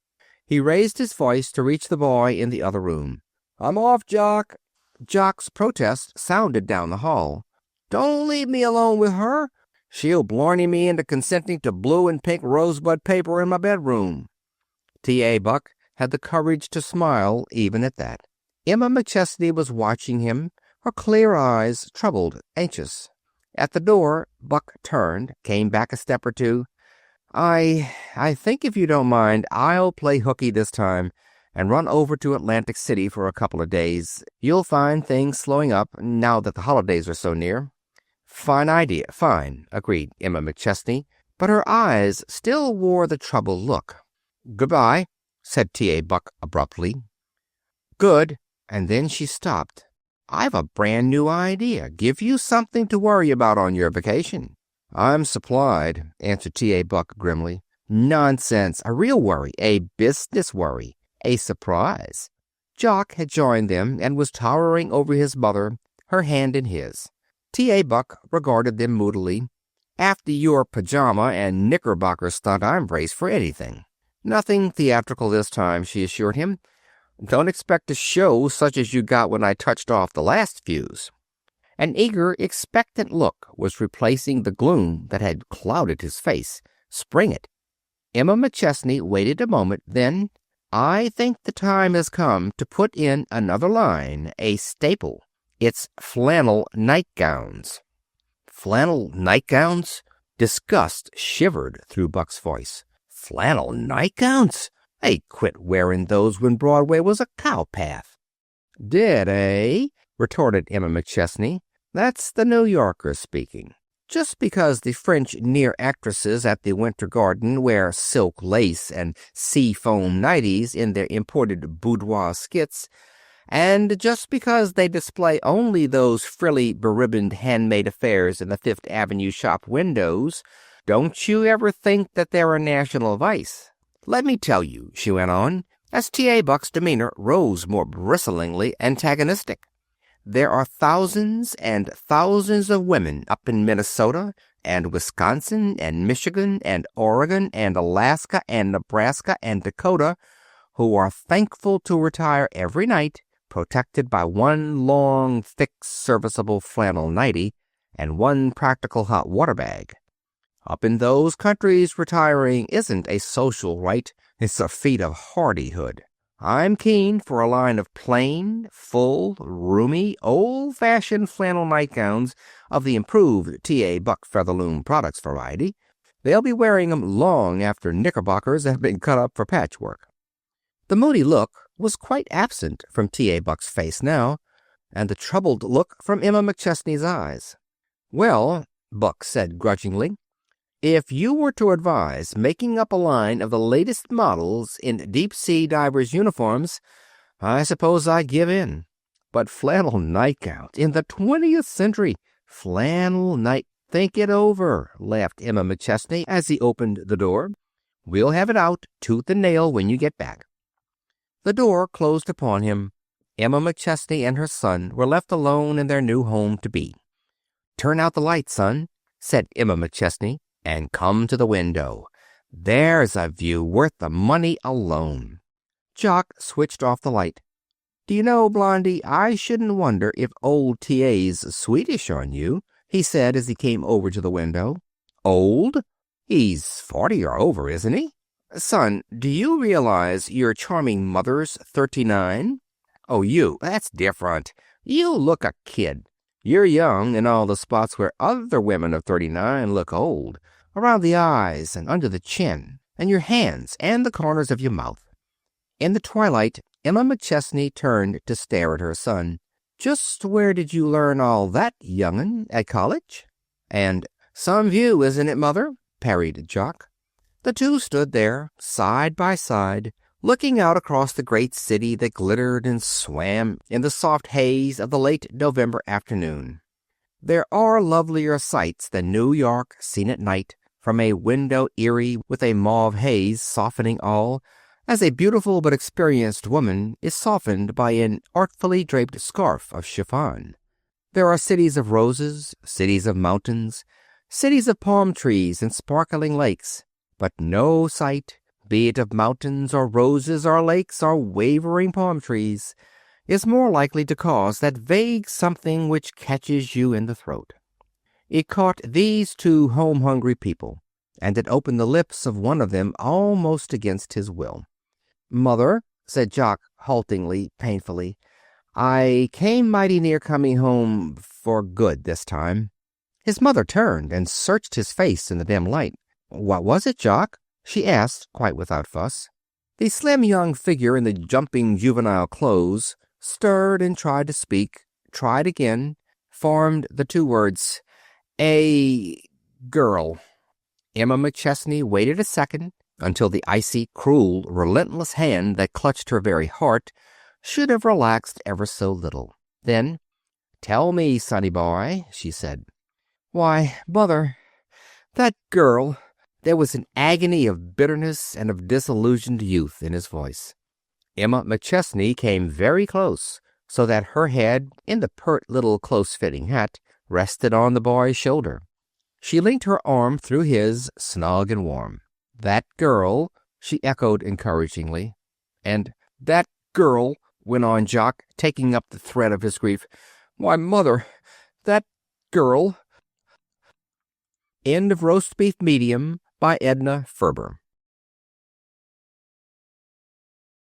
Speaker 1: He raised his voice to reach the boy in the other room. "I'm off, Jock." Jock's protest sounded down the hall. "Don't leave me alone with her. She'll blarney me into consenting to blue and pink rosebud paper in my bedroom." T.A. Buck had the courage to smile even at that. Emma McChesney was watching him, her clear eyes troubled, anxious. At the door, Buck turned, came back a step or two. I think, if you don't mind, I'll play hooky this time and run over to Atlantic City for a couple of days. You'll find things slowing up now that the holidays are so near." "Fine idea, fine," agreed Emma McChesney, but her eyes still wore the troubled look. "Goodbye," said T.A. Buck abruptly. "Good," and then she stopped. "I've a brand new idea. Give you something to worry about on your vacation." "I'm supplied," answered T.A. Buck grimly. "Nonsense. A real worry. A business worry. A surprise." Jock had joined them and was towering over his mother, her hand in his. T.A. Buck regarded them moodily. "After your pajama and knickerbocker stunt, I'm braced for anything." "Nothing theatrical this time," she assured him. "Don't expect a show such as you got when I touched off the last fuse." An eager, expectant look was replacing the gloom that had clouded his face. "Spring it." Emma McChesney waited a moment, then, "I think the time has come to put in another line, a staple. It's flannel nightgowns." "Flannel nightgowns?" Disgust shivered through Buck's voice. "Flannel nightgowns? They quit wearing those when Broadway was a cowpath." "Did, eh?" retorted Emma McChesney. "That's the New Yorker speaking. Just because the French near actresses at the Winter Garden wear silk lace and sea-foam nighties in their imported boudoir skits, and just because they display only those frilly, beribboned handmade affairs in the Fifth Avenue shop windows, don't you ever think that they're a national vice. Let me tell you," she went on, as T.A. Buck's demeanor rose more bristlingly antagonistic, "there are thousands and thousands of women up in Minnesota and Wisconsin and Michigan and Oregon and Alaska and Nebraska and Dakota who are thankful to retire every night protected by one long, thick, serviceable flannel nightie and one practical hot water bag. Up in those countries, retiring isn't a social rite. It's a feat of hardihood. I'm keen for a line of plain, full, roomy, old-fashioned flannel nightgowns of the improved T.A. Buck Featherloom Products variety. They'll be wearing 'em long after knickerbockers have been cut up for patchwork." The moody look was quite absent from T.A. Buck's face now, and the troubled look from Emma McChesney's eyes. "Well," Buck said grudgingly, "if you were to advise making up a line of the latest models in deep-sea divers' uniforms, I suppose I'd give in. But flannel nightgowns in the 20th century! Flannel night—" "Think it over," laughed Emma McChesney as he opened the door. "We'll have it out, tooth and nail, when you get back." The door closed upon him. Emma McChesney and her son were left alone in their new home to be. "Turn out the light, son," said Emma McChesney, "and come to the window. There's a view worth the money alone." Jock switched off the light. "Do you know, Blondie, I shouldn't wonder if old T.A.'s Swedish on you," he said as he came over to the window. "Old? He's 40 or over, isn't he? Son, do you realize your charming mother's 39? Oh, that's different. You look a kid. You're young in all the spots where other women of 39 look old. Around the eyes and under the chin, and your hands and the corners of your mouth." In the twilight, Emma McChesney turned to stare at her son. "Just where did you learn all that, young'un? At college?" "And some view, isn't it, Mother?" parried Jock. The two stood there, side by side, looking out across the great city that glittered and swam in the soft haze of the late November afternoon. There are lovelier sights than New York seen at night from a window eerie with a mauve haze softening all, as a beautiful but experienced woman is softened by an artfully draped scarf of chiffon. There are cities of roses, cities of mountains, cities of palm trees and sparkling lakes, but no sight, be it of mountains or roses or lakes or wavering palm trees, is more likely to cause that vague something which catches you in the throat. It caught these two home-hungry people, and it opened the lips of one of them almost against his will. "Mother," said Jock haltingly, painfully, "I came mighty near coming home for good this time." His mother turned and searched his face in the dim light. "What was it, Jock?" she asked, quite without fuss. The slim young figure in the jumping juvenile clothes stirred and tried to speak, tried again, formed the two words, "A girl." Emma McChesney waited a second, until the icy, cruel, relentless hand that clutched her very heart should have relaxed ever so little. Then, "Tell me, sonny boy," she said. "Why, Mother, that girl—" There was an agony of bitterness and of disillusioned youth in his voice. Emma McChesney came very close, so that her head, in the pert little close-fitting hat, rested on the boy's shoulder. She linked her arm through his, snug and warm. "That girl," she echoed encouragingly. "And that girl," went on Jock, taking up the thread of his grief. "Why, Mother, that girl—" End of Roast Beef Medium by Edna Ferber.